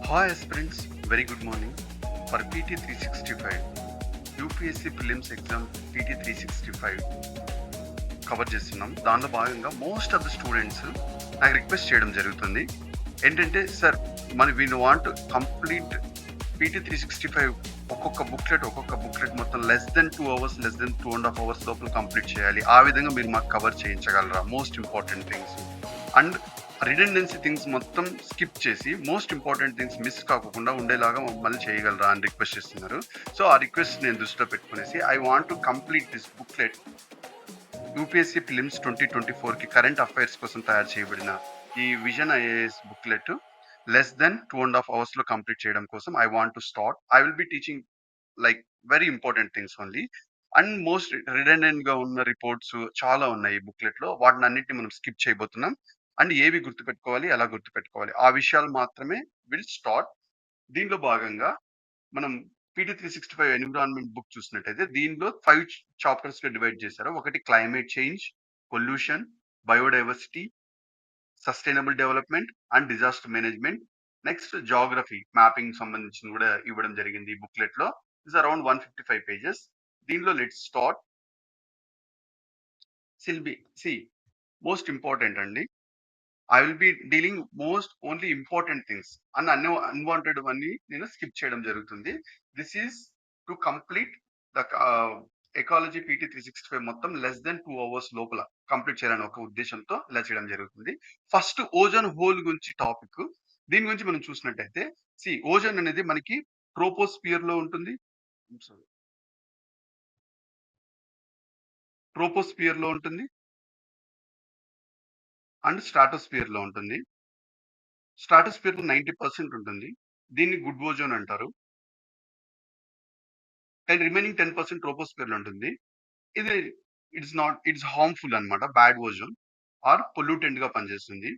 Hi aspirants, very good morning. For PT365, UPSC Prelims Exam PT365 cover చేస్తున్నాం. దానిలో భాగంగా most of the students నాకు request చేయడం జరుగుతుంది. ఏంటంటే sir we want complete PT365 ఒక్కొక్క బుక్లెట్ మొత్తం less than 2 hours, less then 2.5 hours లోపల కంప్లీట్ చేయాలి. ఆ విధంగా మీరు మాకు కవర్ చేయించగలరా? Most important things and redundancy things మొత్తం స్కిప్ చేసి మోస్ట్ ఇంపార్టెంట్ థింగ్స్ మిస్ కాకుండా ఉండేలాగా మమ్మల్ని చేయగలరా అని రిక్వెస్ట్ చేస్తున్నారు. సో ఆ రిక్వెస్ట్ నేను దృష్టిలో పెట్టుకునేసి I want to complete this booklet UPSC prelims 2024కి కరెంట్ అఫైర్స్ కోసం తయారు చేయబడిన ఈ vision IAS booklet less then 2.5 అవర్స్లో కంప్లీట్ చేయడం కోసం I want to start. I will be teaching like very important things only and most redundant గా ఉన్న రిపోర్ట్స్ చాలా ఉన్నాయి ఈ బుక్లెట్ లో. వాటిని అన్నింటినీ మనం స్కిప్ చేయబోతున్నాం. అండ్ ఏవి గుర్తుపెట్టుకోవాలి, ఎలా గుర్తుపెట్టుకోవాలి, ఆ విషయాలు మాత్రమే విల్ స్టార్ట్. దీనిలో భాగంగా మనం PT365 ఎన్విరాన్మెంట్ బుక్ చూసినట్టయితే దీనిలో 5 చాప్టర్స్ గా డివైడ్ చేశారు. ఒకటి climate change, pollution, biodiversity, sustainable development and disaster management. Next geography mapping సంబంధించిన కూడా ఇవ్వడం జరిగింది ఈ బుక్లెట్ లో. It's around 155 pages. దీనిలో let's start. See most important అండి. I will be dealing most only important things and unwanted అన్ని నేను స్కిప్ చేయడం జరుగుతుంది. This is to complete the ecology PT365 మొత్తం లెస్ దెన్ 2 అవర్స్ లోపల కంప్లీట్ చేయాలని ఒక ఉద్దేశంతో ఇలా చేయడం జరుగుతుంది. ఫస్ట్ ఓజోన్ హోల్ గురించి టాపిక్. దీని గురించి మనం చూసినట్టయితే ఓజోన్ అనేది మనకి ట్రోపోస్పియర్ లో ఉంటుంది. ట్రోపోస్పియర్ లో ఉంటుంది అండ్ స్ట్రాటోస్పియర్ లో ఉంటుంది. స్ట్రాటోస్పియర్ లో 90% ఉంటుంది. దీన్ని గుడ్ ఓజోన్ అంటారు. అండ్ రిమైనింగ్ 10% ట్రోపోస్పియర్ లో ఉంటుంది. ఇది ఇట్స్ హార్మ్ఫుల్ అన్నమాట. బ్యాడ్ ఓజోన్ ఆర్ పొల్యూటెంట్ గా పనిచేస్తుంది.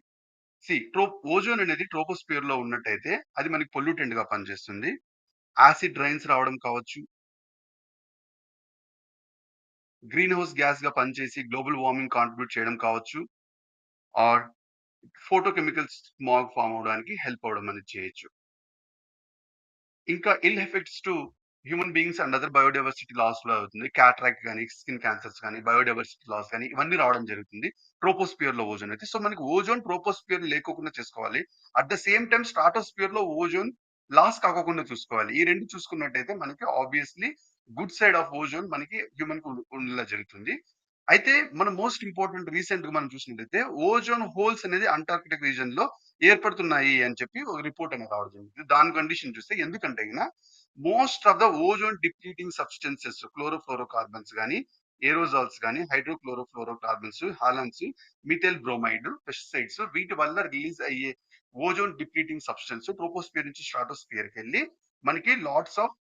ఓజోన్ అనేది ట్రోపోస్పియర్ లో ఉన్నట్టయితే అది మనకి పొల్యూటెంట్ గా పనిచేస్తుంది. యాసిడ్ రైన్స్ రావడం కావచ్చు, గ్రీన్ హౌస్ గ్యాస్ గా పనిచేసి గ్లోబల్ వార్మింగ్ కాంట్రిబ్యూట్ చేయడం కావచ్చు, ఆర్ ఫోటోకెమికల్స్ స్మాగ్ ఫామ్ అవడానికి హెల్ప్ అవడం అనేది చేయొచ్చు. ఇంకా ill effects to human beings and other biodiversity loss లో అవుతుంది. క్యాట్రాక్ట్ కానీ, స్కిన్ క్యాన్సర్స్ కానీ, బయోడైవర్సిటీ లాస్ కానీ ఇవన్నీ రావడం జరుగుతుంది ట్రోపోస్పియర్ లో ఓజోన్ అయితే. సో మనకి ఓజోన్ ట్రోపోస్పియర్ లేకోకుండా చేసుకోవాలి. At the same time stratosphere లో ఓజోన్ లాస్ కాకోకుండా చూసుకోవాలి. ఈ రెండు చూసుకున్నట్టయితే మనకి obviously good side of ozone మనకి హ్యూమన్ కు ఉండేలా జరుగుతుంది. అయితే మనం మోస్ట్ ఇంపార్టెంట్ రీసెంట్ గా మనం చూసినట్టయితే ఓజోన్ హోల్స్ అనేది అంటార్కిటిక్ రీజన్ లో ఏర్పడుతున్నాయి అని చెప్పి ఒక రిపోర్ట్ అనేది రావడం జరిగింది. దాని కండిషన్ చూస్తే ఎందుకంటే most of the ozone depleting substances chlorofluorocarbons కానీ, ఏరోజాల్స్ కానీ, హైడ్రోక్లోరోఫ్లోరోకార్బన్స్, హాలన్స్, మిథైల్ బ్రోమైడ్, పెస్టిసైడ్స్ వీటి వల్ల రిలీజ్ అయ్యే ఓజోన్ డిప్లీటింగ్ సబ్స్టెన్స్ ట్రోపోస్పియర్ నుంచి స్ట్రాటోస్పియర్ కి వెళ్ళి మనకి లాట్స్ ఆఫ్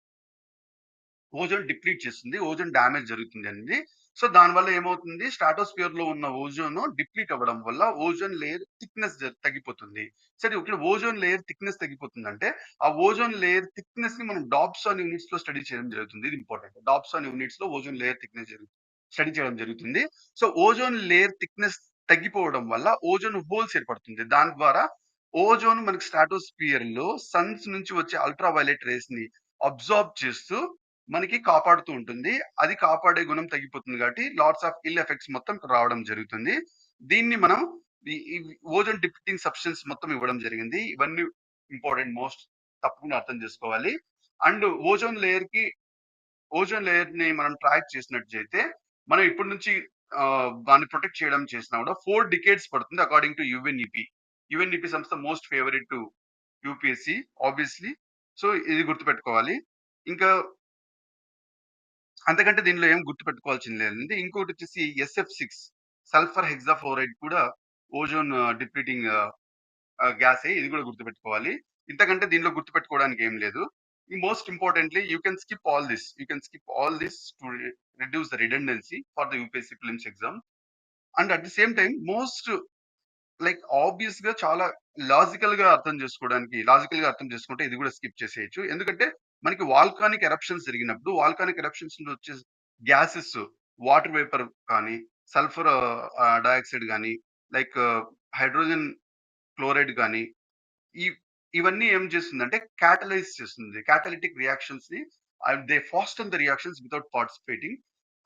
ఓజోన్ డిప్లీట్ చేస్తుంది. ఓజోన్ డ్యామేజ్ జరుగుతుంది అనేది. సో దానివల్ల ఏమవుతుంది, స్ట్రాటోస్పియర్ లో ఉన్న ఓజోన్ డిప్లీట్ అవ్వడం వల్ల ఓజోన్ లేయర్ థిక్నెస్ తగ్గిపోతుంది. సరే ఇక్కడ ఓజోన్ లేయర్ థిక్నెస్ తగ్గిపోతుందంటే ఆ ఓజోన్ లేయర్ థిక్నెస్ ని మనం డాప్సాన్ యూనిట్స్ లో స్టడీ చేయడం జరుగుతుంది. ఇది ఇంపార్టెంట్. డాప్సాన్ యూనిట్స్ లో ఓజోన్ లేయర్ థిక్నెస్ స్టడీ చేయడం జరుగుతుంది. సో ఓజోన్ లేయర్ థిక్నెస్ తగ్గిపోవడం వల్ల ఓజోన్ హోల్స్ ఏర్పడుతుంది. దాని ద్వారా ఓజోన్ మనకి స్ట్రాటోస్పియర్ లో సన్స్ నుంచి వచ్చే అల్ట్రా వైలెట్ రేస్ ని అబ్జార్బ్ చేస్తూ మనకి కాపాడుతూ ఉంటుంది. అది కాపాడే గుణం తగ్గిపోతుంది కాబట్టి లాట్స్ ఆఫ్ ఇల్ ఎఫెక్ట్స్ మొత్తం రావడం జరుగుతుంది. దీన్ని మనం ఈ ఓజోన్ డిప్లీటింగ్ సబ్స్టెన్స్ మొత్తం ఇవ్వడం జరిగింది. ఇవన్నీ ఇంపార్టెంట్, మోస్ట్ తప్పకుండా అర్థం చేసుకోవాలి. అండ్ ఓజోన్ లేయర్ ని మనం ట్రాక్ చేసినట్లయితే మనం ఇప్పటి నుంచి దాన్ని ప్రొటెక్ట్ చేయడం చేసినా కూడా 4 డికేడ్స్ పడుతుంది అకార్డింగ్ టు యుఎన్ఈపి సంస్థ most favourite to UPSC obviously. So ఇది గుర్తుపెట్టుకోవాలి. ఇంకా అంతకంటే దీనిలో ఏం గుర్తుపెట్టుకోవాల్సింది లేదండి. ఇంకోటి వచ్చేసి SF6 సల్ఫర్ హెక్సాఫ్లోరైడ్ కూడా ఓజోన్ డిప్లీటింగ్ గ్యాసే. ఇది కూడా గుర్తుపెట్టుకోవాలి. ఇంతకంటే దీనిలో గుర్తుపెట్టుకోవడానికి ఏం లేదు. ఈ most importantly you can skip all this to reduce the redundancy for the UPSC prelims exam. And at the same time most like obvious గా చాలా లాజికల్ గా అర్థం చేసుకుంటే ఇది కూడా స్కిప్ చేసేయచ్చు. ఎందుకంటే మనకి వాల్కానిక్ ఎరప్షన్స్ జరిగినప్పుడు వాల్కానిక్ ఎరప్షన్స్ నుంచి వచ్చే గ్యాసెస్, వాటర్ వేపర్ కానీ, సల్ఫర్ డయాక్సైడ్ కానీ, లైక్ హైడ్రోజన్ క్లోరైడ్ కానీ, ఈ ఇవన్నీ ఏం చేస్తుందంటే క్యాటలైజ్ చేస్తుంది. క్యాటలిటిక్ రియాక్షన్స్ ని they fasten the reactions without participating.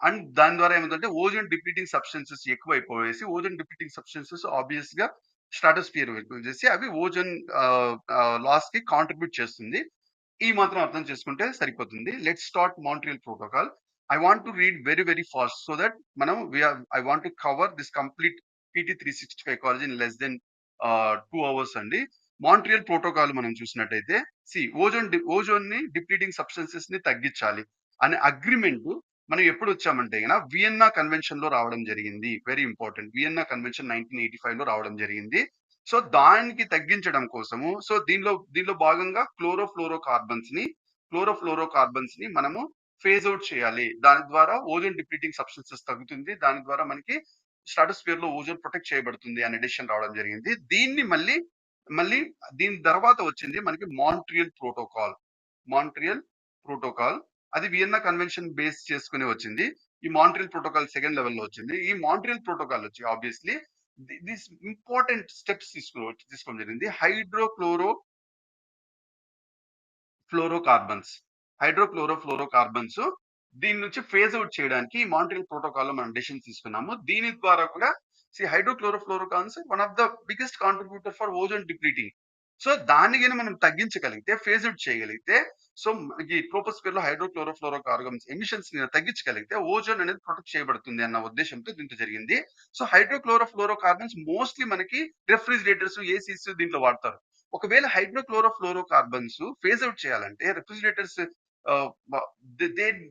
And దాని ద్వారా ఏమైందంటే ఓజోన్ డిప్లీటింగ్ సబ్స్టెన్సెస్ ఎక్కువైపోయేసి ఓజోన్ డిప్లీటింగ్ సబ్స్టెన్సెస్ ఆబ్వియస్ గా స్ట్రాటోస్ఫియర్ వైపు చేసి అవి ఓజోన్ లాస్ కి కాంట్రిబ్యూట్ చేస్తుంది. ఈ మాత్రం అర్థం చేసుకుంటే సరిపోతుంది. Let's start Montreal Protocol. I want to read very very fast so that మనం I want to cover this complete PT365 ecology in less than 2 hours అండి. మాంట్రియల్ ప్రోటోకాల్ మనం చూసినట్టయితే ఓజోన్ ని డిప్లీటింగ్ సబ్స్టెన్సెస్ ని తగ్గించాలి అనే అగ్రిమెంట్ మనం ఎప్పుడు వచ్చామంటే గన వియన్నా కన్వెన్షన్ లో రావడం జరిగింది. Very important. వియన్నా కన్వెన్షన్ 1985 లో రావడం జరిగింది. సో దానికి తగ్గించడం కోసము సో దీనిలో భాగంగా క్లోరోఫ్లోరోకార్బన్స్ ని మనము ఫేజ్ అవుట్ చేయాలి. దాని ద్వారా ఓజోన్ డిప్లీటింగ్ సబ్స్టెన్సెస్ తగ్గుతుంది. దాని ద్వారా మనకి స్ట్రాటోస్ఫియర్ లో ఓజోన్ ప్రొటెక్ట్ చేయబడుతుంది అనే డెసిషన్ రావడం జరిగింది. దీన్ని మళ్ళీ దీని తర్వాత వచ్చింది మనకి మాంట్రియల్ ప్రోటోకాల్ అది వియన్నా కన్వెన్షన్ బేస్ చేసుకుని వచ్చింది. ఈ మాంట్రియల్ ప్రోటోకాల్ సెకండ్ లెవెల్ లో వచ్చింది. ఈ మాంట్రియల్ ప్రోటోకాల్ వచ్చి ఆబ్వియస్లీ దిస్ ఇంపార్టెంట్ స్టెప్స్ తీసుకోవడం జరిగింది. ఫ్లోరోకార్బన్స్ హైడ్రోక్లోరోఫ్లోరోకార్బన్స్ దీని నుంచి ఫేజ్ అవుట్ చేయడానికి మాంట్రియల్ ప్రోటోకాల్ లో మనం డెసిషన్ తీసుకున్నాము. దీని ద్వారా కూడా hydrochlorofluorocarbons one of the biggest contributor for ozone depleting. So దాన్ని గిన మనం తగ్గించగలిగితే ఫేజ్ అవుట్ చేయగలిగితే సో మనకి ట్రోపోస్ఫియర్ లో హైడ్రోక్లోరోఫ్లోరోకార్బన్స్ ఎమిషన్స్ ని తగ్గించగలిగితే ఓజోన్ అనేది ప్రొటెక్ట్ చేయబడుతుంది అన్న ఉద్దేశంతో దీంతో జరిగింది. సో హైడ్రోక్లోరోఫ్లోరోకార్బన్స్ మోస్ట్లీ మనకి రెఫ్రిజిరేటర్స్, ఏసీస్ దీంట్లో వాడతారు. ఒకవేళ హైడ్రోక్లోరోఫ్లోరోకార్బన్స్ ఫేజ్ అవుట్ చేయాలంటే refrigerators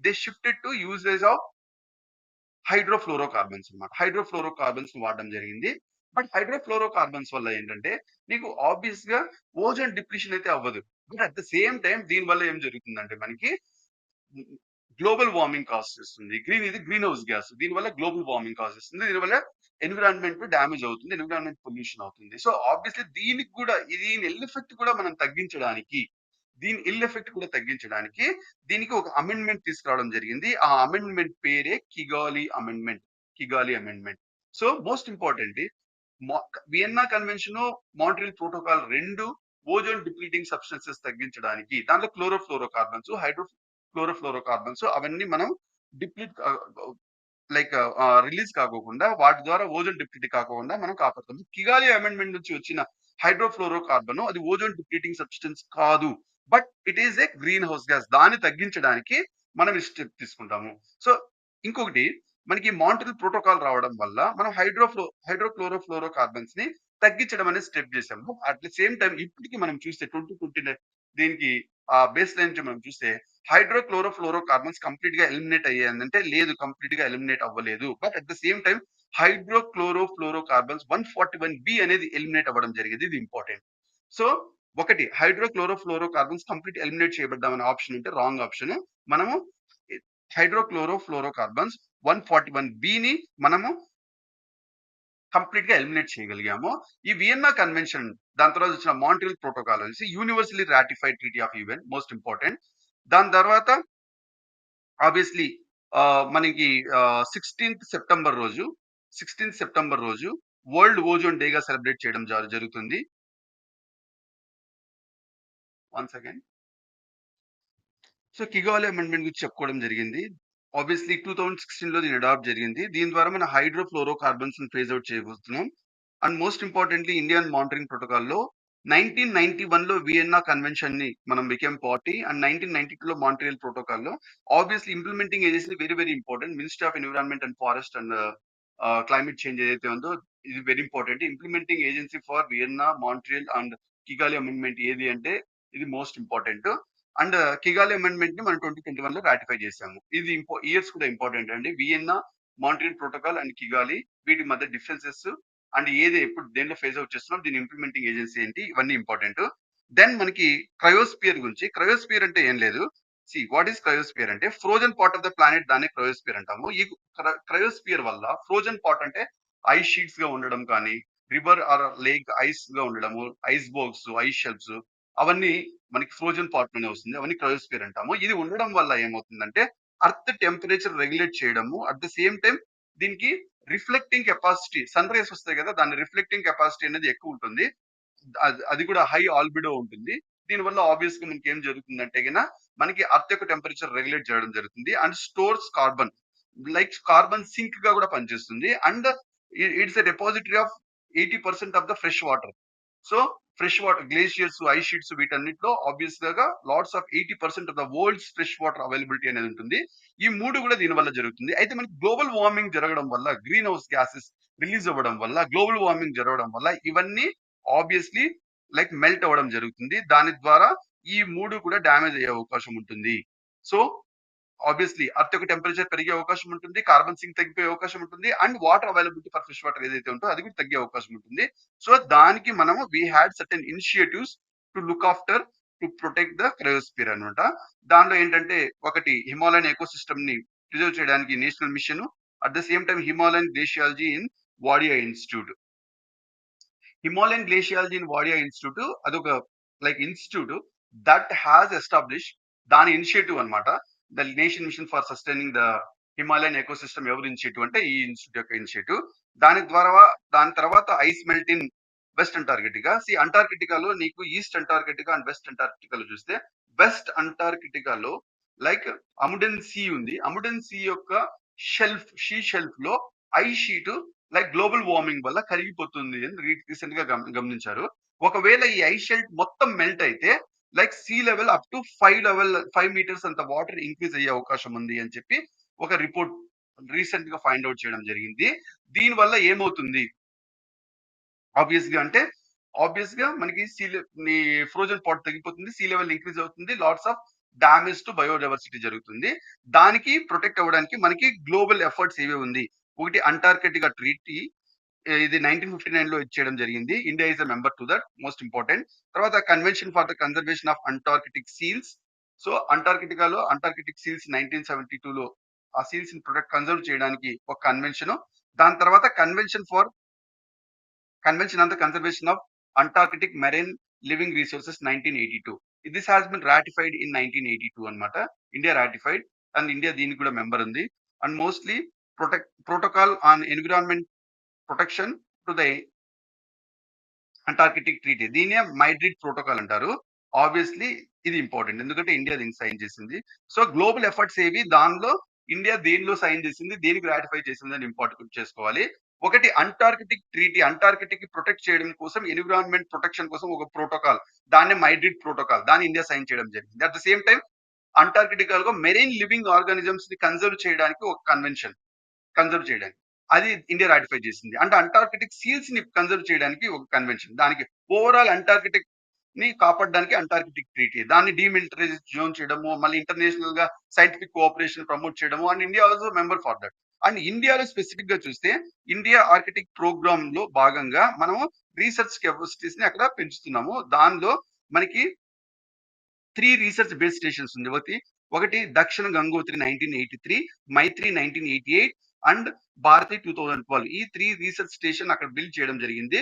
they shifted to usage of హైడ్రోఫ్లోరోకార్బన్స్ అన్నమాట. హైడ్రోఫ్లోరోకార్బన్స్ వాడడం జరిగింది. బట్ హైడ్రోఫ్లోరోకార్బన్స్ వల్ల ఏంటంటే నీకు ఆబ్వియస్ గా ఓజోన్ డిప్లీషన్ అయితే అవ్వదు. But at the same time దీని వల్ల ఏం జరుగుతుందంటే మనకి గ్లోబల్ వార్మింగ్ కాజ్ చేస్తుంది. Green house gas. దీనివల్ల గ్లోబల్ వార్మింగ్ కాజ్ చేస్తుంది. దీనివల్ల ఎన్విరాన్మెంట్ డ్యామేజ్ అవుతుంది. ఎన్విరాన్మెంట్ పొల్యూషన్ అవుతుంది. సో ఆబ్వియస్లీ దీనికి కూడా దీని ఇల్ ఎఫెక్ట్ కూడా మనం తగ్గించడానికి దీనికి ఒక అమెండ్మెంట్ తీసుకురావడం జరిగింది. ఆ అమెండ్మెంట్ పేరే కిగాలి amendment. So most important Vienna convention, Montreal protocol రెండు ఓజోన్ డిప్లీటింగ్ సబ్స్టెన్సెస్ తగ్గించడానికి దాంట్లో క్లోరోఫ్లోరోకార్బన్స్, హైడ్రోక్లోరోఫ్లోరోకార్బన్స్ అవన్నీ మనం డిప్లీట్ రిలీజ్ కాకోకుండా వాటి ద్వారా ఓజోన్ డిప్లీట్ కాకుండా మనం కాపాడుతాం. కిగాలి అమెండ్మెంట్ నుంచి వచ్చిన హైడ్రోఫ్లోరోకార్బన్ అది ఓజోన్ డిప్లీటింగ్ సబ్స్టెన్స్ కాదు. But it is a green house gas. దాన్ని తగ్గించడానికి మనం ఈ స్టెప్ తీసుకుంటాము. సో ఇంకొకటి మనకి మాంట్రియల్ ప్రోటోకాల్ రావడం వల్ల మనం హైడ్రోక్లోరోఫ్లోరోకార్బన్స్ ని తగ్గించడం అనేది స్టెప్ చేసాము. అట్ ద సేమ్ టైం ఇప్పటికి మనం చూస్తే 2020 దీనికి బేస్ లైన్ నుంచి మనం చూస్తే హైడ్రోక్లోరోఫ్లోరోకార్బన్స్ కంప్లీట్ గా ఎలిమినేట్ అయ్యాయంటే లేదు, కంప్లీట్ గా ఎలిమినేట్ అవ్వలేదు. But at the same time hydrochlorofluorocarbons 141B అనేది ఎలిమినేట్ అవ్వడం జరిగింది. ఇది ఇంపార్టెంట్. సో ఒకటి హైడ్రోక్లోరోఫ్లోరోకార్బన్స్ కంప్లీట్ ఎలిమినేట్ చేయబడ్డామనే ఆప్షన్ అంటే రాంగ్ ఆప్షన్. మనము హైడ్రోక్లోరోఫ్లోరోకార్బన్స్ 141B ని మనము కంప్లీట్ గా ఎలిమినేట్ చేయగలిగాము. ఈ వియన్నా కన్వెన్షన్ దాని తర్వాత వచ్చిన మాంట్రియల్ ప్రోటోకాల్ వచ్చి universally ratified treaty of UN most important. దాని తర్వాత ఆబ్వియస్లీ మనకి 16th సెప్టెంబర్ రోజు వరల్డ్ ఓజోన్ డేగా సెలబ్రేట్ చేయడం జరుగుతుంది. One second. సో కిగాలి అమెండ్మెంట్ గురించి చెప్పుకోవడం జరిగింది. ఆబ్వియస్లీ 2016 లో దీని అడాప్ట్ జరిగింది. దీని ద్వారా మనం హైడ్రోఫ్లోరోకార్బన్స్ ని ఫేజ్ అవుట్ చేయబోతున్నాం. And most importantly Indian monitoring protocol లో 1991 లో వియన్నా కన్వెన్షన్ ని మనం బికెమ్ పార్టీ అండ్ 1992 లో మాంట్రియల్ ప్రోటోకాల్ లో obviously implementing agency very very important. Ministry of environment and forest and climate change ఏదైతే ఉందో ఇది very important. Implementing agency for Vienna, Montreal and కిగాలి amendment ఏది అంటే ఇది మోస్ట్ ఇంపార్టెంట్. అండ్ కిగాలి అమెండ్మెంట్ ని మనం 2021 లో రాటిఫై చేసాము. ఇది ఇయర్స్ కూడా ఇంపార్టెంట్ అండి. వియన్నా, మాంట్రియల్ ప్రోటోకాల్ అండ్ కిగాలి వీటి మధ్య డిఫరెన్సెస్ అండ్ ఏది ఎప్పుడు దేంట్లో ఫేజ్ అవుట్ చేస్తున్నాం, దీని ఇంప్లిమెంటింగ్ ఏజెన్సీ ఏంటి, ఇవన్నీ ఇంపార్టెంట్. దెన్ మనకి క్రయోస్పియర్ గురించి. క్రయోస్పియర్ అంటే ఏం లేదు. వాట్ ఈస్ క్రయోస్పియర్ అంటే frozen part of the planet, దాన్ని క్రయోస్పియర్ అంటాము. ఈ క్రయోస్పియర్ వల్ల ఫ్రోజన్ పార్ట్ అంటే ఐస్ షీట్స్ గా ఉండడం కానీ, రివర్ ఆర్ లేక్ ఐస్ గా ఉండడము, ఐస్ బోర్గ్స్, ఐస్ షెల్ఫ్స్ అవన్నీ మనకి ఫ్రోజన్ పార్ట్ లోనే వస్తుంది. అవన్నీ క్రయోస్పియర్ అంటాము. ఇది ఉండడం వల్ల ఏమవుతుందంటే అర్త్ టెంపరేచర్ రెగ్యులేట్ చేయడము, అట్ ద సేమ్ టైం దీనికి రిఫ్లెక్టింగ్ కెపాసిటీ, సన్ రేస్ వస్తాయి కదా, దాని రిఫ్లెక్టింగ్ కెపాసిటీ అనేది ఎక్కువ ఉంటుంది. అది కూడా హై ఆల్బిడో ఉంటుంది. దీనివల్ల ఆబ్వియస్‌గా మనకేం జరుగుతుందంటే మనకి అర్త్ యొక్క టెంపరేచర్ రెగ్యులేట్ చేయడం జరుగుతుంది. And stores carbon. Like carbon సింక్‌గా కూడా పనిచేస్తుంది. And it's a depositary of 80% of the fresh water. So fresh water glaciers, ice sheets వీటన్నిటిలో ఆబ్వియస్‌గా lots of 80% of the world's fresh water availability అనేది ఉంటుంది. ఈ 3 కూడా దీనివల్ల జరుగుతుంది. అయితే మనకి గ్లోబల్ వార్మింగ్ జరగడం వల్ల, గ్రీన్ హౌస్ గ్యాసెస్ రిలీజ్ అవ్వడం వల్ల, గ్లోబల్ వార్మింగ్ జరగడం వల్ల ఇవన్నీ ఆబ్వియస్‌లీ లైక్ మెల్ట్ అవ్వడం జరుగుతుంది. దాని ద్వారా ఈ 3 కూడా డ్యామేజ్ అయ్యే అవకాశం ఉంటుంది. సో ఆబ్వియస్లీ అర్త్ యొక్క టెంపరేచర్ పెరిగే అవకాశం ఉంటుంది. కార్బన్ సింక్ తగ్గిపోయే అవకాశం ఉంటుంది. And water availability for fresh water ఏదైతే ఉంటో అది కూడా తగ్గే అవకాశం ఉంటుంది. సో దానికి మనము వి had certain initiatives to look after to protect the క్రయోస్ఫియర్ అన్నమాట. దానిలో ఏంటంటే ఒకటి హిమాలయన్ ఎకోసిస్టమ్ ని ప్రిజర్వ్ చేయడానికి national mission. At the same time Himalayan గ్లేషియాలజీ in Wadia institute. Himalayan గ్లేషియాలజీ in Wadia institute అదొక like institute that has establish దాని ఇనిషియేటివ్ అన్నమాట. The nation mission for sustaining the Himalayan ecosystem ఎవరు ఇనిషియేటివ్ అంటే ఈ ఇన్స్టిట్యూట్ యొక్క initiative. దాని తర్వాత ice melt in west Antarctica. అంటార్కిటికాలో నీకు ఈస్ట్ అంటార్కిటికా అండ్ వెస్ట్ అంటార్కిటికాలో చూస్తే వెస్ట్ అంటార్కిటికాలో లైక్ అముడెన్ సీ ఉంది. అముడెన్ సీ యొక్క షెల్ఫ్ లో ice sheet like global warming వల్ల కరిగిపోతుంది అని రీసెంట్ గా గమనించారు. ఒకవేళ ఈ ఐస్ షెల్ఫ్ మొత్తం మెల్ట్ అయితే like sea level up to 5 metres అంత వాటర్ ఇంక్రీజ్ అయ్యే అవకాశం ఉంది అని చెప్పి ఒక రిపోర్ట్ రీసెంట్ గా ఫైండ్ అవుట్ చేయడం జరిగింది. దీని వల్ల ఏమవుతుంది ఆబ్వియస్ గా మనకి ఫ్రోజన్ పాట్ తగ్గిపోతుంది. సీ లెవెల్ ఇంక్రీజ్ అవుతుంది. Lots of damage to biodiversity జరుగుతుంది. దానికి ప్రొటెక్ట్ అవ్వడానికి మనకి గ్లోబల్ ఎఫర్ట్స్ ఏవే ఉంది. ఒకటి అంటార్కిటికా ట్రీటీ. ఇది 1959 లో ఇచ్చేయడం జరిగింది. India is a member to that most important. తర్వాత convention for the conservation of Antarctic seals. So అంటార్కిటికాలో అంటార్కిటిక్ సీల్స్ 1972లో ఆ సీల్స్ ని కన్జర్వ్ చేయడానికి ఒక కన్వెన్షన్. దాని తర్వాత convention on the conservation of Antarctic marine living resources 1982. This has been ratified in 1982 అన్నమాట. ఇండియా రాటిఫైడ్ అండ్ ఇండియా దీనికి కూడా మెంబర్ ఉంది. And mostly protocol on environment protection to the Antarctic treaty. దీన్నే మైడ్రిడ్ protocol అంటారు. Obviously ఇది important. ఎందుకంటే India దీనికి sign చేసింది. సో గ్లోబల్ ఎఫర్ట్స్ ఏవి దానిలో ఇండియా దేనిలో సైన్ చేసింది, దేనికి రాటిఫై చేసింది అని ఇంపార్టెంట్ చేసుకోవాలి. ఒకటి అంటార్కిటిక్ ట్రీటీ. అంటార్కిటిక్ ప్రొటెక్ట్ చేయడం కోసం ఎన్విరాన్మెంట్ ప్రొటెక్షన్ కోసం ఒక ప్రోటోకాల్. దాన్నే మైడ్రిడ్ ప్రోటోకాల్. దాన్ని ఇండియా సైన్ చేయడం జరిగింది. అట్ ద సేమ్ టైం అంటార్కిటికాలో మెరైన్ లివింగ్ ఆర్గానిజమ్స్ ని కన్జర్వ్ చేయడానికి ఒక కన్జర్వ్ చేయడానికి. అది ఇండియా రాటిఫై చేసింది. అంటే అంటార్కిటిక్ సీల్స్ ని కన్జర్వ్ చేయడానికి ఒక కన్వెన్షన్. దానికి ఓవరాల్ అంటార్కిటిక్ ని కాపాడడానికి అంటార్కిటిక్ ట్రీటీ. దాన్ని డీమిలిటరైజ్ జోన్ చేయడము, మళ్ళీ ఇంటర్నేషనల్ గా సైంటిఫిక్ కోఆపరేషన్ ప్రమోట్ చేయడము and India also member for that. And ఇండియాలో స్పెసిఫిక్ గా చూస్తే ఇండియా ఆర్కిటిక్ ప్రోగ్రామ్ లో భాగంగా మనము రీసెర్చ్ కెపాసిటీస్ ని అక్కడ పెంచుతున్నాము. దానిలో మనకి 3 రీసెర్చ్ బేస్ స్టేషన్స్ ఉంది. ఒకటి దక్షిణ గంగోత్రి 1983, మైత్రి 1988 అండ్ భారతి 2012. ఈ 3 రీసెర్చ్ స్టేషన్ అక్కడ బిల్డ్ చేయడం జరిగింది.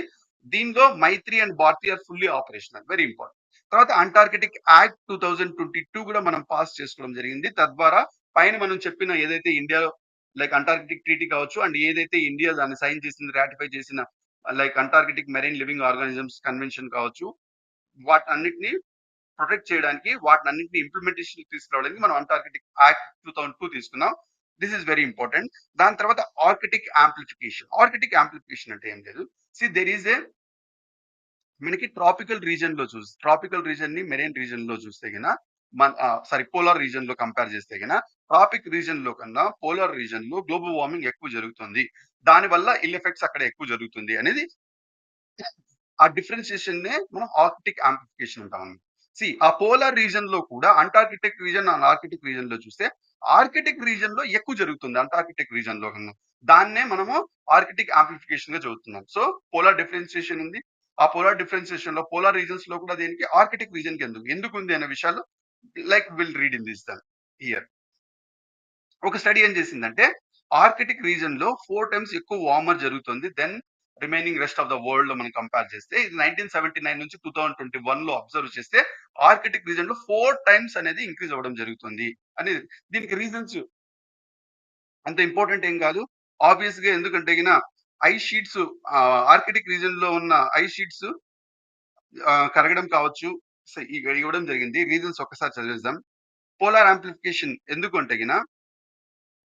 దీనిలో Maitri and Bharati are fully operational. Very important. తర్వాత అంటార్కిటిక్ యాక్ట్ 2022 కూడా మనం పాస్ చేసుకోవడం జరిగింది. తద్వారా పైన మనం చెప్పిన ఏదైతే ఇండియాలో లైక్ అంటార్కిటిక్ ట్రీటీ కావచ్చు అండ్ ఏదైతే ఇండియా దాన్ని సైన్ చేసింది, రాటిఫై చేసిన like Antarctic marine living organisms convention కావచ్చు, వాటన్నిటిని ప్రొటెక్ట్ చేయడానికి వాటినన్నింటిని ఇంప్లిమెంటేషన్ తీసుకురావడానికి మనం అంటార్కిటిక్ యాక్ట్ 2002 తీసుకున్నాం. This is very important. దాని తర్వాత ఆర్కిటిక్ యాంప్లిఫికేషన్. ఆర్కిటిక్ యాంప్లిఫికేషన్ అంటే ఏం లేదు. దేర్ ఈస్ ఏ మనకి ట్రాపికల్ రీజన్ ని మెరైన్ రీజన్ లో చూస్తే పోలార్ రీజన్ లో కంపేర్ చేస్తే ట్రాపిక్ రీజన్ లో కన్నా పోలార్ రీజన్ లో గ్లోబల్ వార్మింగ్ ఎక్కువ జరుగుతుంది. దాని వల్ల ఇల్ ఎఫెక్ట్స్ అక్కడ ఎక్కువ జరుగుతుంది అనేది ఆ డిఫరెన్షియేషన్ నే మనం ఆర్కిటిక్ యాంప్లిఫికేషన్ అంటాం. ఆ పోలార్ రీజన్ లో కూడా Antarctic reason and Arctic region లో చూస్తే ఆర్కిటిక్ రీజన్ లో ఎక్కువ జరుగుతుంది అంటార్కిటిక్ రీజన్ లో కన్నా. దాన్నే మనము ఆర్కిటిక్ యాంప్లిఫికేషన్ గా చదువుతున్నాం. సో పోలార్ డిఫరెన్షియేషన్ ఉంది. ఆ పోలార్ డిఫరెన్షియేషన్ లో పోలార్ రీజన్స్ లో కూడా దేనికి ఆర్కిటిక్ రీజన్ కి ఎందుకు ఉంది అనే విషయాలు like will read in this here. ఒక స్టడీ ఏం చేసిందంటే ఆర్కిటిక్ రీజన్ లో 4 టైమ్స్ ఎక్కువ వార్మర్ జరుగుతుంది then remaining rest of the world లో మనం కంపేర్ చేస్తే. ఇది 1979 నుంచి 2021 లో అబ్జర్వ్ చేస్తే ఆర్కిటిక్ రీజన్ లో 4 టైమ్స్ అనేది ఇంక్రీజ్ అవ్వడం జరుగుతుంది అనేది. దీనికి రీజన్స్ అంత ఇంపార్టెంట్ ఏం కాదు. ఆబ్వియస్ గా ఎందుకంటే ఐస్ షీట్స్ ఆర్కిటిక్ రీజన్ లో ఉన్న ఐస్ షీట్స్ కరగడం కావచ్చు. ఇవ్వడం జరిగింది. రీజన్స్ ఒక్కసారి చదివేద్దాం. పోలార్ యాంప్లిఫికేషన్ ఎందుకు అంటే గిన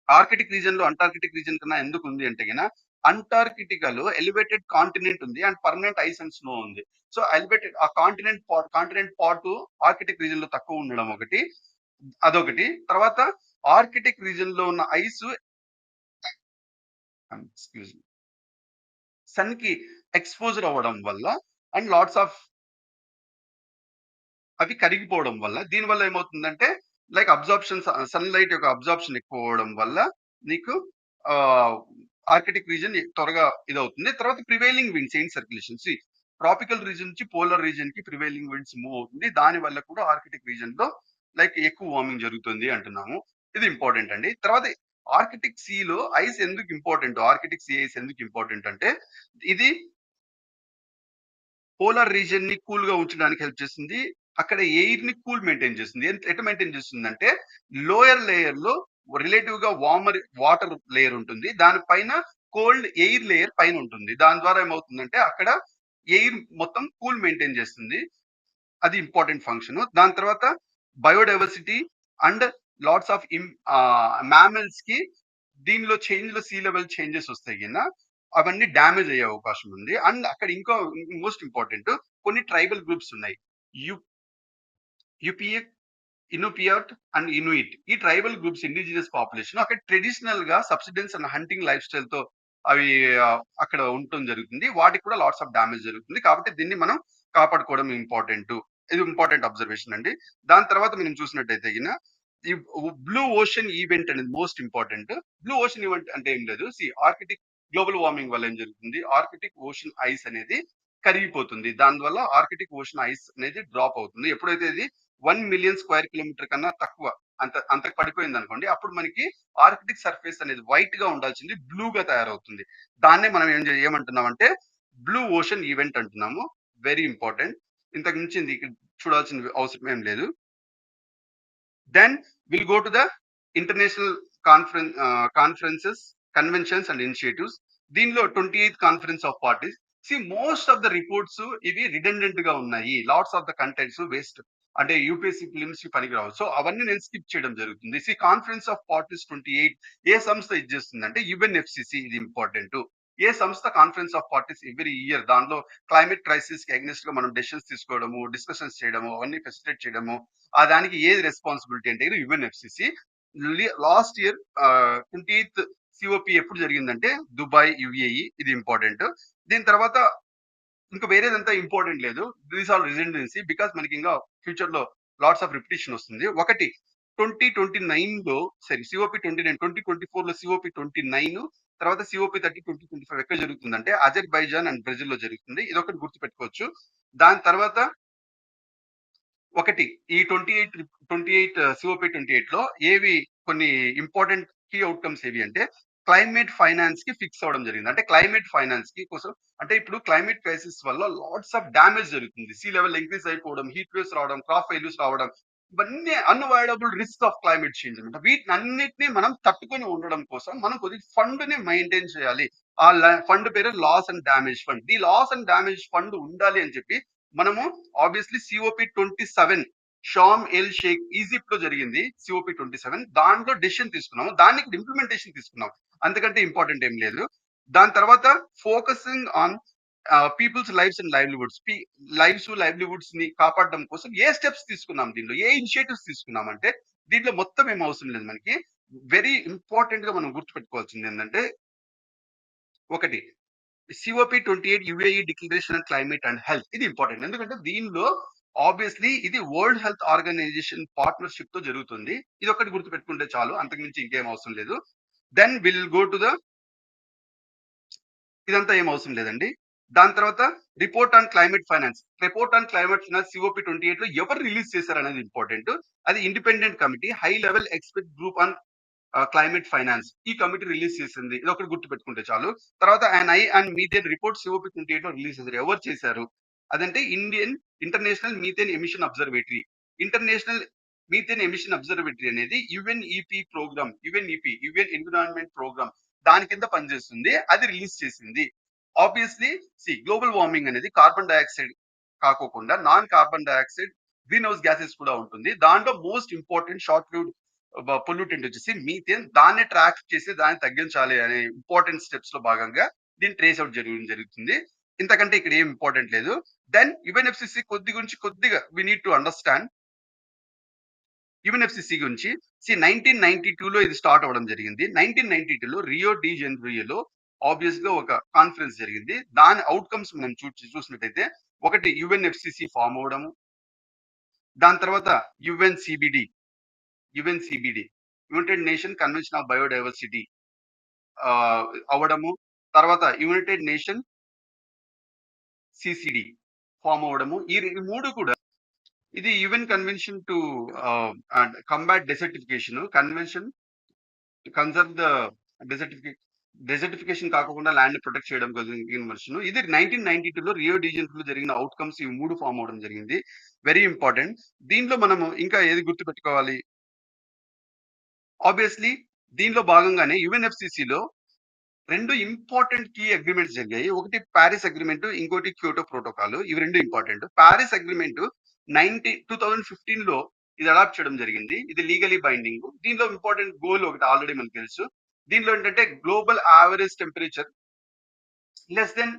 ఆర్కిటిక్ రీజియన్ లో అంటార్కిటిక్ రీజియన్ కన్నా ఎందుకు ఉంది అంటే గిన అంటార్కిటికాలో ఎలివేటెడ్ కాంటినెంట్ ఉంది and permanent ice and snow ఉంది. సో ఎలివేటెడ్ ఆ కాంటినెంట్ పార్ట్ ఆర్కిటిక్ రీజియన్ లో తక్కువ ఉండడం ఒకటి, అదొకటి. తర్వాత ఆర్కిటిక్ రీజియన్ లో ఉన్న ఐస్ ఎక్స్క్యూజ్ సన్ కి ఎక్స్పోజర్ అవ్వడం వల్ల అండ్ లాట్స్ ఆఫ్ అవి కరిగిపోవడం వల్ల దీనివల్ల ఏమవుతుందంటే లైక్ అబ్జార్ప్షన్, సన్ లైట్ యొక్క అబ్జార్ప్షన్ ఎక్కువ అవ్వడం వల్ల నీకు ఆర్కిటిక్ రీజన్ త్వరగా ఇదవుతుంది. తర్వాత ప్రివైలింగ్ విండ్స్ ఎయిన్ సర్క్యులేషన్, ట్రాపికల్ రీజన్ నుంచి పోలర్ రీజన్ కి ప్రివైలింగ్ విండ్స్ మూవ్ అవుతుంది. దాని వల్ల కూడా ఆర్కిటిక్ రీజన్ లో లైక్ ఎక్కువ వార్మింగ్ జరుగుతుంది అంటున్నాము. ఇది ఇంపార్టెంట్ అండి. తర్వాత ఆర్కిటిక్ సీ లో ఐస్ ఎందుకు ఇంపార్టెంట్, ఆర్కిటిక్ సీ ఐస్ ఎందుకు ఇంపార్టెంట్ అంటే ఇది పోలార్ రీజియన్ ని కూల్ గా ఉంచడానికి హెల్ప్ చేస్తుంది. అక్కడ ఎయిర్ ని కూల్ మెయింటైన్ చేస్తుంది. ఎట్లా మెయింటైన్ చేస్తుందంటే లోయర్ లేయర్ లో రిలేటివ్ గా వార్మర్ వాటర్ లేయర్ ఉంటుంది. దానిపైన కోల్డ్ ఎయిర్ లేయర్ పైన ఉంటుంది. దాని ద్వారా ఏమవుతుందంటే అక్కడ ఎయిర్ మొత్తం కూల్ మెయింటైన్ చేస్తుంది. అది ఇంపార్టెంట్ ఫంక్షన్. దాని తర్వాత biodiversity and lots of mammals కి దీనిలో సీ లెవెల్ చేంజెస్ వస్తాయి కింద అవన్నీ డ్యామేజ్ అయ్యే అవకాశం ఉంది. అండ్ అక్కడ ఇంకో మోస్ట్ ఇంపార్టెంట్ కొన్ని ట్రైబల్ గ్రూప్స్ ఉన్నాయి. యుపిఏ, ఇనుపియాట్ అండ్ ఇనుయిట్, ఈ ట్రైబల్ గ్రూప్స్ ఇండిజినస్ పాపులేషన్ అక్కడ ట్రెడిషనల్ గా subsidence and hunting life style తో అవి అక్కడ ఉండటం జరుగుతుంది. వాటికి కూడా లాట్స్ ఆఫ్ డ్యామేజ్ జరుగుతుంది. కాబట్టి దీన్ని మనం కాపాడుకోవడం ఇంపార్టెంట్. ఇది ఇంపార్టెంట్ అబ్జర్వేషన్ అండి. దాని తర్వాత మనం చూసినట్టయితే గిన ఈ బ్లూ ఓషన్ ఈవెంట్ అనేది most important. Blue ocean event అంటే ఏం లేదు, ఆర్కిటిక్ గ్లోబల్ వార్మింగ్ వల్ల ఏం జరుగుతుంది, ఆర్కిటిక్ ఓషన్ ఐస్ అనేది కరిగిపోతుంది. దానివల్ల ఆర్కిటిక్ ఓషన్ ఐస్ అనేది డ్రాప్ అవుతుంది. ఎప్పుడైతే ఇది 1 మిలియన్ స్క్వేర్ కిలోమీటర్ కన్నా తక్కువ అంతకు పడిపోయింది అనుకోండి, అప్పుడు మనకి ఆర్కిటిక్ సర్ఫేస్ అనేది వైట్ గా ఉండాల్సింది బ్లూగా తయారవుతుంది. దాన్నే మనం ఏమంటున్నాం అంటే బ్లూ ఓషన్ ఈవెంట్ అంటున్నాము. Very important. ఇంతకు మించి ఇక్కడ చూడాల్సిన అవసరం ఏం లేదు. Then will go to the international conferences, conventions and initiatives. దీనిలో 28th conference of parties. Most of the reports ఇవి రిడెండెంట్ గా ఉన్నాయి. Lots of the contents waste, అంటే యూపీఎస్సీ ఫిలిమ్స్ కి పనికిరావు. సో అవన్నీ నేను స్కిప్ చేయడం జరుగుతుంది. కాన్ఫరెన్స్ ఆఫ్ పార్టీస్ 28 ఏ సంస్థ ఇచ్చేస్తుందంటే యుఎన్ఎఫ్సిసి. ఇది ఇంపార్టెంట్. ఏ సంస్థ conference of parties every year, దానిలో క్లైమేట్ క్రైసిస్ కి అగెన్స్ట్ గా మనం డెసిషన్స్ తీసుకోవడము, డిస్కషన్స్ చేయడము, అవన్నీ ఫెసిలిటేట్ చేయడము, ఆ దానికి ఏది రెస్పాన్సిబిలిటీ అంటే UNFCCC. Last year 28th COP ఎప్పుడు జరిగిందంటే దుబాయ్, యుఏఈ. ఇది ఇంపార్టెంట్. దీని తర్వాత ఇంకా వేరేదంతా ఇంపార్టెంట్ లేదు. దీస్ ఆల్ రిజెండెన్సీ బికాస్ మనకి ఇంకా ఫ్యూచర్ లో లాట్స్ ఆఫ్ రిపిటేషన్ వస్తుంది. ఒకటి 2029 లో సిఓపి 29, 2024 లో సిఓపి 29, తర్వాత సిఓపి 30, 2025 ఎక్కడ జరుగుతుందంటే అజర్బైజాన్ అండ్ బ్రెజిల్ లో జరుగుతుంది. ఇది ఒకటి గుర్తుపెట్టుకోవచ్చు. దాని తర్వాత ఒకటి ఈ 28 సిఓపి 28 లో ఏవి కొన్ని ఇంపార్టెంట్ కీ అవుట్కమ్స్ ఏవి అంటే క్లైమేట్ ఫైనాన్స్ కి ఫిక్స్ అవడం జరిగింది. అంటే క్లైమేట్ ఫైనాన్స్ కి కోసం, అంటే ఇప్పుడు క్లైమేట్ క్రైసిస్ వల్ల లాట్స్ ఆఫ్ డ్యామేజ్ జరుగుతుంది. సీ లెవెల్ ఇంక్రీజ్ అయిపోవడం, హీట్ వేవ్స్ రావడం, క్రాప్ ఫెయిల్యూర్స్ రావడం, ఇవన్నీ unavoidable risk of climate change అనమాట. వీటిని అన్నిటిని మనం తట్టుకొని ఉండడం కోసం మనం కొద్ది ఫండ్ ని మెయింటైన్ చేయాలి. ఆ ఫండ్ పేరు లాస్ అండ్ డ్యామేజ్ ఫండ్. ఈ లాస్ అండ్ డ్యామేజ్ ఫండ్ ఉండాలి అని చెప్పి మనము obviously COP 27 Sharm el Sheikh Egypt లో జరిగింది. సిఓపి 27 దాంట్లో డెసిషన్ తీసుకున్నాము. దాన్ని ఇంప్లిమెంటేషన్ తీసుకున్నాం. అంతకంటే ఇంపార్టెంట్ ఏం లేదు. దాని తర్వాత focusing on people's lives and livelihoods ని కాపాడడం కోసం ఏ స్టెప్స్ తీసుకున్నాం, దీనిలో ఏ ఇనిషియేటివ్స్ తీసుకున్నాం అంటే దీంట్లో మొత్తం ఏం అవసరం లేదు మనకి. వెరీ ఇంపార్టెంట్ గా మనం గుర్తుపెట్టుకోవాల్సింది ఏంటంటే ఒకటి COP 28 UAE declaration on climate and health. ఇది ఇంపార్టెంట్. ఎందుకంటే దీనిలో ఆబ్వియస్లీ ఇది వరల్డ్ హెల్త్ ఆర్గనైజేషన్ పార్ట్నర్షిప్ తో జరుగుతుంది. ఇది ఒకటి గుర్తుపెట్టుకుంటే చాలు, అంతకుమించి ఇంకేం అవసరం లేదు. Then will go to the ఇదంతా ఏం అవసరం లేదండి. దాని తర్వాత report on climate finance. COP 28 లో ఎవరు రిలీజ్ చేశారు అనేది ఇంపార్టెంట్. అది independent committee, high level expert group on climate finance. ఈ కమిటీ రిలీజ్ చేసింది. ఇది ఒకటి గుర్తుపెట్టుకుంటే చాలు. తర్వాత మీథేన్ రిపోర్ట్ సిఓపి 28 లో రిలీజ్ చేశారు. ఎవరు చేశారు అదంటే international methane emission observatory. International methane emission observatory అనేది UNEP programme, UN environment programme దాని కింద పనిచేస్తుంది. అది రిలీజ్ చేసింది. ఆబ్వియస్లీ గ్లోబల్ వార్మింగ్ అనేది కార్బన్ డైఆక్సైడ్ కాకోకుండా non carbon dioxide green house gases కూడా ఉంటుంది. దాంట్లో most important short lived pollutant వచ్చేసి మీథేన్. దాన్ని ట్రాక్ చేసి దాన్ని తగ్గించాలి అనే ఇంపార్టెంట్ స్టెప్స్ లో భాగంగా దీన్ని ట్రేస్ అవుట్ జరుగుతుంది. ఇంతకంటే ఇక్కడ ఏం ఇంపార్టెంట్ లేదు. దెన్ యుఎన్ఎఫ్సిసి కొద్దిగా we need to understand UNFCCC గురించి. 1992లో ఇది స్టార్ట్ అవ్వడం జరిగింది. 1992లో రియో డి జనీరోలో ఆబ్వియస్ గా ఒక కాన్ఫరెన్స్ జరిగింది. దాని అవుట్కమ్స్ మనం చూసినట్టయితే ఒకటి యుఎన్ఎఫ్సిసి ఫామ్ అవడము, దాని తర్వాత UNCBD United nation convention of biodiversity అవ్వడము, తర్వాత యునైటెడ్ నేషన్ సిసిడి ఫామ్ అవ్వడము. ఈ మూడు కూడా ఇది UN convention to combat desertification, convention conserve the desertification కాకుండా ల్యాండ్ ప్రొటెక్ట్ చేయడం కన్వెన్షన్. ఇది 1992లో రియో డి జనీరోలో జరిగిన అవుట్కమ్స్ ఈ మూడు ఫామ్ అవడం జరిగింది. Very important. దీనిలో మనము ఇంకా ఏది గుర్తుపెట్టుకోవాలి, ఆబ్వియస్లీ దీనిలో భాగంగానే యుఎన్ఎఫ్సిసిలో 2 ఇంపార్టెంట్ కీ అగ్రిమెంట్స్ జరిగాయి. ఒకటి పారిస్ అగ్రిమెంట్, ఇంకోటి క్యోటో ప్రోటోకాల్. ఇవి 2 ఇంపార్టెంట్. పారిస్ అగ్రిమెంట్ 2015లో ఇది అడాప్ట్ చేయడం జరిగింది. ఇది లీగలీ బైండింగ్. దీనిలో ఇంపార్టెంట్ గోల్ ఒకటి ఆల్రెడీ మనకు తెలుసు. దీనిలో ఏంటంటే global average temperature less than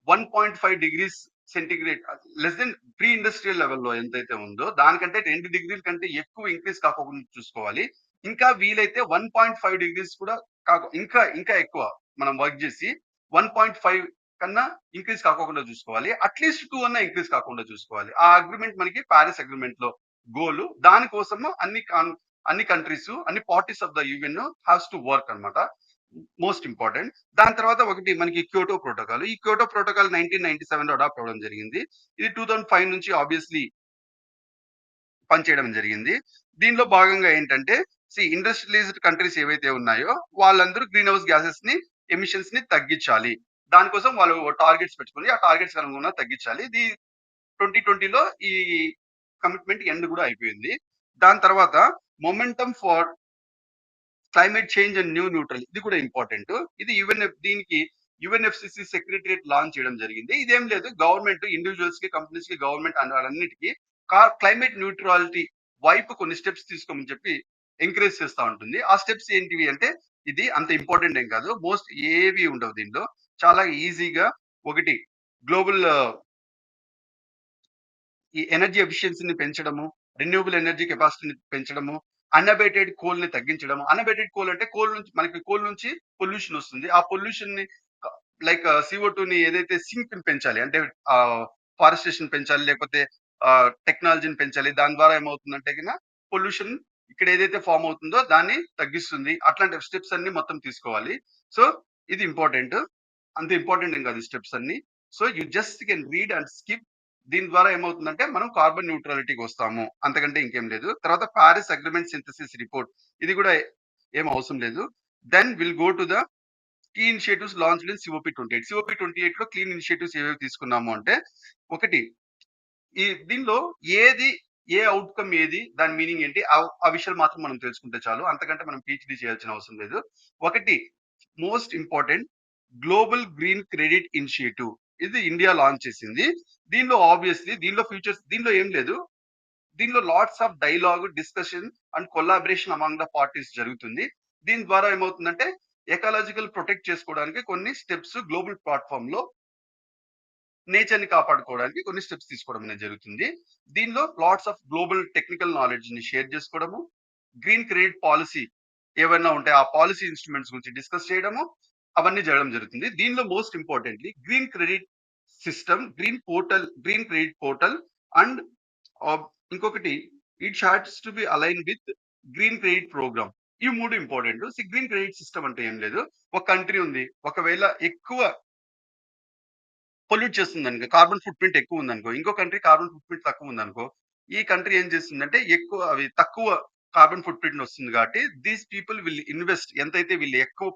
1.5 degrees centigrade, less than pre industrial లెవెల్లో ఎంతైతే ఉందో దానికంటే 2 degrees కంటే ఎక్కువ ఇంక్రీజ్ కాకుండా చూసుకోవాలి. ఇంకా వీలైతే 1.5 degrees కూడా ఇంకా ఎక్కువ మనం వర్క్ చేసి 1.5 కన్నా ఇంక్రీజ్ కాకుండా చూసుకోవాలి. అట్లీస్ట్ 2 అన్నా ఇంక్రీజ్ కాకుండా చూసుకోవాలి. ఆ అగ్రిమెంట్ మనకి పారిస్ అగ్రిమెంట్ లో గోల్. దానికోసము అన్ని కంట్రీస్, అన్ని parties of the UN haves to work అన్నమాట. Most important. దాని తర్వాత ఒకటి మనకి క్యోటో ప్రోటోకాల్. ఈ క్యోటో ప్రోటోకాల్ 1997లో అడాప్ట్ అవ్వడం జరిగింది. ఇది 2005 నుంచి ఆబ్వియస్లీ పనిచేయడం జరిగింది. దీనిలో భాగంగా ఏంటంటే ఇండస్ట్రియలైజ్డ్ కంట్రీస్ ఏవైతే ఉన్నాయో వాళ్ళందరూ గ్రీన్ హౌస్ గ్యాసెస్ ని ఎమిషన్స్ ని తగ్గించాలి. దానికోసం వాళ్ళు టార్గెట్స్ పెట్టుకుని ఆ టార్గెట్స్ అనుగుణంగా తగ్గించాలి. ఇది 2020లో ఈ కమిట్మెంట్ ఎండ్ కూడా అయిపోయింది. దాని తర్వాత momentum for climate change and neutral, ఇది కూడా ఇంపార్టెంట్. ఇది దీనికి యుఎన్ఎఫ్సిసి సెక్రటరియట్ లాంచ్ చేయడం జరిగింది. ఇదేం లేదు, గవర్నమెంట్ ఇండివిజువల్స్ కి, కంపెనీస్ కి, గవర్నమెంట్ అన్నిటికీ క్లైమేట్ న్యూట్రాలిటీ వైపు కొన్ని స్టెప్స్ తీసుకోమని చెప్పి ఎంకరేజ్ చేస్తూ ఉంటుంది. ఆ స్టెప్స్ ఏంటివి అంటే ఇది అంత ఇంపార్టెంట్ ఏం కాదు, మోస్ట్ ఏవి ఉండవు దీనిలో, చాలా ఈజీగా. ఒకటి గ్లోబల్ ఈ ఎనర్జీ ఎఫిషియన్సీని పెంచడము, రెన్యూబుల్ ఎనర్జీ కెపాసిటీని పెంచడము, అన్అబేటెడ్ కోల్ ని తగ్గించడము. అన్అబేటెడ్ కోల్ అంటే కోల్ నుంచి పొల్యూషన్ వస్తుంది. ఆ పొల్యూషన్ ని లైక్ CO2 ని ఏదైతే సింక్ ని పెంచాలి అంటే ఫారెస్టేషన్ పెంచాలి, లేకపోతే టెక్నాలజీని పెంచాలి. దాని ద్వారా ఏమవుతుందంటే కన్నా పొల్యూషన్ ఇక్కడ ఏదైతే ఫామ్ అవుతుందో దాన్ని తగ్గిస్తుంది. అట్లాంటి స్టెప్స్ అన్ని మొత్తం తీసుకోవాలి. సో ఇది ఇంపార్టెంట్. అంత ఇంపార్టెంట్ ఏం కాదు స్టెప్స్ అన్ని. So you just can read and skip. దీని ద్వారా ఏమవుతుందంటే మనం కార్బన్ న్యూట్రాలిటీకి వస్తాము, అంతకంటే ఇంకేం లేదు. తర్వాత పారిస్ అగ్రిమెంట్ సింథసిస్ రిపోర్ట్, ఇది కూడా ఏం అవసరం లేదు. Then will go to the key initiatives launch in COP28. COP28 లో క్లీన్ ఇనిషియేటివ్స్ ఏవేవి తీసుకున్నాము అంటే, ఒకటి దీనిలో ఏ అవుట్కమ్ ఏది, దాని మీనింగ్ ఏంటి, ఆ విషయాలు మాత్రం మనం తెలుసుకుంటే చాలు. అంతకంటే మనం PhD చేయాల్సిన అవసరం లేదు. ఒకటి most important global green credit initiative, ఇది ఇండియా లాంచ్ చేసింది. దీనిలో ఆబ్వియస్లీ దీనిలో ఏం లేదు. దీనిలో lots of dialogue, discussion and collaboration among the parties జరుగుతుంది. దీని ద్వారా ఏమవుతుందంటే ఎకాలజికల్ ప్రొటెక్ట్ చేసుకోవడానికి కొన్ని స్టెప్స్, గ్లోబల్ ప్లాట్ఫామ్ లో నేచర్ ని కాపాడుకోవడానికి కొన్ని స్టెప్స్ తీసుకోవడం అనేది జరుగుతుంది. దీనిలో lots of global technical knowledge ని షేర్ చేసుకోవడము, గ్రీన్ క్రెడిట్ పాలసీ ఏవైనా ఉంటే ఆ పాలసీ ఇన్స్ట్రుమెంట్స్ గురించి డిస్కస్ చేయడము, అవన్నీ చేయడం జరుగుతుంది. దీనిలో most importantly green credit system, green credit portal and ఇంకొకటి it has to be align with green credit programme. ఈ మూడు ఇంపార్టెంట్. గ్రీన్ క్రెడిట్ సిస్టమ్ అంటే ఏం లేదు, ఒక కంట్రీ ఉంది, ఒకవేళ ఎక్కువ పొల్యూట్ చేస్తుంది అనుకో, కార్బన్ ఫుట్ ప్రింట్ ఎక్కువ ఉందనుకో, ఇంకో కంట్రీ కార్బన్ ఫుట్ ప్రింట్ తక్కువ ఉందనుకో, ఈ కంట్రీ ఏం చేస్తుందంటే తక్కువ కార్బన్ ఫుట్ ప్రింట్ వస్తుంది కాబట్టి దీస్ పీపుల్ విల్ ఇన్వెస్ట్, ఎంతైతే వీళ్ళు ఎక్కువ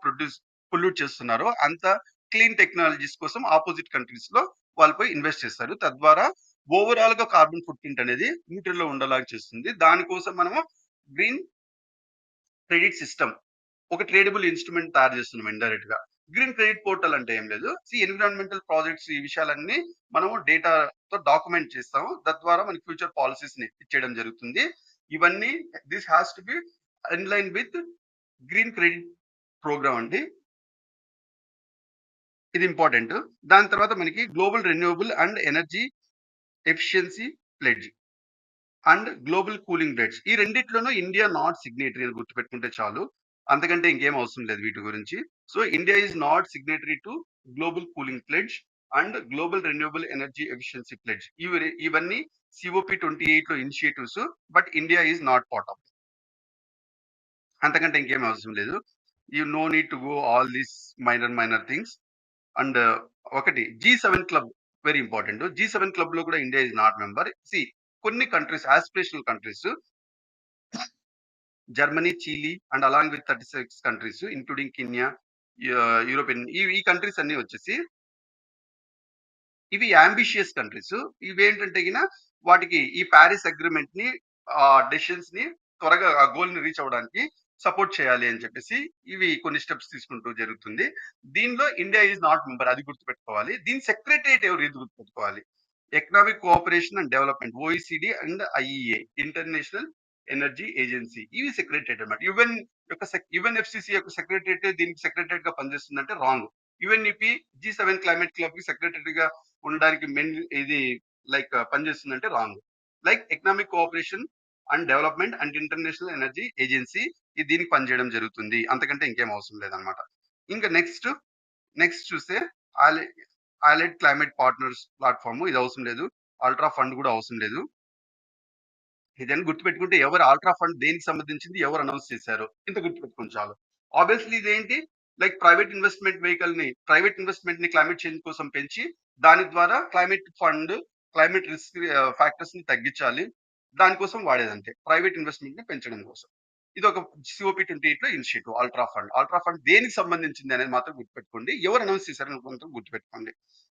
పొల్యూట్ చేస్తున్నారో అంత క్లీన్ టెక్నాలజీస్ కోసం ఆపోజిట్ కంట్రీస్ లో వాళ్ళు పోయి ఇన్వెస్ట్ చేస్తారు. తద్వారా ఓవరాల్ గా కార్బన్ ఫుట్ ప్రింట్ అనేది న్యూట్రల్ లో ఉండేలాగా చేస్తుంది. దానికోసం మనము గ్రీన్ క్రెడిట్ సిస్టమ్, ఒక ట్రేడబుల్ ఇన్స్ట్రుమెంట్ తయారు చేస్తున్నాం ఇండైరెక్ట్ గా. గ్రీన్ క్రెడిట్ పోర్టల్ అంటే ఏం లేదు. ఎన్విరాన్మెంటల్ ప్రాజెక్ట్స్ ఈ విషయాలన్నీ మనము డేటాతో డాక్యుమెంట్ చేస్తాము. తద్వారా మనకి ఫ్యూచర్ పాలసీస్ ని ఇచ్చేయడం జరుగుతుంది. ఇవన్నీ this has to be in line with green credit programme అండి. ఇది ఇంపార్టెంట్. దాని తర్వాత మనకి global renewable and energy efficiency pledge and global cooling rates. ఈ రెండిట్లోనూ ఇండియా నాట్ సిగ్నేటరీ అని గుర్తుపెట్టుకుంటే చాలు. అంతకంటే ఇంకేం అవసరం లేదు వీటి గురించి. So India is not signatory to global cooling pledge and global renewable energy efficiency pledge. ఇవన్నీ COP28 లో initiatives. But India is not part of. అంతకంటే ఇంకేం అవసరం లేదు. You no need to go all these minor things. And ఒకటి G7 club very important. G7 club లో కూడా India is not member. కొన్ని countries aspirational countries Germany, Chile and along with 36 countries including Kenya, European ఈ countries అన్ని వచ్చేసి ఇవి ambitious countries. ఇవి ఏంటంటే వాటికి ఈ ప్యారిస్ అగ్రిమెంట్ ని డెసిషన్స్ ని త్వరగా ఆ గోల్ ని రీచ్ అవ్వడానికి సపోర్ట్ చేయాలి అని చెప్పేసి ఇవి కొన్ని స్టెప్స్ తీసుకుంటూ జరుగుతుంది. దీనిలో ఇండియా ఈజ్ నాట్ మెంబర్, అది గుర్తుపెట్టుకోవాలి. దీని సెక్రటరియట్ ఎవరు, ఇది గుర్తుపెట్టుకోవాలి. Economic cooperation and development OECD and IEA international energy agency, ఇవి సెక్రటరియట్ అన్నమాట. UNFCCC యొక్క సెక్రటరియట్ దీనికి సెక్రటరియట్ గా పనిచేస్తుందంటే wrong. UNEP G7 climate club కి సెక్రటరీ గా ఉండడానికి ఇది పనిచేస్తుందంటే wrong. Economic cooperation and development and international energy agency ఇది దీనికి పనిచేయడం జరుగుతుంది. అంతకంటే ఇంకేం అవసరం లేదనమాట. ఇంకా నెక్స్ట్ చూస్తే ఆలైడ్ క్లైమేట్ పార్ట్నర్స్ ప్లాట్ఫామ్, ఇది అవసరం లేదు. అల్ట్రా ఫండ్ కూడా అవసరం లేదు. ఇదని గుర్తుపెట్టుకుంటే ఎవరు అల్ట్రా ఫండ్ దేనికి సంబంధించింది, ఎవరు అనౌన్స్ చేశారు, ఇంత గుర్తుపెట్టుకుని చాలు. ఆబ్వియస్లీ ఇదేంటి, ప్రైవేట్ ఇన్వెస్ట్మెంట్ ని క్లైమేట్ చేంజ్ కోసం పెంచి దాని ద్వారా climate fund climate risk factors ని తగ్గించాలి. దానికోసం వాడేదంటే ప్రైవేట్ ఇన్వెస్ట్మెంట్ ని పెంచడం కోసం. ఇది ఒక COP28 లో ఇనిషియేటివ్ అల్ట్రా ఫండ్ దేనికి సంబంధించింది అనేది మాత్రం గుర్తుపెట్టుకోండి. ఎవరు అనౌన్స్ చేశారని మాత్రం గుర్తుపెట్టుకోండి.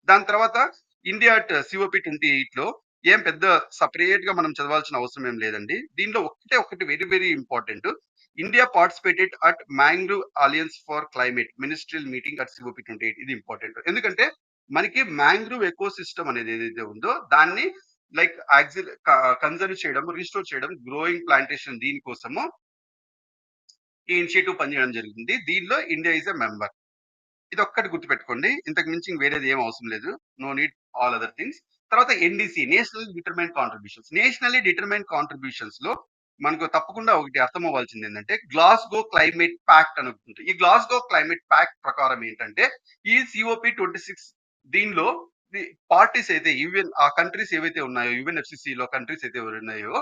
దాని తర్వాత ఇండియా COP28 లో ఏం పెద్ద సపరేట్ గా మనం చదవాల్సిన అవసరం ఏం లేదండి. దీనిలో ఒకటి very very important. India participated at mangrove alliance for climate ministerial meeting at COP28. ఇది ఇంపార్టెంట్. ఎందుకంటే మనకి మ్యాంగ్రూవ్ ఎకో సిస్టమ్ అనేది ఏదైతే ఉందో దాన్ని కన్జర్వ్ చేయడం, రీస్టోర్ చేయడం, గ్రోయింగ్ ప్లాంటేషన్, దీనికోసము ఈ ఇనిషియేటివ్ పనిచేయడం జరిగింది. దీనిలో ఇండియా ఈజ్ ఎ మెంబర్. ఇది ఒక్కటి గుర్తుపెట్టుకోండి. ఇంతకు మించి వేరేది ఏం అవసరం లేదు. No need all other things. తర్వాత NDC national determined contributions. Nationally determined contributions లో మనకు తప్పకుండా ఒకటి అర్థం అవ్వాల్సింది ఏంటంటే గ్లాస్గో క్లైమేట్ ప్యాక్ట్ అని ఉంటుంది. ఈ గ్లాస్గో క్లైమేట్ ప్యాక్ట్ ప్రకారం ఏంటంటే ఈ COP26 దీనిలో పార్టీస్ అయితే ఆ కంట్రీస్ ఏవైతే ఉన్నాయో UNFCCC లో కంట్రీస్ అయితే ఉన్నాయో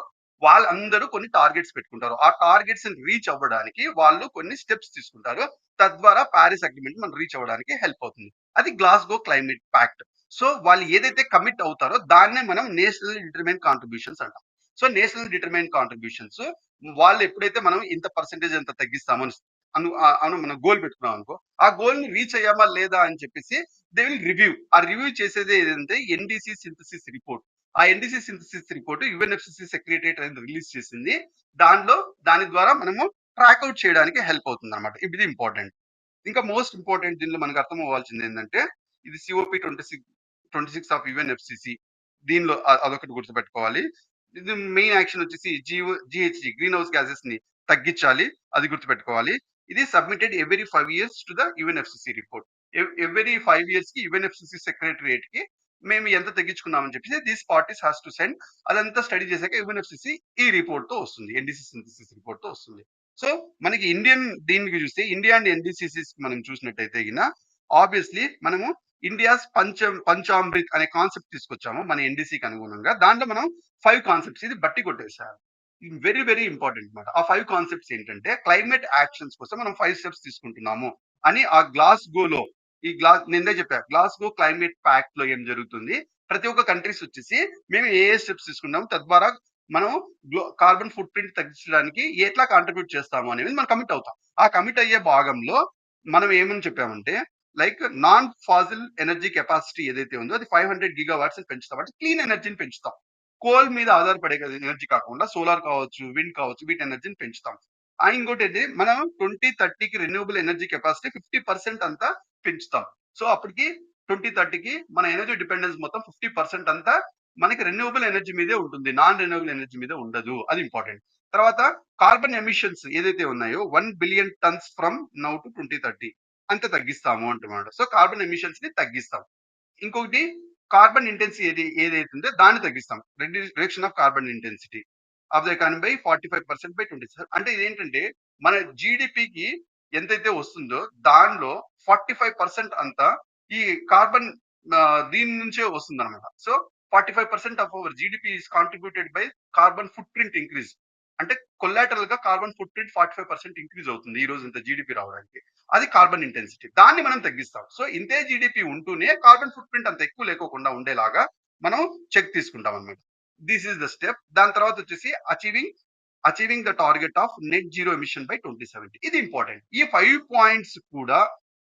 వాళ్ళందరూ కొన్ని టార్గెట్స్ పెట్టుకుంటారు. ఆ టార్గెట్స్ రీచ్ అవ్వడానికి వాళ్ళు కొన్ని స్టెప్స్ తీసుకుంటారు. తద్వారా ప్యారిస్ అగ్రిమెంట్ మనం రీచ్ అవ్వడానికి హెల్ప్ అవుతుంది. అది గ్లాస్గో క్లైమేట్ ప్యాక్ట్. సో వాళ్ళు ఏదైతే కమిట్ అవుతారో దాన్నే మనం నేషనల్ డిటర్మైన్డ్ కాంట్రిబ్యూషన్స్ అంటాం. సో నేషనల్ డిటర్మైన్డ్ కాంట్రిబ్యూషన్స్ వాళ్ళు ఎప్పుడైతే మనం ఇంత పర్సెంటేజ్ ఎంత తగ్గిస్తామని మనం గోల్ పెట్టుకున్నాం అనుకో, ఆ గోల్ ని రీచ్ అయ్యామా లేదా అని చెప్పేసి దే విల్ రివ్యూ. ఆ రివ్యూ చేసేది ఏదంటే NDC సింథసిస్ రిపోర్ట్. ఆ NDC synthesis report UNFCCC secretariat అనేది రిలీజ్ చేసింది. దాని ద్వారా మనము ట్రాక్ అవుట్ చేయడానికి హెల్ప్ అవుతుంది అనమాట. ఇది ఇంపార్టెంట్. ఇంకా మోస్ట్ ఇంపార్టెంట్ దీనిలో మనకు అర్థం అవ్వాల్సింది ఏంటంటే ఇది COP26 ఆఫ్ UNFCCC. దీనిలో అదొకటి గుర్తుపెట్టుకోవాలి. ఇది మెయిన్ యాక్షన్ వచ్చేసి GHG గ్రీన్ హౌస్ గ్యాసెస్ ని తగ్గించాలి, అది గుర్తుపెట్టుకోవాలి. ఇది submitted every 5 years to the UNFCCC report. Every 5 years కి UNFCCC సెక్రటరియట్ కి మేము ఎంత తగ్గించుకున్నామని చెప్పేసి these parties has to send. అదంతా స్టడీ చేశాక UNFCCC ఈ రిపోర్ట్ తో వస్తుంది, NDC సింథసిస్ రిపోర్ట్ తో వస్తుంది. సో మనకి దీనికి చూస్తే ఇండియా అండ్ NDCCs మనం చూసినట్టయితే ఆబ్వియస్లీ మనము ఇండియాస్ పంచామృత్ అనే కాన్సెప్ట్ తీసుకొచ్చాము మన NDCకి అనుగుణంగా. దాంట్లో మనం 5 కాన్సెప్ట్స్ ఇది బట్టి కొట్టేసారు. వెరీ వెరీ ఇంపార్టెంట్ అనమాట. ఆ 5 కాన్సెప్ట్స్ ఏంటంటే క్లైమేట్ యాక్షన్స్ కోసం మనం 5 స్టెప్స్ తీసుకుంటున్నాము అని ఆ గ్లాస్గోలో నిందే చెప్పా. గ్లాస్గో క్లైమేట్ ప్యాక్ట్ లో ఏం జరుగుతుంది, ప్రతి ఒక్క కంట్రీస్ వచ్చేసి మేము ఏ స్టెప్స్ తీసుకున్నాము, తద్వారా మనం కార్బన్ ఫుట్ ప్రింట్ తగ్గించడానికి ఎట్లా కాంట్రిబ్యూట్ చేస్తాము అనేది మనం కమిట్ అవుతాం. ఆ కమిట్ అయ్యే భాగంలో మనం ఏమని చెప్పామంటే నాన్ ఫాజిల్ ఎనర్జీ కెపాసిటీ ఏదైతే ఉందో అది 500 GW పెంచుతాం. అంటే క్లీన్ ఎనర్జీని పెంచుతాం. కోల్ మీద ఆధారపడే ఎనర్జీ కాకుండా సోలార్ కావచ్చు, విండ్ కావచ్చు, వీటి ఎనర్జీని పెంచుతాం. ఇంకోటి ఏంటి, మనం 2030కి రెన్యూబుల్ ఎనర్జీ కెపాసిటీ 50% అంతా పెంచుతాం. సో అప్పటికి 2030కి మన ఎనర్జీ డిపెండెన్స్ మొత్తం 50% అంతా మనకి రెన్యూబుల్ ఎనర్జీ మీదే ఉంటుంది. నాన్ రెన్యూబుల్ ఎనర్జీ మీద ఉండదు. అది ఇంపార్టెంట్. తర్వాత కార్బన్ ఎమిషన్స్ ఏదైతే ఉన్నాయో 1 billion turns from now to 2030 అంత తగ్గిస్తాము అంటున్నాడు. సో కార్బన్ ఎమిషన్స్ ని తగ్గిస్తాం. ఇంకొకటి కార్బన్ ఇంటెన్సిటీ ఏదైతే ఉందో దాన్ని తగ్గిస్తాం. Reduction of carbon intensity of the economy by 45% by 27. అంటే ఇదేంటంటే మన జీడిపికి ఎంతైతే వస్తుందో దానిలో 45% అంతా ఈ కార్బన్ దీని నుంచే వస్తుంది అనమాట. So 45% of our GDP is contributed by carbon foot print increase. అంటే కొల్లాటరల్ గా కార్బన్ ఫుట్ ప్రింట్ 45% ఇంక్రీజ్ అవుతుంది ఈ రోజు ఇంత జీడిపి రావడానికి. అది కార్బన్ ఇంటెన్సిటీ. దాన్ని మనం తగ్గిస్తాం. సో ఇంతే జీడిపి ఉంటూనే కార్బన్ ఫుట్ ప్రింట్ అంత ఎక్కువ లేకోకుండా ఉండేలాగా మనం చెక్ తీసుకుంటాం అనమాట. This is the step. దాని తర్వాత వచ్చేసి achieving the target of net zero emission by 2070. ఇది ఇంపార్టెంట్. ఈ 5 పాయింట్స్ కూడా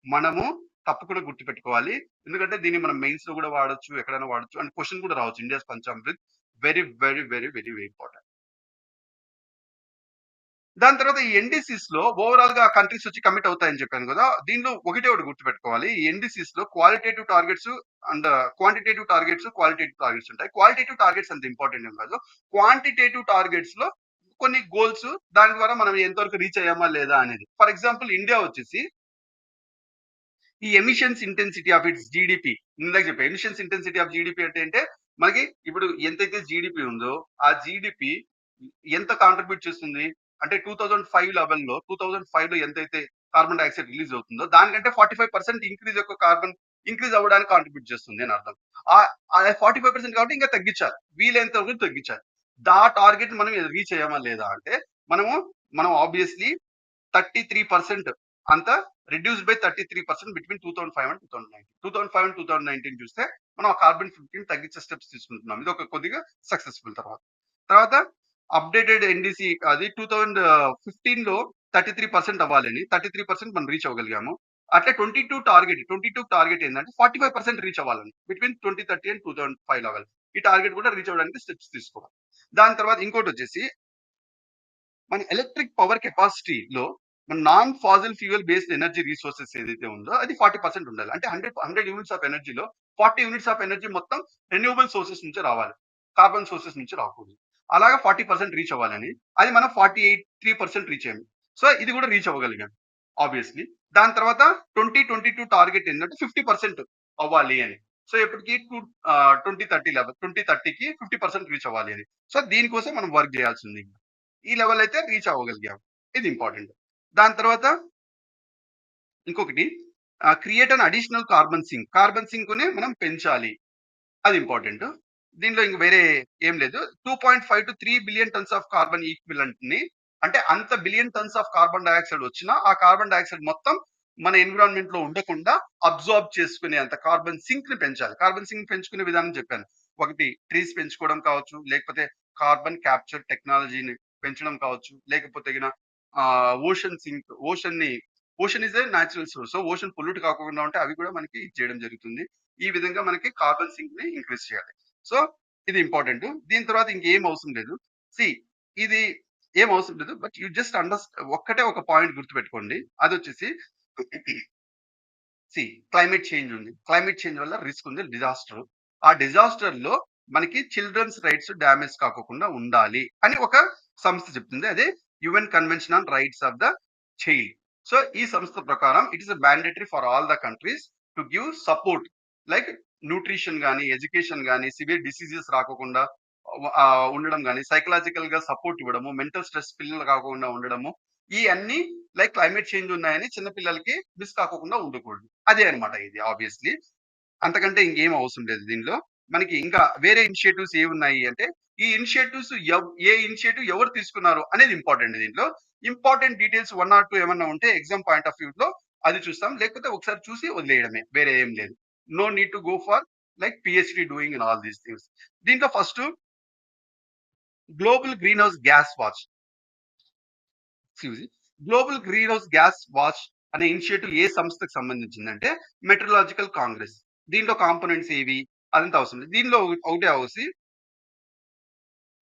మనము తప్పకుండా గుర్తుపెట్టుకోవాలి. ఎందుకంటే దీన్ని మనం మెయిన్స్ లో కూడా వాడొచ్చు, ఎక్కడైనా వాడొచ్చు అండ్ క్వశ్చన్ కూడా రావచ్చు. India's Panchamrit very very very very very important. దాని తర్వాత ఈ ఎన్‌డిసిస్ లో ఓవరాల్ గా కంట్రీస్ వచ్చి కమిట్ అవుతాయని చెప్పాను కదా! దీనిలో ఒకటే ఒకటి గుర్తుపెట్టుకోవాలి. ఈ ఎన్‌డిసిస్ లో qualitative targets and quantitative targets, qualitative targets ఉంటాయి. క్వాలిటేటివ్ టార్గెట్స్ అంత ఇంపార్టెంట్ ఏం కాదు. క్వాంటిటేటివ్ టార్గెట్స్ లో కొన్ని గోల్స్ దాని ద్వారా మనం ఎంతవరకు రీచ్ అయ్యామా లేదా అనేది. ఫర్ ఎగ్జాంపుల్ ఇండియా వచ్చేసి ఈ emissions intensity of it's GDP ఇందాక చెప్పా. ఎమిషన్స్ ఇంటెన్సిటీ ఆఫ్ జీడిపి అంటే మనకి ఇప్పుడు ఎంతైతే జీడిపి ఉందో ఆ జీడిపి ఎంత కాంట్రిబ్యూట్ చేస్తుంది అంటే 2005 లో ఎంతైతే కార్బన్ డైఆక్సైడ్ రిలీజ్ అవుతుందో దానికంటే 45% ఇంక్రీజ్ యొక్క కార్బన్ ఇంక్రీజ్ అవ్వడానికి కాంట్రిబ్యూట్ చేస్తుంది అని అర్థం. ఆ 45% కాబట్టి ఇంకా తగ్గించాలి. వీలైనంత వరకు తగ్గించాలి. టార్గెట్ మనం రీచ్ అయ్యామా లేదా అంటే మనము మనం ఆబ్వియస్లీ 33% అంతా reduce by 33% between 2005 and 2019. 2005 and 2019 చూస్తే మనం ఆ కార్బన్ ఫుట్ ప్రింట్ తగ్గించే స్టెప్స్ తీసుకుంటున్నాం. ఇది ఒక కొద్దిగా సక్సెస్ఫుల్ తర్వాత అప్డేటెడ్ ఎన్‌డిసి అది 2015 లో 33% అవ్వాలని 33% మనం రీచ్ అవ్వగలిగాము. అట్లే 22 టార్గెట్ ఏంటంటే 45% రీచ్ అవ్వాలని బిట్వీన్ 2030 అండ్ 2005 లెవెల్. ఈ టార్గెట్ కూడా రీచ్ అవ్వడానికి స్టెప్స్ తీసుకోవాలి. దాని తర్వాత ఇంకోటి వచ్చేసి మన ఎలక్ట్రిక్ పవర్ కెపాసిటీలో మన non fossil fuel based energy resources ఏదైతే ఉందో అది 40% ఉండాలి. అంటే 100 యూనిట్స్ ఆఫ్ ఎనర్జీలో 40 యూనిట్స్ ఆఫ్ ఎనర్జీ మొత్తం రెన్యూబుల్ సోర్సెస్ నుంచి రావాలి. కార్బన్ సోర్సెస్ నుంచి రాకూడదు. అలాగా 40% రీచ్ అవ్వాలని అది మనం 48% రీచ్ అయ్యాము. సో ఇది కూడా రీచ్ అవ్వగలిగాం ఆబ్వియస్లీ. దాని తర్వాత 2022 టార్గెట్ ఏంటంటే 50% అవ్వాలి అని. సో ఎప్పటికి 2030కి 50% రీచ్ అవ్వాలి అని. సో దీనికోసం మనం వర్క్ చేయాల్సింది. ఈ లెవెల్ అయితే రీచ్ అవ్వగలిగాం. ఇది ఇంపార్టెంట్. దాని తర్వాత ఇంకొకటి create an additional carbon sink. Carbon సింక్‌ని మనం పెంచాలి. అది ఇంపార్టెంట్. దీనిలో ఇంక వేరే ఏం లేదు. 2.5-3 బిలియన్ టన్స్ ఆఫ్ కార్బన్ ఈక్వివలెంట్‌ని అంటే అంత billion tons of carbon dioxide వచ్చినా, ఆ కార్బన్ డయాక్సైడ్ మొత్తం మన ఎన్విరాన్మెంట్‌లో ఉండకుండా అబ్జార్బ్ చేసుకునే అంత కార్బన్ సింక్‌ని పెంచాలి. కార్బన్ సింక్ పెంచుకునే విధానం చెప్పాను. ఒకటి ట్రీస్ పెంచుకోవడం కావచ్చు, లేకపోతే కార్బన్ క్యాప్చర్ టెక్నాలజీని పెంచడం కావచ్చు, లేకపోతే గిన ocean sink ocean is a natural source. So ocean pollute కాకుండా ఉంటే అవి కూడా మనకి చేయడం జరుగుతుంది. ఈ విధంగా మనకి కార్బన్ సింక్‌ని ఇంక్రీజ్ చేయాలి. సో ఇది ఇంపార్టెంట్. దీని తర్వాత ఇంకేం అవసరం లేదు. సీ ఇది ఏం అవసరం లేదు. బట్ యూ జస్ట్ ఒక్కటే ఒక పాయింట్ గుర్తుపెట్టుకోండి. అదొచ్చేసి క్లైమేట్ చేంజ్ ఉంది. క్లైమేట్ చేంజ్ వల్ల రిస్క్ ఉంది. డిజాస్టర్. ఆ డిజాస్టర్‌లో మనకి చిల్డ్రన్స్ రైట్స్ డ్యామేజ్ కాకోకుండా ఉండాలి అని ఒక సంస్థ చెప్తుంది. అదే UN convention on rights of the child. So ఈ సంస్థ ప్రకారం it is mandatory for all the countries to give support like nutrition గాని, ఎడ్యుకేషన్ గాని, సివియర్ డిసీజెస్ రాకోకుండా ఉండడం గాని, సైకలాజికల్ గా సపోర్ట్ ఇవ్వడము, మెంటల్ స్ట్రెస్ పిల్లలు కాకుండా ఉండడము, ఈ అన్ని లైక్ క్లైమేట్ చేంజ్ ఉన్నాయని చిన్న పిల్లలకి మిస్ కాకోకుండా ఉండకూడదు. అదే అన్నమాట ఇది ఆబ్వియస్లీ. అంతకంటే ఇంకేం అవసరం లేదు దీనిలో. మనకి ఇంకా వేరే ఇనిషియేటివ్స్ ఏమున్నాయి అంటే, ఈ ఇనిషియేటివ్స్ ఏ ఇనిషియేటివ్ ఎవరు తీసుకున్నారు అనేది ఇంపార్టెంట్ దీంట్లో. ఇంపార్టెంట్ డీటెయిల్స్ 1 ఆర్ 2 ఏమన్నా ఉంటే ఎగ్జామ్ పాయింట్ ఆఫ్ వ్యూలో అది చూస్తాం. లేకపోతే ఒకసారి చూసి వదిలేయడమే. వేరే ఏం లేదు. No need to go for like PhD doing in all these things. దీంట్లో first global green house gas watch. Excuse me. Global green house gas watch అనే ఇనిషియేటివ్ ఏ సంస్థకి సంబంధించిందంటే మెట్రలాజికల్ కాంగ్రెస్. దీంట్లో కాంపోనెంట్స్ ఏవి అదంతా అవసరం లేదు. దీనిలో ఒకటే అవసి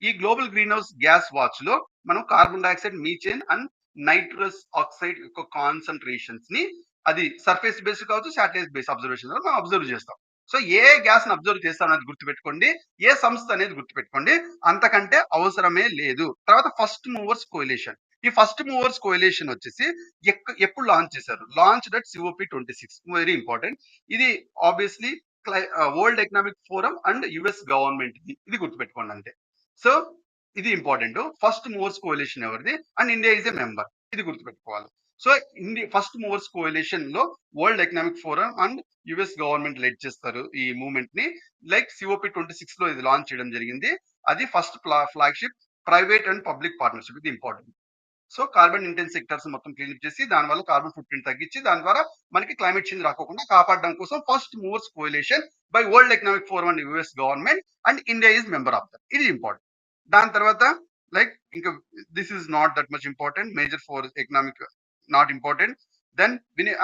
ఈ global green house gas watch లో మనం carbon dioxide, methane and nitrous oxide యొక్క కాన్సన్ట్రేషన్స్ ని అది సర్ఫేస్ బేస్ కావచ్చు, శాటిలైట్ బేస్ అబ్జర్వేషన్ ద్వారా మనం అబ్జర్వ్ చేస్తాం. సో ఏ గ్యాస్ ని అబ్జర్వ్ చేస్తాం అనేది గుర్తుపెట్టుకోండి, ఏ సంస్థ అనేది గుర్తుపెట్టుకోండి, అంతకంటే అవసరమే లేదు. తర్వాత ఫస్ట్ మూవర్స్ కోఎలిషన్. ఈ ఫస్ట్ మూవర్స్ కోఎలిషన్ వచ్చేసి ఎప్పుడు లాంచ్ చేశారు? Launch that COP26, very important. ఇది obviously world economic forum and US government, ఇది గుర్తుపెట్టుకోండి అంతే. సో ఇది ఇంపార్టెంట్. ఫస్ట్ మూవర్స్ కోఎలిషన్ ఎవరిది? And India is a member, ఇది గుర్తుపెట్టుకోవాలి. So India first movers coalition లో world economic forum and US government led చేస్తారు ఈ మూవ్మెంట్ ని. లైక్ COP26 లో ఇది లాంచ్ చేయడం జరిగింది. అది first flagship private and public partnership, ఇది important. So carbon intense sectors మొత్తం క్లీన్ చేసి దాని వల్ల కార్బన్ ఫుట్ ప్రింట్ తగ్గించి దాని ద్వారా మనకి క్లైమేట్ చేంజ్ రాకోకుండా కాపాడడం కోసం first movers coalition by world economic forum and US government and India is member of that, ఇది ఇంపార్టెంట్. దాని తర్వాత లైక్ ఇంకా this is not that much important, major four economic not important. Then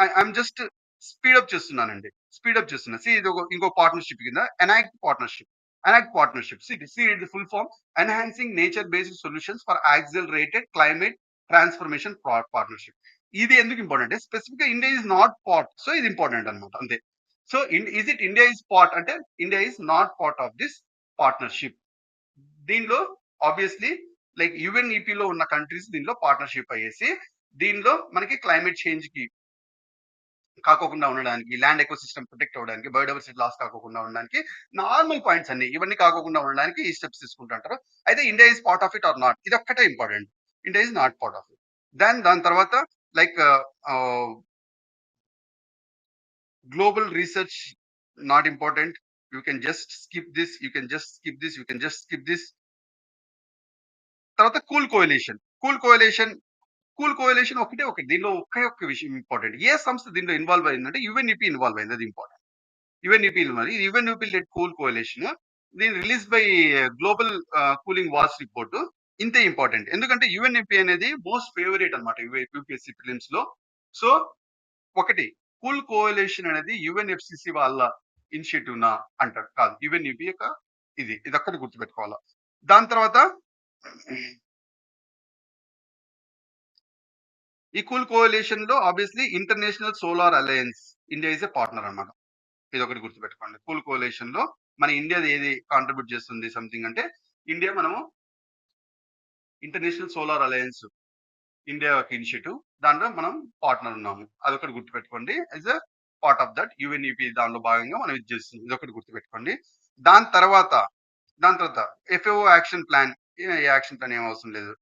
I'm just speed up చేస్తున్నానండి, speed up చేస్తున్నా. ఇది ఇంకో partnership కింద enact partnership. Enact partnership the full form enhancing nature based solutions for accelerated climate transformation partnership. ఇది ఎందుకు important అంటే specific గా India is not part, so ఇది ఇంపార్టెంట్ అనమాట అంతే. So is it India is part అంటే India is not part of this partnership. దీనిలో obviously like UNEP లో ఉన్న కంట్రీస్ దీనిలో పార్ట్నర్షిప్ అయ్యేసి దీనిలో మనకి క్లైమేట్ చేంజ్ కి కాకోకుండా ఉండడానికి, ల్యాండ్ ఎకో సిస్టమ్ ప్రొటెక్ట్ అవ్వడానికి, బయోడైవర్సిటీ లాస్ కాకోకుండా ఉండడానికి, నార్మల్ పాయింట్స్ అన్ని ఇవన్నీ కాకోకుండా ఉండడానికి ఈ స్టెప్స్ తీసుకుంటుంటారు. అయితే India is part of it or not, ఇది ఒక్కటే important. India is not part of it. దాని తర్వాత like global research not important. You can just skip this, you can just skip this, you can just skip this. తర్వాత cool కోఎలిషన్. Cool కోఎలిషన్ ఒకటే ఒకటి, దీనిలో ఒకే ఒక్క విషయం ఇంపార్టెంట్. ఏ సంస్థ దీనిలో ఇన్వాల్వ్ అయిందంటే యుఎన్ఈపి ఇన్వాల్వ్ అయింది, అది important. UNEP led cool coalition. దీని release by global cooling watch report. ఇంతే ఇంపార్టెంట్, ఎందుకంటే యుఎన్ఈపి అనేది మోస్ట్ ఫేవరెట్ అనమాట యూపీఎస్సీ ప్రిలిమ్స్ లో. సో ఒకటి, కూల్ కోఎలిషన్ అనేది యుఎన్ఎఫ్సిసి వాళ్ళ ఇనిషియేటివ్ నా అంటారు, కాదు, యుఎన్ఈపి యొక్క ఇది ఒక్కటి గుర్తుపెట్టుకోవాలా. దాని తర్వాత ఈ కూల్ కోఎలిషన్ లో obviously international solar alliance, India is a partner అన్నమాట, ఇది ఒకటి గుర్తుపెట్టుకోండి. కూల్ కోఎలిషన్ లో మన ఇండియా ఏది కాంట్రిబ్యూట్ చేస్తుంది సంథింగ్ అంటే ఇండియా, మనము ఇంటర్నేషనల్ సోలార్ అలయన్స్ ఇండియా యొక్క ఇనిషియేటివ్, దాంట్లో మనం పార్ట్నర్ ఉన్నాము, అదొకటి గుర్తుపెట్టుకోండి. As a part of that UNEP దానిలో భాగంగా మనం ఇది చేస్తుంది, ఇదొకటి గుర్తుపెట్టుకోండి. దాని తర్వాత FAO action plan, action plan ఏం అవసరం లేదు.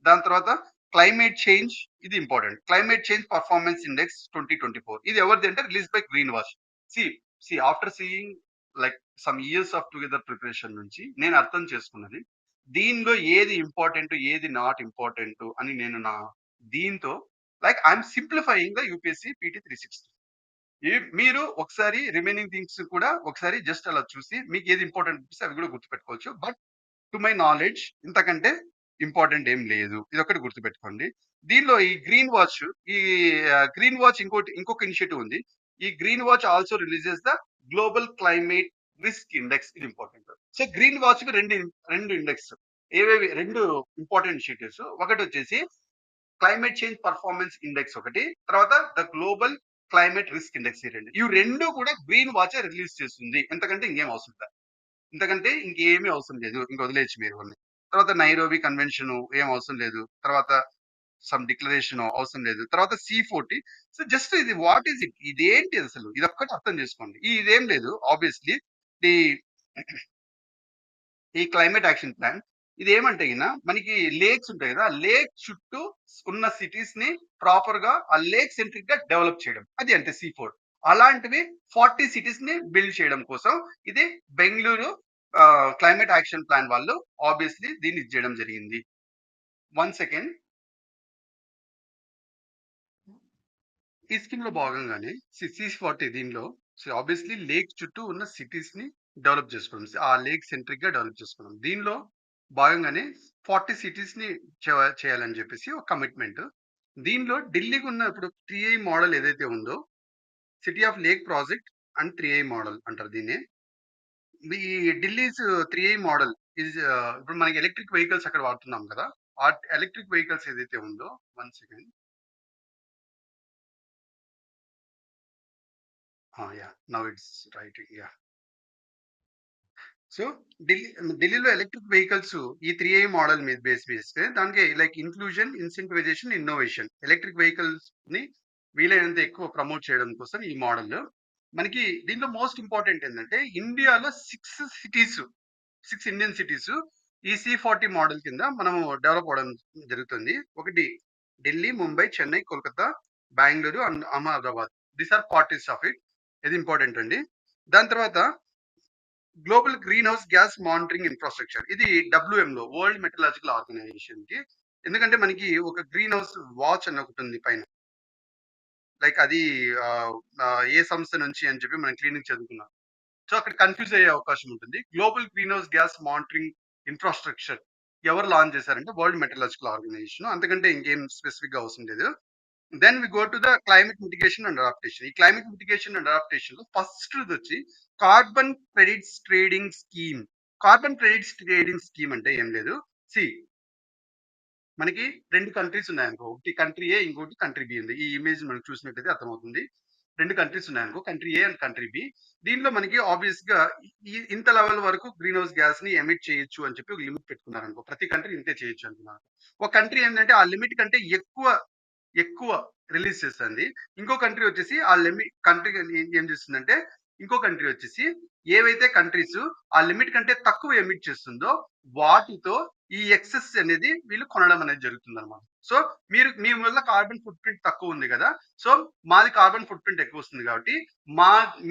దాని తర్వాత క్లైమేట్ చేంజ్, ఇది important. Climate change performance index 2024, ఇది ఎవరిది అంటే release by green wash. See after seeing like some years of together preparation నుంచి నేను అర్థం చేసుకున్నది, దీనిలో ఏది ఇంపార్టెంట్ ఏది నాట్ ఇంపార్టెంట్ అని నేను దీంతో like I'm simplifying the UPSC PT365. మీరు ఒకసారి రిమైనింగ్ థింగ్స్ కూడా ఒకసారి జస్ట్ అలా చూసి మీకు ఏది ఇంపార్టెంట్ అనిపిస్తే అవి కూడా గుర్తుపెట్టుకోవచ్చు. బట్ టు మై నాలెడ్జ్ ఇంతకంటే ఇంపార్టెంట్ ఏం లేదు, ఇది ఒకటి గుర్తుపెట్టుకోండి. దీనిలో ఈ గ్రీన్ వాచ్, ఇంకొక ఇనిషియేటివ్ ఉంది. ఈ green watch also releases the global climate risk index, ఇది ఇంపార్టెంట్. సో గ్రీన్ వాచ్ కి రెండు ఇండెక్స్, ఏవేవి రెండు ఇంపార్టెంట్ ఇనిషియేటివ్స్. ఒకటి వచ్చేసి క్లైమేట్ చేంజ్ పర్ఫార్మెన్స్ ఇండెక్స్ ఒకటి, తర్వాత the global climate risk index, ఈ రెండు కూడా గ్రీన్ వాచ్ రిలీజ్ చేస్తుంది. ఎంతకంటే ఇంకేం అవసరం లేదు, ఇంతకంటే ఇంకేమీ అవసరం లేదు, ఇంక వదిలేయచ్చు మీరు కొన్ని. తర్వాత నైరోబి కన్వెన్షన్ ఏం అవసరం లేదు, తర్వాత సమ్ డిక్లరేషన్ అవసరం లేదు, తర్వాత C40. సో జస్ట్ ఇది వాట్ ఈస్ ఇట్, ఇదేంటి అసలు, ఇది ఒక్కటి అర్థం చేసుకోండి. ఇదేం లేదు, ఆబ్వియస్లీ ఈ ఈ క్లైమేట్ యాక్షన్ ప్లాన్ ఇది ఏమంటే మనకి లేక్స్ ఉంటాయి కదా, లేక్ చుట్టూ ఉన్న సిటీస్ ని ప్రాపర్ గా ఆ లేక్ సెంట్రిక్ గా డెవలప్ చేయడం, అది అంటే C4. అలాంటివి 40 సిటీస్ ని బిల్డ్ చేయడం కోసం ఇది బెంగళూరు క్లైమేట్ యాక్షన్ ప్లాన్ వాళ్ళు ఆబ్వియస్లీ దీన్ని చేయడం జరిగింది. 1 సెకండ్. ఈ స్కీమ్ లో భాగంగానే C40 దీనిలో ఆబ్వియస్లీ లేక్ చుట్టూ ఉన్న సిటీస్ ని డెవలప్ చేసుకోవడం, ఆ లేక్ సెంట్రిక్ గా డెవలప్ చేసుకోవడం, దీనిలో భాగంగానే 40 సిటీస్ ని చేయాలని చెప్పేసి ఒక కమిట్మెంట్. దీనిలో ఢిల్లీకి ఉన్న ఇప్పుడు 3I మోడల్ ఏదైతే ఉందో, city of lake project and 3I model అంటారు దీన్ని. ఈ ఢిల్లీస్ 3I మోడల్ ఇప్పుడు మనకి ఎలక్ట్రిక్ వెహికల్స్ అక్కడ వాడుతున్నాం కదా, ఎలక్ట్రిక్ వెహికల్స్ ఏదైతే ఉందో 1 second. Yeah! Now it's writing. Yeah! So ఢిల్లీలో ఎలక్ట్రిక్ వెహికల్స్ ఈ 3 మోడల్ మీద బేస్ చేస్తే దానికి like inclusion, incentivization, innovation. Electric vehicles ని వీలైనంత ఎక్కువ ప్రమోట్ చేయడం కోసం ఈ మోడల్. మనకి దీంట్లో మోస్ట్ ఇంపార్టెంట్ ఏంటంటే ఇండియాలో 6 ఇండియన్ సిటీస్ ఈ C40 మోడల్ కింద మనము డెవలప్ అవ్వడం జరుగుతుంది. ఒకటి Delhi, Mumbai, Chennai, Kolkata, Bengaluru and Ahmedabad. These are parties of it. ఇది ఇంపార్టెంట్ అండి. దాని తర్వాత global green house gas monitoring infrastructure. ఇది WMలో వరల్డ్ మెటలాజికల్ ఆర్గనైజేషన్ కి. ఎందుకంటే మనకి ఒక గ్రీన్ హౌస్ వాచ్ అని ఒకటి ఉంది పైన. లైక్ అది ఏ సంస్థ నుంచి అని చెప్పి మనం క్లినిక్ చదువుకున్నాం. సో అక్కడ కన్ఫ్యూజ్ అయ్యే అవకాశం ఉంటుంది. Global green house gas monitoring infrastructure ఎవరు లాంచ్ చేశారంటే వరల్డ్ మెటలాజికల్ ఆర్గనైజేషన్. అంతకంటే ఇంకేం స్పెసిఫిక్ గా అవసరం లేదు. Then we go to the climate mitigation and adaptation. ఈ క్లైమేట్ మిటిగేషన్ అండ్ అడాప్టేషన్ లో ఫస్ట్ వచ్చి carbon credits trading scheme. Carbon credits trading scheme అంటే ఏం లేదు. సి మనకి 2 కంట్రీస్ ఉన్నాయనుకో. ఒకటి కంట్రీ ఏ, ఇంకోటి కంట్రీ బి ఉంది. ఈ ఇమేజ్ మనం చూసినట్టయితే అర్థమవుతుంది. 2 కంట్రీస్ ఉన్నాయనుకో. Country A and country B. దీనిలో మనకి ఆబ్వియస్‌గా ఇంత లెవెల్ వరకు గ్రీన్ హౌస్ గ్యాస్‌ని ఎమిట్ చేయొచ్చు అని చెప్పి ఒక లిమిట్ పెట్టుకున్నారనుకో. ప్రతి కంట్రీ ఇంతే చేయొచ్చు అనుకున్నారు. ఒక కంట్రీ ఏంటంటే ఆ లిమిట్ కంటే ఎక్కువ రిలీజ్ చేస్తుంది. ఇంకో కంట్రీ వచ్చేసి ఆ కంట్రీ ఏం చేస్తుందంటే ఇంకో కంట్రీ వచ్చేసి ఏవైతే కంట్రీస్ ఆ లిమిట్ కంటే తక్కువ ఎమిట్ చేస్తుందో వాటితో ఈ ఎక్సెస్ అనేది వీళ్ళు కొనడం అనేది జరుగుతుంది అనమాట. సో మీ వల్ల కార్బన్ ఫుట్ ప్రింట్ తక్కువ ఉంది కదా. సో మాది కార్బన్ ఫుట్ ప్రింట్ ఎక్కువ వస్తుంది కాబట్టి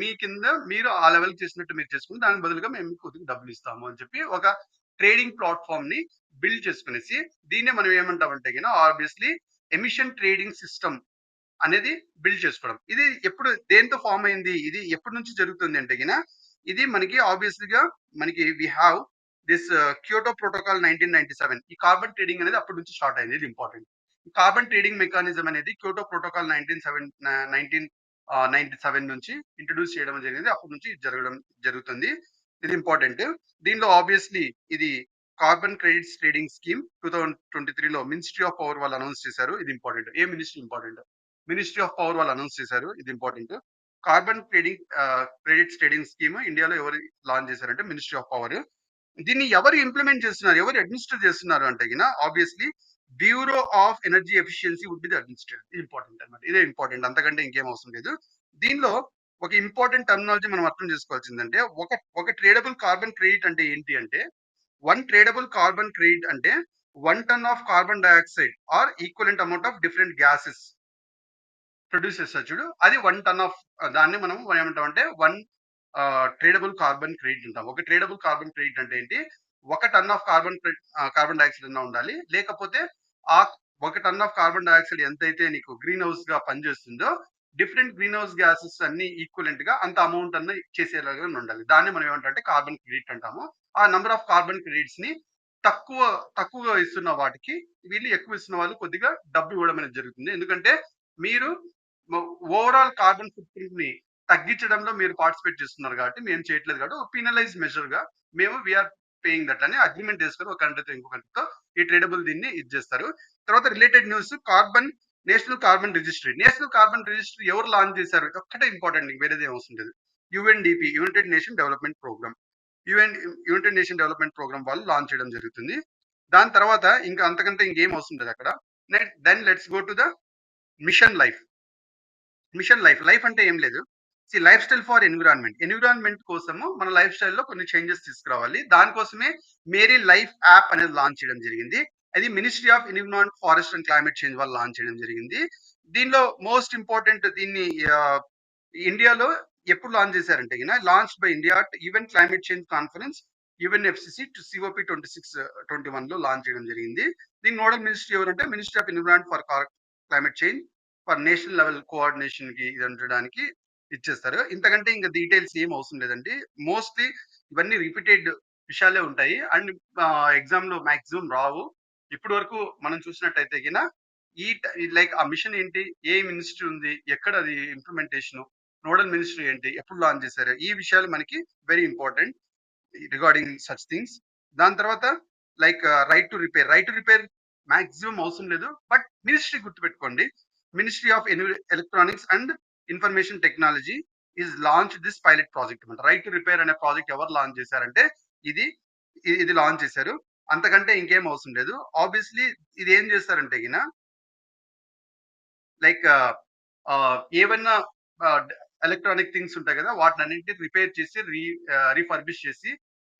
మీ కింద మీరు ఆ లెవెల్ చేసినట్టు మీరు చేసుకుని దానికి బదులుగా మేము మీకు కొద్దిగా డబ్బులు ఇస్తాము అని చెప్పి ఒక ట్రేడింగ్ ప్లాట్ఫామ్ ని బిల్డ్ చేసుకునేసి దీన్నే మనం ఏమంటామంటే ఆబ్వియస్లీ ఎమిషన్ ట్రేడింగ్ సిస్టమ్ అనేది బిల్డ్ చేసుకోవడం. ఇది ఎప్పుడు దేంతో ఫామ్ అయింది, ఇది ఎప్పటి నుంచి జరుగుతుంది అంటే ఇది మనకి ఆబ్వియస్లీగా మనకి we have this Kyoto protocol 1997. ఈ కార్బన్ ట్రేడింగ్ అనేది అప్పటి నుంచి స్టార్ట్ అయింది. ఇది ఇంపార్టెంట్. కార్బన్ ట్రేడింగ్ మెకానిజం అనేది క్యోటో ప్రోటోకాల్ 1997 నుంచి ఇంట్రడ్యూస్ చేయడం జరిగింది. అప్పటి నుంచి జరగడం జరుగుతుంది. ఇది ఇంపార్టెంట్. దీనిలో ఆబ్వియస్లీ ఇది కార్బన్ క్రెడిట్స్ ట్రేడింగ్ స్కీమ్ 2023లో మినిస్ట్రీ ఆఫ్ పవర్ వాళ్ళు అనౌన్స్ చేశారు. ఇది ఇంపార్టెంట్. ఏ ministry important? Ministry of power వాళ్ళు అనౌన్స్ చేశారు. ఇది important. Carbon credits trading scheme ఇండియాలో ఎవరు లాంచ్ చేశారంటే మినిస్ట్రీ ఆఫ్ పవర్. దీన్ని ఎవరు ఇంప్లిమెంట్ చేస్తున్నారు, ఎవరు అడ్మినిస్టర్ చేస్తున్నారు అంటే obviously bureau of energy efficiency would be the administrator. Important అనమాట. ఇదే ఇంపార్టెంట్. అంతకంటే ఇంకేం అవసరం లేదు. దీనిలో ఒక ఇంపార్టెంట్ టర్మినాలజీ మనం అర్థం చేసుకోవాల్సిందంటే ఒక ట్రేడబుల్ కార్బన్ క్రెడిట్ అంటే ఏంటి అంటే వన్ ట్రేడబుల్ కార్బన్ క్రెడిట్ అంటే 1 ton of carbon dioxide are equivalent amount of different gases produce చేస్తారు చూడు. అది 1 ton ఆఫ్ దాన్ని మనం ఏమంటాం అంటే 1 ట్రేడబుల్ కార్బన్ క్రెడిట్ అంటాం. ఒక ట్రేడబుల్ కార్బన్ క్రెడిట్ అంటే ఏంటి? 1 ton ఆఫ్ కార్బన్ డైఆక్సైడ్ అన్నా ఉండాలి. లేకపోతే ఆ 1 ton ఆఫ్ కార్బన్ డైఆక్సైడ్ ఎంతైతే నీకు గ్రీన్ హౌస్ గా పనిచేస్తుందో డిఫరెంట్ గ్రీన్ హౌస్ గ్యాసెస్ అన్ని ఈక్వలెంట్ గా అంత అమౌంట్ అన్న చేసేలాగా ఉండాలి. దాన్ని మనం ఏమంటే కార్బన్ క్రెడిట్ అంటాము. ఆ నంబర్ ఆఫ్ కార్బన్ క్రెడిట్స్ ని తక్కువ తక్కువగా ఇస్తున్న వాటికి వీళ్ళు ఎక్కువ ఇస్తున్న వాళ్ళు కొద్దిగా డబ్బు ఇవ్వడం అనేది జరుగుతుంది. ఎందుకంటే మీరు ఓవరాల్ కార్బన్ ఫుట్ ప్రింట్ ని తగ్గించడంలో మీరు పార్టిసిపేట్ చేస్తున్నారు కాబట్టి మేము చేయట్లేదు కాబట్టి ఒక పీనలైజ్ మెజర్ గా మేము వీఆర్ పేయింగ్ దట్ అని అగ్రిమెంట్ చేసుకొని ఒక కంట్రీతో ఇంకో కంట్రీతో ఈ ట్రేడబుల్ దీన్ని ఇది చేస్తారు. తర్వాత related news national carbon registry. National carbon registry ఎవరు లాంచ్ చేశారు? ఇది ఒక్కటే ఇంపార్టెంట్, వేరేది అవసరం లేదు. UNDP, united nation development programme. United nation development programme వాళ్ళు లాంచ్ చేయడం జరుగుతుంది. దాని తర్వాత ఇంకా అంతకంటే ఇంకేం అవసరం లేదు అక్కడ. Then let's go to the mission life. Life అంటే ఏం లేదు. లైఫ్ స్టైల్ ఫర్ ఎన్విరాన్మెంట్ కోసము మన లైఫ్ స్టైల్లో కొన్ని చేంజెస్ తీసుకురావాలి. దానికోసమే మేరీ లైఫ్ యాప్ అనేది లాంచ్ చేయడం జరిగింది. అది ministry of environment, forest and climate change వాళ్ళు లాంచ్ చేయడం జరిగింది. దీనిలో మోస్ట్ ఇంపార్టెంట్ దీన్ని ఇండియాలో ఎప్పుడు లాంచ్ చేశారంటే launch by India even climate change conference UNFCCC to COP 26-21 లో లాంచ్ చేయడం జరిగింది. దీని నోడల్ మినిస్ట్రీ ఎవరంటే ministry of environment for climate change for national level coordination కి ఇది ఉండడానికి ఇచ్చేస్తారు. ఇంతకంటే ఇంకా డీటెయిల్స్ ఏం అవసరం లేదండి. మోస్ట్లీ ఇవన్నీ రిపీటెడ్ విషయాలే ఉంటాయి అండ్ ఎగ్జామ్ లో మాక్సిమం రావు. ఇప్పటి వరకు మనం చూసినట్టయితే లైక్ ఆ మిషన్ ఏంటి, ఏ మినిస్ట్రీ ఉంది, ఎక్కడ అది ఇంప్లిమెంటేషన్, నోడల్ మినిస్ట్రీ ఏంటి, ఎప్పుడు లాంచ్ చేశారు, ఈ విషయాలు మనకి very important regarding such things. దాని తర్వాత like right to repair maximum అవసరం లేదు. బట్ మినిస్ట్రీ గుర్తుపెట్టుకోండి. Ministry of electronics and information technology is launch this pilot project అనమాట. రైట్ టు రిపేర్ అనే ప్రాజెక్ట్ ఎవరు లాంచ్ చేశారంటే ఇది ఇది లాంచ్ చేశారు. అంతకంటే ఇంకేం అవసరం లేదు. ఆబ్వియస్లీ ఇది ఏం చేస్తారంటే గిన లైక్ ఏవన్నా ఎలక్ట్రానిక్ థింగ్స్ ఉంటాయి కదా, వాటినన్నింటిని రిపేర్ చేసి రీఫర్బిష్ చేసి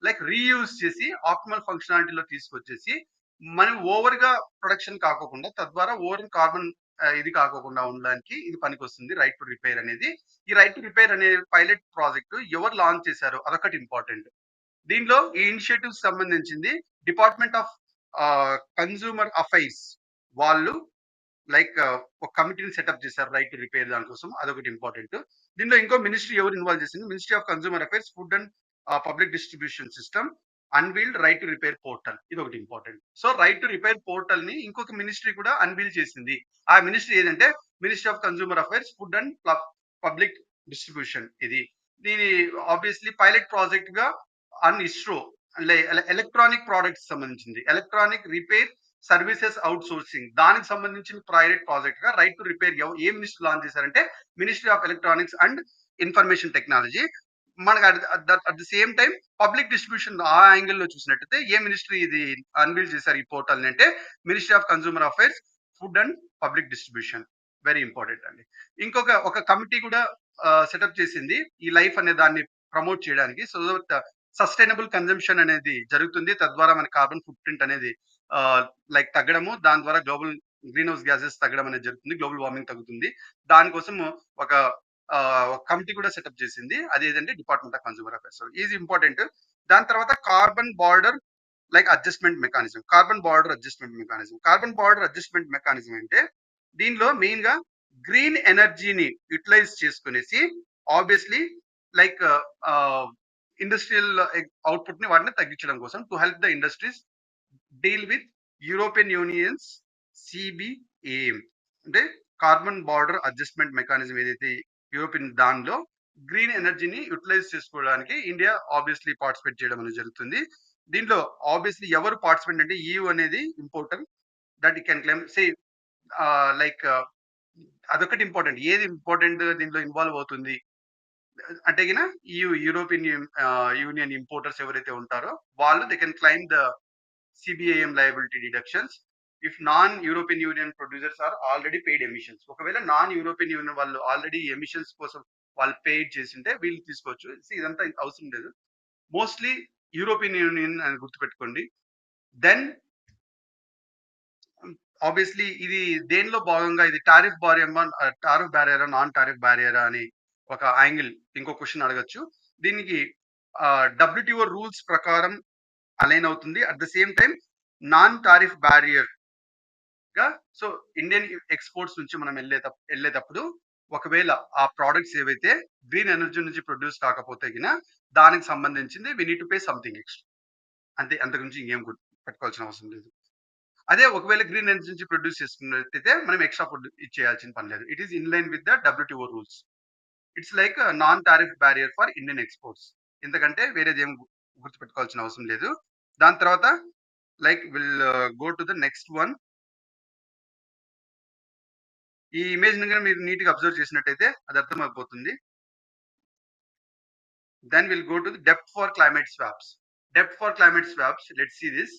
లైక్ రీయూజ్ చేసి ఆప్టిమల్ ఫంక్షనాలిటీలో తీసుకొచ్చేసి మనం ఓవర్ గా ప్రొడక్షన్ కాకోకుండా, తద్వారా ఓవర్ కార్బన్ ఇది కాకోకుండా ఉండడానికి ఇది పనికొస్తుంది రైట్ టు రిపేర్ అనేది. ఈ రైట్ టు రిపేర్ అనే పైలట్ ప్రాజెక్ట్ ఎవరు లాంచ్ చేశారో అదొకటి ఇంపార్టెంట్. దీనిలో ఈ ఇనిషియేటివ్ సంబంధించింది డిపార్ట్మెంట్ ఆఫ్ కన్స్యూమర్ అఫైర్స్ వాళ్ళు లైక్ ఒక కమిటీని సెటప్ చేశారు రైట్ టు రిపేర్ దానికోసం. అదొకటి ఇంపార్టెంట్. దీనిలో ఇంకో మినిస్ట్రీ ఎవరు ఇన్వాల్వ్ చేసింది, ministry of consumer affairs, food and public distribution system unveiled right to repair portal. ఇది ఒకటి important. So right to repair portal ని ఇంకొక మినిస్ట్రీ కూడా అన్వీల్ చేసింది. ఆ మినిస్ట్రీ ఏదంటే ministry of consumer affairs, food and public distribution. ఇది దీని ఆబ్వియస్లీ పైలట్ ప్రాజెక్ట్ గా అన్ ఇస్రో ఎలక్ట్రానిక్ ప్రోడక్ట్స్ సంబంధించింది, electronic repair services out sourcing దానికి సంబంధించిన ప్రైవేట్ ప్రాజెక్ట్ గా right to repair A ministry launch చేశారంటే ministry of electronics and information technology. మనకు at the same time public distribution ఆ యాంగిల్ లో చూసినట్టయితే ఏ మినిస్ట్రీ ఇది అన్వీల్ చేశారు ఈ పోర్టల్ అంటే ministry of consumer affairs, food and public distribution. Very important అండి. ఒక కమిటీ కూడా సెటప్ చేసింది ఈ లైఫ్ అనే దాన్ని ప్రమోట్ చేయడానికి. సో సస్టైనబుల్ కన్జంప్షన్ అనేది జరుగుతుంది, తద్వారా మన కార్బన్ ఫుట్ ప్రింట్ అనేది లైక్ తగ్గడము, దాని ద్వారా గ్లోబల్ గ్రీన్ హౌస్ గ్యాసెస్ తగ్గడం అనేది జరుగుతుంది, గ్లోబల్ వార్మింగ్ తగ్గుతుంది. దానికోసం ఒక కమిటీ కూడా సెటప్ చేసింది. అది ఏదంటే department of consumer affairs. Is important. దాని తర్వాత carbon border like adjustment mechanism. Carbon border adjustment mechanism. Carbon border adjustment mechanism అంటే దీనిలో మెయిన్ గా గ్రీన్ ఎనర్జీని యూటిలైజ్ చేసుకునేసి ఆబ్వియస్లీ లైక్ ఇండస్ట్రియల్ అవుట్పుట్ ని వాటిని తగ్గించడం కోసం to help the industries deal with European Union's CBAM అంటే కార్బన్ బార్డర్ అడ్జస్ట్మెంట్ మెకానిజం ఏదైతే యూరోపియన్ దానిలో గ్రీన్ ఎనర్జీని యూటిలైజ్ చేసుకోవడానికి ఇండియా ఆబ్వియస్లీ పార్టిసిపేట్ చేయడం అనేది జరుగుతుంది. దీంట్లో ఆబ్వియస్లీ ఎవరు పార్టిసిపేట్ అంటే EU అనేది important that you can claim say like అదొకటి ఇంపార్టెంట్. ఏది ఇంపార్టెంట్ దీంట్లో ఇన్వాల్వ్ అవుతుంది అంటే గిన యూరోపియన్ యూనియన్ ఇంపోర్టర్స్ ఎవరైతే ఉంటారో వాళ్ళు they can claim the CBAM liability deductions if non-European Union producers are already paid emissions. ఒకవేళ నాన్ యూరోపియన్ యూనియన్ వాళ్ళు ఆల్రెడీ ఎమిషన్స్ కోసం వాళ్ళు పెయిడ్ చేసింటే వీళ్ళు తీసుకోవచ్చు. ఇదంతా అవసరం లేదు. మోస్ట్లీ యూరోపియన్ యూనియన్ అని గుర్తుపెట్టుకోండి. దెన్ ఆబ్వియస్లీ ఇది దేనిలో భాగంగా ఇది టారిఫ్ బ్యారియరా నాన్ టారిఫ్ బ్యారియరా అని ఒక యాంగిల్ ఇంకో క్వశ్చన్ అడగచ్చు. దీనికి WTO రూల్స్ ప్రకారం అలైన్ అవుతుంది. At the same time non tariff barrier గా సో ఇండియన్ ఎక్స్పోర్ట్స్ నుంచి మనం వెళ్ళేటప్పుడు ఒకవేళ ఆ ప్రోడక్ట్స్ ఏవైతే గ్రీన్ ఎనర్జీ నుంచి ప్రొడ్యూస్ కాకపోతే గిన దానికి సంబంధించింది we need to pay something extra. అంతే, అంతకు మించి ఇంకేం పెట్టుకోవాల్సిన అవసరం లేదు. అదే ఒకవేళ గ్రీన్ ఎనర్జీ నుంచి ప్రొడ్యూస్ చేసుకున్నట్టయితే మనం ఎక్స్ట్రా ఇచ్చేయాల్సిన పని లేదు. It is in line with the WTO rules. It's like non tariff barrier for Indian exports. ఎందుకంటే వేరేది ఏం గుర్తుపెట్టుకోవాల్సిన అవసరం లేదు. దాని తర్వాత like will go to the next one. ఈ ఇమేజ్ ని మీరు నీట్ గా అబ్జర్వ్ చేసినట్టయితే అది అర్థమైపోతుంది. Then will go to the depth for climate swaps. Depth for climate swaps, let's see this.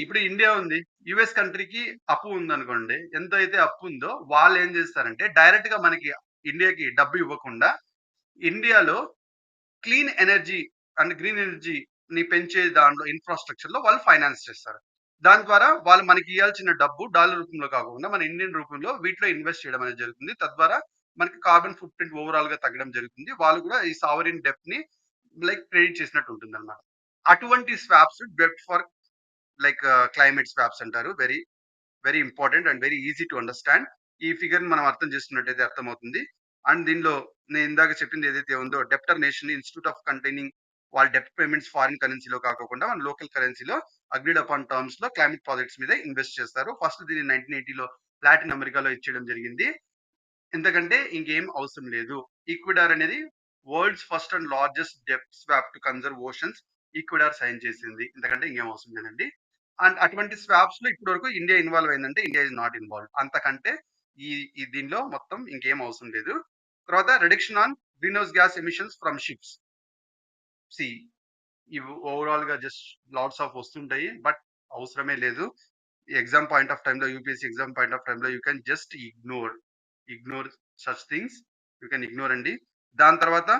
ఇప్పుడు ఇండియా ఉంది, యుఎస్ కంట్రీకి అప్పు ఉందనుకోండి. ఎంత అయితే అప్పు ఉందో వాళ్ళు ఏం చేస్తారంటే డైరెక్ట్ గా మనకి ఇండియాకి డబ్బు ఇవ్వకుండా ఇండియాలో క్లీన్ ఎనర్జీ అండ్ గ్రీన్ ఎనర్జీని పెంచే దాంట్లో ఇన్ఫ్రాస్ట్రక్చర్ లో వాళ్ళు ఫైనాన్స్ చేస్తారు. దాని ద్వారా వాళ్ళు మనకి ఇవ్వాల్సిన డబ్బు డాలర్ రూపంలో కాకుండా మన ఇండియన్ రూపంలో వీటిలో ఇన్వెస్ట్ చేయడం అనేది జరుగుతుంది. తద్వారా మనకి కార్బన్ ఫుట్ ప్రింట్ ఓవరాల్ గా తగ్గడం జరుగుతుంది. వాళ్ళు కూడా ఈ సావరిన్ డెప్ట్ ని లైక్ క్రెడిట్ చేసినట్టు ఉంటుంది అనమాట. అటువంటి స్వాప్స్ డెప్ట్ ఫర్ లైక్ క్లైమేట్ స్వాప్స్ అంటారు. Very very important and very easy to understand. ఈ ఫిగర్ మనం అర్థం చేసుకున్నట్టయితే అర్థమవుతుంది. అండ్ దీనిలో నేను ఇందాక చెప్పింది ఏదైతే ఉందో డెప్టర్ నేషన్ ఇన్స్టిట్యూట్ ఆఫ్ కంటైనింగ్ వాళ్ళ డెప్ట్ పేమెంట్స్ ఫారిన్ కరెన్సీలో కాకుండా మన లోకల్ కరెన్సీలో అగ్రీడ్ అపాన్ టర్మ్స్ లో క్లైమేట్ ప్రాజెక్ట్స్ మీద ఇన్వెస్ట్ చేస్తారు. ఫస్ట్ దీన్ని 1980లో లాటిన్ అమెరికాలో ఇచ్చేయడం జరిగింది. ఎందుకంటే ఇంకేం అవసరం లేదు. ఈక్వెడార్ అనేది వరల్డ్స్ ఫస్ట్ అండ్ లార్జెస్ట్ డెప్ట్ swap to conserve oceans Ecuador sign చేసింది. ఎందుకంటే ఇంకేం అవసరం లేదండి. అండ్ అటువంటి స్వాప్స్ లో ఇప్పటి వరకు ఇండియా ఇన్వాల్వ్ అయిందంటే ఇండియా ఇస్ నాట్ ఇన్వాల్వ్. అంతకంటే ఈ ఈ దీనిలో మొత్తం ఇంకేం అవసరం లేదు. తర్వాత reduction on green house gas emissions from ships. సి ఇవి ఓవరాల్ గా జస్ట్ లాట్స్ ఆఫ్ వస్తుంటాయి, బట్ అవసరమే లేదు. ఎగ్జామ్ పాయింట్ ఆఫ్ టైమ్ లో, UPSC exam point of time లో you can just ignore such things. You can ignore అండి. దాని తర్వాత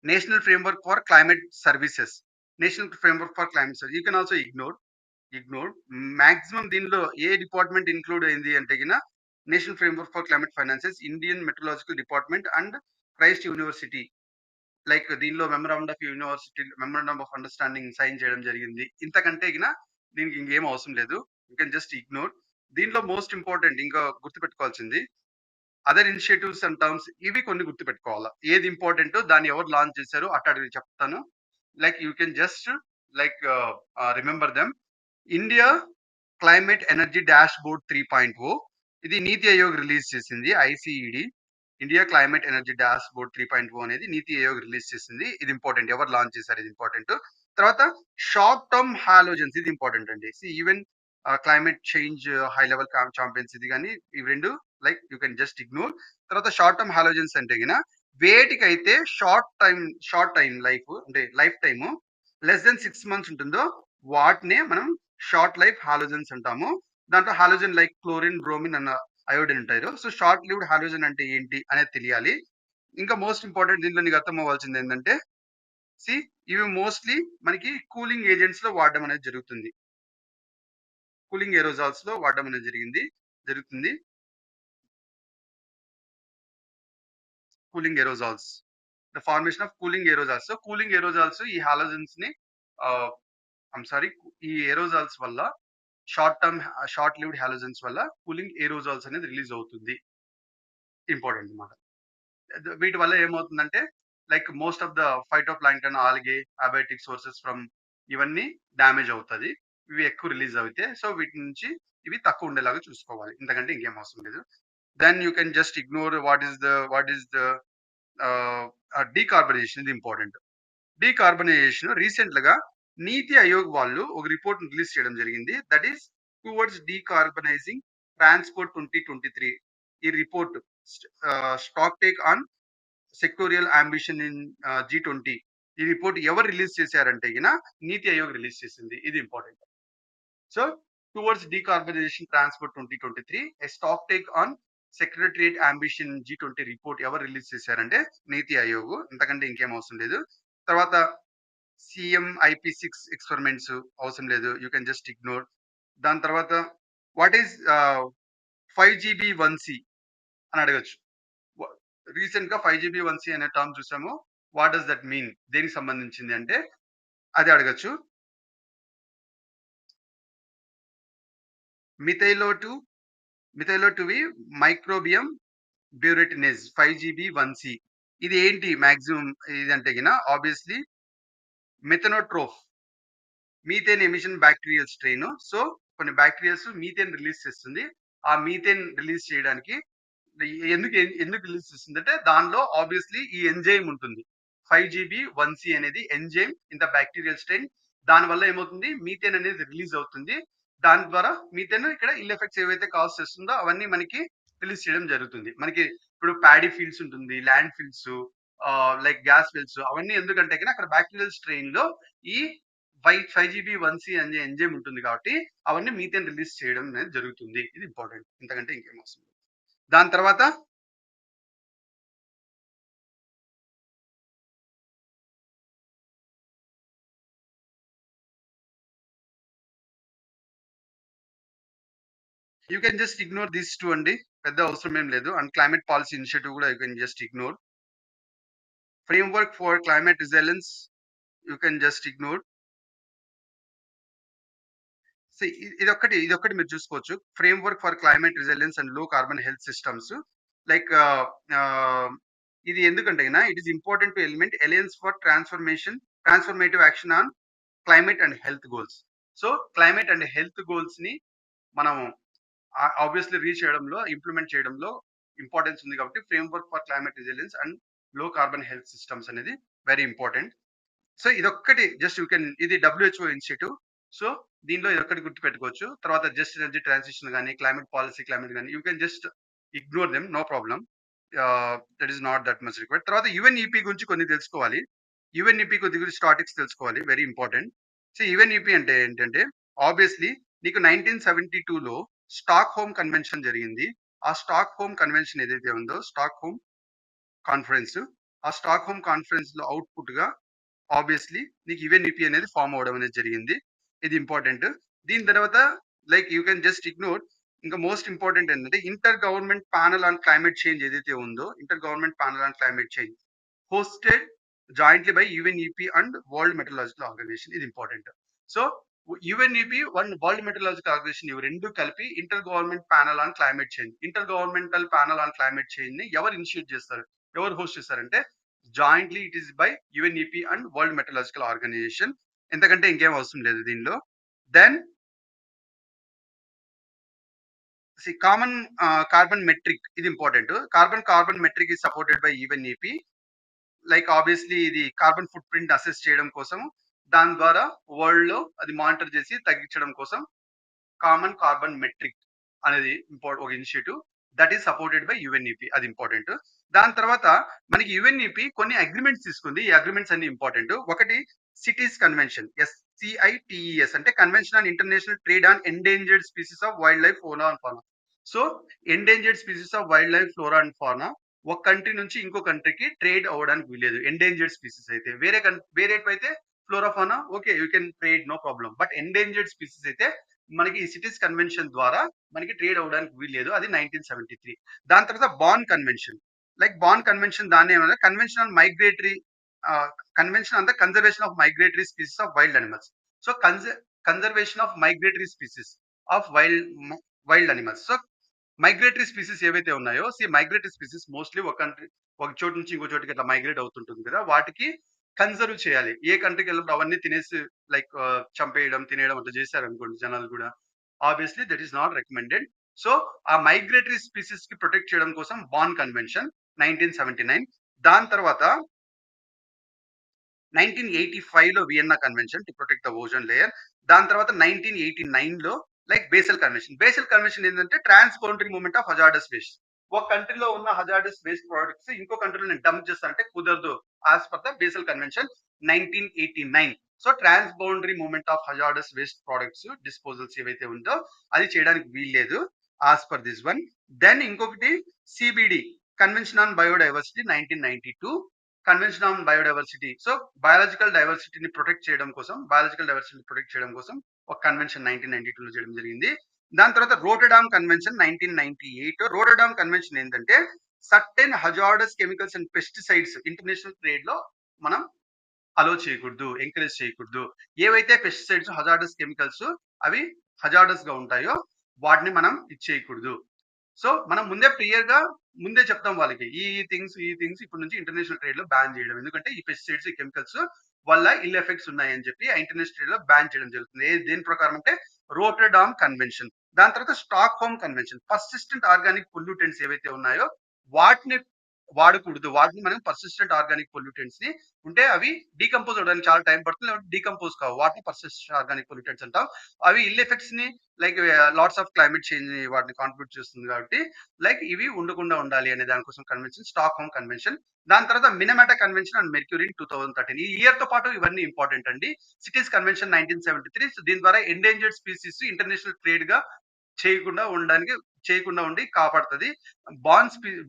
national framework for climate services. National framework for climate service you can also ignore. Maximum దీనిలో ఏ department include అయింది అంటే గిన national framework for climate finances, Indian metrological department and Christ university. Like దీనిలో memorandum of understanding sign చేయడం జరిగింది. ఇంతకంటే గిన దీనికి ఇంకేం అవసరం లేదు. You can just ignore. దీంట్లో మోస్ట్ ఇంపార్టెంట్ ఇంకా గుర్తుపెట్టుకోవాల్సింది అదర్ ఇనిషియేటివ్స్ అండ్ టర్మ్స్. ఇవి కొన్ని గుర్తుపెట్టుకోవాలా. ఏది ఇంపార్టెంట్, దాన్ని ఎవరు లాంచ్ చేశారు అట్లాంటివి చెప్తాను. Like you can just like remember them. India climate energy dashboard 3.0 ఇది నీతి ఆయోగ్ రిలీజ్ చేసింది. ICED India climate energy dashboard 3.0 అనేది నీతి ఆయోగ్ రిలీజ్ చేసింది. ఇది ఇంపార్టెంట్. ఎవరు లాంచ్ చేశారు ఇది ఇంపార్టెంట్. తర్వాత షార్ట్ టర్మ్ హాలోజన్స్ ఇది ఇంపార్టెంట్ అండి. Even climate change high level champions ఇది కానీ ఇవి రెండు like you can just ignore. తర్వాత షార్ట్ టర్మ్ హాలోజన్స్ అంటే గిన వేటికైతే షార్ట్ టైం లైఫ్ అంటే life time less than 6 months ఉంటుందో వాటినే మనం షార్ట్ లైఫ్ హాలోజన్స్ అంటాము. దాంట్లో హాలోజన్ లైక్ క్లోరిన్, బ్రోమిన్ అన్న అయోడిన్ ఉంటారు. సో షార్ట్ లివ్డ్ హాలోజన్ అంటే ఏంటి అనేది తెలియాలి. ఇంకా మోస్ట్ ఇంపార్టెంట్ దీంట్లో నీకు అర్థం అవ్వాల్సింది ఏంటంటే సి ఇవి మోస్ట్లీ మనకి కూలింగ్ ఏజెంట్స్ లో వాడడం అనేది జరుగుతుంది. కూలింగ్ ఏరోజాల్స్ లో వాడడం అనేది జరుగుతుంది. Cooling aerosols, the formation of cooling aerosols. So cooling aerosols ఈ హాలోజన్స్ ని ఐమ్ సారీ ఈ ఏరోజాల్స్ వల్ల షార్ట్ లివ్డ్ హాలోజన్స్ వల్ల కూలింగ్ ఏరోజాల్స్ అనేది రిలీజ్ అవుతుంది. ఇంపార్టెంట్ అన్నమాట. వీటి వల్ల ఏమవుతుందంటే like most of the phyto plankton, algae, abiotic sources from ఇవన్నీ డ్యామేజ్ అవుతుంది ఇవి ఎక్కువ రిలీజ్ అయితే. సో వీటి నుంచి ఇవి తక్కువ ఉండేలాగా చూసుకోవాలి. ఇంతకంటే ఇంకేం అవసరం లేదు. Then you can just ignore what is the decarbonisation. ఇది ఇంపార్టెంట్. డీకార్బనైజేషన్ రీసెంట్ గా నీతి ఆయోగ్ వాళ్ళు ఒక రిపోర్ట్ రిలీజ్ చేయడం జరిగింది. That is towards decarbonising transport 2023. ఈ report stock take on sectoral ambition in G20. ఈ రిపోర్ట్ ఎవరు రిలీజ్ చేశారంటే గిన నీతి ఆయోగ్ రిలీజ్ చేసింది. ఇది important. So towards decarbonisation transport 2023 a stock take on secretariat ambition G20 report ఎవరు రిలీజ్ చేశారంటే నీతి ఆయోగ్. ఇంతకంటే ఇంకేం అవసరం లేదు. తర్వాత CMIP6 ఎక్స్పెరిమెంట్స్ అవసరం లేదు. You can just ignore. దాని తర్వాత వాట్ ఈస్ 5GB1C అని అడగచ్చు. రీసెంట్ గా 5GB1C అనే టర్మ్ చూసాము. వాట్ డస్ దట్ మీన్, దేనికి సంబంధించింది అంటే అది అడగచ్చు. మిథైలో టువి మైక్రోబియం బ్యూరెటినేజ్ 5GB1C. ఇది ఏంటి మాక్సిమం ఇది అంటే గిన obviously methanotroph methane emission bacterial strain. So కొన్ని బ్యాక్టీరియాస్ మీథేన్ రిలీజ్ చేస్తుంది. ఆ మీథేన్ రిలీజ్ చేయడానికి ఎందుకు రిలీజ్ చేస్తుంది అంటే దానిలో ఆబ్వియస్లీ ఈ ఎంజైమ్ ఉంటుంది. 5GB1C అనేది enzyme in the bacterial strain. దాని వల్ల ఏమవుతుంది, మీథేన్ అనేది రిలీజ్ అవుతుంది. దాని ద్వారా మీథేన్ ఇక్కడ ఇల్ ఎఫెక్ట్స్ ఏవైతే కాజ్ చేస్తుందో అవన్నీ మనకి రిలీజ్ చేయడం జరుగుతుంది. మనకి ఇప్పుడు ప్యాడీ ఫీల్డ్స్ ఉంటుంది, land fields, like gas fields, అవన్నీ ఎందుకంటే అక్కడ బ్యాక్టీరియల్ స్ట్రెయిన్ లో ఈ 5GB1C అనే ఎంజైమ్ ఉంటుంది కాబట్టి అవన్నీ మీథేన్ రిలీజ్ చేయడం అనేది జరుగుతుంది. ఇది ఇంపార్టెంట్. ఇంతకంటే ఇంకేం అవసరం. దాని తర్వాత you can just ignore these two అండి. పెద్ద అవసరం ఏం లేదు. అండ్ క్లైమేట్ పాలసీ ఇనిషియేటివ్ కూడా you can just ignore. Framework for climate resilience you can just ignore. ఇదొక్కటి మీరు చూసుకోవచ్చు. Framework for climate resilience and low carbon health systems. Like ఇది ఎందుకంటే it is important to element alliance for transformative action on climate and health goals. So climate and health goals ని మనం obviously reach చేయడంలో, implement చేయడంలో importance ఉంది కాబట్టి framework for climate resilience and low carbon health systems అనేది very important. So ఇదొక్కటి just ఇది WHO initiative. So దీనిలో ఇదొక్కటి గుర్తుపెట్టుకోవచ్చు. తర్వాత జస్ట్ ఎనర్జీ ట్రాన్సిషన్ గాని, క్లైమేట్ పాలిసీ, క్లైమేట్ గాని you can just ignore them, no problem. That is not that much required. తర్వాత యుఎన్ఈపీ గురించి కొన్ని తెలుసుకోవాలి. యుఎన్ఈపీ కొద్ది గురించి టాపిక్స్ తెలుసుకోవాలి. Very important. సో యుఎన్ఈపీ అంటే ఏంటంటే ఆబ్వియస్లీ నీకు 1972లో స్టాక్ హోమ్ కన్వెన్షన్ జరిగింది. ఆ స్టాక్ హోమ్ కన్వెన్షన్ ఏదైతే ఉందో స్టాక్ హోమ్ కాన్ఫరెన్స్, ఆ స్టాక్ హోమ్ కాన్ఫరెన్స్ లో అవుట్‌పుట్ గా ఆబ్వియస్లీ నీకు యుఎన్ఈపీ అనేది ఫార్మ్ అవ్వడం అనేది జరిగింది. ఇది ఇంపార్టెంట్. దీని తర్వాత like you can just ignore. ఇంకా మోస్ట్ ఇంపార్టెంట్ ఏంటంటే inter government panel on climate change ఏదైతే ఉందో, inter government panel on climate change hosted jointly by UNEP and world meteorological organisation. ఇది important. So UNEP and world meteorological organisation ఇవి రెండు కలిపి inter government panel on climate change, intergovernmental panel on climate change ని ఎవరు initiate చేస్తారు, ఎవరు host చేస్తారంటే jointly it is by UNEP and world meteorological organisation. ఎంతకంటే ఇంకేం అవసరం లేదు దీనిలో. దెన్ కామన్ కార్బన్ మెట్రిక్, ఇది important. Carbon metric is supported by UNEP. Like obviously ఇది కార్బన్ ఫుట్ ప్రింట్ అసెస్ చేయడం కోసం, దాని ద్వారా వరల్డ్ లో అది మానిటర్ చేసి తగ్గించడం కోసం కామన్ కార్బన్ మెట్రిక్ అనేది ఒక initiative that is supported by UNEP. అది ఇంపార్టెంట్. దాని తర్వాత మనకి యుఎన్ఈపీ కొన్ని అగ్రిమెంట్స్ తీసుకుంది. ఈ అగ్రిమెంట్స్ అన్ని ఇంపార్టెంట్. ఒకటి సిటీస్ కన్వెన్షన్, SCITES అంటే convention on international trade on endangered species of wild life, flora and fauna. So endangered species of wild life, flora and fauna ఒక కంట్రీ నుంచి ఇంకో కంట్రీకి ట్రేడ్ అవ్వడానికి వీలేదు. ఎండేంజర్డ్ స్పీసీస్ అయితే వేరేటివైతే flora fauna okay you can trade, no problem. But endangered species అయితే మనకి ఈ సిటీస్ కన్వెన్షన్ ద్వారా మనకి ట్రేడ్ అవ్వడానికి వీల్లేదు. అది 1973. దాని తర్వాత Bonn convention. Like Bonn convention దాన్ని ఏమన్నా convention on migratory convention on the conservation of migratory species of wild animals. So conservation of migratory species of wild animals. So migratory species ఏవైతే ఉన్నాయో మైగ్రేటరీ స్పీసీస్ మోస్ట్లీ ఒక చోటు నుంచి ఇంకో చోటుకి ఇట్లా మైగ్రేట్ అవుతుంటుంది కదా, వాటికి కన్సర్వ్ చేయాలి. ఏ కంట్రీకి వెళ్ళినప్పుడు అవన్నీ తినేసి లైక్ చంపేయడం, తినేయడం అట్లా చేశారనుకోండి జనాలు కూడా, obviously that is not recommended. So ఆ మైగ్రేటరీ స్పీసీస్ కి ప్రొటెక్ట్ చేయడం కోసం బాన్ కన్వెన్షన్ 1979. దాని తర్వాత 1985లో Vienna convention to protect the ozone layer. దాని తర్వాత 1989లో లైక్ బేసల్ కన్వెన్షన్ ఏంటంటే trans boundary movement of hazardous waste. ఒక కంట్రీలో ఉన్న హజార్డస్ వేస్ట్ ప్రొడక్ట్స్ ఇంకో కంట్రీలో నేను డంప్ చేస్తానంటే కుదరదు. As per the Basel convention 1989. So trans boundary movement of hazardous waste products disposals ఏవైతే ఉందో అది చేయడానికి వీల్లేదు as per this one. Then ఇంకొకటి CBD convention on biodiversity 1992. Convention on biodiversity, so biological డైవర్సిటీని ప్రొటెక్ట్ చేయడం కోసం, ఒక కన్వెన్షన్ 1992లో చేయడం జరిగింది. దాని తర్వాత రోటర్డామ్ కన్వెన్షన్ 1998. రోటర్డామ్ కన్వెన్షన్ ఏంటంటే certain hazardous chemicals and pesticides international trade లో మనం అలో చేయకూడదు, ఎంకరేజ్ చేయకూడదు. ఏవైతే పెస్టిసైడ్స్, హజార్డస్ కెమికల్స్ అవి హజార్డస్ గా ఉంటాయో వాటిని మనం ఇచ్చేయకూడదు. సో మనం ముందే చెప్తాం వాళ్ళకి ఈ థింగ్స్ ఇప్పటి నుంచి ఇంటర్నేషనల్ ట్రేడ్ లో బ్యాన్ చేయడం. ఎందుకంటే ఈ పెస్టిసైడ్స్, ఈ కెమికల్స్ వల్ల ఇల్ ఎఫెక్ట్స్ ఉన్నాయని చెప్పి ఆ ఇంటర్నేషనల్ ట్రేడ్ లో బ్యాన్ చేయడం జరుగుతుంది. దేని ప్రకారం అంటే రోటర్డామ్ కన్వెన్షన్. దాని తర్వాత stock home convention. Persistent organic pollutants ఏవైతే ఉన్నాయో వాటిని వాడకూడదు. వాటిని మనం పర్సిస్టెంట్ ఆర్గానిక్ పొల్యూటెంట్స్ ని ఉంటే అవి డీకంపోజ్ అవడానికి చాలా టైం పడుతుంది, లేకపోతే డీకంపోజ్ కావు, వాటిని పర్సిస్టెంట్ ఆర్గానిక్ పొల్యూటెంట్స్ అంటాం. అవి ఇల్ ఎఫెక్ట్స్ ని like lots of climate change ని వాటిని కాంట్రిబ్యూట్ చేస్తుంది కాబట్టి లైక్ ఇవి ఉండకుండా ఉండాలి అనే దానికోసం కన్వెన్షన్ స్టాక్ హోమ్ కన్వెన్షన్. దాని తర్వాత మినమాటా కన్వెన్షన్ అండ్ మెర్క్యూరీ 2013. ఈ ఇయర్ తో పాటు ఇవన్నీ ఇంపార్టెంట్ అండి. Cities convention 1973. దీని ద్వారా ఎండేంజర్డ్ స్పీసీస్ ఇంటర్నేషనల్ ట్రేడ్ గా చేయకుండా ఉండి కాపాడుతుంది.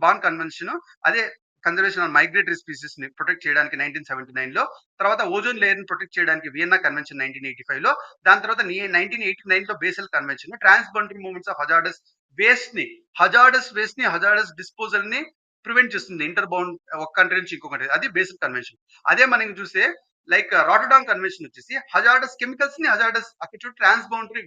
బాన్ కన్వెన్షన్ అదే కన్జర్వేషన్ ఆన్ మైగ్రేటరీ స్పీసీస్ ని ప్రొటెక్ట్ చేయడానికి 1979లో. తర్వాత ఓజోన్ లేయర్ ని ప్రొటెక్ట్ చేయడానికి వియన్నా కన్వెన్షన్ 1985లో. దాని తర్వాత 1989లో Basel convention trans boundary movements of hazardous waste ని హజార్డస్ డిస్పోజల్ ని ప్రివెంట్ చేస్తుంది ఒక కంట్రీ నుంచి ఇంకో కంట్రీ. అది బేసల్ కన్వెన్షన్. అదే మనం చూస్తే లైక్ రాటర్డామ్ కన్వెన్షన్ వచ్చేసి హజార్డస్ కెమికల్స్ ని అక్కడ ట్రాన్స్ బౌండరీ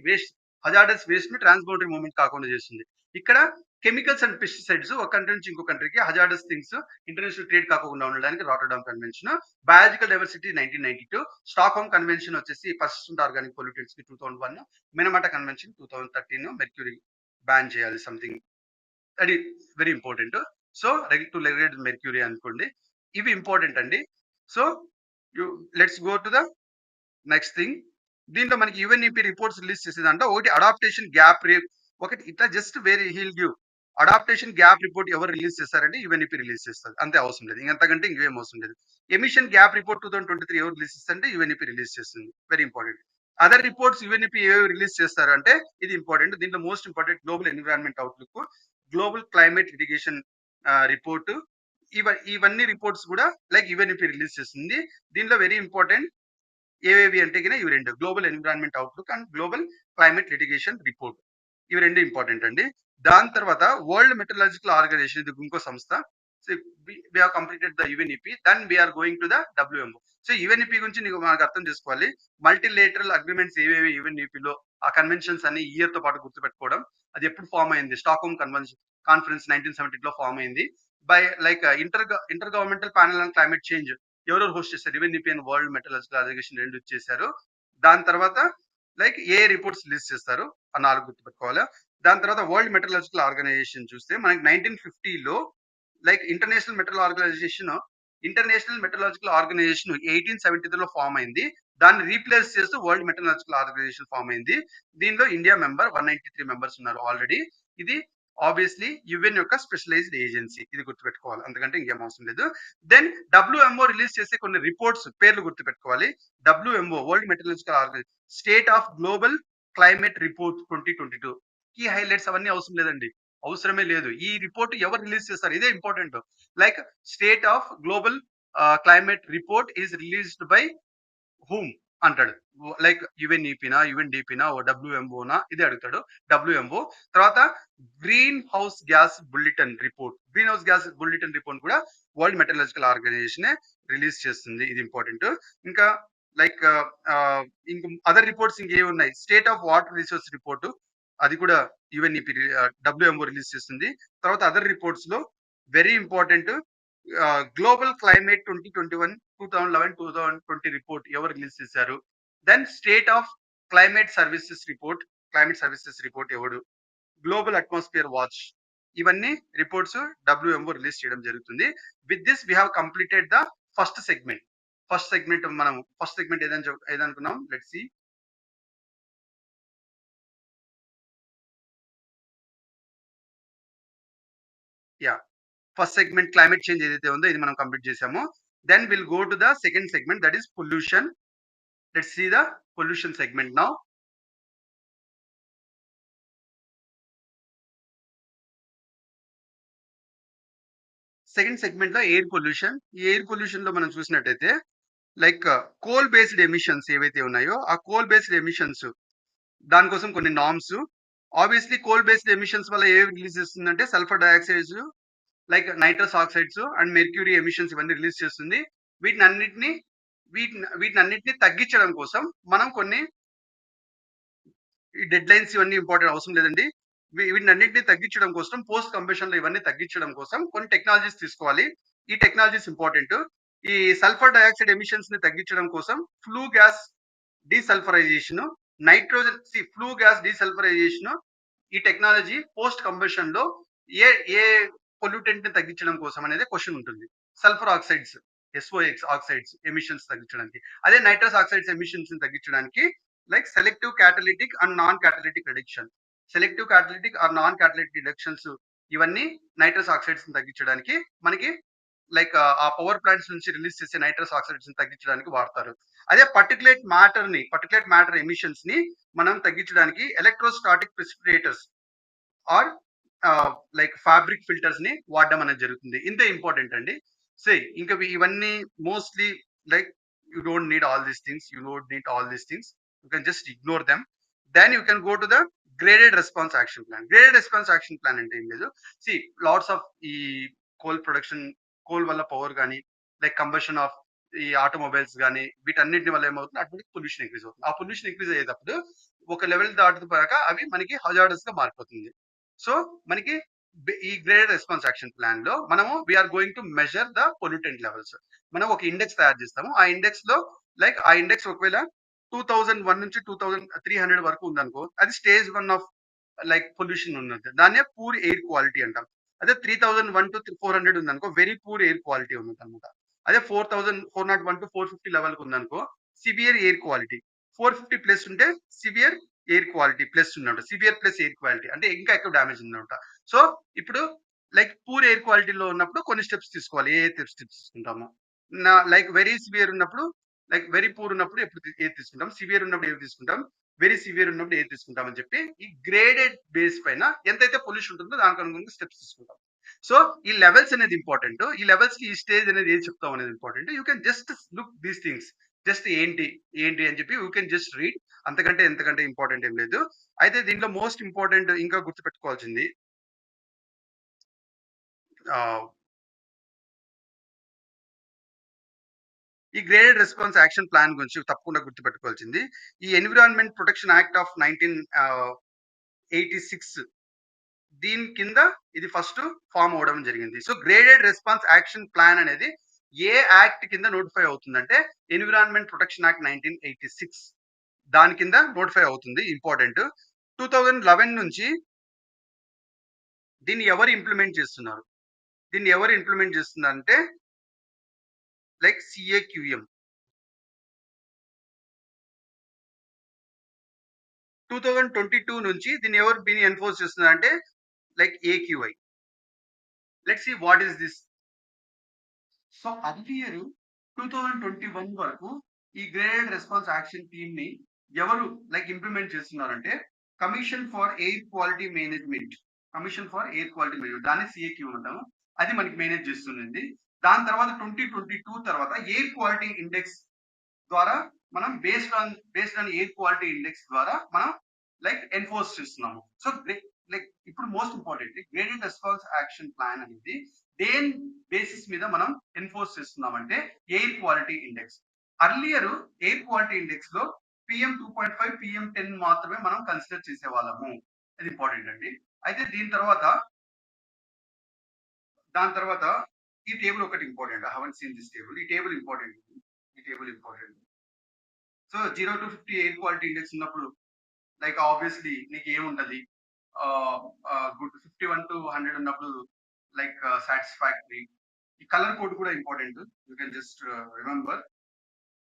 హజార్డస్ వేస్ట్ ని ట్రాన్స్ బౌండరీ మూవ్మెంట్ కాకుండా చేస్తుంది. ఇక్కడ కెమికల్స్ అండ్ పెస్టిసైడ్స్ ఒక కంట్రీ నుంచి ఇంకో కంట్రీకి హజార్డస్ థింగ్స్ ఇంటర్నేషనల్ ట్రేడ్ కాకుండా ఉండడానికి Rotterdam convention. Biological diversity 1992. Stock home convention వచ్చేసి పర్సిస్టెంట్ ఆర్గానిక్ పొల్యూటెంట్స్ కి 2001. మినమాటా కన్వెన్షన్ 2013. మెర్క్యూరీ బ్యాన్ చేయాలి సంథింగ్, అది very important. So regulate mercury అనుకోండి. ఇవి ఇంపార్టెంట్ అండి. So let's go to the next thing. దీంట్లో మనకి యుఎన్ఈపీ రిపోర్ట్స్ రిలీజ్ చేసేదంట ఒకటి అడాప్టేషన్ గ్యాప్ ఒకటి ఇట్లా జస్ట్ వేరే heal give adaptation gap report ఎవరు రిలీజ్ చేస్తారంటే యుఎన్ఈపీ రిలీజ్ చేస్తారు, అంతే, అవసరం లేదు, ఇంకంతకంటే ఇంకేం అవసరం లేదు. ఎమిషన్ గ్యాప్ రిపోర్ట్ 2023 ఎవరు రిలీజ్ చేస్తారంటే యుఎన్ఈపీ రిలీజ్ చేస్తుంది, very important. Other reports UNEP ఏవి రిలీజ్ చేస్తారు అంటే ఇది ఇంపార్టెంట్. దీంట్లో most important global environment outlook, global climate litigation report, ఇవన్నీ రిపోర్ట్స్ కూడా లైక్ యుఎన్ఈపీ రిలీజ్ చేస్తుంది. దీంట్లో వెరీ ఇంపార్టెంట్ ఏవేవి అంటే కినా ఇవి రెండు, global environment outlook and global climate litigation report, ఇవి రెండు ఇంపార్టెంట్ అండి. దాని తర్వాత వరల్డ్ మెటలాజికల్ ఆర్గనైజేషన్, ఇది ఇంకో సంస్థ. So we have completed the UNEP, then we're going to the WMO. So UNEP గురించి నీకు మనకు అర్థం చేసుకోవాలి. మల్టీలేటరల్ అగ్రిమెంట్స్ ఏవేవి యుఎన్ఈపీలో, ఆ కన్వెన్షన్స్ అన్ని ఇయర్ తో పాటు గుర్తుపెట్టుకోవడం. అది ఎప్పుడు ఫామ్ అయింది, స్టాక్హోమ్ కన్వెన్షన్ కాన్ఫరెన్స్ 1970లో ఫామ్ అయింది. By like intergovernmental panel on climate change ఎవరెవరు హోస్ట్ చేశారు, UNEP and world meteorological organisation రెండు చేశారు. దాని తర్వాత లైక్ ఏ రిపోర్ట్స్ రిలీజ్ చేస్తారు ఆ 4 గుర్తుపెట్టుకోవాలి. దాని తర్వాత వరల్డ్ మెటలాజికల్ ఆర్గనైజేషన్ చూస్తే మనకి 1950లో లైక్ ఇంటర్నేషనల్ మెటలాజికల్ ఆర్గనైజేషన్ 1873లో ఫామ్ అయింది. దాన్ని రీప్లేస్ చేస్తూ వరల్డ్ మెటలాజికల్ ఆర్గనైజేషన్ ఫామ్ అయింది. దీనిలో ఇండియా మెంబర్ 193 మెంబర్స్ ఉన్నారు ఆల్రెడీ. ఇది ఆబ్వియస్లీ యుఎన్ యొక్క స్పెషలైజ్డ్ ఏజెన్సీ, ఇది గుర్తుపెట్టుకోవాలి, అంతకంటే ఇంకేం అవసరం లేదు. దెన్ డబ్ల్యూఎంఓ రిలీజ్ చేసే కొన్ని రిపోర్ట్స్ పేర్లు గుర్తుపెట్టుకోవాలి. WMO world meteorological organisation state of global climate report 2022, key highlights అవన్నీ అవసరం లేదండి, అవసరమే లేదు. ఈ రిపోర్ట్ ఎవరు రిలీజ్ చేస్తారు, ఇదే important. Like state of global climate report is released by whom అంటాడు. లైక్ యుఎన్ఈపీనా, యుఎన్డిపినా, డబ్ల్యూఎంఓనా, ఇదే అడుగుతాడు. డబ్ల్యూఎంఓ తర్వాత green house gas bulletin report, green house gas bulletin report కూడా వరల్డ్ మెటలాజికల్ ఆర్గనైజేషన్ రిలీజ్ చేస్తుంది, ఇది ఇంపార్టెంట్. ఇంకా లైక్ ఇంక అదర్ రిపోర్ట్స్ ఇంకేమి ఉన్నాయి, state of water resource report, అది కూడా యుఎన్ఈపీ డబ్ల్యూఎంఓ రిలీజ్ చేస్తుంది. తర్వాత అదర్ రిపోర్ట్స్ లో very important global climate 2020 report ఎవరు రిలీజ్ చేశారు. Then state of climate services report ఎవడు, గ్లోబల్ అట్మాస్ఫియర్ వాచ్, ఇవన్నీ రిపోర్ట్స్ డబ్ల్యూఎంఓ రిలీజ్ చేయడం జరుగుతుంది. With this we have completed the first segment. మనం ఫస్ట్ సెగ్మెంట్ ఏదనుకున్నాం, let's see. Yeah, first segment climate change ఏదైతే ఉందో ఇది మనం కంప్లీట్ చేసాము. Then will go to the second segment, that is pollution. Let's see the pollution segment now. Second segment లో air pollution. ఈ air pollution లో మనం చూసినట్టయితే లైక్ కోల్ బేస్డ్ ఎమిషన్స్ ఏవైతే ఉన్నాయో ఆ కోల్ బేస్డ్ ఎమిషన్స్ దానికోసం కొన్ని norms. Obviously coal based emissions వల్ల ఏవి రిలీజ్ చేస్తుందంటే sulphur dioxides, like nitrous oxides and mercury emissions ఇవన్నీ రిలీజ్ చేస్తుంది. వీటిని అన్నిటిని వీటిని తగ్గించడం కోసం మనం కొన్ని ఈ డెడ్ లైన్స్ ఇవన్నీ ఇంపార్టెంట్ అవసరం లేదండి. వీటిని అన్నింటినీ తగ్గించడం కోసం, పోస్ట్ కంబషన్ లో ఇవన్నీ తగ్గించడం కోసం కొన్ని టెక్నాలజీస్ తీసుకోవాలి. ఈ టెక్నాలజీస్ ఇంపార్టెంట్. ఈ సల్ఫర్ డైఆక్సైడ్ ఎమిషన్స్ ని తగ్గించడం కోసం flu gas desulphurisation, nitrogen flu gas desulphurisation, ఈ టెక్నాలజీ పోస్ట్ కంబషన్ లో ఏ ఏ పొల్యూటెంట్ ని తగ్గించడం కోసం అనేది క్వశ్చన్ ఉంటుంది. Sulphur oxides, SOx oxides emissions తగ్గించడానికి, అదే నైట్రస్ ఆక్సైడ్స్ ఎమిషన్స్ ని తగ్గించడానికి like selective catalytic and non catalytic reduction. Selective catalytic or non catalytic reductions ఇవన్నీ నైట్రస్ ఆక్సైడ్స్ ని తగ్గించడానికి మనకి లైక్ ఆ పవర్ ప్లాంట్స్ నుంచి రిలీజ్ చేసే నైట్రస్ ఆక్సైడ్స్ ని తగ్గించడానికి వాడతారు. అదే పర్టికులేట్ మ్యాటర్ ఎమిషన్స్ ని మనం తగ్గించడానికి electrostatic precipitators or like fabric filters ని వాడడం అనేది జరుగుతుంది. ఇంతే ఇంపార్టెంట్ అండి. సే ఇంకా ఇవన్నీ mostly like you don't need all these things, you can just ignore them. Then you can go to the graded response action plan. Graded response action plan అంటే ఏం లేదు, సి లాట్స్ ఆఫ్ ఈ coal production, coal వల్ల power కానీ like combustion of ఈ automobiles కానీ వీటన్నిటి వల్ల ఏమవుతుంది, అటువంటి పొల్యూషన్ ఇంక్రీజ్ అవుతుంది. ఆ పొల్యూషన్ ఇంక్రీజ్ అయ్యేటప్పుడు ఒక లెవెల్ దాటుతాక అవి మనకి హజార్డస్ గా మారిపోతుంది. సో మనకి ఈ గ్రేడెడ్ రెస్పాన్స్ యాక్షన్ ప్లాన్ లో మనము we're going to measure the pollutant levels. మనం ఒక ఇండెక్స్ తయారు చేస్తాము. ఆ ఇండెక్స్ లో లైక్ ఆ ఇండెక్స్ ఒకవేళ 2001 నుంచి 2300 వరకు ఉందనుకో, అది స్టేజ్ 1 ఆఫ్ లైక్ పొల్యూషన్ ఉన్నది, దాన్నే పూర్ ఎయిర్ క్వాలిటీ అంటాం. అదే 3001 to 400 ఉందనుకో, వెరీ పూర్ ఎయిర్ క్వాలిటీ ఉన్నది అనమాట. అదే 4,401-450 లెవెల్‌కి ఉందనుకో సివియర్ ఎయిర్ క్వాలిటీ. 450 ప్లస్ ఉంటే సివియర్ ఎయిర్ క్వాలిటీ ప్లస్ ఉందన్నమాట. సివియర్ ప్లస్ ఎయిర్ క్వాలిటీ అంటే ఇంకా ఎక్కువ డ్యామేజ్ ఉందన్నమాట. సో, ఇప్పుడు లైక్ పూర్ ఎయిర్ క్వాలిటీలో ఉన్నప్పుడు కొన్ని స్టెప్స్ తీసుకోవాలి. ఏ స్టెప్స్ తీసుకుంటాము? లైక్ వెరీ సివియర్ ఉన్నప్పుడు లైక్ వెరీ పూర్ ఉన్నప్పుడు ఏది తీసుకుంటాం? సివియర్ ఉన్నప్పుడు ఏది తీసుకుంటాం? వెరీ సివియర్ ఉన్నప్పుడు ఏది తీసుకుంటాం అని చెప్పి ఈ గ్రేడెడ్ బేస్ పైన ఎంతైతే పొల్యూషన్ ఉంటుందో దానికి అనుగుణంగా స్టెప్స్ తీసుకుంటాం. సో ఈ లెవెల్స్ అనేది ఇంపార్టెంట్. ఈ లెవెల్స్ కి ఈ స్టేజ్ అనేది ఏది చెప్తాం అనేది important. You can just look these things. Just ఏంటి అని చెప్పి యూ కెన్ జస్ట్ రీడ్. అంతకంటే ఎంతకంటే ఇంపార్టెంట్ ఏం లేదు. అయితే దీంట్లో మోస్ట్ ఇంపార్టెంట్ ఇంకా గుర్తుపెట్టుకోవాల్సింది ఆహ్, ఈ గ్రేడెడ్ రెస్పాన్స్ యాక్షన్ ప్లాన్ గురించి తప్పకుండా గుర్తుపెట్టుకోవాల్సింది. ఈ ఎన్విరాన్మెంట్ ప్రొటెక్షన్ యాక్ట్ ఆఫ్ 1986 దీని కింద ఇది ఫస్ట్ ఫార్మ్ అవ్వడం జరిగింది. So graded response action plan అనేది ఏ యాక్ట్ కింద నోటిఫై అవుతుందంటే ఎన్విరాన్మెంట్ ప్రొటెక్షన్ యాక్ట్ 1986 దాని కింద నోటిఫై అవుతుంది. ఇంపార్టెంట్. 2011 నుంచి దీన్ని ఎవరు ఇంప్లిమెంట్ చేస్తున్నారు? దీన్ని ఎవరు ఇంప్లిమెంట్ చేస్తున్నారంటే లైక్ సీఏక్యూఎం. 2022 నుంచి దీన్ని ఎన్ఫోర్స్ చేస్తున్నారంటే like AQI. Let's see what is this. So earlier 2021 వరకు ఈ గ్రేడెడ్ రెస్పాన్స్ యాక్షన్ టీమ్ ని ఎవరు లైక్ ఇంప్లిమెంట్ చేస్తున్నారంటే commission for air quality management. Commission for air quality management దాన్ని సిఏక్యూ అంటాము. అది మనకి మేనేజ్ చేస్తుంది. దాని తర్వాత 2022 తర్వాత ఎయిర్ క్వాలిటీ ఇండెక్స్ ద్వారా మనం based on air quality index ద్వారా మనం లైక్ ఎన్ఫోర్స్ చేస్తున్నాము. సో లైక్ ఇప్పుడు most important graded response action plan అనేది దేని బేసిస్ మీద మనం ఎన్ఫోర్స్ చేస్తున్నామంటే air quality index. Earlier air quality index లో PM 2.5 PM 10 మాత్రమే మనం కన్సిడర్ చేసే వాళ్ళము. అది ఇంపార్టెంట్ అండి. అయితే దాని తర్వాత ఈ టేబుల్ ఒకటి important. I haven't seen this table. ఈ table important. So 0-50 air quality index ఉన్నప్పుడు లైక్ ఆబ్వియస్లీ నీకు ఏముంటది గుడ్. 51-100 ఉన్నప్పుడు లైక్ సాటిస్ఫాక్టరీ. ఈ కలర్ కోడ్ కూడా important. You can just remember.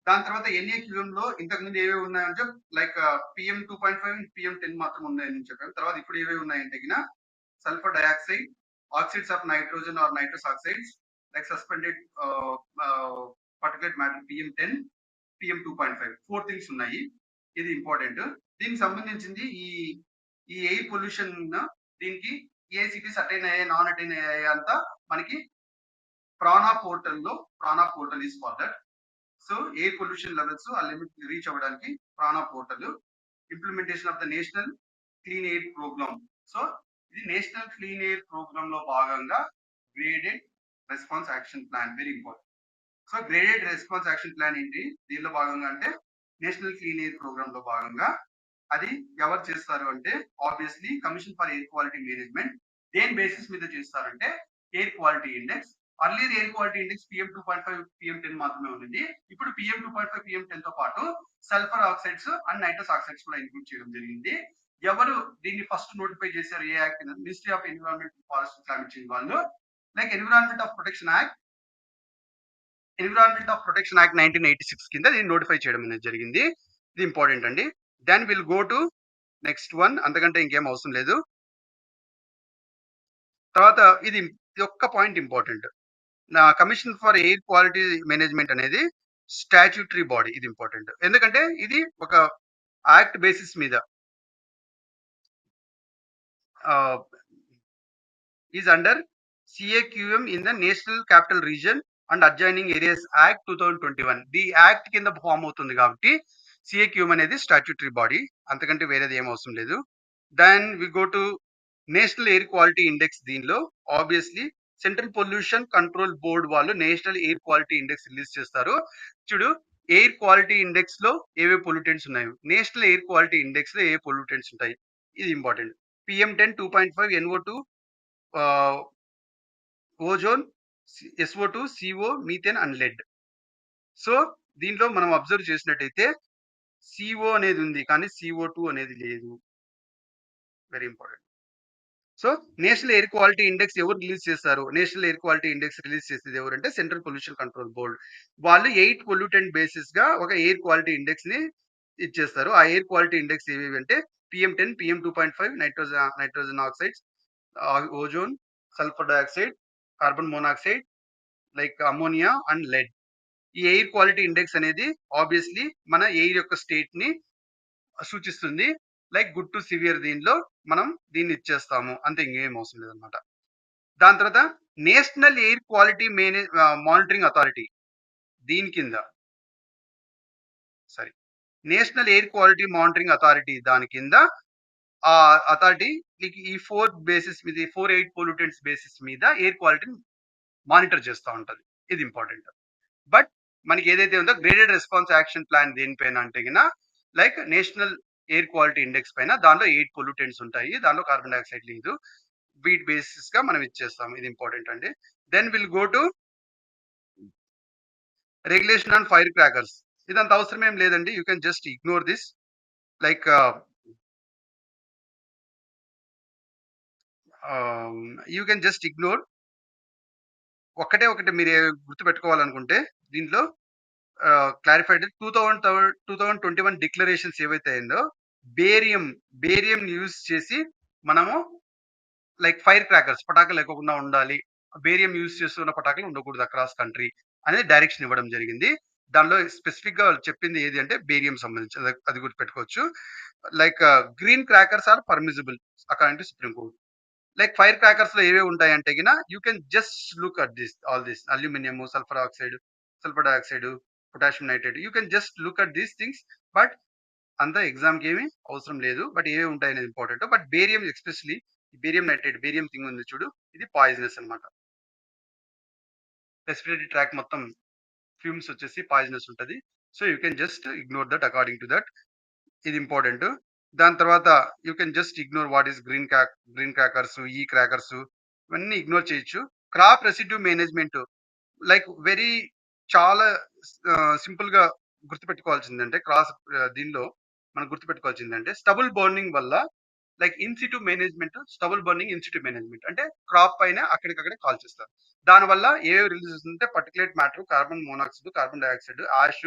దాని తర్వాత ఎన్ఏక్యూఎం లో ఇంతకు ముందు ఏవేవి ఉన్నాయంటే లైక్ PM 2.5 PM 10 మాత్రం ఉన్నాయని చెప్పాను. తర్వాత ఇప్పుడు ఏవేవి ఉన్నాయంటే sulphur dioxide, oxides of nitrogen or nitrous oxides, like suspended particulate matter PM 10, PM 2.5 4 things ఉన్నాయి. ఇది ఇంపార్టెంట్. దీనికి సంబంధించింది ఈ ఎయిర్ పొల్యూషన్ దీనికి ఏ సిటీస్ అటైన్ అయ్యాయి, నాన్ అటైన్ అయ్యాయి అంతా మనకి PRANA portal is for that. So air pollution levels ఆ లిమిట్ రీచ్ అవ్వడానికి PRANA portal implementation of the national clean air programme. So ఇది నేషనల్ క్లీన్ ఎయిర్ ప్రోగ్రామ్ లో భాగంగా graded response action plan very important. So graded response action plan ఏంటి దీనిలో భాగంగా అంటే national clean air programme లో భాగంగా అది ఎవరు చేస్తారు అంటే obviously commission for air quality management. దేని బేసిస్ మీద చేస్తారంటే air quality index. Earlier air quality index PM 2.5 PM 10 మాత్రమే ఉంది. ఇప్పుడు PM 2.5 PM 10 తో పాటు sulphur oxides and nitrous oxides కూడా ఇంక్లూడ్ చేయడం జరిగింది. ఎవరు దీన్ని ఫస్ట్ నోటిఫై చేశారు ఏ act? Ministry of environment, forest, climate change వాళ్ళు. Like environment of protection act 1986 కింద దీన్ని నోటిఫై చేయడం అనేది జరిగింది. ఇది ఇంపార్టెంట్ అండి. Then will go to next one. అంతకంటే ఇంకేం అవసరం లేదు. తర్వాత ఇది ఒక్క point important. Commission for air quality management అనేది స్టాట్యూటరీ బాడీ. ఇది ఇంపార్టెంట్. ఎందుకంటే ఇది ఒక యాక్ట్ బేసిస్ మీద is under CAQM in the national capital region and adjoining areas act 2021. The act కింద ఫామ్ అవుతుంది కాబట్టి CAQM అనేది స్టాట్యూటరీ బాడీ. అంతకంటే వేరేది ఏం అవసరం లేదు. Then we go to national air quality index. దీనిలో obviously central pollution control board వాళ్ళు national air quality index release చేస్తారు. చూడు ఎయిర్ క్వాలిటీ ఇండెక్స్ లో ఏవే పొల్యూటెంట్స్ ఉన్నాయి, నేషనల్ ఎయిర్ క్వాలిటీ ఇండెక్స్ లో ఏ పొల్యూటెంట్స్ ఉంటాయి. ఇది important. PM 10, 2.5, NO2, ozone, SO2, CO, methane and lead. So దీంట్లో మనం అబ్జర్వ్ చేసినట్టయితే CO అనేది ఉంది కానీ CO2 అనేది లేదు. Very important. So, national air quality index ఎవరు రిలీజ్ చేశారు? National air quality index release చేసేది ఎవరంటే సెంట్రల్ పొల్యూషన్ కంట్రోల్ బోర్డ్. వాళ్ళు 8 పొల్యూటెంట్ బేసిస్‌గా ఒక ఎయిర్ క్వాలిటీ ఇండెక్స్‌ని ఇచ్చేస్తారు. ఆ ఎయిర్ క్వాలిటీ ఇండెక్స్ ఏవేవంటే PM10, PM2.5, nitrogen oxides, ozone, sulphur dioxide, carbon monoxide, like ammonia and lead. ఈ ఎయిర్ క్వాలిటీ ఇండెక్స్ అనేది ఆబ్వియస్‌లీ మన ఎయిర్ యొక్క స్టేట్‌ని సూచిస్తుంది. లైక్ గుడ్ టు సివియర్ దీనిలో మనం దీన్ని ఇచ్చేస్తాము. అంతే ఇంకేం అవసరం లేదనమాట. దాని తర్వాత national air quality monitoring authority దీని కింద sorry national air quality monitoring authority దాని కింద ఆ అథారిటీ ఈ 4 బేసిస్ మీద 4, 8 పొల్యూటెంట్స్ బేసిస్ మీద ఎయిర్ క్వాలిటీని మానిటర్ చేస్తా ఉంటది. ఇది ఇంపార్టెంట్. బట్ మనకి ఏదైతే ఉందో గ్రేడెడ్ రెస్పాన్స్ యాక్షన్ ప్లాన్ దేనిపైన అంటే గిన like national air quality index పైన దానిలో 8 పొల్యూటెంట్స్ ఉంటాయి. దానిలో కార్బన్ డయాక్సైడ్ లేదు. వీటి బేసిస్ గా మనం ఇచ్చేస్తాం. ఇది ఇంపార్టెంట్ అండి. Then will go to regulation on fire crackers. ఇదంత అవసరం ఏం లేదండి. You can just ignore this. Like you can just ignore. ఒక్కటే ఒకటి మీరు గుర్తుపెట్టుకోవాలనుకుంటే దీంట్లో క్లారిఫైడ్ 2021 డిక్లరేషన్స్ ఏవైతే అయిందో బేరియం బేరియం యూజ్ చేసి మనము లైక్ ఫైర్ క్రాకర్స్ పటాకులు లేకోకుండా ఉండాలి. బేరియం యూజ్ చేస్తున్న పటాకులు ఉండకూడదు అక్రాస్ కంట్రీ అనేది డైరెక్షన్ ఇవ్వడం జరిగింది. దానిలో స్పెసిఫిక్ గా వాళ్ళు చెప్పింది ఏది అంటే బేరియం సంబంధించి అది గుర్తుపెట్టుకోవచ్చు. Like green crackers are permissible according to supreme court. Like fire crackers లో ఏవేవి ఉంటాయంటే గిన you can just look at this all this aluminium, sulphur oxide, sulphur dioxide, potassium nitrate. You can just look at these things. But అంత exam కి ఏమి అవసరం లేదు. But ఏవి ఉంటాయనేది important. But barium especially barium nitrate barium thing ఉంది చూడు, ఇది పాయిజనస్ అన్నమాట. రెస్పిరేటరీ ట్రాక్ మొత్తం ఫ్యూమ్స్ వచ్చేసి పాయిజనస్ ఉంటది. So you can just ignore that according to that. ఇది ఇంపార్టెంట్. దాని తర్వాత you can just ignore what is green crackers, ఈ క్రాకర్స్ ఇవన్నీ ఇగ్నోర్ చేయొచ్చు. Crop residue management like very చాలా సింపుల్ గా గుర్తుపెట్టుకోవాల్సిందంటే దీనిలో మనం గుర్తుపెట్టుకోవాల్సిందంటే స్టబుల్ బర్నింగ్ వల్ల like in situ management, stubble burning in situ management అంటే క్రాప్ పైన అక్కడికక్కడే కాల్చేస్తారు. దానివల్ల ఏవేవి రిలీజ్ అవుతుందంటే particulate matter, carbon monoxide, carbon dioxide, ash,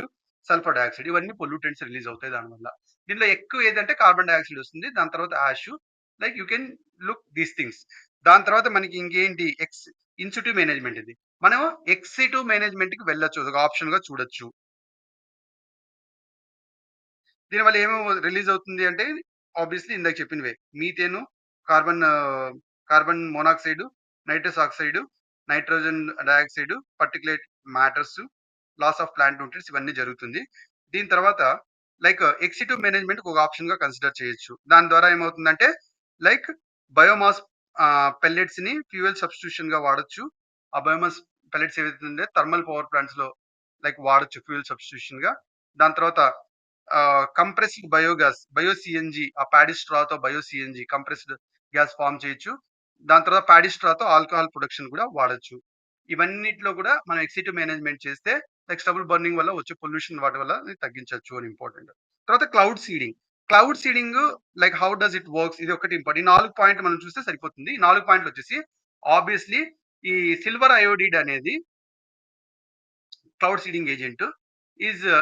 sulphur dioxide ఇవన్నీ పొల్యూటెంట్స్ రిలీజ్ అవుతాయి దానివల్ల. దీనిలో ఎక్కువ ఏదంటే కార్బన్ డయాక్సైడ్ వస్తుంది. దాని తర్వాత ash. Like you can look these things. దాని తర్వాత మనకి ఇంకేంటి ఇన్సిటివ్ మేనేజ్మెంట్ ఇది. మనం ఎక్సిటివ్ మేనేజ్మెంట్ కి వెళ్ళొచ్చు. ఒక ఆప్షన్ గా చూడొచ్చు. దీనివల్ల ఏమేమి రిలీజ్ అవుతుంది అంటే ఆబ్వియస్లీ ఇందాక చెప్పినవే methane, carbon carbon monoxide, nitrous oxide, nitrogen dioxide, particulate matters, loss of plant nutrients ఇవన్నీ జరుగుతుంది. దీని తర్వాత లైక్ ఎక్సిటివ్ మేనేజ్మెంట్ ఒక ఆప్షన్ గా కన్సిడర్ చేయొచ్చు. దాని ద్వారా ఏమవుతుందంటే లైక్ బయోమాస్ పెల్లెట్స్ ని ఫ్యూయల్ సబ్స్టిట్యూషన్ గా వాడొచ్చు. ఆ బయోమాస్ పెల్లెట్స్ ఏవైతే థర్మల్ పవర్ ప్లాంట్స్ లో లైక్ వాడొచ్చు ఫ్యూయల్ సబ్స్టిట్యూషన్ గా. దాని తర్వాత కంప్రెస్డ్ బయోగ్యాస్, బయో-సీఎన్‌జీ ఆ ప్యాడీ స్ట్రాతో బయో-సీఎన్‌జీ కంప్రెస్డ్ గ్యాస్ ఫార్మ్ చేయొచ్చు. దాని తర్వాత ప్యాడీ స్ట్రాతో ఆల్కహాల్ ప్రొడక్షన్ కూడా వాడొచ్చు. ఇవన్నిట్లో కూడా మనం ఎక్సిటివ్ మేనేజ్మెంట్ చేస్తే లైక్ స్టబుల్ బర్నింగ్ వల్ల వచ్చే పొల్యూషన్ వాటి వల్ల తగ్గించొచ్చు అని ఇంపార్టెంట్. తర్వాత cloud seeding. Cloud seeding like how does it works ఇది ఒకటి ఇంపార్టెంట్. ఈ 4 పాయింట్లు మనం చూస్తే సరిపోతుంది. ఈ 4 పాయింట్లు వచ్చేసి ఆబ్వియస్లీ ఈ సిల్వర్ అయోడిడ్ అనేది cloud seeding agent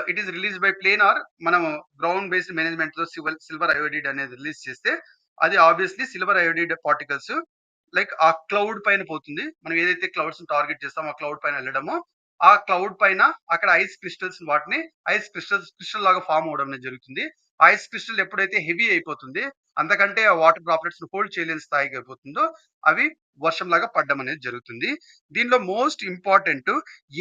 it is release by plane or మనము గ్రౌండ్ బేస్డ్ మేనేజ్మెంట్ లో సిల్వర్ అయోడిడ్ అనేది రిలీజ్ చేస్తే అది obviously silver iodide particles like ఆ క్లౌడ్ పైన పోతుంది. మనం ఏదైతే క్లౌడ్స్ టార్గెట్ చేస్తామో ఆ క్లౌడ్ పైన వెళ్ళడమో ఆ క్లౌడ్ పైన అక్కడ ఐస్ క్రిస్టల్స్ వాటిని ఐస్ క్రిస్టల్ లాగా ఫామ్ అవడం అనేది జరుగుతుంది. ఐస్ క్రిస్టల్ ఎప్పుడైతే హెవీ అయిపోతుంది అంతకంటే ఆ వాటర్ డ్రాప్లెట్స్ హోల్డ్ చేయలేని స్థాయికి అయిపోతుందో అవి వర్షం లాగా పడడం అనేది జరుగుతుంది. దీనిలో మోస్ట్ ఇంపార్టెంట్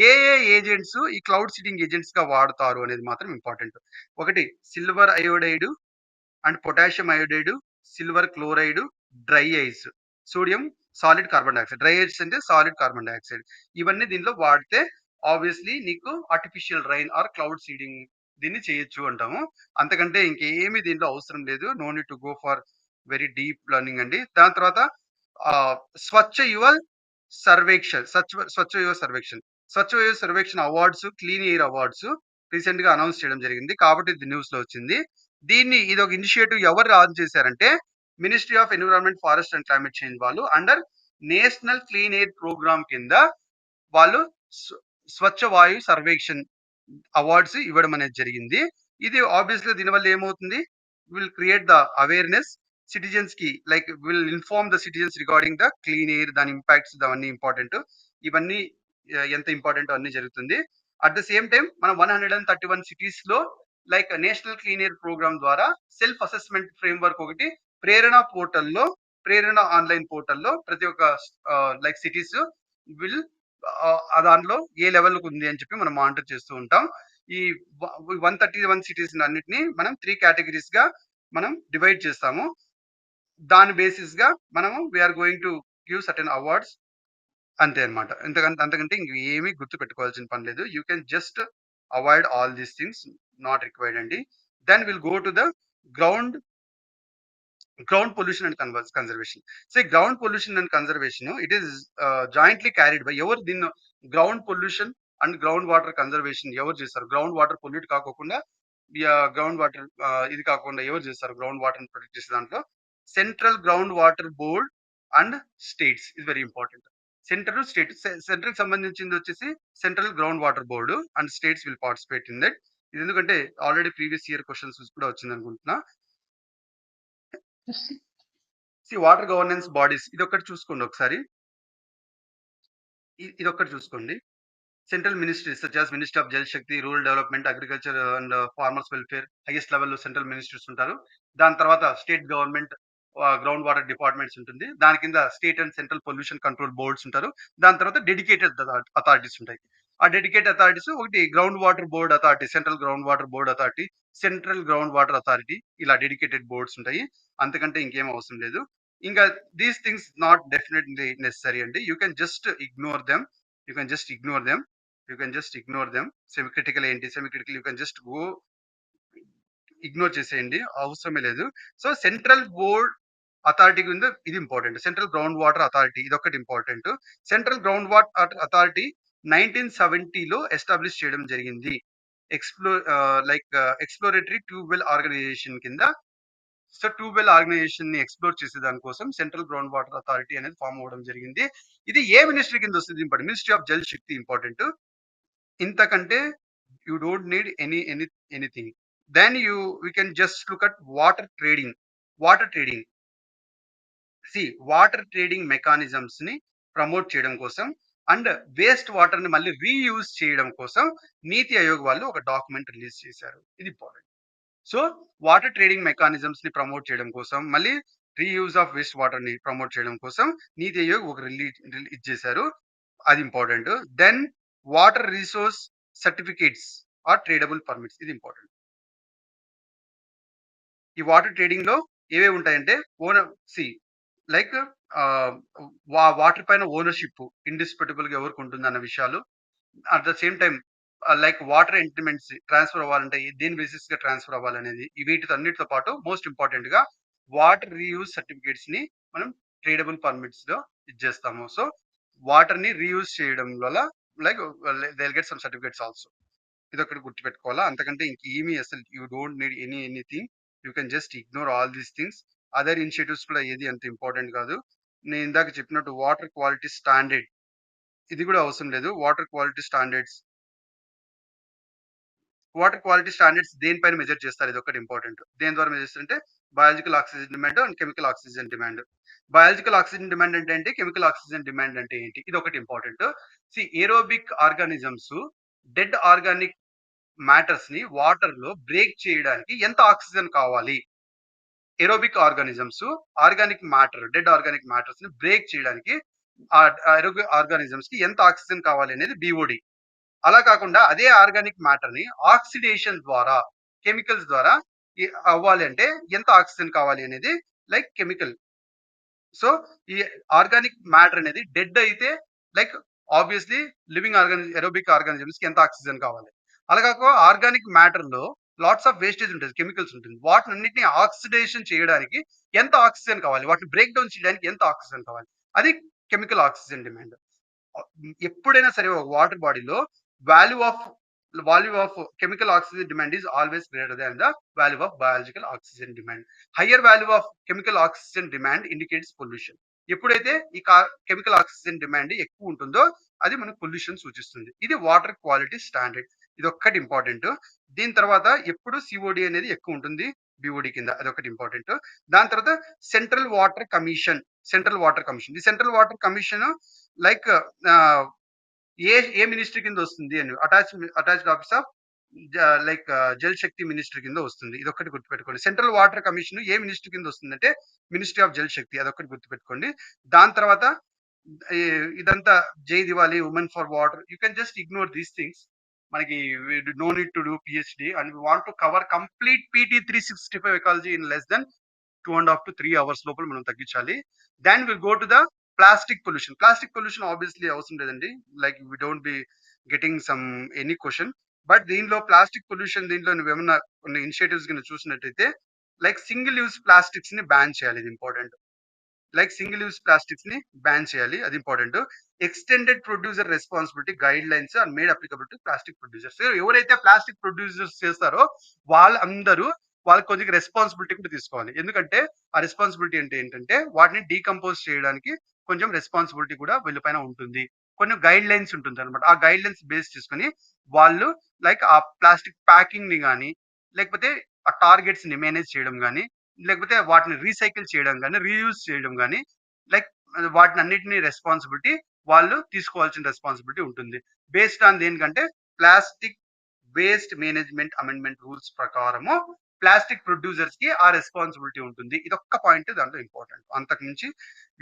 ఏ ఏజెంట్స్ ఈ క్లౌడ్ సీడింగ్ ఏజెంట్స్ గా వాడతారు అనేది మాత్రం ఇంపార్టెంట్. ఒకటి silver iodide and potassium iodide, silver chloride, dry ice, sodium solid carbon dioxide. Dry ice అంటే సాలిడ్ కార్బన్ డయాక్సైడ్. ఇవన్నీ దీనిలో వాడితే ఆబ్వియస్లీ నీకు artificial rain or cloud seeding దీన్ని చేయొచ్చు అంటాము. అంతకంటే ఇంకేమి దీంట్లో అవసరం లేదు. No need to go for very deep learning అండి. దాని తర్వాత స్వచ్ఛ యువ సర్వేక్షణ్ స్వచ్ఛ యువ సర్వేక్షణ్ స్వచ్ఛ యువ Sarvekshan awards, clean air awards recent గా అనౌన్స్ చేయడం జరిగింది. కాబట్టి ఇది న్యూస్ లో వచ్చింది. దీన్ని ఇది ఒక ఇనిషియేటివ్ ఎవరు లాంచ్ చేశారంటే ministry of environment, forest and climate change వాళ్ళు under national clean air programme కింద వాళ్ళు స్వచ్ఛ వాయు సర్వేక్షణ్ అవార్డ్స్ ఇవ్వడం అనేది జరిగింది. ఇది ఆబ్వియస్‌గా దీనివల్ల ఏమవుతుంది? విల్ క్రియేట్ ద అవేర్‌నెస్ సిటిజన్స్‌కి, like will inform the citizens regarding the clean air, దాని ఇంపాక్ట్స్ అవన్నీ ఇంపార్టెంట్. ఇవన్నీ ఎంత ఇంపార్టెంటో అన్నీ జరుగుతుంది. అట్ ద సేమ్ టైమ్ మనం 131 సిటీస్‌లో like national clean air programme ద్వారా సెల్ఫ్ అసెస్మెంట్ ఫ్రేమ్‌వర్క్ ఒకటి ప్రేరణ పోర్టల్‌లో, ప్రేరణ ఆన్‌లైన్ పోర్టల్‌లో ప్రతి ఒక్క లైక్ సిటీస్ విల్ దాంట్లో ఏ లెవెల్‌కి ఉంది అని చెప్పి మనం మానిటర్ చేస్తూ ఉంటాం. ఈ 131 సిటీస్ అన్నిటిని మనం 3 కేటగిరీస్‌గా మనం డివైడ్ చేస్తాము. దాని బేసిస్‌గా మనము we are going to give certain awards, అంతే అన్నమాట. అంతకంటే ఇంక ఏమీ గుర్తుపెట్టుకోవాల్సిన పని లేదు. You can just avoid all these things, not required అండి. Then will go to the ground pollution and conservation. So ground pollution and conservation it is jointly carried by ఎవరు దీన్ని ground pollution and ground water conservation ఎవరు చేస్తారు? Ground water pollute కాకోకుండా ground water ఇది కాకుండా ఎవరు చేస్తారు గ్రౌండ్ వాటర్ ప్రొటెక్ట్ చేసే దాంట్లో? Central ground water board and states is very important. Central సంబంధించింది వచ్చేసి central ground water board and states will participate in that. ఇది ఎందుకంటే ఆల్రెడీ ప్రీవియస్ ఇయర్ క్వశ్చన్స్ కూడా వచ్చింది అనుకుంటున్నా. వాటర్ గవర్నెన్స్ బాడీస్ ఇదొక్కటి చూసుకోండి ఒకసారి. ఇదొక్కటి చూసుకోండి. Central ministries such as ministry of Jal Shakti, rural development, agriculture and farmers welfare, highest లెవెల్లో సెంట్రల్ మినిస్ట్రీస్ ఉంటారు. దాని తర్వాత state government ground water departments ఉంటుంది. దాని కింద state and central pollution control boards ఉంటారు. దాని తర్వాత డెడికేటెడ్ అథారిటీస్ ఉంటాయి. ఆ డెడికేటెడ్ అథారిటీస్ ఒకటి ground water board authority, central ground water board authority, central ground water authority, ఇలా డెడికేటెడ్ బోర్డ్స్ ఉంటాయి. అంతకంటే ఇంకేం అవసరం లేదు. ఇంకా these things not definitely necessary అండి. You can just ignore them. You can just ignore them. Semi critical ఏంటి, semi critical you can just go ignore చేసేయండి, అవసరమే లేదు. సో సెంట్రల్ బోర్డ్ అథారిటీ కింద ఇది important. Central ground water authority ఇదొకటి important. Central ground water authority 1970లో establish చేయడం జరిగింది. ఎక్స్ప్లోరేటరీ ట్యూబ్వెల్ ఆర్గనైజేషన్ కింద. సో ట్యూబ్వెల్ ఆర్గనైజేషన్ ని ఎక్స్ప్లోర్ చేసే దానికోసం సెంట్రల్ గ్రౌండ్ వాటర్ అథారిటీ అనేది ఫామ్ అవ్వడం జరిగింది. ఇది ఏ మినిస్ట్రీ కింద వస్తుంది? Important, ministry of Jal Shakti important. ఇంతకంటే you don't need anything. Then we can just look at water trading. Water trading mechanisms ని ప్రమోట్ చేయడం కోసం అండ్ వేస్ట్ వాటర్ ని మళ్ళీ రీయూజ్ చేయడం కోసం నీతి ఆయోగ్ వాళ్ళు ఒక డాక్యుమెంట్ రిలీజ్ చేశారు. ఇది important. So water trading mechanisms ని ప్రమోట్ చేయడం కోసం, మళ్ళీ రీయూజ్ ఆఫ్ వేస్ట్ వాటర్ ని ప్రమోట్ చేయడం కోసం నీతి ఆయోగ్ ఒక రిలీజ్ చేశారు. అది important. Then water resource certificates or tradable permits, ఇది ఇంపార్టెంట్. ఈ వాటర్ ట్రేడింగ్ లో ఏవేవి ఉంటాయంటే లైక్ వాటర్ పైన ఓనర్షిప్ ఇండిస్ప్యూటబుల్ గా ఎవరికి ఉంటుంది అన్న విషయాలు. At the same time like water entitlements transfer అవ్వాలంటే దేని బేసిస్ గా ట్రాన్స్ఫర్ అవ్వాలనేది, వీటితో అన్నిటితో పాటు మోస్ట్ ఇంపార్టెంట్ గా వాటర్ రీయూజ్ సర్టిఫికేట్స్ ని మనం ట్రేడబుల్ పర్మిట్స్ లో ఇచ్చేస్తాము. సో వాటర్ ని రీయూజ్ చేయడం వల్ల like they get some certificates also. ఇదొకటి గుర్తుపెట్టుకోవాలా. అంతకంటే ఇంకేమీ అసలు you don't need anything. You can just ignore all these things. Other initiatives కూడా ఏది అంత ఇంపార్టెంట్ కాదు. నేను ఇందాక చెప్పినట్టు వాటర్ క్వాలిటీ స్టాండర్డ్ ఇది కూడా అవసరం లేదు. వాటర్ క్వాలిటీ స్టాండర్డ్స్ దేనిపైన మెజర్ చేస్తారు? ఇది ఒకటి ఇంపార్టెంట్. దేని ద్వారా మెజర్ చేస్తారంటే biological oxygen demand and chemical oxygen demand. Biological oxygen demand అంటే ఏంటి? కెమికల్ ఆక్సిజన్ డిమాండ్ అంటే ఏంటి? ఇది ఒకటి important. Aerobic organisms dead organic matters ని వాటర్ లో బ్రేక్ చేయడానికి ఎంత ఆక్సిజన్ కావాలి? Aerobic organisms dead organic matters ని బ్రేక్ చేయడానికి ఏరోబిక్ ఆర్గానిజమ్స్ కి ఎంత ఆక్సిజన్ కావాలి అనేది బిఓడి. అలా కాకుండా అదే ఆర్గానిక్ మ్యాటర్ ని ఆక్సిడేషన్ ద్వారా, కెమికల్స్ ద్వారా అవ్వాలి అంటే ఎంత ఆక్సిజన్ కావాలి అనేది లైక్ కెమికల్. సో ఈ ఆర్గానిక్ మ్యాటర్ అనేది డెడ్ అయితే like obviously living aerobic organisms కి ఎంత ఆక్సిజన్ కావాలి. అలాగా ఆర్గానిక్ మ్యాటర్ లో లాట్స్ ఆఫ్ వేస్టేజ్ ఉంటుంది, కెమికల్స్ ఉంటుంది. వాటిని అన్నిటిని ఆక్సిడేషన్ చేయడానికి ఎంత ఆక్సిజన్ కావాలి, వాటిని బ్రేక్ డౌన్ చేయడానికి ఎంత ఆక్సిజన్ కావాలి, అది కెమికల్ ఆక్సిజన్ డిమాండ్. ఎప్పుడైనా సరే ఒక వాటర్ బాడీలో value of value of chemical oxygen demand is always greater than the value of biological oxygen demand. Higher value of chemical oxygen demand indicates pollution. ఎప్పుడైతే ఈ కెమికల్ ఆక్సిజన్ డిమాండ్ ఎక్కువ ఉంటుందో అది మనకు పొల్యూషన్ సూచిస్తుంది. ఇది వాటర్ క్వాలిటీ స్టాండర్డ్. ఇది ఒక్కటి ఇంపార్టెంట్. దీని తర్వాత ఎప్పుడు సిఓడి అనేది ఎక్కువ ఉంటుంది బిఓడి కింద, అదొకటి ఇంపార్టెంట్. దాని తర్వాత సెంట్రల్ వాటర్ కమిషన్. ఈ సెంట్రల్ వాటర్ కమిషన్ లైక్ ఏ మినిస్ట్రీ కింద వస్తుంది అని, attached office of like Jal Shakti ministry కింద వస్తుంది. ఇది ఒక్కటి గుర్తుపెట్టుకోండి. సెంట్రల్ వాటర్ కమిషన్ ఏ మినిస్ట్రీ కింద వస్తుందంటే మినిస్ట్రీ ఆఫ్ జల్ శక్తి, అదొక్కటి గుర్తుపెట్టుకోండి. దాని తర్వాత ఇదంతా Jai Diwali, women for water, you can just ignore these things. మనకి no need to do PhD and we want to cover complete PT365 ecology in less then 2.5 to 3 hours లోపల మనం తగ్గించాలి. Then will go to the plastic pollution obviously అవసరం లేదండి. Like we don't be getting some any question. But దీనిలో plastic pollution, దీంట్లో నువ్వేమన్నా కొన్ని initiatives కింద చూసినట్టయితే లైక్ సింగిల్ యూజ్ ప్లాస్టిక్స్ ని బ్యాన్ చేయాలి. ఇది ఇంపార్టెంట్. సింగిల్ యూజ్ ప్లాస్టిక్స్ ని బ్యాన్ చేయాలి, అది important. Extended producer responsibility guidelines are made applicable to plastic producers. ఎవరైతే ప్లాస్టిక్ ప్రొడ్యూసర్స్ చేస్తారో వాళ్ళందరూ వాళ్ళకి కొద్దిగా రెస్పాన్సిబిలిటీ కూడా తీసుకోవాలి. ఎందుకంటే ఆ రెస్పాన్సిబిలిటీ అంటే ఏంటంటే వాటిని డీకంపోజ్ చేయడానికి కొంచెం రెస్పాన్సిబిలిటీ కూడా వీళ్ళపైన ఉంటుంది. కొన్ని గైడ్ లైన్స్ ఉంటుంది అనమాట. ఆ గైడ్ లైన్స్ బేస్ చేసుకుని వాళ్ళు లైక్ ఆ ప్లాస్టిక్ ప్యాకింగ్ ని కానీ, లేకపోతే ఆ టార్గెట్స్ ని మేనేజ్ చేయడం కానీ, లేకపోతే వాటిని రీసైకిల్ చేయడం కానీ, రీయూజ్ చేయడం కానీ, లైక్ వాటిని అన్నిటిని రెస్పాన్సిబిలిటీ వాళ్ళు తీసుకోవాల్సిన రెస్పాన్సిబిలిటీ ఉంటుంది. బేస్డ్ ఆన్ దేనికంటే plastic waste management amendment rules ప్రకారము ప్లాస్టిక్ ప్రొడ్యూసర్స్ కి ఆ రెస్పాన్సిబిలిటీ ఉంటుంది. ఇది ఒక్క పాయింట్ దాంట్లో ఇంపార్టెంట్. అంతకు మించి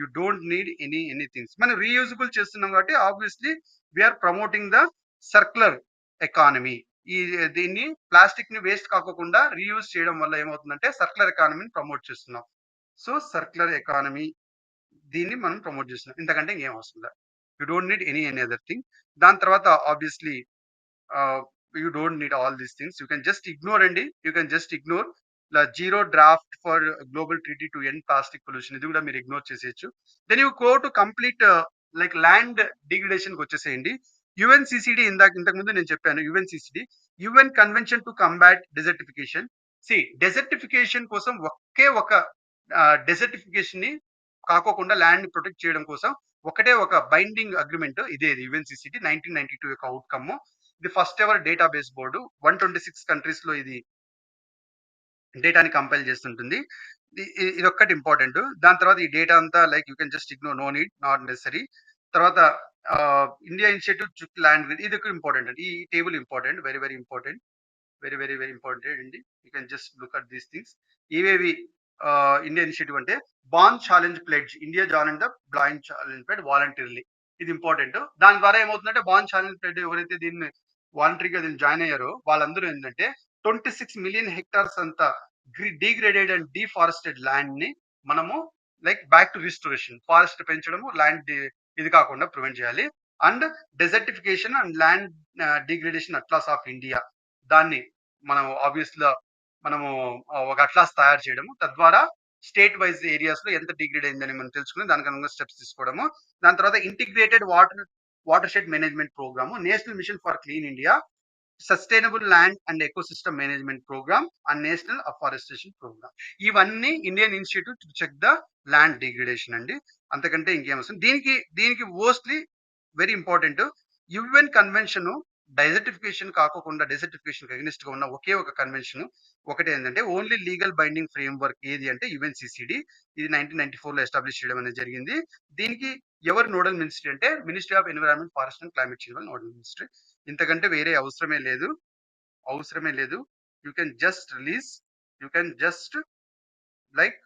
యూ డోంట్ నీడ్ ఎనీథింగ్స్. మనం రీయూజబుల్ చేస్తున్నాం కాబట్టి obviously we are promoting the circular economy. దీన్ని ప్లాస్టిక్ ని వేస్ట్ కాకుండా రీయూజ్ చేయడం వల్ల ఏమవుతుందంటే సర్క్యులర్ ఎకానమీని ప్రమోట్ చేస్తున్నాం. సో సర్క్యులర్ ఎకానమీ దీన్ని మనం ప్రమోట్ చేస్తున్నాం. ఇంతకంటే ఇంకేం అవసరం లేదు. You don't need any other thing. దాని తర్వాత obviously you don't need all these things. You can just ignore అండి. You can just ignore the zero draft for global treaty to end plastic pollution. ఇది కూడా మీరు ignore చేసేయచ్చు. Then you go to complete like land degradation కి వచ్చేసేయండి. UNCCD ఇంతకు ముందు నేను చెప్పాను. UN convention to combat desertification. Desertification కోసం ఒకే ఒక డెజర్టిఫికేషన్ ని కాకోకుండా ల్యాండ్ ప్రొటెక్ట్ చేయడం కోసం ఒకటే ఒక బైండింగ్ అగ్రిమెంట్ ఇదే యుఎన్సిసిడి 1992 యొక్క అవుట్కమ్. ఇది first ever database board. 126 countries లో ఇది డేటాని కంపైల్ చేస్తుంటుంది. ఇది ఒక్కటి ఇంపార్టెంట్. దాని తర్వాత ఈ డేటా అంతా like you can just ignore, no need, not necessary. తర్వాత ఇండియా ఇనిషియేటివ్ టు ల్యాండ్, ఇది ఒక ఇంపార్టెంట్ అండి. ఈ table important, very very important, very important అండి. You can just look at these things. ఇవేవి ఇండియా ఇనిషియేటివ్ అంటే Bonn challenge pledge. India join the blind challenge pledge voluntarily. ఇది important. దాని ద్వారా ఏమవుతుందంటే బాన్ ఛాలెంజ్ ప్లెడ్ ఎవరైతే దీన్ని వాలంటరీగా దీన్ని జాయిన్ అయ్యారో వాళ్ళందరూ ఏంటంటే 26 మిలియన్ హెక్టార్స్ అంత డిగ్రేడెడ్ అండ్ డిఫారెస్టెడ్ ల్యాండ్ ని మనము like back to restoration, forest పెంచడము, ల్యాండ్ ఇది కాకుండా ప్రివెంట్ చేయాలి. And desertification and land degradation atlas of India, దాన్ని మనం ఆబ్వియస్గా మనము ఒక అట్లాస్ తయారు చేయడము, తద్వారా స్టేట్ వైజ్ ఏరియాస్ లో ఎంత డిగ్రేడ్ అయిందని మనం తెలుసుకుని దానికి అనుగుణంగా స్టెప్స్ తీసుకోవడము. దాని తర్వాత integrated watershed management programme, national mission for clean India, sustainable land and ecosystem management programme and national afforestation programme. ఇవన్నీ Indian initiative to check the land degradation అండి. అంతకంటే ఇంకేం వస్తుంది. దీనికి mostly very important UN convention desertification కాకుండా desertification against గా ఉన్న ఒకే ఒక కన్వెన్షన్ ఒకటి ఏంటంటే only legal binding framework ఏది అంటే యుఎన్సిసిడి. ఇది 1994 లో ఎస్టాబ్లిష్ చేయడం అనేది జరిగింది. దీనికి ఎవరు నోడల్ మినిస్ట్రీ అంటే ministry of environment, forest and climate change nodal ministry. ఇంతకంటే వేరే అవసరమే లేదు. You can just release, you can just like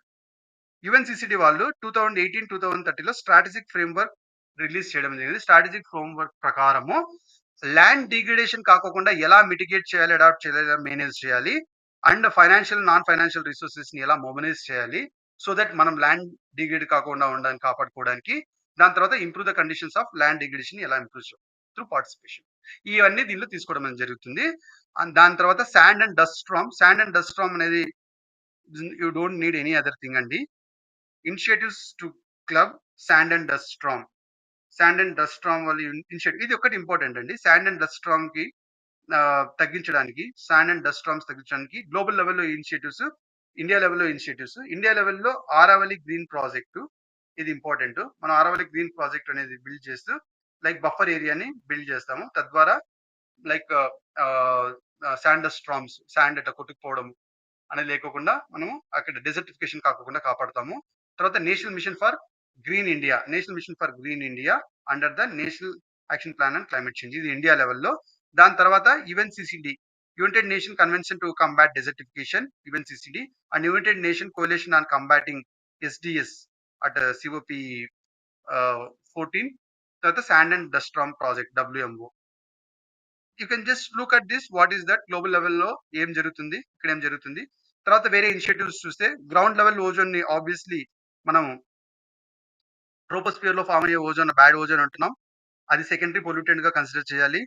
UNCCD వాళ్ళు 2018-2030లో స్ట్రాటజిక్ ఫ్రేమ్వర్క్ రిలీజ్ చేయడం జరిగింది. స్ట్రాటజిక్ ఫ్రేమ్వర్క్ ప్రకారము ల్యాండ్ డిగ్రేడేషన్ కాకుండా ఎలా మిటిగేట్ చేయాలి, అడాప్ట్ చేయాలి, ఎలా మేనేజ్ చేయాలి, and financial non financial resources ని ఎలా మొబిలైజ్ చేయాలి సో దట్ మనం ల్యాండ్ డిగ్రేడ్ కాకుండా ఉండడానికి కాపాడుకోవడానికి. దాని తర్వాత improve the conditions of land degradation ఎలా ఇంప్రూవ్ చేయాలి త్రూ పార్టిసిపేషన్. ఇవన్నీ దీనిలో తీసుకోవడం అనేది జరుగుతుంది. అండ్ దాని తర్వాత శాండ్ అండ్ డస్ట్ స్టార్మ్ అనేది you don't need any other thing అండి. Initiatives to club sand and dust storm వాళ్ళు ఇనిషియేటివ్, ఇది ఒకటి ఇంపార్టెంట్ అండి. శాండ్ అండ్ డస్ట్ స్టార్మ్ కి తగ్గించడానికి, శాండ్ అండ్ డస్ట్ స్టార్మ్స్ తగ్గించడానికి గ్లోబల్ లెవెల్‌లో ఇనిషియేటివ్స్, ఇండియా లెవెల్‌లో ఆరావళి గ్రీన్ ప్రాజెక్టు ఇది ఇంపార్టెంట్. మనం ఆరావళి గ్రీన్ ప్రాజెక్ట్ అనేది బిల్డ్ చేస్తూ లైక్ బఫర్ ఏరియాని బిల్డ్ చేస్తాము. తద్వారా like sand dust storms, sand ఇట్లా కొట్టుకుపోవడం అనేది లేకోకుండా మనము అక్కడ డెజర్టిఫికేషన్ కాకోకుండా కాపాడుతాము. తర్వాత national mission for green India under the national action plan and climate change ఇది ఇండియా లెవెల్‌లో. దాని తర్వాత UNCCD United nation convention to combat desertification UNCCD and United nation కోalition on combating SDS at COP 14 తర్వాత sand and dust Storm project WMO. You can just look at this what is that global లెవెల్‌లో ఏం జరుగుతుంది? ఇక్కడ ఏం జరుగుతుంది? తర్వాత వేరే initiatives చూస్తే గ్రౌండ్ లెవెల్ ఓజోన్‌ని ఆబ్వియస్లీ మనం ట్రోపోస్ఫియర్‌లో ఫార్మ్ అయ్యే ఓజోన్ బ్యాడ్ ఓజోన్ అంటున్నాం. అది సెకండరీ పొల్యూటెంట్‌గా కన్సిడర్ చేయాలి.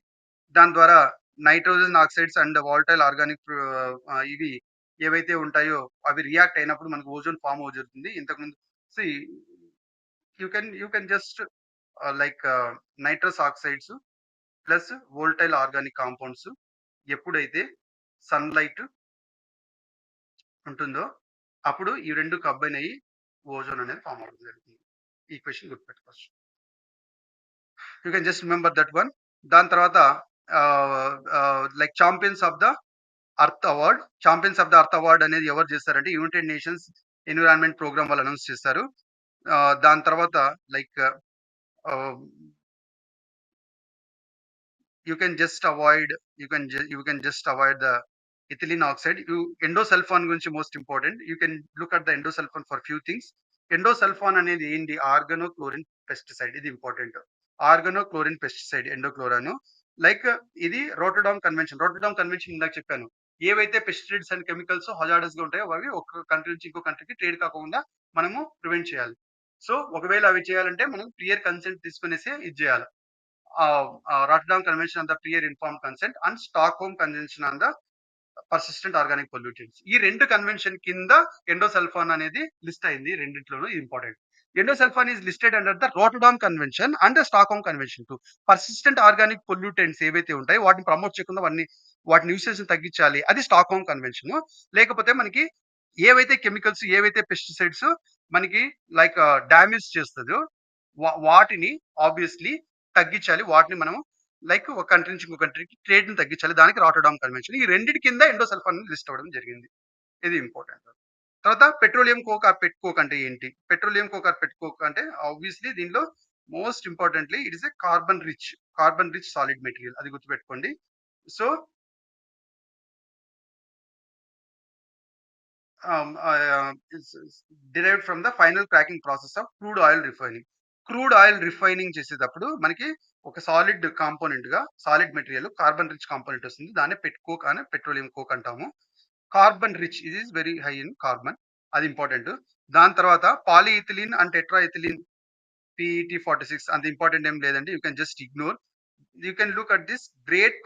దాని ద్వారా nitrogen oxides and volatile organic ఇవి ఏవైతే ఉంటాయో అవి రియాక్ట్ అయినప్పుడు మనకు ఓజోన్ ఫార్మ్ జరుగుతుంది. ఇంతకుముందు see you can just like nitrous oxides plus volatile organic compounds ఎప్పుడైతే సన్‌లైట్ ఉంటుందో అప్పుడు ఈ 2 కంబైన్ అయ్యి ఓజోన్ అనేది ఫార్మ్ అవ్వడం జరుగుతుంది. ఈ ఈక్వేషన్ గుర్తుపెట్టుకోవచ్చు. You can just remember that one. దాని తర్వాత like Champions of the Earth Award అనేది ఎవరు చేస్తారంటే యునైటెడ్ నేషన్స్ ఎన్విరాన్మెంట్ ప్రోగ్రామ్ వాళ్ళు అనౌన్స్ చేస్తారు. దాని తర్వాత like you can just avoid you can just avoid the ethylene oxide. Endosulfan గురించి most important. You can look at the endosulfan for few things. Endosulfan అనేది ఏంటి? ఆర్గానోక్లోరిన్ పెస్టిసైడ్. ఇది important. ఆర్గానోక్లోరిన్ pesticide ఎండోక్లోరాను. Like ఇది Rotterdam convention ఇందాక చెప్పాను. ఏవైతే pesticides and chemicals hazardous గా ఉంటాయో అవి ఒక కంట్రీ నుంచి ఇంకో కంట్రీకి ట్రేడ్ కాకుండా మనము ప్రివెంట్ చేయాలి. సో ఒకవేళ అవి చేయాలంటే మనం క్లియర్ కన్సెంట్ తీసుకునేసి ఇది చేయాలి. Rotterdam Convention on the Prior Informed Consent and Stockholm Convention on the persistent organic pollutants. ఈ 2 కన్వెన్షన్ కింద ఎండోసల్ఫాన్ అనేది లిస్ట్ అయింది. రెండిట్లోనూ important. Endosulfan is listed under the Rotterdam Convention and Stockholm Convention to persistent organic pollutants ఏవైతే ఉంటాయో వాటిని promote చేయకుండా వాటిని యూసేజ్ తగ్గించాలి. అది స్టాక్హోమ్ కన్వెన్షన్. లేకపోతే మనకి ఏవైతే కెమికల్స్, ఏవైతే పెస్టిసైడ్స్ మనకి లైక్ డ్యామేజ్ చేస్తదో వాటిని ఆబ్వియస్లీ తగ్గించాలి. వాటిని మనం లైక్ ఒక కంట్రీ నుంచి ఇంకో కంట్రీకి ట్రేడ్‌ని తగ్గించాలి. దానికి రాటర్డామ్ కన్వెన్షన్. ఈ రెండిటి కింద ఎండోసల్ఫాన్ లిస్ట్ అవ్వడం జరిగింది. ఇది ఇంపార్టెంట్. తర్వాత petroleum coke or pet coke అంటే ఏంటి? Petroleum coke or pet coke అంటే ఆబ్వియస్లీ దీనిలో most importantly it is a carbon rich solid material. అది గుర్తుపెట్టుకోండి. So, it's derived from the final cracking process of crude oil refining. Crude oil refining చేసేటప్పుడు మనకి ఒక solid material carbon rich component వస్తుంది. దాన్నే pet coke అని petroleum coke అంటాము. Carbon rich it is very high in carbon. అది important. దాని తర్వాత పాలీఇథిలిన్ అండ్ టెట్రాఇథిలిన్ PET46 అంత ఇంపార్టెంట్ ఏం లేదండి. You can just ignore. You can look at this great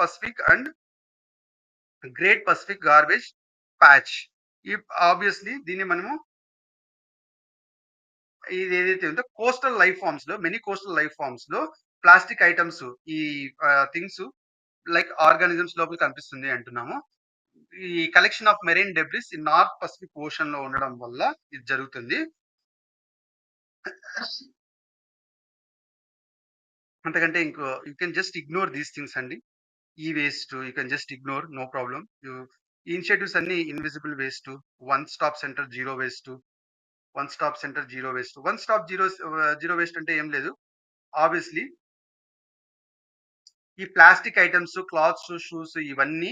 Pacific garbage patch. ఈ ఆబ్వియస్లీ దీన్ని మనము ఇది ఏదైతే ఉందో మెనీ కోస్టల్ లైఫ్ ఫార్మ్స్ లో ప్లాస్టిక్ ఐటమ్స్ ఈ థింగ్స్ లైక్ ఆర్గానిజమ్స్ లోపల కనిపిస్తుంది అంటున్నాము. ఈ collection of marine debris in North Pacific Ocean లో ఉండడం వల్ల ఇది జరుగుతుంది. అంతకంటే ఇంకో you can just ignore these things అండి. ఈ waste you can just ignore, no problem. Initiatives అన్ని invisible waste, one stop centre zero waste, zero waste అంటే ఏం లేదు. ఆబ్వియస్లీ ఈ ప్లాస్టిక్ ఐటమ్స్, క్లాత్స్, షూస్ ఇవన్నీ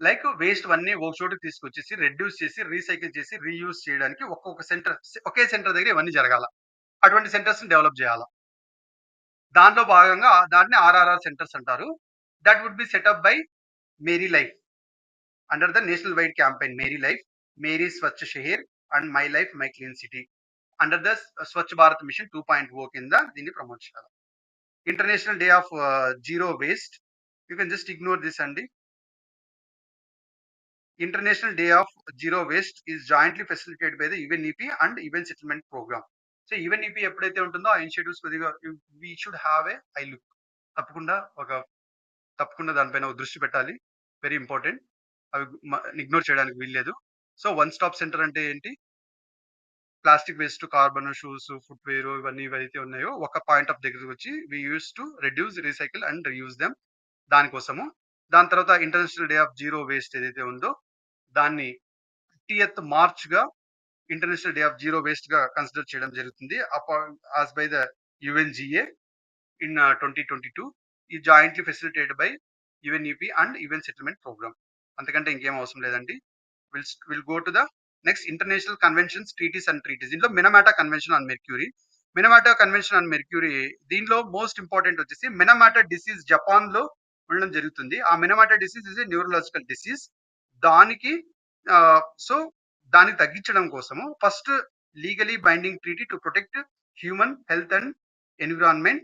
లైక్ వేస్ట్ అన్నీ ఒక చోటుకి తీసుకొచ్చేసి రెడ్యూస్ చేసి రీసైకిల్ చేసి రీయూజ్ చేయడానికి ఒకే సెంటర్ దగ్గర ఇవన్నీ జరగాల. అటువంటి సెంటర్స్ డెవలప్ చేయాలా. దాంట్లో భాగంగా దాన్ని ఆర్ఆర్ఆర్ సెంటర్స్ అంటారు. That would be set up by Meri life under the national wide campaign Meri Swachh Shahar and my life my clean city under the Swachh Bharat mission 2.0 కింద దీన్ని ప్రమోట్ చేయాలి. International Day of Zero Waste. You can just ignore this అండి. International Day of Zero Waste is jointly facilitated by the UNEP and UN settlement programme. So UNEP ఎప్పుడైతే ఉంటుందో ఆ initiatives కొద్దిగా we should have A I look. తప్పకుండా ఒక తప్పకుండా దానిపైన దృష్టి పెట్టాలి. Very important. అవి ఇగ్నోర్ చేయడానికి వీల్లేదు. సో, వన్ స్టాప్ సెంటర్ అంటే ఏంటి? Plastic waste, carbon, shoes, footwear ఇవన్నీ ఏవైతే ఉన్నాయో ఒక పాయింట్ ఆఫ్ దగ్గరకొచ్చి we use to reduce, recycle and reuse them దానికోసము. దాని తర్వాత International Day of Zero Waste ఏదైతే ఉందో దాన్ని 30th మార్చ్‌గా ఇంటర్నేషనల్ డే ఆఫ్ జీరో వేస్ట్‌గా కన్సిడర్ చేయడం జరుగుతుంది. As by the UNGA in 2022 ఈ jointly facilitated by UNEP and UN settlement programme. అంతకంటే ఇంకేం అవసరం లేదండి. Will go to the next international conventions, treaties and treaties. దీంట్లో Minamata Convention on mercury. Minamata Convention on mercury దీనిలో most important వచ్చేసి Minamata disease జపాన్‌లో ఉండడం జరుగుతుంది. ఆ Minamata disease is a neurological disease. దానికి సో దాన్ని తగ్గించడం కోసము first legally binding treaty to protect human health and environment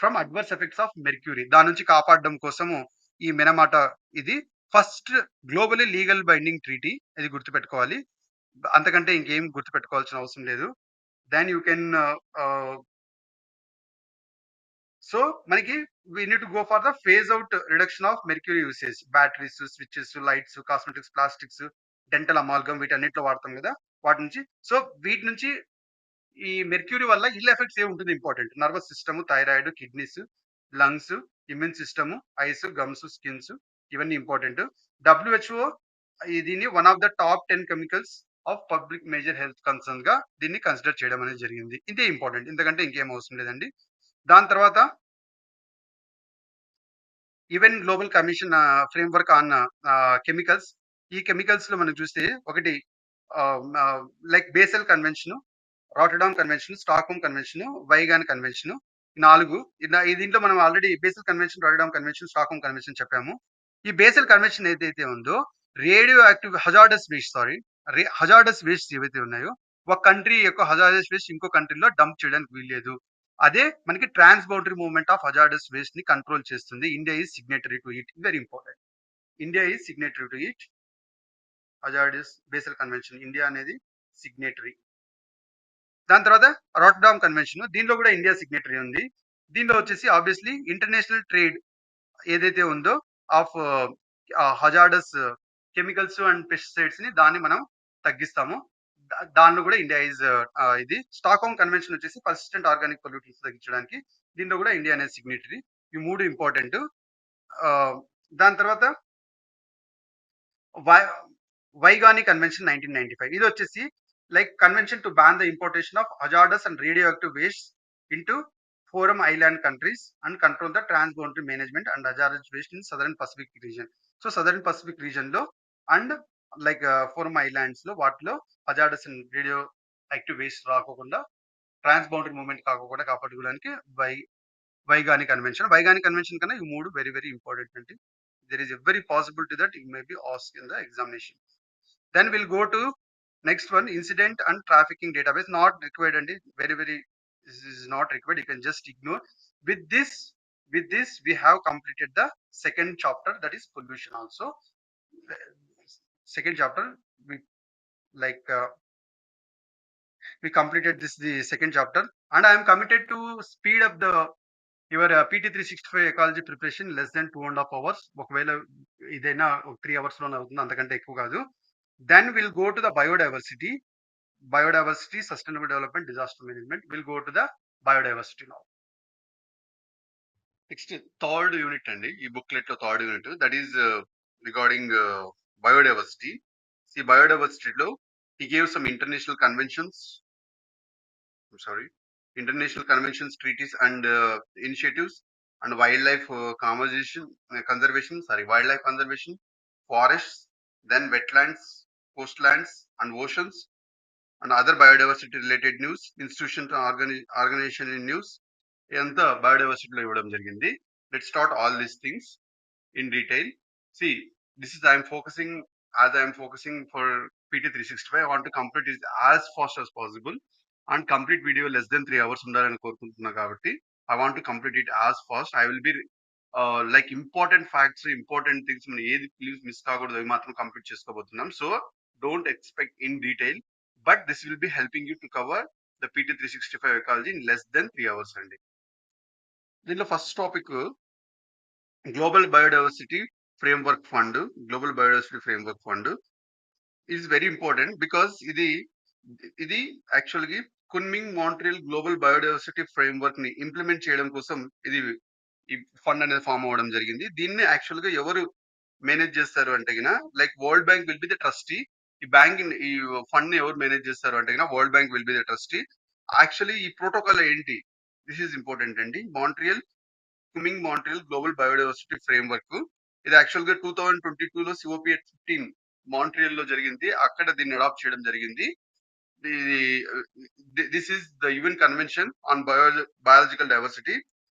from adverse effects of mercury. దాని నుంచి కాపాడడం కోసము ఈ మినమాట ఇది first globally legal binding treaty. ఇది గుర్తుపెట్టుకోవాలి. అంతకంటే ఇంకేం గుర్తుపెట్టుకోవాల్సిన అవసరం లేదు. దెన్ యూ కెన్ సో మనకి we need to go for the phase out reduction of mercury usage. Batteries, switches, lights, cosmetics, plastics, dental amalgam వీటన్నిటిలో వాడతాం కదా! వాటి నుంచి సో వీటి నుంచి ఈ మెర్క్యూరీ వల్ల ఇల్ ఎఫెక్ట్స్ ఏముంటుంది important. Nervous system, thyroid, kidneys, lungs, immune system, eyes, gums, skins ఇవన్నీ ఇంపార్టెంట్. డబ్ల్యూహెచ్ఓ దీన్ని one of the top 10 chemicals of public major health concern గా దీన్ని కన్సిడర్ చేయడం అనేది జరిగింది. ఇదే ఇంపార్టెంట్. ఇంతకంటే ఇంకేం అవసరం లేదండి. దాని తర్వాత even global commission framework on chemicals. ఈ కెమికల్స్ లో మనం చూస్తే ఒకటి like Basel Convention, Rotterdam Convention, Stockholm Convention, Waigani Convention. ఈ 4 దీంట్లో మనం already Basel Convention, Rotterdam Convention, Stockholm Convention చెప్పాము. ఈ బేసెల్ కన్వెన్షన్ ఏదైతే ఉందో radioactive hazardous waste hazardous waste ఏవైతే ఉన్నాయో ఒక కంట్రీ యొక్క హజార్డస్ వేస్ట్ ఇంకో కంట్రీలో డంప్ చేయడానికి వీల్లేదు. అదే మనకి transboundary movement of hazardous waste ని కంట్రోల్ చేస్తుంది. India is signatory to it. Very important. India is signatory to it. Hazardous Basel Convention India అనేది సిగ్నేటరీ. దాని తర్వాత రాటర్డామ్ కన్వెన్షన్ దీనిలో కూడా ఇండియా సిగ్నేటరీ ఉంది. దీనిలో వచ్చేసి ఆబ్వియస్లీ ఇంటర్నేషనల్ ట్రేడ్ ఏదైతే ఉందో of hazardous chemicals and pesticides ని దాన్ని మనం తగ్గిస్తాము. దానిలో కూడా ఇండియా ఈజ్ ఇది స్టాక్‌హోమ్ కన్వెన్షన్ వచ్చేసి పర్సిస్టెంట్ ఆర్గానిక్ పొల్యూటెంట్స్ తగ్గించడానికి దీనిలో కూడా ఇండియా అనేది సిగ్నేటరీ. ఈ 3 ఇంపార్టెంట్. దాని తర్వాత వై వైగాని కన్వెన్షన్ 1995 ఇది వచ్చేసి like convention to ban the importation of hazardous and radioactive waste into Forum Island countries and control the transboundary management and hazardous waste in southern Pacific region. So southern Pacific region లో and like Forum Islands లో వాటిలో hazardous and radioactive waste రాకోకుండా ట్రాన్స్ boundary movement కాకోకుండా కాపాడుకోవడానికి వైగాని convention. వైగాని convention కన్నా ఈ 3 very very important అండి. there is a very possibility that it may be asked in the examination. Then we'll go to next one, incident and trafficking database. Not required and very very this is not required. You can just ignore. With this we have completed the second chapter, that is pollution. Also, second chapter we like we completed this the second chapter, and I am committed to speed up the your PT365 ecology preparation less than 2.5 hours. ఒకవేళ ఇదైనా 3 hours లోనే అవుతుంది, అంతకంటే ఎక్కువ కాదు. Then will go to the biodiversity, sustainable development, disaster management. Will go to the biodiversity now. Next third unit అండి, ఈ booklet లో third unit, that is regarding biodiversity. ఈ బయోడైవర్సిటీలో he gave some international conventions, international conventions, treaties and initiatives and wildlife wildlife conservation, forests, then wetlands, coastlands and oceans and other biodiversity related news, institutions and organization in news. ఇదంతా బయోడైవర్సిటీలో ఇవ్వడం జరిగింది. Let's start all these things in detail. See, this is I am focusing for PT365. I want to complete it as fast as possible and complete video less than 3 hours ఉండాలని కోరుకుంటున్నా కాబట్టి I want to complete it as fast. I will be like important facts, important things మనం ఏది please miss కాకూడదు అవి మాత్రం complete చేసుకోబోతున్నాం. So don't expect in detail, but this will be helping you to cover the PT365 ecology in less than 3 hours అండి. దీనిలో first topic global biodiversity framework fund, global biodiversity framework fund is very important because ఇది యాక్చువల్‌గా Kunming Montreal global biodiversity framework ని implement చేయడం కోసం ఇది ఈ fund అనేది ఫార్మ్ అవ్వడం జరిగింది. దీన్ని యాక్చువల్‌గా ఎవరు మేనేజ్ చేస్తారు అంటే గిన like world bank will be the trustee. ఈ ఫండ్ ని ఎవరు మేనేజ్ చేస్తారు అంటే గిన world bank will be the trustee. Actually ఈ ప్రోటోకాల్ ఏంటి? దిస్ ఈజ్ ఇంపార్టెంట్ అండి. మాంట్రియల్ గ్లోబల్ బయోడైవర్సిటీ ఫ్రేమ్వర్క్ ఇది యాక్చువల్‌గా 2022లో COP15 మాంట్రియల్‌లో జరిగింది. అక్కడ దీన్ని అడాప్ట్ చేయడం జరిగింది. ఇది this is the UN convention on biological Diversity.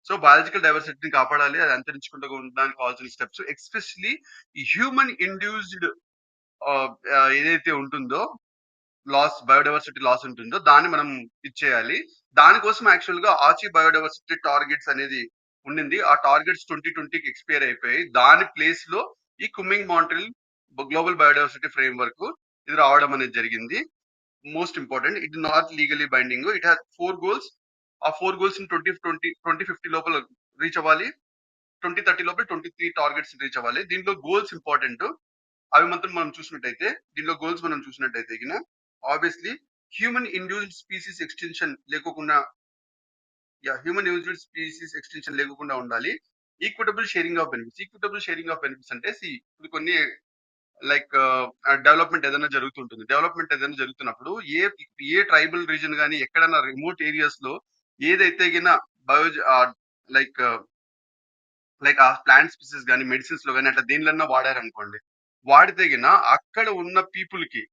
So biological డైవర్సిటీని కాపాడాలి, అది అంతరించకుండా ఉండడానికి కావాల్సిన స్టెప్స్ ఎస్పెషల్లీ ఈ హ్యూమన్ ఇండ్యూస్డ్ ఏదైతే ఉంటుందో బయోడైవర్సిటీ లాస్ ఉంటుందో దాన్ని మనం ఇచ్చేయాలి. దానికోసం యాక్చువల్ గా ఆచి బయోడైవర్సిటీ టార్గెట్స్ అనేది ఉండింది. ఆ టార్గెట్స్ 2020కి ఎక్స్పైర్ అయిపోయాయి. దాని ప్లేస్ లో ఈ కుమ్మింగ్ మాంట్రియల్ గ్లోబల్ బయోడైవర్సిటీ ఫ్రేమ్వర్క్ ఇది రావడం అనేది జరిగింది. Most important, it not legally binding. It has 4 goals. ఆ 4 గోల్స్ 2050 లోపల రీచ్ అవ్వాలి. 2030 లోపల 23 టార్గెట్స్ రీచ్ అవ్వాలి. దీంట్లో గోల్స్ ఇంపార్టెంట్. అవి మాత్రం మనం చూసినట్టయితే, దీంట్లో గోల్స్ మనం చూసినట్టయితే గిన obviously human induced species extension లేకోకుండా లేకుండా ఉండాలి. ఈక్విటబుల్ షేరింగ్ ఆఫ్ బెనిఫిట్స్ అంటే ఇప్పుడు కొన్ని లైక్ డెవలప్మెంట్ ఏదైనా జరుగుతుంటుంది. డెవలప్మెంట్ ఏదైనా జరుగుతున్నప్పుడు ఏ ఏ ట్రైబల్ రీజన్ గాని ఎక్కడైనా రిమోట్ ఏరియాస్ లో ఏదైతే గిన బయో లైక్ లైక్ ఆ ప్లాంట్ స్పీసీస్ గాని, మెడిసిన్స్ లో గాని అట్లా దేనిలన్నా వాడారనుకోండి. వాడితే గిన అక్కడ ఉన్న పీపుల్ కి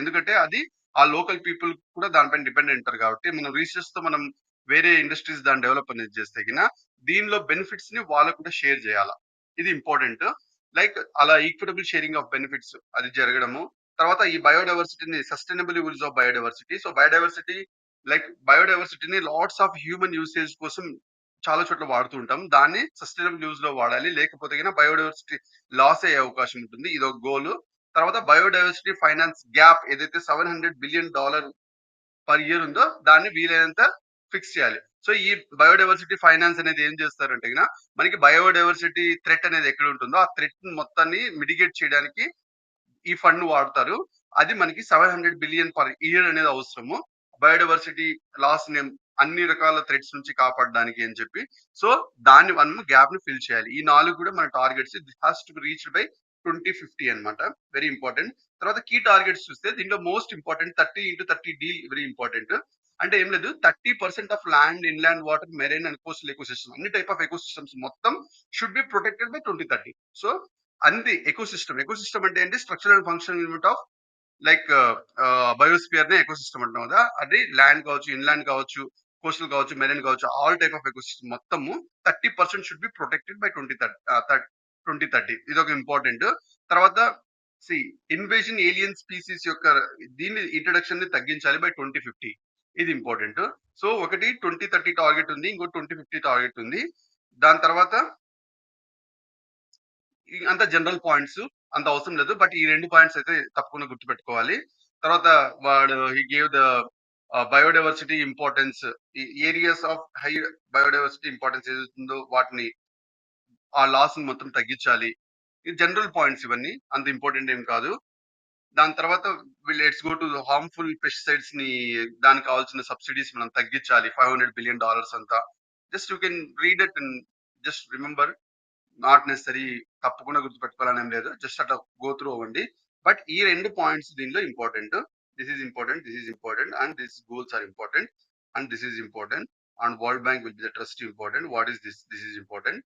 ఎందుకంటే అది ఆ లోకల్ పీపుల్ కూడా దానిపైన డిపెండ్ అయి ఉంటారు కాబట్టి మనం రీసెర్చ్ తో మనం వేరే ఇండస్ట్రీస్ దాన్ని డెవలప్ అనేది చేస్తే గిన దీనిలో బెనిఫిట్స్ ని వాళ్ళకు కూడా షేర్ చేయాల. ఇది ఇంపార్టెంట్. లైక్ అలా ఈక్విటబుల్ షేరింగ్ ఆఫ్ బెనిఫిట్స్ అది జరగడము. తర్వాత ఈ బయోడైవర్సిటీని sustainable use of biodiversity. So బయోడైవర్సిటీని లాట్స్ ఆఫ్ హ్యూమన్ యూసేజ్ కోసం చాలా చోట్ల వాడుతూ ఉంటాం. దాన్ని సస్టైనబుల్ యూజ్ లో వాడాలి. లేకపోతే గిన బయోడైవర్సిటీ లాస్ అయ్యే అవకాశం ఉంటుంది. ఇదొక గోల్. తర్వాత బయోడైవర్సిటీ ఫైనాన్స్ గ్యాప్ ఏదైతే $700 బిలియన్ పర్ ఇయర్ ఉందో దాన్ని వీలైనంత ఫిక్స్ చేయాలి. సో ఈ బయోడైవర్సిటీ ఫైనాన్స్ అనేది ఏం చేస్తారంటే గిన మనకి బయోడైవర్సిటీ థ్రెట్ అనేది ఎక్కడ ఉంటుందో ఆ థ్రెట్ మొత్తాన్ని మిటిగేట్ చేయడానికి ఈ ఫండ్ వాడతారు. అది మనకి 700 బిలియన్ పర్ ఇయర్ అనేది అవసరము. బయోడైవర్సిటీ లాస్ ని అన్ని రకాల థ్రెట్స్ నుంచి కాపాడడానికి అని చెప్పి. సో దాన్ని మనం గ్యాప్ ని ఫిల్ చేయాలి. ఈ 4 కూడా మన targets. This has to be reached by 2050 అన్నమాట. Very important. తర్వాత కీ టార్గెట్స్ చూస్తే దీంట్లో most important 30x30 very important. అంటే ఏం లేదు, 30% of land, inland water, marine and coastal ecosystem అన్ని టైప్ ఆఫ్ ఎకోసిస్టమ్స్ మొత్తం should be protected by 2030. So అంది ఎకోసిస్టమ్ అంటే ఏంటి? Structural and functional unit of like biosphere నే ఎకోసిస్టమ్ అంటాం కదా. అది ల్యాండ్ కావచ్చు, ఇన్లాండ్ కావచ్చు, కోస్టల్ కావచ్చు, మెరైన్ కావచ్చు, ఆల్ టైప్ ఆఫ్ ఎకోసిస్టమ్ మొత్తము 30% షుడ్ బి ప్రొటెక్టెడ్ బై 2030. ఇది ఒక ఇంపార్టెంట్. తర్వాత సి ఇన్వేజన్ ఏలియన్ స్పీసీస్ యొక్క దీని ఇంట్రడక్షన్ ని తగ్గించాలి బై 2050. ఇది ఇంపార్టెంట్. సో ఒకటి 2030 టార్గెట్ ఉంది, ఇంకో 2050 టార్గెట్ ఉంది. దాని తర్వాత అంత జనరల్ పాయింట్స్ అంత అవసరం లేదు. బట్ ఈ 2 పాయింట్స్ అయితే తప్పకుండా గుర్తుపెట్టుకోవాలి. తర్వాత వాడు he gave the biodiversity importance. ఈ areas of high biodiversity importance ఏదైతుందో వాటిని ఆ లాస్ ని మొత్తం తగ్గించాలి. ఈ జనరల్ పాయింట్స్ ఇవన్నీ అంత ఇంపార్టెంట్ ఏం కాదు. దాని తర్వాత let's go to harmful pesticides ని దానికి కావాల్సిన సబ్సిడీస్ మనం తగ్గించాలి. $500 బిలియన్ అంతా. Just you can read it and just remember. Not necessary తప్పకుండా గుర్తుపెట్టుకోవాలని ఏం లేదు. జస్ట్ అట్లా గో త్రూ అవ్వండి. బట్ ఈ 2 పాయింట్స్ దీనిలో important. This is important and this goals are important and this is important and World bank will be the trust important. What is this is important.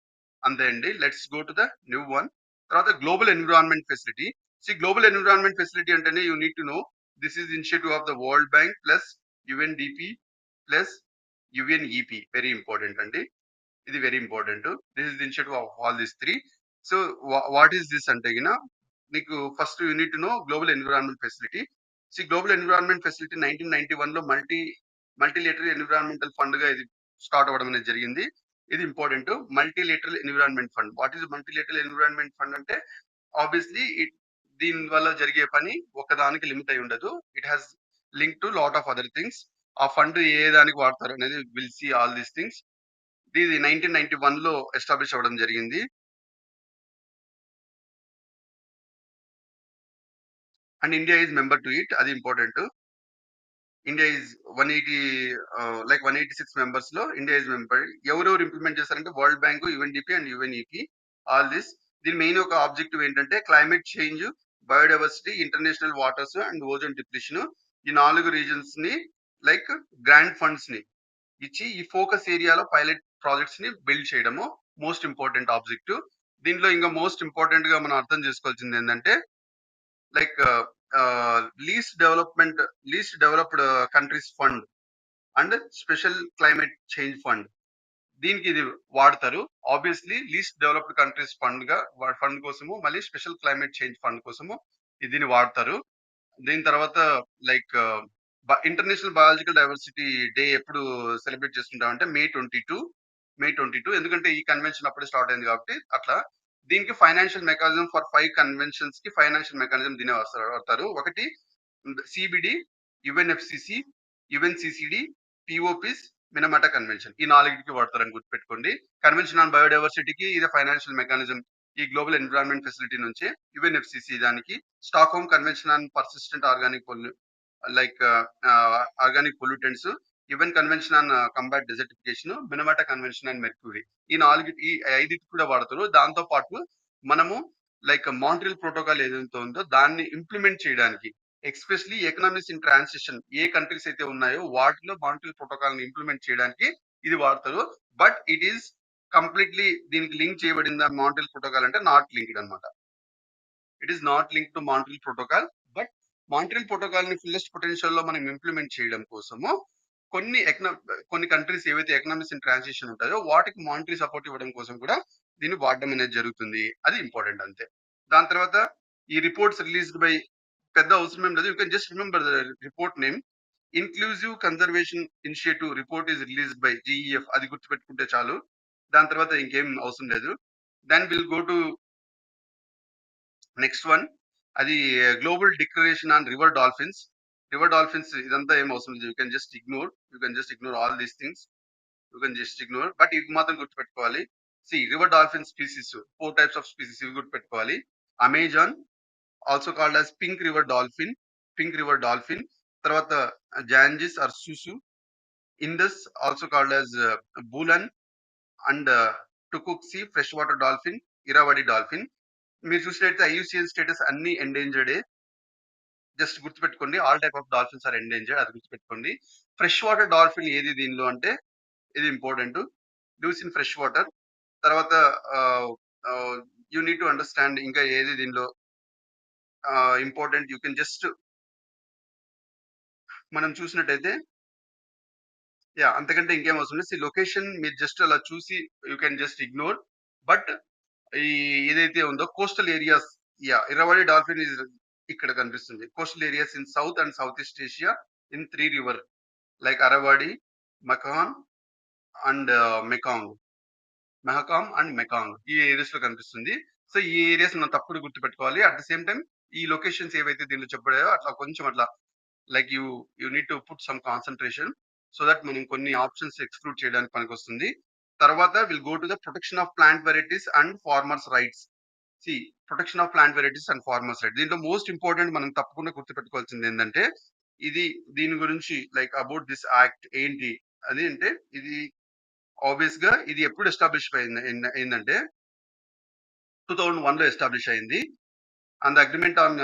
అంతే అండి. Let's go to the new one. తర్వాత Global environment facility. Global environment Facility అంటేనే you need to know this is initiative of the World Bank plus UNDP plus UNEP. Very important అండి. ఇది very important. This is the initiative of all these three. So what is this అంటే గిన నీకు first unit నో global environment facility. Global environment facility 1991 లో multilateral environmental fund గా ఇది start అవ్వడం అనేది జరిగింది. ఇది important. Multilateral environment fund. What is multilateral environment fund అంటే ఆబ్వియస్లీ దీని వల్ల జరిగే పని ఒకదానికి లిమిట్ అయి ఉండదు. It has link to lot of other things. ఆ ఫండ్ ఏ దానికి వాడతారు అనేది will see all these things. ఇది 1991 లో ఎస్టాబ్లిష్ అవ్వడం జరిగింది. And India is member to it, అది important. India is 180 like 186 members లో ఇండియా ఈజ్ మెంబర్. ఎవరెవరు ఇంప్లిమెంట్ చేస్తారంటే world bank, UNDP and UNEP. All this. దీని మెయిన్ ఒక ఆబ్జెక్టివ్ ఏంటంటే climate change, biodiversity, international waters and ozone depletion. ఈ 4 reasons ని like grand funds ని ఇచ్చి ఈ ఫోకస్ ఏరియాలో పైలట్ ప్రాజెక్ట్స్ ని బిల్డ్ చేయడము మోస్ట్ ఇంపార్టెంట్ ఆబ్జెక్టివ్. దీంట్లో ఇంకా మోస్ట్ ఇంపార్టెంట్ గా మనం అర్థం చేసుకోవాల్సింది ఏంటంటే like least developed countries fund and special climate change fund. దీనికి ఇది వాడతారు. Obviously least developed countries fund కోసము, మళ్ళీ స్పెషల్ క్లైమేట్ చేంజ్ ఫండ్ కోసము దీన్ని వాడతారు. దీని తర్వాత like international biological diversity day ఎప్పుడు సెలబ్రేట్ చేసుకుంటామంటే మే 22. ఎందుకంటే ఈ కన్వెన్షన్ అప్పుడే స్టార్ట్ అయింది కాబట్టి అట్లా. దీనికి ఫైనాన్షియల్ మెకానిజం ఫర్ 5 కన్వెన్షన్స్ కి ఫైనాన్షియల్ మెకానిజం దీనే వాడతారు. ఒకటి CBD, UNFCCC, UNCCD, POPs, Minamata Convention. ఈ 4కి వాడతారని గుర్తుపెట్టుకోండి. కన్వెన్షన్ ఆన్ బయోడైవర్సిటీకి ఇదే ఫైనాన్షియల్ మెకానిజం. ఈ గ్లోబల్ ఎన్విరాన్మెంట్ ఫెసిలిటీ నుంచి యుఎన్ఎఫ్సిసి దానికి, Stockholm Convention on persistent organic pollutants, UN convention on combat desertification, Minamata Convention and mercury. ఈ 5 కూడా వాడతారు. దాంతో పాటు మనము లైక్ మాంట్రియల్ ప్రోటోకాల్ ఏదైతే ఉందో దాన్ని ఇంప్లిమెంట్ చేయడానికి, especially economics in transition A countries అయితే ఉన్నాయో వాటిలో మాంట్రియల్ ప్రోటోకాల్ ని ఇంప్లిమెంట్ చేయడానికి ఇది వాడతారు. బట్ ఇట్ ఈస్ కంప్లీట్లీ దీనికి లింక్ చేయబడింది మాంట్రియల్ ప్రోటోకాల్ అంటే నాట్ లింక్డ్ అనమాట. It is not link to Montreal protocol. But Montreal protocol ని ఫుల్లెస్ట్ పొటెన్షియల్ లో మనం ఇంప్లిమెంట్ చేయడం కోసము కొన్ని కంట్రీస్ ఏవైతే ఎకనామిక్స్ ఇన్ ట్రాన్సిషన్ ఉంటాయో వాటికి మానిటరీ సపోర్ట్ ఇవ్వడం కోసం కూడా దీన్ని వాడడం అనేది జరుగుతుంది. అది ఇంపార్టెంట్ అంతే. దాని తర్వాత ఈ రిపోర్ట్స్ రిలీజ్డ్ బై, పెద్ద అవసరం ఏం లేదు. You can just remember the report name. Inclusive conservation initiative report is released by GEF. అది గుర్తుపెట్టుకుంటే చాలు. దాని తర్వాత ఇంకేం అవసరం లేదు. Then will go to next one. అది global declaration on river dolphins. River dolphins ఇదంతా ఏం అవసరం లేదు. You can just ignore all these things. But ఇది మాత్రం గుర్తుపెట్టుకోవాలి. River dolphin species 4 types of species ఇవి గుర్తుపెట్టుకోవాలి. Amazon, also called as pink river dolphin. తర్వాత Ganges or Susu. Indus, also called as Bhulan. And Tucuxi fresh water dolphin, Irrawaddy dolphin. మీరు చూసినట్లయితే IUCN status అన్ని ఎండేంజర్డే. జస్ట్ గుర్తుపెట్టుకోండి, all type of dolphins are endangered. అది గుర్తుపెట్టుకోండి. ఫ్రెష్ వాటర్ డాల్ఫిన్ ఏది దీనిలో అంటే ఇది important. Lives in fresh water. తర్వాత యూ నీడ్ టు అండర్స్టాండ్ ఇంకా ఏది దీనిలో ఇంపార్టెంట్. యూ కెన్ జస్ట్ మనం చూసినట్టయితే అంతకంటే ఇంకేం అవసరం లేదు. లొకేషన్ మీరు జస్ట్ అలా చూసి you can just ignore. But ఈ ఏదైతే ఉందో కోస్టల్ ఏరియాస్, ఇరవడి డాల్ఫిన్ ఇక్కడ కనిపిస్తుంది. Coastal areas in south and south east Asia in 3 river like Irrawaddy, Mahakam and Mahakam and Mekong. ఈ ఏరియాస్ లో కనిపిస్తుంది. సో ఈ ఏరియాస్ మనం తప్పుడు గుర్తుపెట్టుకోవాలి. అట్ ద సేమ్ టైం ఈ లొకేషన్స్ ఏవైతే దీనిలో చెప్పాయో అట్లా కొంచెం అట్లా like you need to put some concentration so that మనం కొన్ని ఆప్షన్స్ ఎక్స్క్లూడ్ చేయడానికి పనికి వస్తుంది. తర్వాత will go to the protection of plant varieties and farmers rights. Protection of plant varieties and farmers rights. దీంట్లో మోస్ట్ ఇంపార్టెంట్ మనం తప్పకుండా గుర్తుపెట్టుకోవాల్సింది ఏంటంటే దీని గురించి లైక్ అబౌట్ దిస్ యాక్ట్ ఏంటి అది అంటే ఇది ఆబ్వియస్ గా ఇది ఎప్పుడు ఎస్టాబ్లిష్ అయిందంటే 2001 లో ఎస్టాబ్లిష్ అయింది. అండ్ అగ్రిమెంట్ ఆన్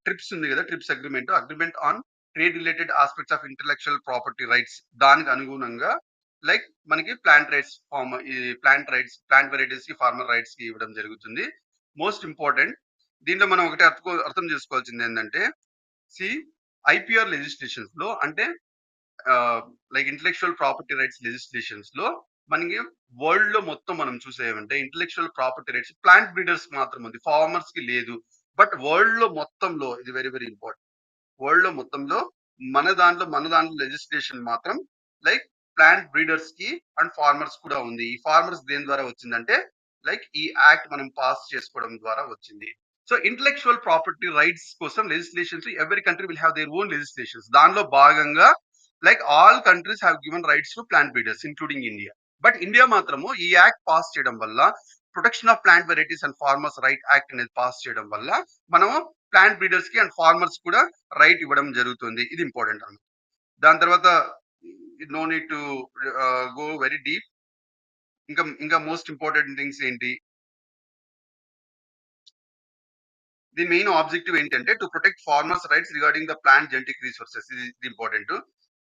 ట్రిప్స్ ఉంది కదా, trips agreement on trade related aspects of intellectual property rights. దానికి అనుగుణంగా లైక్ మనకి ప్లాంట్ వెరైటీస్ కి, ఫార్మర్ రైట్స్ కి ఇవ్వడం జరుగుతుంది. మోస్ట్ ఇంపార్టెంట్ దీంట్లో మనం ఒకటి అర్థం చేసుకోవాల్సింది ఏంటంటే ఐపీఆర్ లెజిస్లేషన్స్ లో అంటే like intellectual property rights legislations లో మనకి వరల్డ్ లో మొత్తం మనం చూసేమంటే intellectual property rights plant breeders మాత్రం ఉంది, ఫార్మర్స్ కి లేదు. బట్ వరల్డ్ లో మొత్తంలో ఇది వెరీ వెరీ ఇంపార్టెంట్. వరల్డ్ లో మొత్తంలో మన దాంట్లో లెజిస్లేషన్ మాత్రం లైక్ ప్లాంట్ బ్రీడర్స్ కి అండ్ ఫార్మర్స్ కూడా ఉంది. ఈ ఫార్మర్స్ దేని ద్వారా వచ్చిందంటే లైక్ ఈ యాక్ట్ మనం పాస్ చేసుకోవడం ద్వారా వచ్చింది. సో ఇంటలెక్చువల్ ప్రాపర్టీ రైట్స్ కోసం legislations, every country will have their own legislations. దానిలో భాగంగా like all countries have given rights to plant breeders including India. But India మాత్రము ఈ యాక్ట్ పాస్ చేయడం వల్ల, protection of plant varieties and farmers right act అనేది pass చేయడం వల్ల మనము ప్లాంట్ బ్రీడర్స్ కి అండ్ ఫార్మర్స్ కూడా రైట్ ఇవ్వడం జరుగుతుంది. ఇది ఇంపార్టెంట్ అన్నమాట. దాని తర్వాత no need to go very deep. ఇంకా మోస్ట్ ఇంపార్టెంట్ థింగ్స్ ఏంటి, దీని మెయిన్ ఆబ్జెక్టివ్ ఏంటంటే to protect farmers rights regarding the plant genetic resources. ఇది important.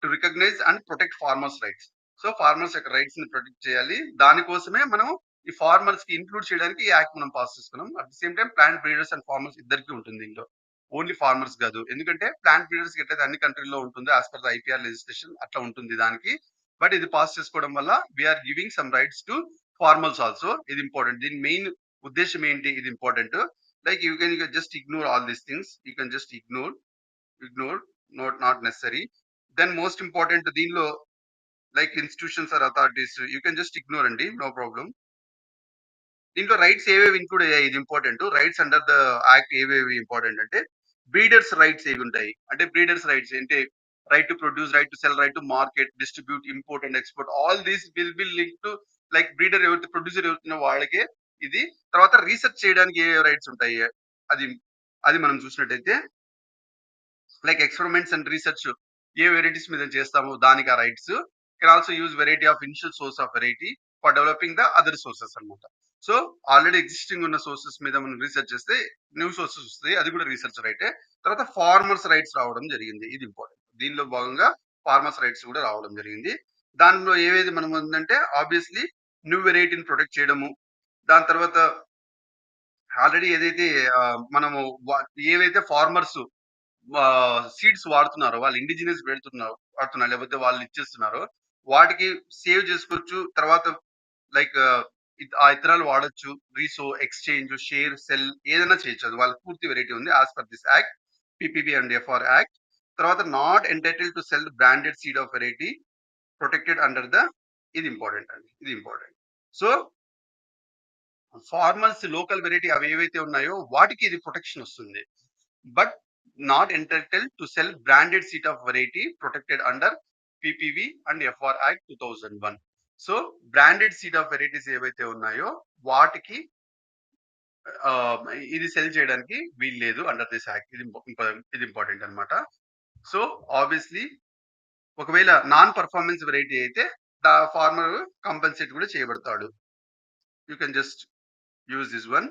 To recognise and protect farmers rights. So farmers యొక్క రైట్స్ ని ప్రొటెక్ట్ చేయాలి. దానికోసమే మనం ఈ ఫార్మర్స్ కి ఇంక్లూడ్ చేయడానికి ఈ యాక్ట్ మనం పాస్ చేసుకున్నాం. At the same time plant breeders and farmers ఇద్దరికి ఉంటుంది దీంట్లో, ఓన్లీ ఫార్మర్స్ కాదు. ఎందుకంటే ప్లాంట్ బ్రీడర్స్ ఎట్లయితే అన్ని కంట్రీల్లో ఉంటుందో as per the IPR legislation అట్లా ఉంటుంది దానికి. బట్ ఇది పాస్ చేసుకోవడం వల్ల we are giving some rights to farmers also. ఇది ఇంపార్టెంట్. దీని మెయిన్ ఉద్దేశం ఏంటి, ఇది important. Like you can just ignore all these things. You can just ignore, not necessary. Then most important దీనిలో like institutions or authorities, you can just ignore అండి, no problem. దీంట్లో rights ఏవేవి include అయ్యాయి, ఇది important. Rights under the act ఏవేవి important అంటే breeders rights ఏవి ఉంటాయి అంటే, బ్రీడర్స్ రైట్స్ అంటే right to produce, right to cell, right to market, distribute, import and export. All these will be link to like breeder ఎవరైతే producer ఎవరుతున్న వాళ్ళకే ఇది. తర్వాత రీసెర్చ్ చేయడానికి ఏ రైట్స్ ఉంటాయి, అది అది మనం చూసినట్టయితే like experiments and research A varieties మీద చేస్తామో దానికి ఆ rights. Can also use variety of initial source of variety for developing the other sources అన్నమాట. సో ఆల్రెడీ ఎగ్జిస్టింగ్ ఉన్న సోర్సెస్ మీద మనం రీసెర్చ్ చేస్తే న్యూ సోర్సెస్ వస్తాయి, అది కూడా రీసెర్చ్ రైటే. తర్వాత ఫార్మర్స్ రైట్స్ రావడం జరిగింది, ఇది ఇంపార్టెంట్. దీనిలో భాగంగా ఫార్మర్స్ రైట్స్ కూడా రావడం జరిగింది. దానిలో ఏవేది మనం ఉందంటే ఆబ్వియస్లీ న్యూ వెరైటీని ప్రొటెక్ట్ చేయడము. దాని తర్వాత ఆల్రెడీ ఏదైతే మనము ఏవైతే ఫార్మర్స్ సీడ్స్ వాడుతున్నారో, వాళ్ళు ఇండిజినియస్ వాడుతున్నారు లేకపోతే వాళ్ళు ఇచ్చేస్తున్నారో వాటికి సేవ్ చేసుకోవచ్చు. తర్వాత లైక్ ఆ ఇత్తనాలు వాడొచ్చు, రీసో, ఎక్స్చేంజ్, షేర్, సెల్ ఏదైనా చేయొచ్చు. అది వాళ్ళ పూర్తి వెరైటీ ఉంది as per this act, PPB and FR act. తర్వాత not entitle to sell branded seed of variety protected under the, ఇది ఇంపార్టెంట్ అండి, ఇది important. So farmers local variety అవి ఏవైతే ఉన్నాయో వాటికి ఇది ప్రొటెక్షన్ వస్తుంది. But not entitle to sell branded seed of variety protected under PPV and FR act 2001. So branded seed of varieties ఏవైతే ఉన్నాయో వాటికి ఇది సెల్ చేయడానికి వీలు లేదు అండర్ దిస్ యాక్ట్. ఇది ఇంపార్టెంట్ అనమాట. సో ఆబ్వియస్లీ ఒకవేళ నాన్ పర్ఫార్మెన్స్ వెరైటీ అయితే ఫార్మర్ కంపెన్సేట్ కూడా చేయబడతాడు. You can just use this one.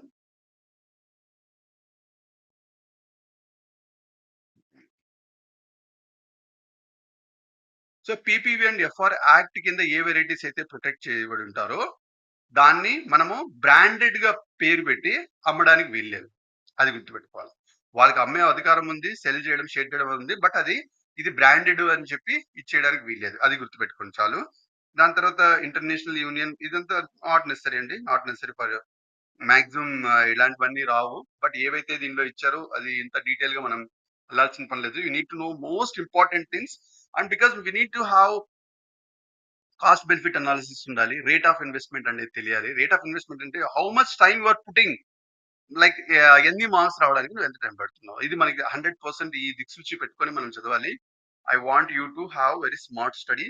So PPV and FR act కింద ఏ వెరైటీస్ అయితే ప్రొటెక్ట్ చేయబడి ఉంటారో దాన్ని మనము బ్రాండెడ్ గా పేరు పెట్టి అమ్మడానికి వీల్లేదు, అది గుర్తుపెట్టుకోవాలి. వాళ్ళకి అమ్మే అధికారం ఉంది, సెల్ చేయడం, షేర్ చేయడం ఉంది, బట్ ఇది బ్రాండెడ్ అని చెప్పి ఇచ్చేయడానికి వీల్లేదు, అది గుర్తుపెట్టుకోండి చాలు. దాని తర్వాత ఇంటర్నేషనల్ యూనియన్, ఇదంతా నాట్ నెసరీ అండి, నాట్ నెసరీ ఫర్ మాక్సిమం ఇలాంటివన్నీ రావు. బట్ ఏవైతే దీనిలో ఇచ్చారో అది ఇంత డీటెయిల్ గా మనం వెళ్ళాల్సిన పని లేదు. You need to know most important things. And because we need to have cost benefit analysis ఉండాలి, రేట్ ఆఫ్ ఇన్వెస్ట్మెంట్ అనేది తెలియాలి. రేట్ ఆఫ్ ఇన్వెస్ట్మెంట్ అంటే how much time you are putting, like ఎన్ని మార్క్స్ రావడానికి నువ్వు ఎంత టైం పెడుతున్నావు, ఇది మనకి 100% ఈ దిక్సూచి పెట్టుకొని మనం చదవాలి. I want you to have very smart study.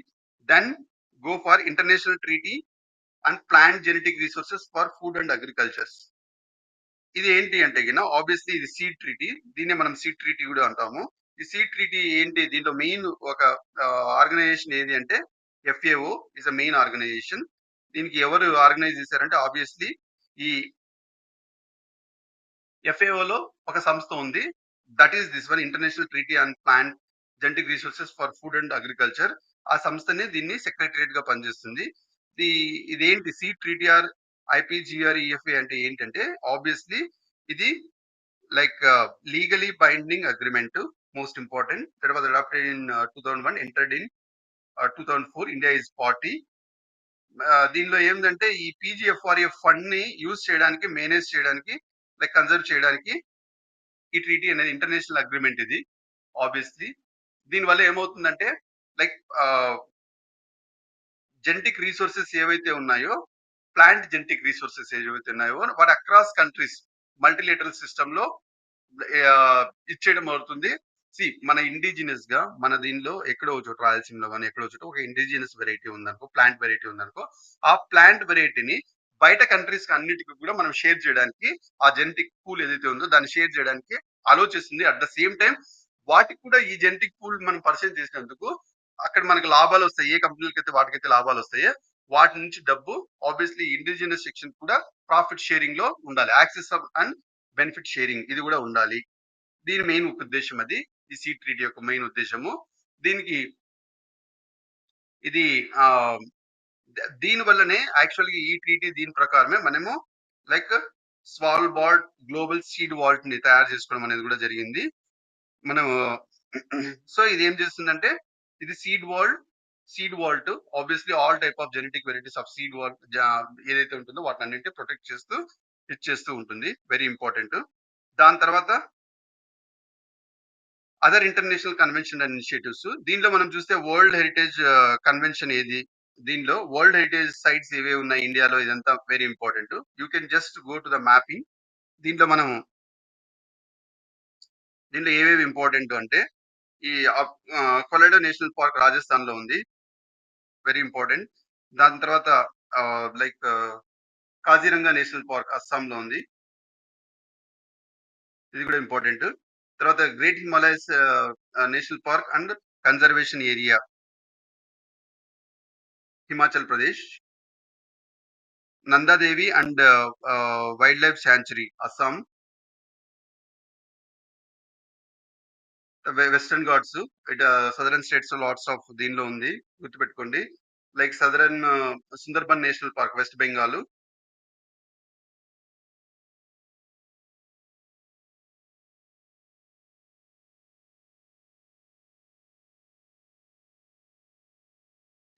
Then go for international treaty and plant genetic resources for food and agricultures. ఇది ఏంటి అంటే ఆబ్వియస్లీ ఇది సీడ్ ట్రీటీ, దీన్నే మనం సీడ్ ట్రీటీ కూడా అంటాము. ఈ సీడ్ ట్రీటీ ఏంటి, దీంట్లో మెయిన్ ఒక ఆర్గనైజేషన్ ఏది అంటే FAO is a main organisation. దీనికి ఎవరు ఆర్గనైజ్ చేశారంటే ఆబ్వియస్లీ ఈ ఎఫ్ఏఓలో ఒక సంస్థ ఉంది, that is this one, international treaty and plant genetic resources for food and agriculture. ఆ సంస్థనే దీన్ని సెక్రటరియట్ గా పనిచేస్తుంది. ఇదేంటి సీడ్ ట్రీటీ ఆర్ ఐపీజీఆర్ఈఎఫ్ఏ అంటే ఏంటంటే ఆబ్వియస్లీ ఇది like legally binding agreement, most important, that was adopted in 2001, entered in 2004. India is party. దీనిలో ఏంటంటే ఈ పీజీఎఫ్ఆర్ఏ ఫండ్ ని యూజ్ చేయడానికి, మేనేజ్ చేయడానికి, లైక్ కన్జర్వ్ చేయడానికి ఈ ట్రీటీ అనేది ఇంటర్నేషనల్ అగ్రిమెంట్ ఇది. ఆబ్వియస్లీ దీనివల్ల ఏమవుతుందంటే లైక్ జెనెటిక్ రిసోర్సెస్ ఏవైతే ఉన్నాయో, ప్లాంట్ జెనెటిక్ రిసోర్సెస్ ఏవైతే ఉన్నాయో వాటి అక్రాస్ కంట్రీస్ మల్టీలేటరల్ సిస్టమ్ లో ఇచ్చేయడం అవుతుంది. మన ఇండిజినస్ గా మన దీనిలో ఎక్కడో చోట రాయలసీమలో కానీ ఎక్కడో చోట ఒక ఇండిజినస్ వెరైటీ ఉందనుకో, ప్లాంట్ వెరైటీ ఉందనుకో, ఆ ప్లాంట్ వెరైటీని బయట కంట్రీస్ కి అన్నిటికీ కూడా మనం షేర్ చేయడానికి, ఆ జెనెటిక్ పూల్ ఏదైతే ఉందో దాన్ని షేర్ చేయడానికి అలో చేస్తుంది. అట్ ద సేమ్ టైం వాటికి కూడా ఈ జెనెటిక్ పూల్ మనం పరిచయం చేసినందుకు అక్కడ మనకు లాభాలు వస్తాయి. ఏ కంపెనీలకైతే వాటికైతే లాభాలు వస్తాయో వాటి నుంచి డబ్బు ఆబ్వియస్లీ ఇండిజినస్ సెక్షన్ కూడా ప్రాఫిట్ షేరింగ్ లో ఉండాలి. యాక్సెస్ అండ్ బెనిఫిట్ షేరింగ్ ఇది కూడా ఉండాలి. దీని మెయిన్ ఉద్దేశం అది. ఈ సీడ్ ట్రీటీ యొక్క మెయిన్ ఉద్దేశము. దీనికి ఇది దీని వల్లనే యాక్చువల్‌గా ఈ ట్రీటీ దీని ప్రకారమే మనము like Svalbard global seed vault ని తయారు చేసుకోవడం అనేది కూడా జరిగింది. మనం సో ఇది ఏం చేస్తుందంటే ఇది seed vault obviously all type of genetic varieties of seed vault ఏదైతే ఉంటుందో వాటిని అన్నింటినీ ప్రొటెక్ట్ చేస్తూ ఇచ్చేస్తూ ఉంటుంది. Very important. దాని తర్వాత other international convention and initiatives దీనిలో మనం చూస్తే వరల్డ్ హెరిటేజ్ కన్వెన్షన్ ఏది, దీనిలో వరల్డ్ హెరిటేజ్ సైట్స్ ఏవే ఉన్నాయి ఇండియాలో ఇదంతా very important. You can just go to the mapping. దీంట్లో మనం దీంట్లో ఏవేవి ఇంపార్టెంట్ అంటే ఈ కొలైడో నేషనల్ పార్క్ రాజస్థాన్ లో ఉంది, వెరీ ఇంపార్టెంట్. దాని తర్వాత like Kaziranga national Park Assam లో ఉంది, ఇది కూడా ఇంపార్టెంట్. తర్వాత great Himalayas National Park and conservation area Himachal Pradesh. Nanda Devi and wild life sanctuary Assam. Western Ghats it southern states lots of దీనిలో ఉంది, గుర్తుపెట్టుకోండి. Like southern Sundarban National Park West Bengal.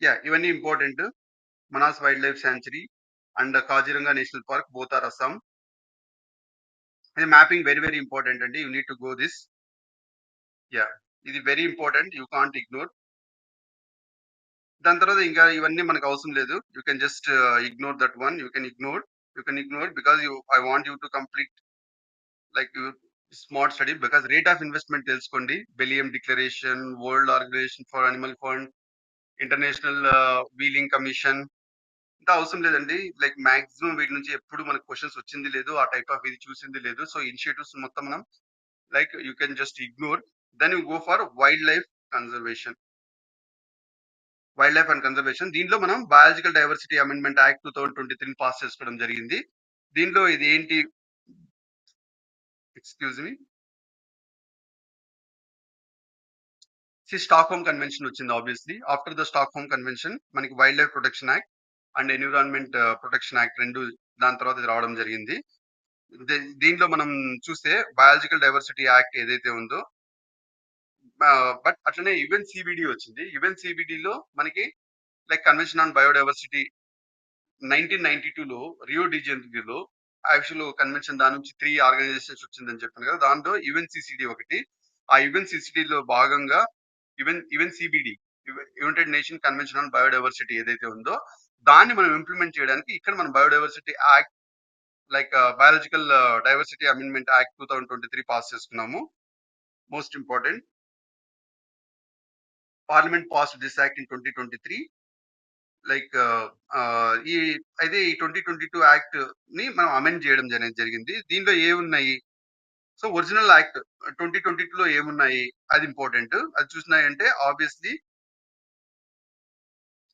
Yeah ఇవన్నీ important. Manas wildlife sanctuary and Kaziranga National Park both are Assam. ఇది మ్యాపింగ్ వెరీ వెరీ ఇంపార్టెంట్ అండి. You need to go this. Yeah ఇది very important, you can't ignore. దాని తర్వాత ఇంకా ఇవన్నీ మనకు అవసరం లేదు. You can just ignore that one. You can ignore because I want you to complete like smart study because rate of investment తెలుసుకోండి. బెలియం declaration, world organization for animal fund, international whaling commission, ఇంత అవసరం లేదండి. Like maximum వీటి నుంచి ఎప్పుడు మనకు questions వచ్చింది లేదు, ఆ టైప్ ఆఫ్ ఇది చూసింది లేదు. సో ఇనిషియేటివ్స్ మొత్తం మనం like you can just ignore. Then you go for conservation wildlife and conservation. దీంట్లో మనం biological diversity amendment act 2023 pass చేసుకోవడం జరిగింది. దీంట్లో ఇది ఏంటి, excuse me, Stockholm convention వచ్చింది. Obviously after the Stockholm convention మనకి wild life protection act and environment protection act రెండు దాని తర్వాత ఇది రావడం జరిగింది. దీంట్లో మనం చూస్తే బయాలజికల్ డైవర్సిటీ యాక్ట్ ఏదైతే ఉందో బట్ అట్లనే యుఎన్ సిబిడి వచ్చింది. యుఎన్ సిబిడిలో మనకి లైక్ కన్వెన్షన్ ఆన్ బయోడైవర్సిటీ 1992లో రియో డి జనీరోలో యాక్చువల్ కన్వెన్షన్ దాని నుంచి 3 ఆర్గనైజేషన్స్ వచ్చిందని చెప్పాను కదా, దాంట్లో యుఎన్సిసిడి ఒకటి. ఆ యుఎన్సిసిడిలో భాగంగా UNCBD United nation convention on biodiversity ఏదైతే ఉందో దాన్ని మనం ఇంప్లిమెంట్ చేయడానికి ఇక్కడ మనం biodiversity act like biological diversity amendment act 2023 pass చేసుకున్నాము. Most important. Parliament pass this act in 2023. Like ఈ అయితే ఈ 2022 యాక్ట్ ని మనం అమెండ్ చేయడం జరిగింది. దీనిలో ఏమున్నాయి, సో ఒరిజినల్ యాక్ట్ 2022లో ఏమున్నాయి అది ఇంపార్టెంట్. అది చూసినాయంటే obviously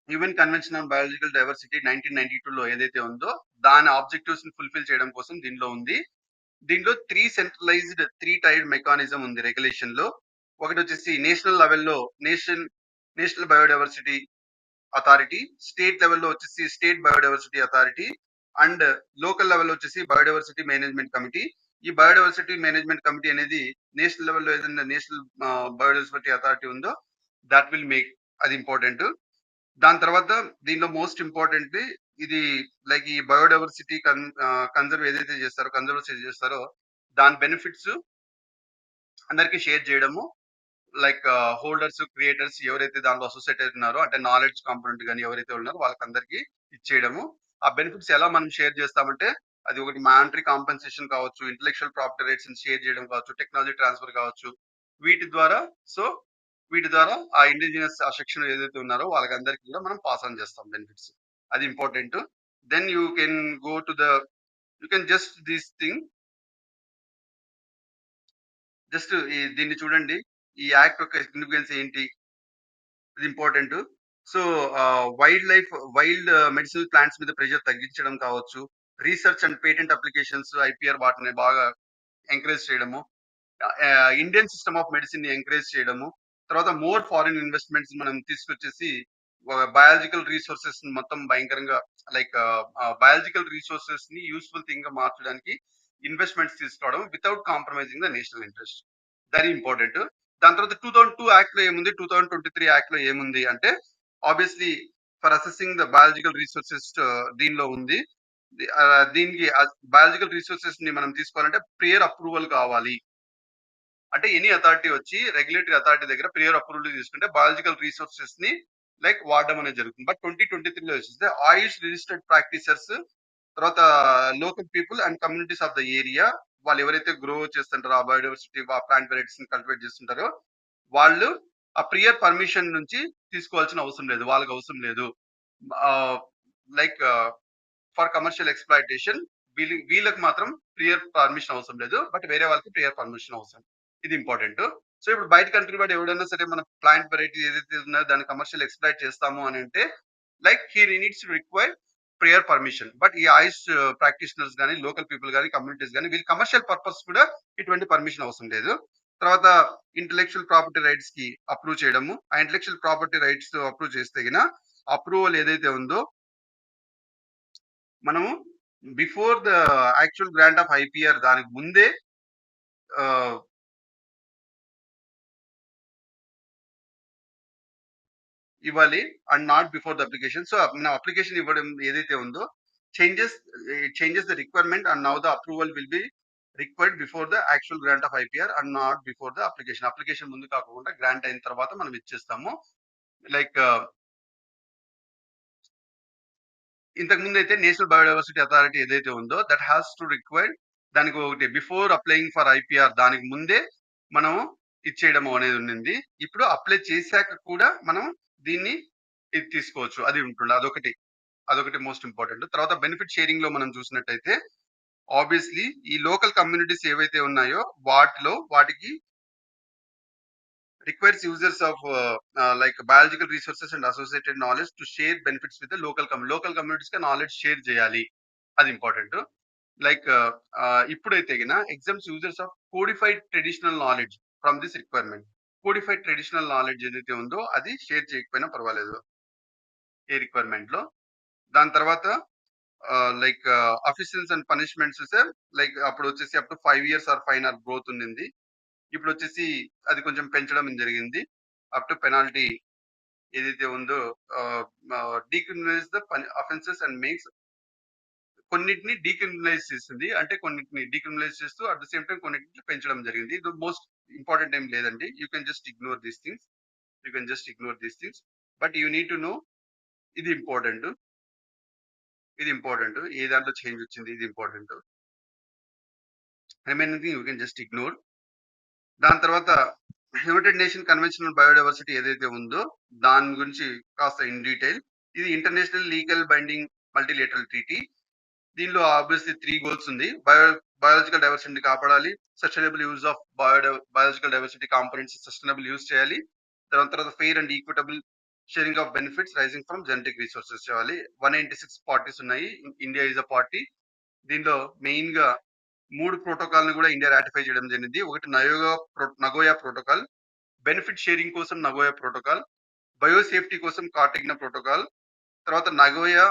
UN convention on biological diversity 1992లో ఏదైతే ఉందో దాని ఆబ్జెక్టివ్స్ ని ఫుల్ఫిల్ చేయడం కోసం దీనిలో ఉంది. దీంట్లో త్రీ టైర్డ్ మెకానిజం ఉంది రెగ్యులేషన్ లో. ఒకటి వచ్చేసి నేషనల్ లెవెల్లో నేషనల్ బయోడైవర్సిటీ అథారిటీ, స్టేట్ లెవెల్లో వచ్చేసి state biodiversity authority and local లెవెల్లో వచ్చేసి బయోడైవర్సిటీ మేనేజ్మెంట్ కమిటీ. ఈ బయోడైవర్సిటీ మేనేజ్మెంట్ కమిటీ అనేది నేషనల్ లెవెల్లో ఏదైనా నేషనల్ బయోడైవర్సిటీ అథారిటీ ఉందో దట్ విల్ మేక్, అది ఇంపార్టెంట్. దాని తర్వాత దీనిలో మోస్ట్ ఇంపార్టెంట్ ఇది లైక్ ఈ బయోడైవర్సిటీ కన్జర్వేషన్ చేస్తారో దాని బెనిఫిట్స్ అందరికీ షేర్ చేయడము. లైక్ హోల్డర్స్ క్రియేటర్స్ ఎవరైతే దాంట్లో అసోసియేట్ అవుతున్నారో అంటే నాలెడ్జ్ కాంపోనెంట్ కానీ ఎవరైతే ఉన్నారో వాళ్ళకందరికీ ఇచ్చేయడము. ఆ బెనిఫిట్స్ ఎలా మనం షేర్ చేస్తామంటే అది ఒకటి మానిటరీ కాంపెన్సేషన్ కావచ్చు, ఇంటలెక్చువల్ ప్రాపర్టీ రైట్స్ షేర్ చేయడం కావచ్చు, టెక్నాలజీ ట్రాన్స్ఫర్ కావచ్చు. వీటి ద్వారా సో వీటి ద్వారా ఆ ఇండిజినస్ ఆ సెక్షన్ ఏదైతే ఉన్నారో వాళ్ళకందరికీ కూడా మనం పాస్ ఆన్ చేస్తాం బెనిఫిట్స్. అది important. Then you can go to the you can just this thing just దీన్ని చూడండి. ఈ యాక్ట్ యొక్క సిగ్నిఫికెన్స్ ఏంటి? ఇది important. So, wild medicinal plants మీద ప్రెషర్ తగ్గించడం కావచ్చు. Research and patent applications, IPR వాటిని బాగా ఎంకరేజ్ చేయడము. ఇండియన్ సిస్టమ్ ఆఫ్ మెడిసిన్ ని ఎంకరేజ్ చేయడము. తర్వాత మోర్ ఫారిన్ ఇన్వెస్ట్మెంట్స్ మనం తీసుకొచ్చేసి బయాలజికల్ రిసోర్సెస్ మొత్తం భయంకరంగా లైక్ బయాలజికల్ రిసోర్సెస్ ని యూస్ఫుల్ థింగ్ గా మార్చడానికి ఇన్వెస్ట్మెంట్స్ తీసుకోవడం without compromising the national interest. Very important. దాని తర్వాత 2002 యాక్ట్ లో ఏముంది, 2023 యాక్ట్ లో ఏముంది అంటే obviously for assessing the biological resources దీనిలో ఉంది. దీనికి బయాలజికల్ రిసోర్సెస్ ని మనం తీసుకోవాలంటే ప్రియర్ అప్రూవల్ కావాలి. అంటే ఎనీ అథారిటీ వచ్చి రెగ్యులేటరీ అథారిటీ దగ్గర ప్రియర్ అప్రూవల్ తీసుకుంటే బయాలజికల్ రిసోర్సెస్ ని లైక్ వాడడం అనేది జరుగుతుంది. బట్ 2023లో వచ్చేస్తే ఆయుష్ రిజిస్టర్డ్ ప్రాక్టీసర్స్, తర్వాత local people and communities of the area, వాళ్ళు ఎవరైతే గ్రో చేస్తుంటారో ఆ బయోడైవర్సిటీ ప్లాంట్ వెరైటీస్ ని కల్టివేట్ చేస్తుంటారో వాళ్ళు ఆ ప్రియర్ పర్మిషన్ నుంచి తీసుకోవాల్సిన అవసరం లేదు, వాళ్ళకి అవసరం లేదు. లైక్ ఫర్ కమర్షియల్ ఎక్స్‌ప్లాయిటేషన్ వీళ్ళకి మాత్రం ప్రియర్ పర్మిషన్ అవసరం లేదు. బట్ వేరే వాళ్ళకి ప్రియర్ పర్మిషన్ అవసరం. ఇది ఇంపార్టెంట్. సో ఇప్పుడు బయట కంట్రీ వాడు ఎవడైనా సరే మన ప్లాంట్ వెరైటీ ఏదైతే ఉన్నాయో దాన్ని కమర్షియల్ ఎక్స్‌ప్లాయిట్ చేస్తాము అని అంటే like he needs to require prior permission. But ఈ ఆయుష్ ప్రాక్టీషనర్స్ గాని, లోకల్ పీపుల్ గాని, కమ్యూనిటీస్ గాని వీళ్ళు కమర్షియల్ పర్పస్ కూడా ఇటువంటి పర్మిషన్ అవసరం లేదు. తర్వాత ఇంటెలెక్చువల్ ప్రాపర్టీ రైట్స్ కి అప్రూవ్ చేయడము. ఆ ఇంటెలెక్చువల్ ప్రాపర్టీ రైట్స్ అప్రూవ్ చేస్తే గిన అప్రూవల్ ఏదైతే ఉందో మనము before the actual grant of IPR దానికి ముందే ఆహ్, ఇవ్వాలి and not before the application. So, మన అప్లికేషన్ ఇవ్వడం ఏదైతే ఉందో changes changes the requirement and now the approval will be required before the actual grant of IPR and not before the application. Application ముందు కాకుండా గ్రాంట్ అయిన తర్వాత మనం ఇచ్చేస్తాము. లైక్ ఇంతకు ముందు అయితే నేషనల్ బయోడైవర్సిటీ అథారిటీ ఏదైతే ఉందో దట్ హ్యాస్ టు రిక్వైర్డ్ దానికి ఒకటి బిఫోర్ అప్లయింగ్ ఫర్ ఐపీఆర్ దానికి ముందే మనం ఇచ్చేయడం అనేది ఉండింది. ఇప్పుడు అప్లై చేశాక కూడా మనం దీన్ని ఇది తీసుకోవచ్చు. అది ఉంటుండే. అదొకటి మోస్ట్ ఇంపార్టెంట్. తర్వాత బెనిఫిట్ షేరింగ్ లో మనం చూసినట్టయితే ఆబ్వియస్లీ ఈ లోకల్ కమ్యూనిటీస్ ఏవైతే ఉన్నాయో వాటికి requires users of like biological resources and associated knowledge to share benefits with the local communities కి నాలెడ్జ్ షేర్ చేయాలి. అది ఇంపార్టెంట్. లైక్ ఇప్పుడైతే గిన exams users of codified traditional knowledge from this requirement. Codified traditional knowledge ఏదైతే ఉందో అది share చేయకపోయినా పర్వాలేదు ఏ రిక్వైర్మెంట్ లో. దాని తర్వాత like officials and punishments like అప్పుడు వచ్చేసి up to 5 years or fine or growth ఉండింది. ఇప్పుడు వచ్చేసి అది కొంచెం పెంచడం జరిగింది. అప్ టు పెనాల్టీ ఏదైతే ఉందో decriminalise the offences and makes కొన్నిటిని డీక్రిమినలైజ్ చేసింది. అంటే కొన్నిటిని డీక్రిమినలైజ్ చేస్తూ అట్ ద సేమ్ టైం కొన్నిటిని పెంచడం జరిగింది. ఇది మోస్ట్ ఇంపార్టెంట్ ఏం లేదండి. You can just ignore these things. You can just ignore these things. But you need to no ఇది ఇంపార్టెంట్. ఇది ఇంపార్టెంట్. ఏ దాంట్లో చేంజ్ వచ్చింది ఇది important. Remaining thing you can just ignore. దాని తర్వాత యునైటెడ్ నేషన్ కన్వెన్షనల్ బయోడైవర్సిటీ ఏదైతే ఉందో దాని గురించి కాస్త ఇన్ డీటెయిల్. ఇది international legal binding multilateral treaty. దీనిలో ఆబ్వియస్లీ 3 గోల్స్ ఉంది. బయాలజికల్ డైవర్సిటీని కాపాడాలి. Sustainable use of biological diversity components sustainable use చేయాలి. దాని తర్వాత fair and equitable sharing of benefits rising from genetic resources చేయాలి. 196 పార్టీస్ ఉన్నాయి. India is a party. దీనిలో మెయిన్ గా 3 ప్రోటోకాల్ ని కూడా ఇండియా రాటిఫై చేయడం జరిగింది. ఒకటి నగోయా ప్రోటోకాల్, బెనిఫిట్ షేరింగ్ కోసం నగోయా ప్రోటోకాల్, బయోసేఫ్టీ కోసం కార్టిగ్నా ప్రోటోకాల్, తర్వాత Nagoya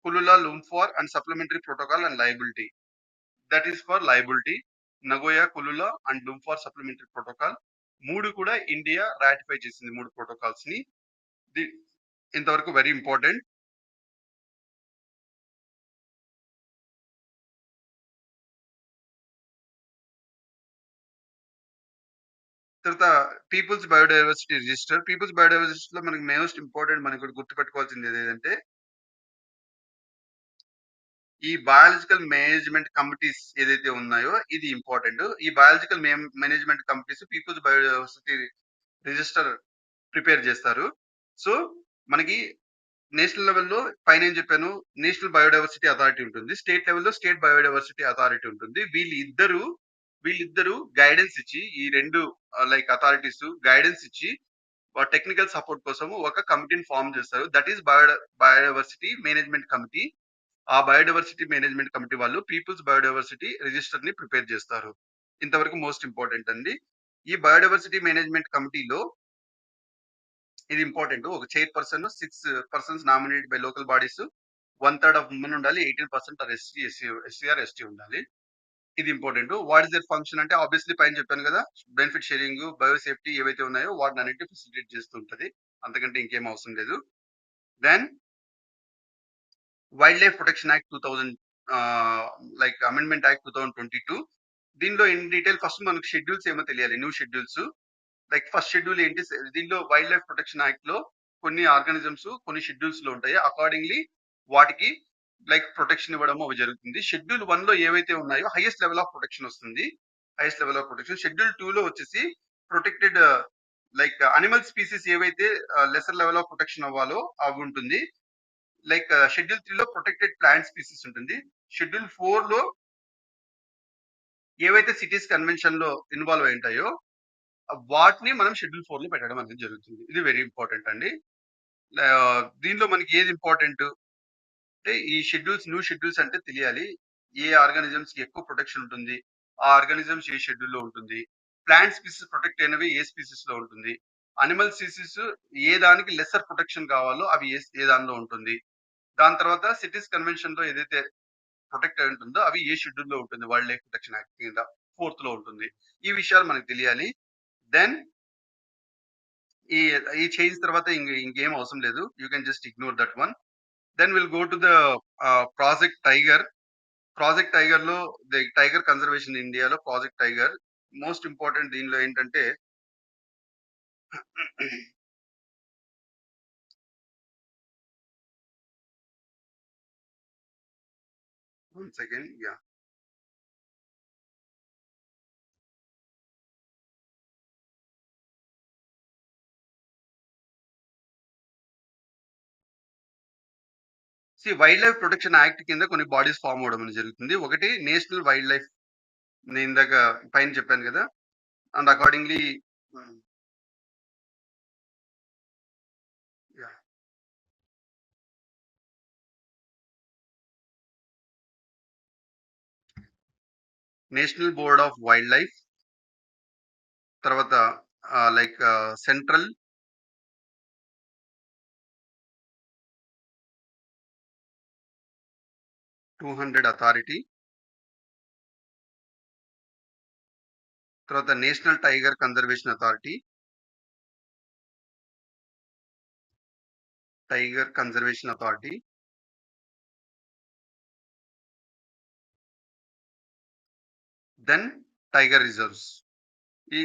Kuala Lumpur and supplementary protocol and liability. That is for liability. Nagoya Kuala and Lumpur supplementary protocol 3 కూడా ఇండియా రాటిఫై చేసింది. 3 protocols ని. ఇంతవరకు వెరీ ఇంపార్టెంట్. తర్వాత people's biodiversity register. People's బయోడైవర్సిటీలో మనకి most important మనకి గుర్తుపెట్టుకోవాల్సింది ఏదంటే ఈ బయాలజికల్ మేనేజ్మెంట్ కమిటీస్ ఏదైతే ఉన్నాయో ఇది ఇంపార్టెంట్. ఈ biological management committees people's biodiversity register prepare చేస్తారు. సో మనకి నేషనల్ లెవెల్లో పైన ఏం చెప్పాను, నేషనల్ బయోడైవర్సిటీ అథారిటీ ఉంటుంది. స్టేట్ లెవెల్లో స్టేట్ బయోడైవర్సిటీ అథారిటీ ఉంటుంది. వీళ్ళిద్దరూ వీళ్ళిద్దరూ గైడెన్స్ ఇచ్చి ఈ 2 లైక్ అథారిటీస్ గైడెన్స్ ఇచ్చి టెక్నికల్ సపోర్ట్ కోసం ఒక కమిటీని ఫార్మ్ చేస్తారు. That is biodiversity management committee. ఆ బయోడైవర్సిటీ మేనేజ్మెంట్ కమిటీ వాళ్ళు పీపుల్స్ బయోడైవర్సిటీ రిజిస్టర్ ని ప్రిపేర్ చేస్తారు. ఇంతవరకు మోస్ట్ ఇంపార్టెంట్ అండి. ఈ బయోడైవర్సిటీ మేనేజ్మెంట్ కమిటీలో ఇది ఇంపార్టెంట్. ఒక chairperson, 6 persons nominated by local bodies, 1/3 of women ఉండాలి, 18% ఆర్ ఎస్సీ ఆర్ ఎస్టీ ఉండాలి. ఇది important. What is their function అంటే ఆబ్వియస్లీ పైన చెప్పాను కదా, బెనిఫిట్ షేరింగ్, బయో సేఫ్టీ ఏవైతే ఉన్నాయో వాటిని అన్నిటిని ఫెసిలిటేట్ చేస్తూ ఉంటది. అంతకంటే ఇంకేం అవసరం లేదు. Then wild life protection act 2000 like amendment act 2022. దీనిలో ఇన్ డీటెయిల్ ఫస్ట్ మనకు షెడ్యూల్స్ ఏమో తెలియాలి. New schedules like first schedule ఏంటి, దీనిలో వైల్డ్ లైఫ్ ప్రొటెక్షన్ యాక్ట్ లో కొన్ని ఆర్గానిజమ్స్ కొన్ని షెడ్యూల్స్ లో ఉంటాయి. అకార్డింగ్లీ వాటికి లైక్ ప్రొటెక్షన్ ఇవ్వడం అవి జరుగుతుంది. షెడ్యూల్ 1 లో ఏవైతే ఉన్నాయో హైయెస్ట్ లెవెల్ ఆఫ్ ప్రొటెక్షన్ వస్తుంది. Highest level of protection. Schedule 2 లో వచ్చేసి ప్రొటెక్టెడ్ లైక్ అనిమల్ స్పీసీస్ ఏవైతే లెసర్ లెవెల్ ఆఫ్ ప్రొటెక్షన్ అవ్వాలో అవి ఉంటుంది. లైక్ షెడ్యూల్ 3 లో ప్రొటెక్టెడ్ ప్లాంట్ స్పీసీస్ ఉంటుంది. షెడ్యూల్ 4 లో ఏవైతే సిటీస్ కన్వెన్షన్ లో ఇన్వాల్వ్ అయి ఉంటాయో వాటిని మనం షెడ్యూల్ 4 లో పెట్టడం అనేది జరుగుతుంది. ఇది వెరీ ఇంపార్టెంట్ అండి. దీనిలో మనకి ఏది ఇంపార్టెంట్ అంటే ఈ షెడ్యూల్స్, న్యూ షెడ్యూల్స్ అంటే తెలియాలి. ఏ ఆర్గానిజమ్స్ కి ఎక్కువ ప్రొటెక్షన్ ఉంటుంది, ఆ ఆర్గానిజమ్స్ ఏ షెడ్యూల్ లో ఉంటుంది, ప్లాంట్ స్పీసీస్ ప్రొటెక్ట్ అయినవి ఏ స్పీసీస్ లో ఉంటుంది, అనిమల్ స్పీసీస్ ఏ దానికి లెసర్ ప్రొటెక్షన్ కావాలో అవి ఏ దానిలో ఉంటుంది. దాని తర్వాత సిటీస్ కన్వెన్షన్ లో ఏదైతే ప్రొటెక్ట్ అయి ఉంటుందో అవి ఏ షెడ్యూల్ లో ఉంటుంది, వైల్డ్ లైఫ్ ప్రొటెక్షన్ యాక్ట్ కింద 4th లో ఉంటుంది. ఈ విషయాలు మనకు తెలియాలి. దెన్ ఈ ఈ చేంజ్ తర్వాత ఇంకేం అవసరం లేదు. You can just ignore that one. Then will go to the project tiger. Project tiger లో ది టైగర్ కన్జర్వేషన్ ఇండియాలో ప్రాజెక్ట్ టైగర్ మోస్ట్ ఇంపార్టెంట్. దీనిలో ఏంటంటే one second yeah wild life protection act కింద కొన్ని బాడీస్ ఫామ్ అవడం అనేది జరుగుతుంది. ఒకటి నేషనల్ వైల్డ్ లైఫ్, నేను ఇందాక పైన చెప్పాను కదా, and accordingly national board of wild life, తర్వాత లైక్ సెంట్రల్ 200 అథారిటీ, తర్వాత national tiger conservation authority, tiger conservation authority, then tiger reserves. ఈ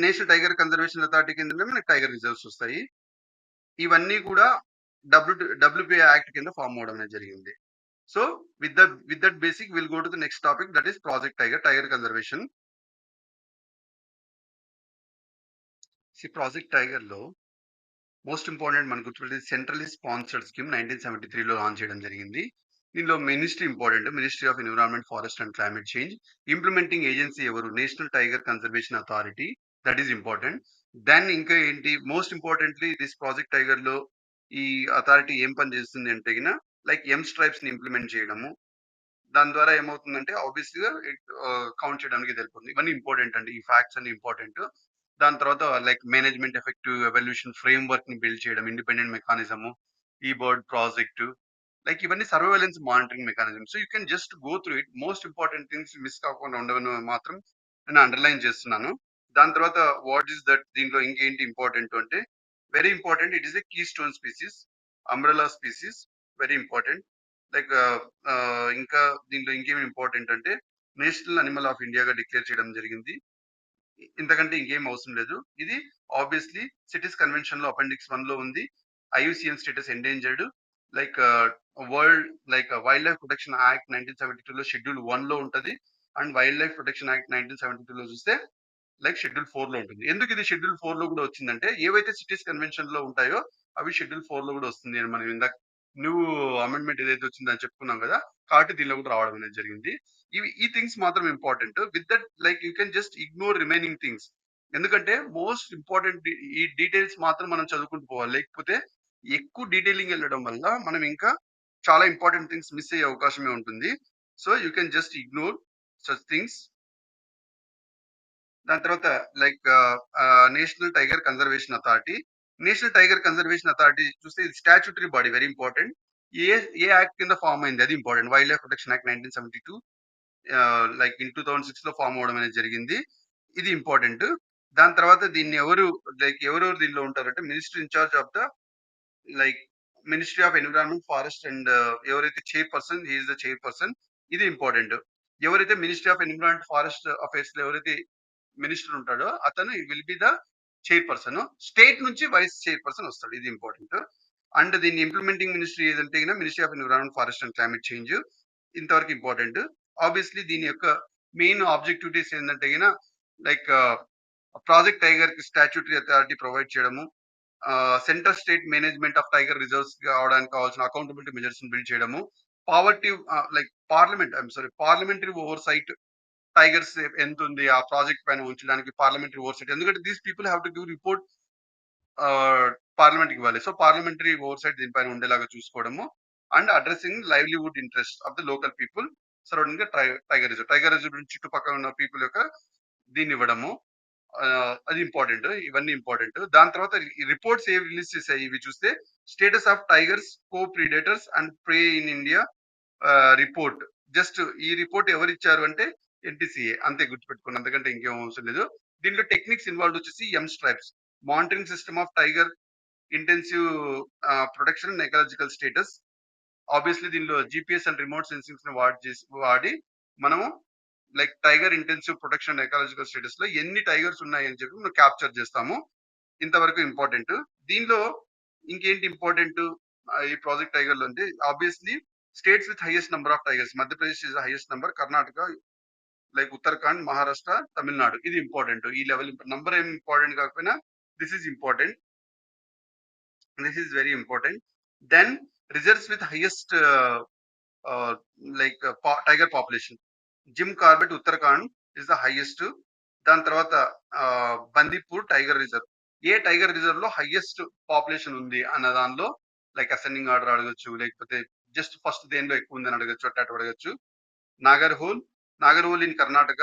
నేషనల్ టైగర్ కన్జర్వేషన్ అథారిటీ కింద మనకి టైగర్ రిజర్వ్స్ వస్తాయి. ఇవన్నీ కూడా డబ్ల్యూపీఐ యాక్ట్ కింద ఫామ్ అవడం అనేది జరిగింది. So with that basic will go to the next topic, that is project tiger conservation. Project tiger లో మోస్ట్ ఇంపార్టెంట్ మనకు గుర్తుపెట్టేది సెంట్రల్లీ స్పాన్సర్డ్ స్కీమ్ 1973లో లాంచ్ చేయడం జరిగింది. దీనిలో ministry important, ministry of environment, forest and climate change. Implementing agency ఎవరు, national tiger conservation authority. That is important. Then ఇంకా ఏంటి most importantly this project tiger లో ఈ అథారిటీ ఏం పని చేస్తుంది అంటే లైక్ ఎం స్ట్రైప్స్ ని ఇంప్లిమెంట్ చేయడము. దాని ద్వారా ఏమవుతుందంటే ఆబ్వియస్లీ గా కౌంట్ చేయడానికి తెలుపుతుంది. ఇవన్నీ ఇంపార్టెంట్ అండి, ఈ ఫ్యాక్ట్స్ అన్ని ఇంపార్టెంట్. దాని తర్వాత like management effective evolution frame work ని బిల్డ్ చేయడం, ఇండిపెండెంట్ మెకానిజము, ఈ బర్డ్ ప్రాజెక్ట్, లైక్ ఇవన్నీ surveillance monitoring mechanism. So you can just go through it. Most important things miss కాకుండా ఉండవని మాత్రం నేను అండర్లైన్ చేస్తున్నాను. దాని తర్వాత వాట్ ఈస్ దట్, దీంట్లో ఇంకేంటి ఇంపార్టెంట్ అంటే very important, it is a keystone species, umbrella species, very important. Like ఇంకా దీంట్లో ఇంకేమి ఇంపార్టెంట్ అంటే నేషనల్ అనిమల్ ఆఫ్ ఇండియాగా డిక్లేర్ చేయడం జరిగింది. ఇంతకంటే ఇంకేం అవసరం లేదు. ఇది ఆబ్వియస్లీ సిటీస్ కన్వెన్షన్ లో అపెండిక్స్ 1 లో ఉంది. IUCN status endangered. Like world like wild life protection act 1972 లో షెడ్యూల్ 1 లో ఉంటది. And wild life protection act 1972 లో చూస్తే లైక్ షెడ్యూల్ 4 లో ఉంటుంది. ఎందుకు ఇది షెడ్యూల్ 4 లో కూడా వచ్చిందంటే ఏవైతే సిటీస్ కన్వెన్షన్ లో ఉంటాయో అవి షెడ్యూల్ 4 లో కూడా వస్తుంది అని మనం ఇందాక న్యూ అమెండ్మెంట్ ఏదైతే వచ్చిందని చెప్పుకున్నాం కదా, కాబట్టి దీనిలో కూడా రావడం అనేది జరిగింది. ఈ థింగ్స్ మాత్రం important. With that like you can just ignore remaining things. ఎందుకంటే మోస్ట్ ఇంపార్టెంట్ ఈ డీటెయిల్స్ మాత్రం మనం చదువుకుంటూ పోవాలి. లేకపోతే ఎక్కువ డీటెయిలింగ్ వెళ్ళడం వల్ల మనం ఇంకా చాలా ఇంపార్టెంట్ థింగ్స్ మిస్ అయ్యే అవకాశమే ఉంటుంది. So you can just ignore such things. దాని తర్వాత like national tiger conservation authority. National tiger conservation authority చూస్తే ఇది స్టాట్యూటరీ బాడీ, వెరీ ఇంపార్టెంట్. ఏ ఏ యాక్ట్ కింద ఫామ్ అయింది అది important. Wild life protection act 1972 like in 2006 లో ఫామ్ అవడం అనేది జరిగింది. ఇది ఇంపార్టెంట్. దాని తర్వాత దీన్ని ఎవరెవరు దీనిలో ఉంటారంటే minister in charge of the like ministry of environment forest and ఎవరైతే chairperson, he is the chairperson. ఇది ఇంపార్టెంట్. ఎవరైతే ministry of environment forest affairs లో ఎవరైతే మినిస్టర్ ఉంటాడో అతను will be the chairperson. State నుంచి వైస్ చైర్పర్సన్ వస్తాడు. ఇది ఇంపార్టెంట్. అండ్ దీన్ని ఇంప్లిమెంటింగ్ మినిస్ట్రీ ఏదంటే ministry of environment forest and climate change. ఇంతవరకు ఇంపార్టెంట్. ఆబ్వియస్లీ దీని యొక్క మెయిన్ ఆబ్జెక్టివిటీస్ ఏంటంటే లైక్ ప్రాజెక్ట్ టైగర్ కి స్టాట్యూటరీ అథారిటీ ప్రొవైడ్ చేయడము, central state management of tiger reserves కావడానికి కావాల్సిన అకౌంటబిలిటీ మెజర్స్ బిల్డ్ చేయడము, poverty like parliamentary oversight tigers ఎంత ఉంది ఆ ప్రాజెక్ట్ పైన ఉంచడానికి పార్లమెంటరీ ఓవర్ సైట్. ఎందుకంటే these people have to give report parliament కి ఇవ్వాలి. సో పార్లమెంటరీ ఓవర్ సైట్ దీనిపైన ఉండేలాగా చూసుకోవడము and addressing livelihood interest of the local people surrounding the tiger reserve. Tiger reserve చుట్టుపక్కల ఉన్న పీపుల్ యొక్క దీన్ని ఇవ్వడము, అది ఇంపార్టెంట్. ఇవన్నీ ఇంపార్టెంట్. దాని తర్వాత ఈ రిపోర్ట్స్ ఏవి రిలీజ్ చేశాయి ఇవి చూస్తే status of tigers, co predators and prey in India report. Just ఈ రిపోర్ట్ ఎవరు ఇచ్చారు అంటే ఎన్టీసీఏ, అంతే గుర్తుపెట్టుకుని, అంతకంటే ఇంకేం అవసరం లేదు. దీంట్లో టెక్నిక్స్ ఇన్వాల్వ్ వచ్చేసి M stripes, monitoring system of tiger intensive protection and ecological status. Obviously దీనిలో జిపిఎస్ అండ్ రిమోట్ సెన్సింగ్స్ ని వాడి మనము like tiger intensive protection and ecological status లో ఎన్ని టైగర్స్ ఉన్నాయని చెప్పి మనం క్యాప్చర్ చేస్తాము. ఇంతవరకు ఇంపార్టెంట్. దీనిలో ఇంకేంటి ఇంపార్టెంట్ ఈ ప్రాజెక్ట్ టైగర్ లో అంటే obviously states with highest number of tigers. Madhya Pradesh is highest number, Karnataka, like Uttarakhand, Maharashtra, Tamil Nadu. ఇది ఇంపార్టెంట్. ఈ లెవెల్ నంబర్ ఏం ఇంపార్టెంట్ కాకపోయినా this is important. This is very important. Then reserves with highest like tiger population. Jim Corbett Uttarakhand is the highest. దాని తర్వాత Bandipur tiger reserve. ఏ tiger reserve లో highest population ఉంది అన్న దానిలో లైక్ అసెండింగ్ ఆర్డర్ అడగచ్చు, లేకపోతే జస్ట్ ఫస్ట్ దేనిలో ఎక్కువ ఉందని అడగచ్చు, అట్లా అడగచ్చు. Nagarhole in Karnataka,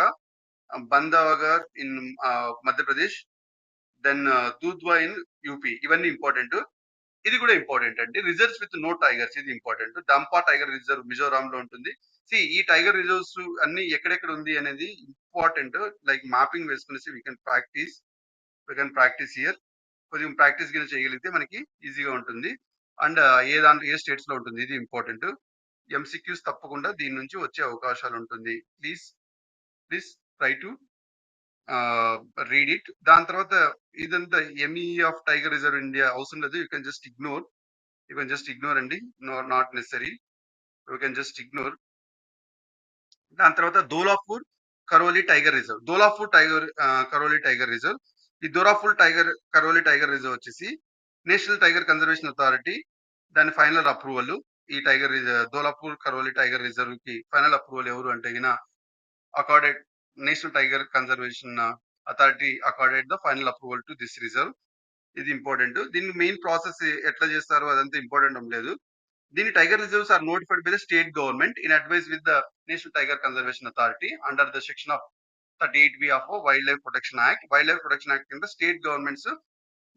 Bandhavgarh in Madhya Pradesh, then Dudhwa in UP. ఇవన్నీ ఇంపార్టెంట్. ఇది కూడా ఇంపార్టెంట్ అండి. రిజర్వ్స్ విత్ నో టైగర్స్, ఇది important. Dampa tiger reserve Mizoram లో ఉంటుంది. ఈ టైగర్ రిజర్వ్స్ అన్ని ఎక్కడెక్కడ ఉంది అనేది ఇంపార్టెంట్. లైక్ మ్యాపింగ్ వేసుకునేసి వీ కెన్ ప్రాక్టీస్ హియర్. కొంచెం ప్రాక్టీస్ కింద చేయగలిగితే మనకి ఈజీగా ఉంటుంది. అండ్ ఏ స్టేట్స్ లో ఉంటుంది, ఇది ఇంపార్టెంట్. ఎంసీక్యూస్ తప్పకుండా దీని నుంచి వచ్చే అవకాశాలు ఉంటుంది. Please please try to read it. దాని తర్వాత ఇదంతా ME of tiger reserve India అవసరం లేదు. యూ కెన్ జస్ట్ ఇగ్నోర్ అండి. Not necessary. You can just ignore. దాని తర్వాత Dholpur Karauli tiger reserve. Karauli tiger reserve. ఈ దోలాపూర్ కరోలి టైగర్ రిజర్వ్ వచ్చేసి నేషనల్ టైగర్ కన్జర్వేషన్ అథారిటీ దాని ఫైనల్ అప్రూవల్. ఈ దోలాపూర్ కరోలి టైగర్ రిజర్వ్ కి ఫైనల్ అప్రూవల్ ఎవరు అంటే accorded national tiger conservation authority accorded the final approval to this reserve. ఇది ఇంపార్టెంట్. దీని మెయిన్ ప్రాసెస్ ఎట్లా చేస్తారో అదంతా ఇంపార్టెంట్ ఏం లేదు. దీని tiger reserves are notified by the state government in advice with the national tiger conservation authority under the section of 38B of wild life protection act. Wild life protection act కింద state governments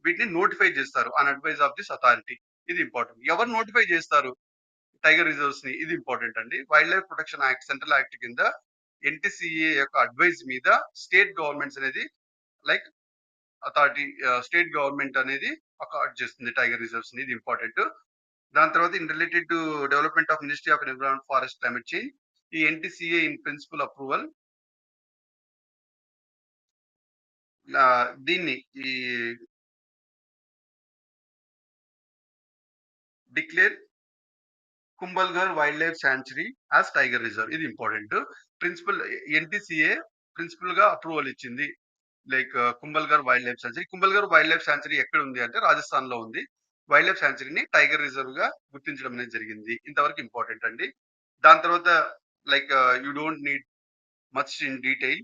వీటిని notify చేస్తారు on advice of this authority. ఇది important. ఎవరు notify చేస్తారు tiger reserves ని? ఇది important అండి. Wild life protection act central act కింద ఎన్టీసీఏ యొక్క అడ్వైస్ మీద స్టేట్ గవర్నమెంట్స్ అనేది లైక్ అథారిటీ, స్టేట్ గవర్నమెంట్ అనేది అకార్డ్ చేస్తుంది టైగర్ రిజర్వ్స్ ని. ఇది ఇంపార్టెంట్. దాని తర్వాత in related to development of ministry of environment forest climate change, ఈ ఎన్టీసీఏ ఇన్ ప్రిన్సిపల్ అప్రూవల్ దీన్ని ఈ declare Kumbhalgarh wildlife sanctuary as tiger reserve. ఇది ఇంపార్టెంట్. ప్రిన్సిపల్ ఎన్టీసీఏ ప్రిన్సిపల్ గా అప్రూవల్ ఇచ్చింది like Kumbhalgarh wildlife sanctuary. Kumbhalgarh wildlife sanctuary ఎక్కడ ఉంది అంటే రాజస్థాన్ లో ఉంది. వైల్డ్ లైఫ్ శాంక్చురీని టైగర్ రిజర్వ్ గా గుర్తించడం అనేది జరిగింది. ఇంతవరకు ఇంపార్టెంట్ అండి. దాని తర్వాత like you don't need much in detail.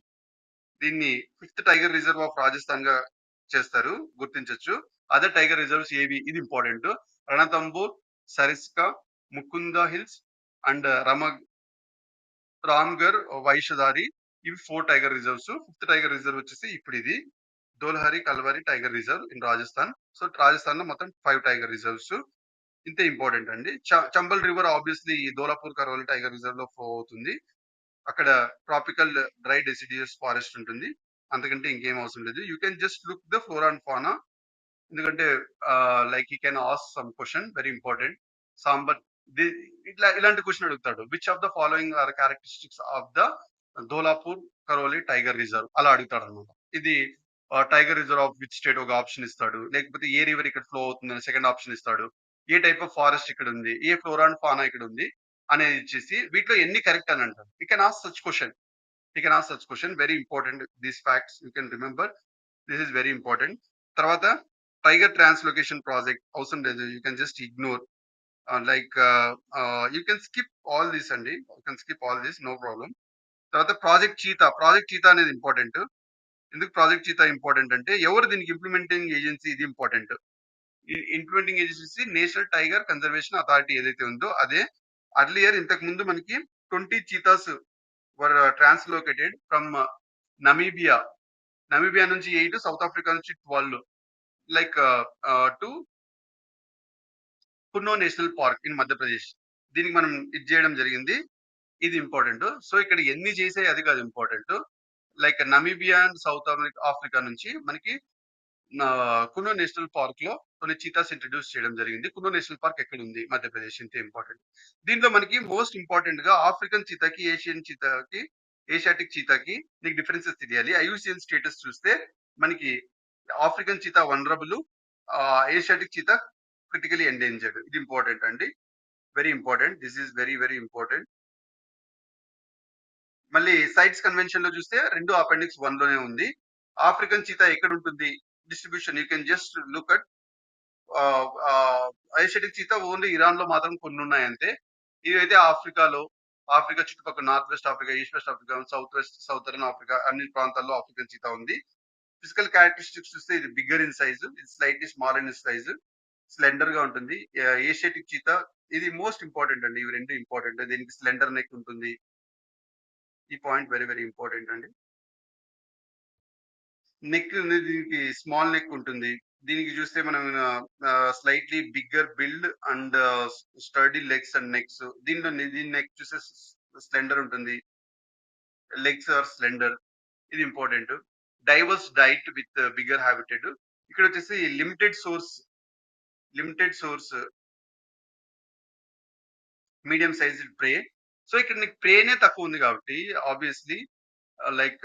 దీన్ని 5th tiger reserve of Rajasthan గా చేస్తారు, గుర్తించొచ్చు. అదర్ టైగర్ రిజర్వ్స్ ఏవి, ఇది important. Ranthambore, Sariska, Mukundra hills and Ramgarh, Vishdhari, ఇవి 4 tiger reserves. 5th tiger reserve వచ్చేసి ఇప్పుడు ఇది Dholpur Karauli tiger reserve in Rajasthan. So Rajasthan లో మొత్తం 5 టైగర్ రిజర్వ్స్. ఇంతే ఇంపార్టెంట్ అండి. Chambal river obviously Dholpur Karauli tiger reserve లో ఫ్లో అవుతుంది. అక్కడ ట్రాపికల్ డ్రై డెసిడియస్ ఫారెస్ట్ ఉంటుంది. అంతకంటే ఇంకేం అవసరం లేదు. You can just look the flora and fauna. ఎందుకంటే like you can ask some question very important. సాంబర్ ఇలాంటి క్వశ్చన్ అడుగుతాడు. Which of the following are characteristics of the Dholpur Karauli tiger reserve, అలా అడుగుతాడు అనమాట. ఇది tiger reserve of which state ఒక option ఇస్తాడు. లేకపోతే ఏ రివర్ ఇక్కడ ఫ్లో అవుతుందని సెకండ్ ఆప్షన్ ఇస్తాడు. ఏ టైప్ ఆఫ్ ఫారెస్ట్ ఇక్కడ ఉంది, ఏ ఫ్లోరా అండ్ ఫానా ఇక్కడ ఉంది అనేది ఇచ్చేసి వీటిలో ఎన్ని కరెక్ట్ అని అంటారు. You can ask such question. You can ask such question. Very important these facts you can remember. This is very important. తర్వాత టైగర్ ట్రాన్స్లోకేషన్ ప్రాజెక్ట్ అవసరం లేదు. You can just ignore. Like you can skip all this అండి. You can skip all this, no problem. తర్వాత project cheetah. Project cheetah అనేది important. ఎందుకు project cheetah important అంటే ఎవరు దీనికి ఇంప్లిమెంటింగ్ ఏజెన్సీ, ఇది important. Implementing agency national tiger conservation authority ఏదైతే ఉందో అదే. అర్లియర్ ఇంతకు ముందు మనకి 20 cheetahs were translocated from Namibia. Namibia నుంచి 8, సౌత్ ఆఫ్రికా నుంచి 12 like to Kuno national park in Madhya Pradesh. దీనికి మనం ఇది చేయడం జరిగింది. ఇది ఇంపార్టెంట్. సో ఇక్కడ ఎన్ని చేసే అది కాదు important. Like Namibia and south Africa నుంచి మనకి కున్నో నేషనల్ పార్క్ లో కొన్ని చీతాస్ ఇంట్రడ్యూస్ చేయడం జరిగింది. కున్నో నేషనల్ పార్క్ ఎక్కడ ఉంది, మధ్యప్రదేశ్. ఇంత ఇంపార్టెంట్. దీంట్లో మనకి మోస్ట్ ఇంపార్టెంట్ గా ఆఫ్రికన్ చీతాకి, ఏషియన్ చీతాకి, ఏషియాటిక్ చీతాకి నీకు డిఫరెన్సెస్ తెలియాలి. ఐయుసిఎన్ స్టేటస్ చూస్తే మనకి African cheetah vulnerable, Asiatic cheetah critically endangered. ఇది ఇంపార్టెంట్ అండి, very important. This is very very important. మళ్ళీ సైట్స్ కన్వెన్షన్ లో చూస్తే రెండు అపెండిక్స్ 1 లోనే ఉంది. ఆఫ్రికన్ చీతా ఎక్కడ ఉంటుంది, distribution you can just look at. Asiatic cheetah only Iran లో మాత్రం కొన్ని ఉన్నాయి అంతే. ఇదైతే ఆఫ్రికాలో, ఆఫ్రికా చుట్టుపక్కల north west Africa, east west Africa, south west, southern Africa అన్ని ప్రాంతాల్లో ఆఫ్రికన్ చీతా ఉంది. ఫిజికల్ క్యారెక్టరిస్టిక్స్ చూస్తే ఇది బిగ్గర్ ఇన్ సైజ్, ఇది slightly small in size, slender గా ఉంటుంది. ఏషియాటిక్ చీతా ఇది మోస్ట్ ఇంపార్టెంట్ అండి. ఇవి రెండు ఇంపార్టెంట్. దీనికి స్లెండర్ నెక్ ఉంటుంది. ఈ పాయింట్ వెరీ వెరీ ఇంపార్టెంట్ అండి. నెక్ దీనికి స్మాల్ నెక్ ఉంటుంది. దీనికి చూస్తే మనం slightly bigger build and sturdy legs and necks. దీని నెక్ చూస్తే స్లెండర్ ఉంటుంది, లెగ్స్ ఆర్ స్లెండర్. ఇది important. Diverse diet with bigger habitat. ఇక్కడ వచ్చేసి limited source medium sized prey. So ఇక్కడ నీకు ప్రేనే తక్కువ ఉంది కాబట్టి ఆబ్వియస్లీ లైక్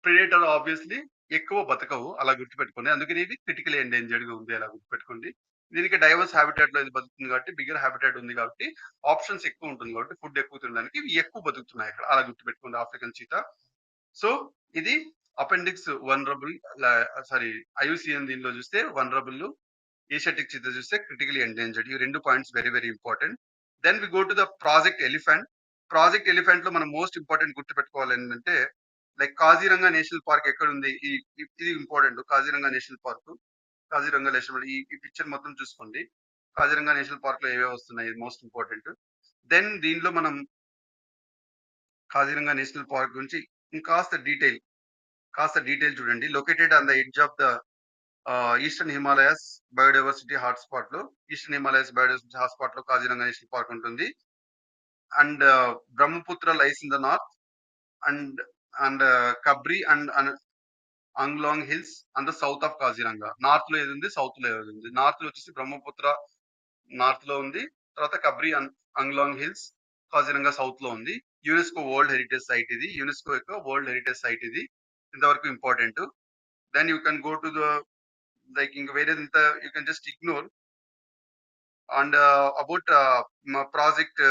ప్రిడేటర్ ఆబ్వియస్లీ ఎక్కువ బతకవు, అలా గుర్తుపెట్టుకోండి. అందుకని ఇది క్రిటికల్ ఎండేంజర్డ్ గా ఉంది, అలా గుర్తుపెట్టుకోండి. దీనికి డైవర్స్ హ్యాబిటాట్ లో ఇది బతుకుతుంది కాబట్టి, బిగ్గర్ హ్యాబిటాట్ ఉంది కాబట్టి, ఆప్షన్స్ ఎక్కువ ఉంటుంది కాబట్టి, ఫుడ్ ఎక్కువ తినడానికి ఇవి ఎక్కువ బతుకుతున్నాయి అక్కడ, అలా గుర్తుపెట్టుకోండి ఆఫ్రికన్ చీతా. సో ఇది అపెండిక్స్ వనరబుల్, సారీ ఐయుసిఎన్ దీనిలో చూస్తే వనరబుల్, ఏషియాటిక్ చీతా చూస్తే క్రిటికలీ ఎండేంజర్డ్. ఈ రెండు points very very important. Then we go to the project elephant. Project elephant లో మనం మోస్ట్ ఇంపార్టెంట్ గుర్తుపెట్టుకోవాలి ఏంటంటే లైక్ కాజీరంగా నేషనల్ పార్క్ ఎక్కడ ఉంది, ఇది important. Kaziranga national park, Kaziranga national ఈ పిక్చర్ మొత్తం చూసుకోండి. కాజీరంగా నేషనల్ పార్క్ లో ఏవే వస్తున్నాయి, మోస్ట్ ఇంపార్టెంట్. దెన్ దీనిలో మనం కాజీరంగా నేషనల్ పార్క్ గురించి ఇంకాస్త డీటెయిల్ చూడండి. Located on the edge of the eastern Himalayas biodiversity hotspot లో, ఈస్టర్న్ హిమాలయస్ బయోడైవర్సిటీ హాట్స్పాట్ లో కాజీరంగా నేషనల్ పార్క్ ఉంటుంది. And Brahmaputra lies in the north and కబ్రి and Anglong hills and the south of Kaziranga. North లో ఏది ఉంది, సౌత్ లో ఏది ఉంది. నార్త్ లో వచ్చేసి బ్రహ్మపుత్ర నార్త్ లో ఉంది. తర్వాత కబ్రి అంగ్లాంగ్ హిల్స్ కాజీరంగా సౌత్ లో ఉంది. యునెస్కో వరల్డ్ హెరిటేజ్ సైట్ ఇది, యునెస్కో యొక్క వరల్డ్ హెరిటేజ్ సైట్ ఇది. ఇంతవరకు important. Then you can go to the like ఇంక వేరేది ఇంత you can just ignore. And about project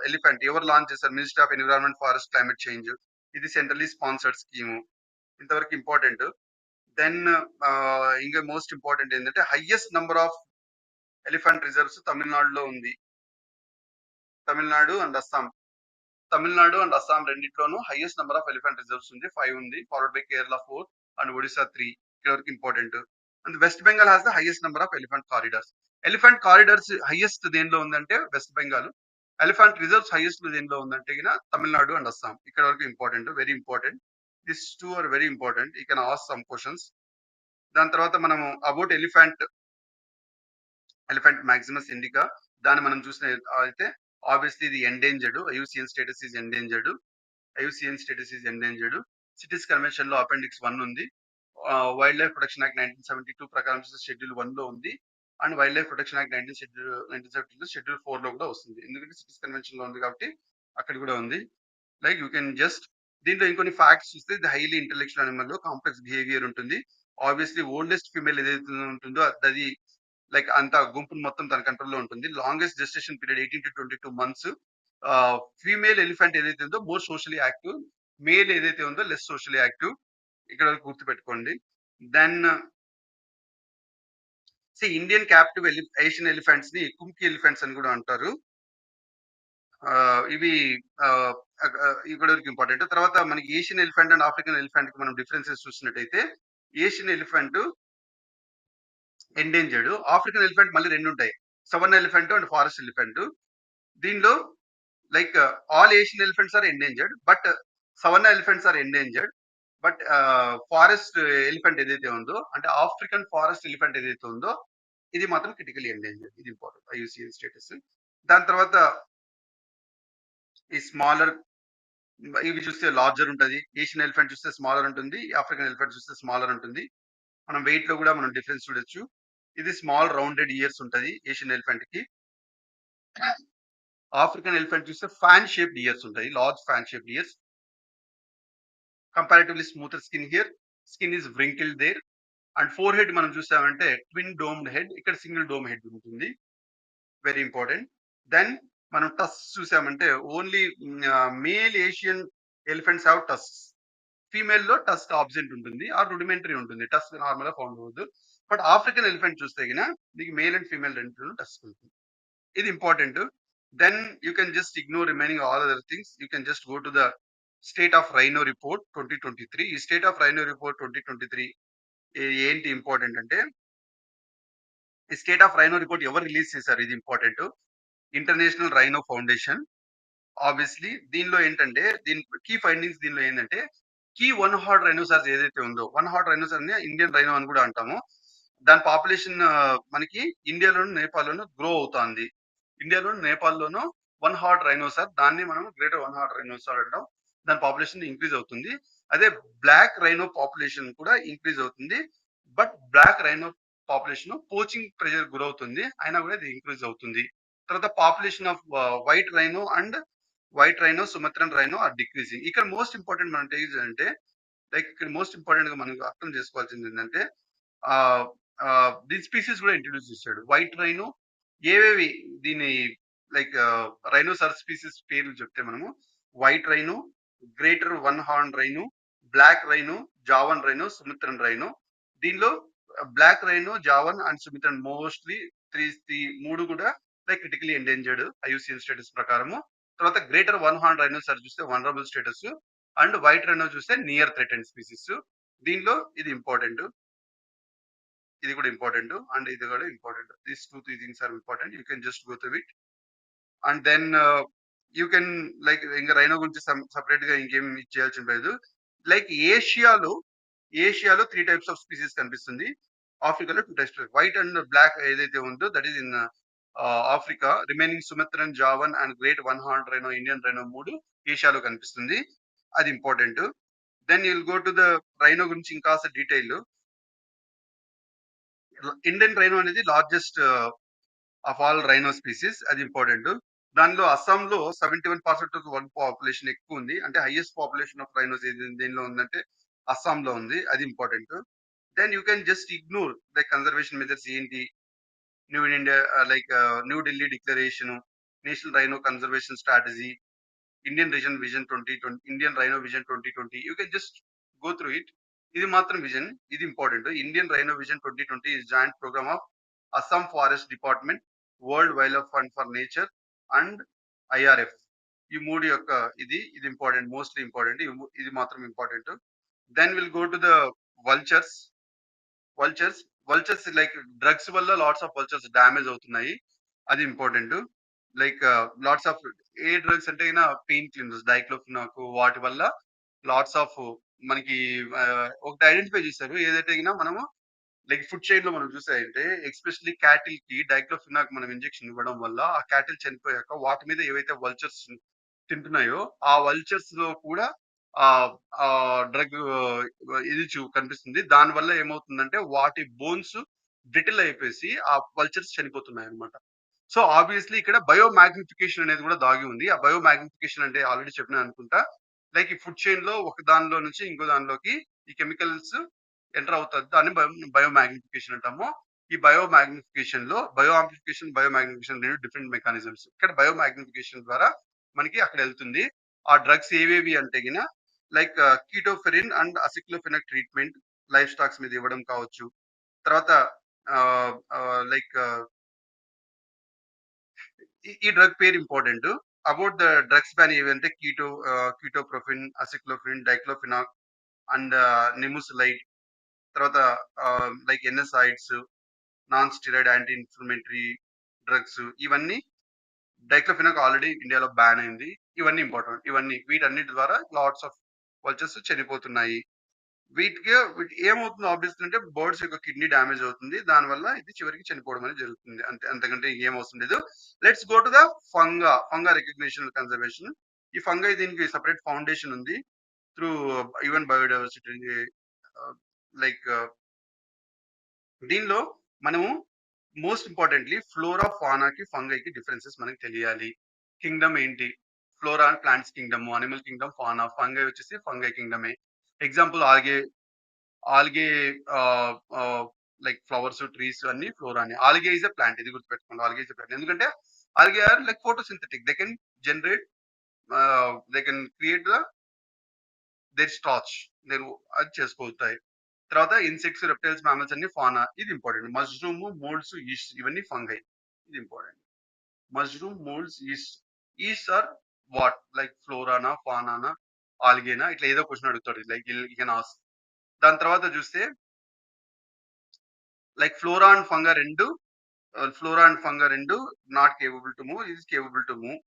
elephant ఎవరు లాంచ్ చేశారు, ministry of environment, forest, climate change. ఇది సెంట్రల్లీ స్పాన్సర్డ్ స్కీమ్. ఇంతవరకు ఇంపార్టెంట్. దెన్ ఇంకా మోస్ట్ ఇంపార్టెంట్ ఏంటంటే highest number of elephant reserves తమిళనాడులో ఉంది. తమిళనాడు అండ్ అస్సాం. తమిళనాడు అండ్ అస్సాం రెండిట్లోనూ highest number of elephant reserves ఉంది. 5 ఉంది. Followed by Kerala 4 and Odisha 3. ఇక్కడ వరకు important. And West Bengal has the highest number of elephant corridors. Elephant corridors highest దేనిలో ఉందంటే West Bengal. Elephant reserves highest దేనిలో ఉందంటే గిన తమిళనాడు అండ్ అస్సాం. ఇక్కడ వరకు important. Very important. This 2 are very important. You can ask some questions. దాని తర్వాత మనము అబౌట్ ఎలిఫెంట్ మాక్సిమస్ ఇండికా దాన్ని మనం చూసిన అయితే ఆబ్వియస్లీ ఇది endangered. IUCN status is endangered. IUCN status is endangered. Cities convention లో అపెండిక్స్ 1 ఉంది. వైల్డ్ లైఫ్ ప్రొటెక్షన్ యాక్ట్ 1972 ప్రకారం షెడ్యూల్ 1 లో ఉంది. And wild life protection act 1972 schedule 4 లో కూడా వస్తుంది. ఎందుకంటే సిటీస్ కన్వెన్షన్ లో ఉంది కాబట్టి అక్కడ కూడా ఉంది. లైక్ యూ కెన్ జస్ట్ దీంట్లో ఇంకొన్ని ఫ్యాక్ట్స్ చూస్తే ఇది highly intellectual animal, complex behaviour ఉంటుంది. ఆబ్వియస్లీ ఓల్డెస్ట్ ఫీమేల్ ఏదైతే ఉంటుందో అది లైక్ అంత గుంపును మొత్తం తన కంట్రోల్ లో ఉంటుంది. Longest gestation period 18 to 22 months. Female elephant ఏదైతే ఉందో మోర్ సోషలీ యాక్టివ్, మేల్ ఏదైతే ఉందో లెస్ సోషలీ యాక్టివ్. ఇక్కడ వరకు గుర్తుపెట్టుకోండి. Then Indian captive Asian elephants ని కుంకి ఎలిఫెంట్స్ అని కూడా అంటారు. ఇవి ఇక్కడ వరకు ఇంపార్టెంట్. తర్వాత మనకి Asian elephant and African elephant కి మనం డిఫరెన్సెస్ చూసినట్టయితే Asian elephant endangered. African elephant మళ్ళీ 2 ఉంటాయి. Savanna elephant and forest elephant. దీనిలో like all Asian elephants are endangered, but savanna elephants are endangered. But forest elephant ఏదైతే ఉందో అంటే ఆఫ్రికన్ ఫారెస్ట్ ఎలిఫెంట్ ఏదైతే ఉందో ఇది మాత్రం క్రిటికలీ ఎండేంజర్డ్. ఇది ఇంపార్టెంట్ ఐయుసిఎన్ స్టేటస్. దాని తర్వాత ఈ స్మాలర్ ఇవి చూస్తే లార్జర్ ఉంటుంది. ఏషియన్ ఎలిఫెంట్ చూస్తే స్మాలర్ ఉంటుంది. ఆఫ్రికన్ ఎలిఫెంట్ చూస్తే స్మాలర్ ఉంటుంది. మనం వెయిట్ లో కూడా మనం డిఫరెన్స్ చూడొచ్చు. ఇది స్మాల్ రౌండెడ్ ఇయర్స్ ఉంటుంది ఏషియన్ ఎలిఫెంట్ కి. ఆఫ్రికన్ ఎలిఫెంట్ చూస్తే ఫ్యాన్ షేప్డ్ ఇయర్స్ ఉంటాయి. Large fan shaped ears. Comparatively smoother skin here. Skin is wrinkled there. And forehead మనం చూసామంటే ట్విన్ డోమ్డ్ హెడ్, ఇక్కడ సింగిల్ డోమ్ హెడ్ ఉంటుంది. Very important. Then మనం tusk చూసామంటే only male Asian elephants have tusk. Female లో tusk absent ఉంటుంది, ఆ rudimentary ఉంటుంది. టస్ట్ నార్మల్ గా ఫౌండ్ అవ్వదు. బట్ ఆఫ్రికన్ ఎలిఫెంట్ చూస్తే గిన మీకు మేల్ అండ్ ఫీమేల్ రెండు టస్ట్ ఉంటుంది. ఇది important. Then you can just ignore remaining all other things. You can just go to the state of rhino report 2023. ఈ స్టేట్ ఆఫ్ రైనో రిపోర్ట్ 2023 ఏంటి important అంటే ఈ స్టేట్ ఆఫ్ రైనో రిపోర్ట్ ఎవరు release చేశారు, ఇది important. International rhino foundation. Obviously దీనిలో ఏంటంటే దీని కీ ఫైండింగ్స్ దీనిలో ఏంటంటే కీ 1 హార్డ్ రైనోసార్స్ ఏదైతే ఉందో 1 హార్డ్ రైనోసార్ ని ఇండియన్ రైనో అని కూడా అంటాము. దాని పాపులేషన్ మనకి ఇండియాలోను నేపాల్లోను గ్రో అవుతుంది. ఇండియాలోను నేపాల్లోను 1 హార్డ్ రైనోసార్, దాన్ని మనం గ్రేటర్ 1 హార్డ్ రైనోసార్ అంటాం. దాని పాపులేషన్ ఇంక్రీజ్ అవుతుంది. అదే బ్లాక్ రైనో పాపులేషన్ కూడా ఇంక్రీజ్ అవుతుంది. But black rhino population poaching pressure గురవుతుంది, అయినా కూడా ఇది ఇంక్రీజ్ అవుతుంది. తర్వాత population of white rhino Sumatran rhino are decreasing. ఇక్కడ మోస్ట్ ఇంపార్టెంట్ మనం అంటే లైక్ ఇక్కడ మోస్ట్ ఇంపార్టెంట్ గా మనం అర్థం చేసుకోవాల్సింది ఏంటంటే దీని స్పీసీస్ కూడా ఇంట్రడ్యూస్ చేశాడు. వైట్ రైనో ఏవేవి దీని లైక్ రైనోసార్ స్పీసీస్ పేర్లు చెప్తే మనము white rhino, greater 1 horn rhino, black rhino, Javan rhino, Sumatran rhino. దీనిలో black rhino, Javan and Sumatran mostly మూడు కూడా like critically endangered IUCN status ప్రకారము. తర్వాత గ్రేటర్ 1 హార్న్ రైనోసార్ చూస్తే vulnerable status and white rhino చూస్తే నియర్ థ్రెటెండ్ స్పీసీస్. దీనిలో ఇది important, ఇది కూడా ఇంపార్టెంట్ అండ్ ఇది కూడా important. These 2-3 things are important. You can just go through it. And then you can like ఇంకా రైనో గురించి సపరేట్ గా ఇంకేం చేయాల్సిన లేదు. లైక్ ఏషియాలో 3 టైప్స్ ఆఫ్ స్పీసీస్ కనిపిస్తుంది. ఆఫ్రికాలో 2 టైప్స్, వైట్ అండ్ బ్లాక్ ఏదైతే ఉందో that is in Africa. Remaining Sumatran, Javan and great 1 horn rhino, Indian rhino 3 ఏషియాలో కనిపిస్తుంది. అది important. Then you will go to the rhino గురించి ఇంకాస్త డీటెయిల్. ఇండియన్ రైనో అనేది largest of all rhino species, అది important. దానిలో అస్సాంలో 71% ఆఫ్ వరల్డ్ పాపులేషన్ ఎక్కువ ఉంది. అంటే హైయెస్ట్ పాపులేషన్ ఆఫ్ రైనోస్ దేనిలో ఉందంటే అస్సాంలో ఉంది, అది important. Then you can just ignore the conservation measures ఏంటి, new India like New Delhi declaration, national rhino conservation strategy, Indian rhino vision 2020. You can just go through it. ఇది మాత్రం విజన్. ఇది important. Indian rhino vision 2020 is joint program of Assam forest department, world wild life fund for nature and IRF. ఈ 3 యొక్క ఇది important. Mostly important. ఇది మాత్రం important. Then will go to the vultures. Vultures, vultures like drugs వల్ల lots of vultures damage అవుతున్నాయి. అది important. Like lots of A drugs అంటే గిన పెయిన్ కిల్లర్స్, డైక్లోఫినాక్ వాటి వల్ల లాట్స్ ఆఫ్ మనకి ఒకటి ఐడెంటిఫై చేశారు. ఏదైతే గిన మనము లైక్ ఫుడ్ చైన్ లో మనం చూసాయంటే ఎస్పెషల్లీ క్యాటిల్ కి డైక్లోఫినాక్ మనం ఇంజెక్షన్ ఇవ్వడం వల్ల ఆ క్యాటిల్ చనిపోయాక వాటి మీద ఏవైతే వల్చర్స్ తింటున్నాయో ఆ వల్చర్స్ లో కూడా ఆ ఆ డ్రగ్ ఇది కనిపిస్తుంది. దాని వల్ల ఏమవుతుందంటే వాటి బోన్స్ బ్రిటిల్ అయిపోయి ఆ వల్చర్స్ చనిపోతున్నాయి అన్నమాట. సో ఆబ్వియస్లీ ఇక్కడ బయో మ్యాగ్నిఫికేషన్ అనేది కూడా దాగి ఉంది. ఆ బయో మ్యాగ్నిఫికేషన్ అంటే ఆల్రెడీ చెప్పినా అనుకుంటా. లైక్ ఈ ఫుడ్ చైన్ లో ఒక దానిలో నుంచి ఇంకో దానిలోకి ఈ కెమికల్స్ ఎంటర్ అవుతుంది. దాన్ని బయో మ్యాగ్నిఫికేషన్ అంటాము. ఈ బయో మ్యాగ్నిఫికేషన్ లో బయో ఆంప్లిఫికేషన్, బయో మ్యాగ్నిఫికేషన్ రెండు డిఫరెంట్ మెకానిజమ్స్. ఇక్కడ బయో మ్యాగ్నిఫికేషన్ ద్వారా మనకి అక్కడ వెళ్తుంది. ఆ డ్రగ్స్ ఏవేవి అంటే గిన like ketoprofen and aceclofenac treatment life stocks మీద ఇవ్వడం కావచ్చు. తర్వాత లైక్ ఈ డ్రగ్ పేరు important. About the drugs ban ఏవంటే ketoprofen, aceclofenac, diclofenac and nimesulide. తర్వాత like NSAIDs, non steroid anti inflammatory drugs ఇవన్నీ. డైక్లోఫినాక్ ఆల్రెడీ ఇండియాలో బ్యాన్ అయింది. ఇవన్నీ ఇంపార్టెంట్. వీటన్నిటి ద్వారా లాట్స్ ఆఫ్ వల్చర్స్ చనిపోతున్నాయి. వీటి ఏమవుతుంది ఆబ్వియస్లీ అంటే బర్డ్స్ యొక్క కిడ్నీ డ్యామేజ్ అవుతుంది. దానివల్ల ఇది చివరికి చనిపోవడం అనేది జరుగుతుంది. అంతకంటే ఏం అవసరం లేదు. Let's go to the funga recognition conservation. ఈ ఫంగై దీనికి సెపరేట్ ఫౌండేషన్ ఉంది త్రూ ఈవెన్ బయోడైవర్సిటీ. లైక్ దీనిలో మనము మోస్ట్ ఇంపార్టెంట్లీ ఫ్లోరా ఫానాకి ఫంగైకి డిఫరెన్సెస్ మనకి తెలియాలి. కింగ్డమ్ ఏంటి? Flora and plants kingdom, animal kingdom fauna, fungi వచ్చేసి ఫంగై కింగ్డమే. Example algae like flowers, trees అన్ని ఫ్లోరానే. Algae is a plant. ఇది గుర్తుపెట్టుకోండి. Algae is a plant. ఎందుకంటే algae are like photosynthetic. They can generate they can create their starch. నేను అది చేసుకోగలుగుతాయి. తర్వాత ఇన్సెక్ట్స్, రెప్టైల్స్, మామల్స్ అన్ని ఫానా. ఇది ఇంపార్టెంట్. మష్రూమ్, మోల్డ్స్, ఈస్ట్ ఇవన్నీ ఫంగై. ఇది important. Mushroom, moulds, yeast. Yeast are what? Like ఫ్లోరానా, ఫానానా, ఆల్గేనా? ఇట్లా ఏదో క్వశ్చన్ అడుగుతాడు. Like you can ask. దాని తర్వాత చూస్తే లైక్ ఫ్లోరా అండ్ ఫంగా రెండు not capable to move. Is capable to move.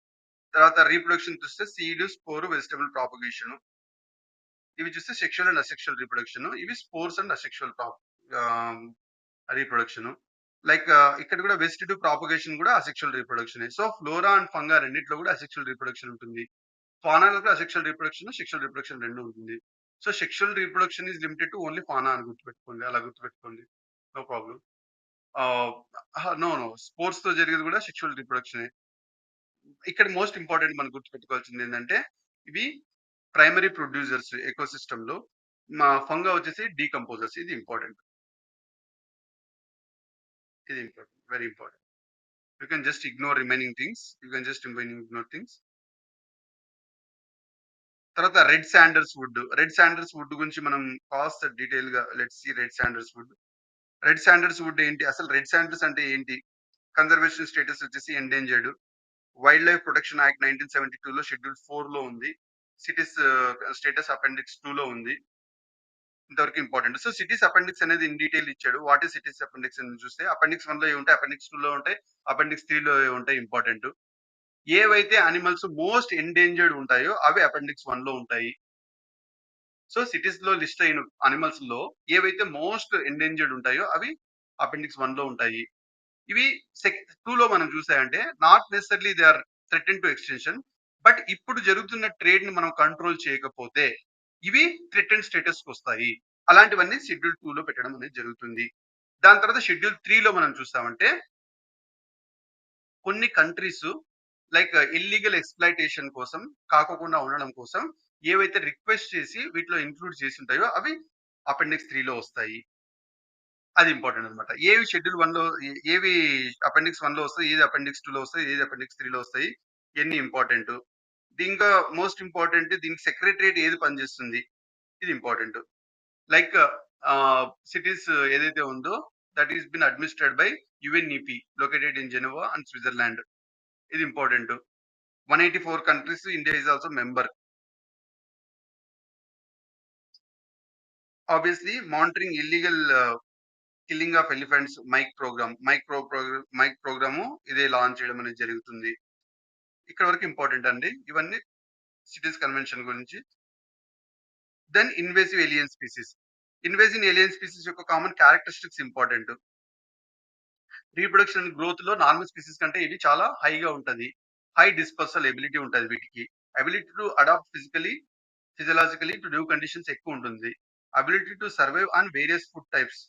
తర్వాత రీప్రొడక్షన్ చూస్తే సీడ్, స్పోర్, వెజిటబుల్ ప్రాపగేషన్. ఇవి చూస్తే సెక్షువల్ అండ్ అసెక్షువల్ రీప్రొడక్షన్. ఇవి spores and asexual reproduction. Like ఇక్కడ కూడా వెజిటేటివ్ ప్రాపగేషన్ కూడా asexual reproduction. So flora and funga రెండిట్లో కూడా అసెక్షువల్ రీప్రొడక్షన్ ఉంటుంది. ఫానాలో కూడా అసెక్షువల్ రీప్రొడక్షన్, సెక్షువల్ రీప్రొడక్షన్ రెండు ఉంటుంది. So sexual reproduction is limited to only fauna అని గుర్తుపెట్టుకోండి. అలా గుర్తుపెట్టుకోండి. No problem. నో స్పోర్ట్స్ తో జరిగేది కూడా సెక్షువల్ రీప్రొడక్షన్. ఇక్కడ మోస్ట్ ఇంపార్టెంట్ మనం గుర్తుపెట్టుకోవాల్సింది ఏంటంటే ఇవి ప్రైమరీ ప్రొడ్యూసర్స్ ఎకోసిస్టమ్ లో. మా ఫంగా వచ్చేసి డీకంపోజర్స్. ఇది important. Very important. You can just ignore remaining things. Ignore things. తర్వాత రెడ్ శాండర్స్ వుడ్ గురించి మనం కాస్త డీటెయిల్ గా let's see. Red sanders wood ఏంటి? అసలు రెడ్ శాండర్స్ అంటే ఏంటి? కన్జర్వేషన్ స్టేటస్ వచ్చేసి endangered. Wild life protection act 1972 లో షెడ్యూల్ 4 లో ఉంది. సిటీస్ స్టేటస్ అపెండిక్స్ 2 లో ఉంది. ఇంతవరకు ఇంపార్టెంట్. సో సిటీస్ అపెండిక్స్ అనేది ఇన్ డీటెయిల్ ఇచ్చాడు. వాట్ ఈస్ సిటీస్ అపెండిక్స్ అని చూస్తే అపెండిక్స్ 1 లో ఉంటాయి, అపెండిక్స్ 2 లో ఉంటాయి, అపెండిక్స్ 3 లో ఉంటాయి. ఇంపార్టెంట్. ఏవైతే అనిమల్స్ మోస్ట్ ఎండేంజర్డ్ ఉంటాయో అవి అపెండిక్స్ 1 లో ఉంటాయి. సో సిటీస్ లో లిస్ట్ అయిన అనిమల్స్ లో ఏవైతే మోస్ట్ ఎండేంజర్డ్ ఉంటాయో అవి అపెండిక్స్ 1 లో ఉంటాయి. ఇవి 2 లో మనం చూసామంటే not necessarily they are threaten to extension. But ఇప్పుడు జరుగుతున్న ట్రేడ్ ని మనం కంట్రోల్ చేయకపోతే ఇవి థ్రెటన్ స్టేటస్ కి వస్తాయి. అలాంటివన్నీ షెడ్యూల్ 2 లో పెట్టడం అనేది జరుగుతుంది. దాని తర్వాత షెడ్యూల్ 3 లో మనం చూస్తామంటే కొన్ని కంట్రీస్ లైక్ ఇల్లీగల్ ఎక్స్‌ప్లాయిటేషన్ కోసం కాకోకుండా ఉండడం కోసం ఏవైతే రిక్వెస్ట్ చేసి వీటిలో ఇంక్లూడ్ చేసి ఉంటాయో అవి అపెండిక్స్ 3 లో వస్తాయి. అది ఇంపార్టెంట్ అన్నమాట. ఏవి షెడ్యూల్ 1 లో ఏవి అపెండిక్స్ 1 లో వస్తాయి, ఏది అపెండిక్స్ 2 లో వస్తాయి, ఏది అపెండిక్స్ 3 లో వస్తాయి. ఇయన్నీ ఇంపార్టెంట్. ఇంకా మోస్ట్ ఇంపార్టెంట్ దీనికి సెక్రటరియట్ ఏది పనిచేస్తుంది? ఇది ఇంపార్టెంట్. లైక్ సిటీస్ ఏదైతే ఉందో that is been administered by UNEP located in Geneva and Switzerland. ఇది important. 184 countries, India is also member. Obviously monitoring illegal killing of elephants MIKE program ఇదే launch చేయడం అనేది జరుగుతుంది. ఇక్కడ వరకు ఇంపార్టెంట్ అండి. ఇవన్నీ సిటీస్ కన్వెన్షన్ గురించి. Then invasive alien species. Invasive alien species యొక్క common characteristics important. Reproduction growth లో నార్మల్ స్పీసీస్ కంటే ఇది చాలా హైగా ఉంటది. హై డిస్పర్సల్ ఎబిలిటీ ఉంటది వీటికి. Ability to adapt physiologically to new conditions ఎక్కువ ఉంటుంది. Ability to survive on various food types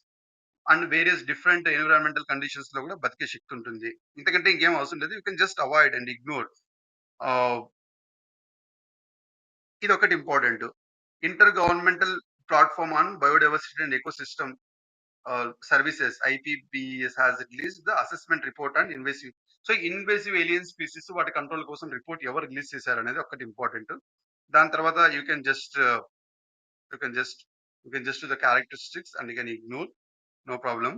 and various different environmental conditions లో కూడా బతికే శక్తి ఉంటుంది. ఇంతకంటే ఇంకేం అవసరం లేదు. You can just avoid and ignore. ఇది ఒకటి important. Intergovernmental platform on biodiversity and ecosystem services IPBES has released the assessment report on invasive. So invasive alien species వాటి కంట్రోల్ కోసం రిపోర్ట్ ఎవరు రిలీజ్ చేశారు అనేది ఒకటి ఇంపార్టెంట్. దాని తర్వాత you can just the characteristics and you can ignore, no problem.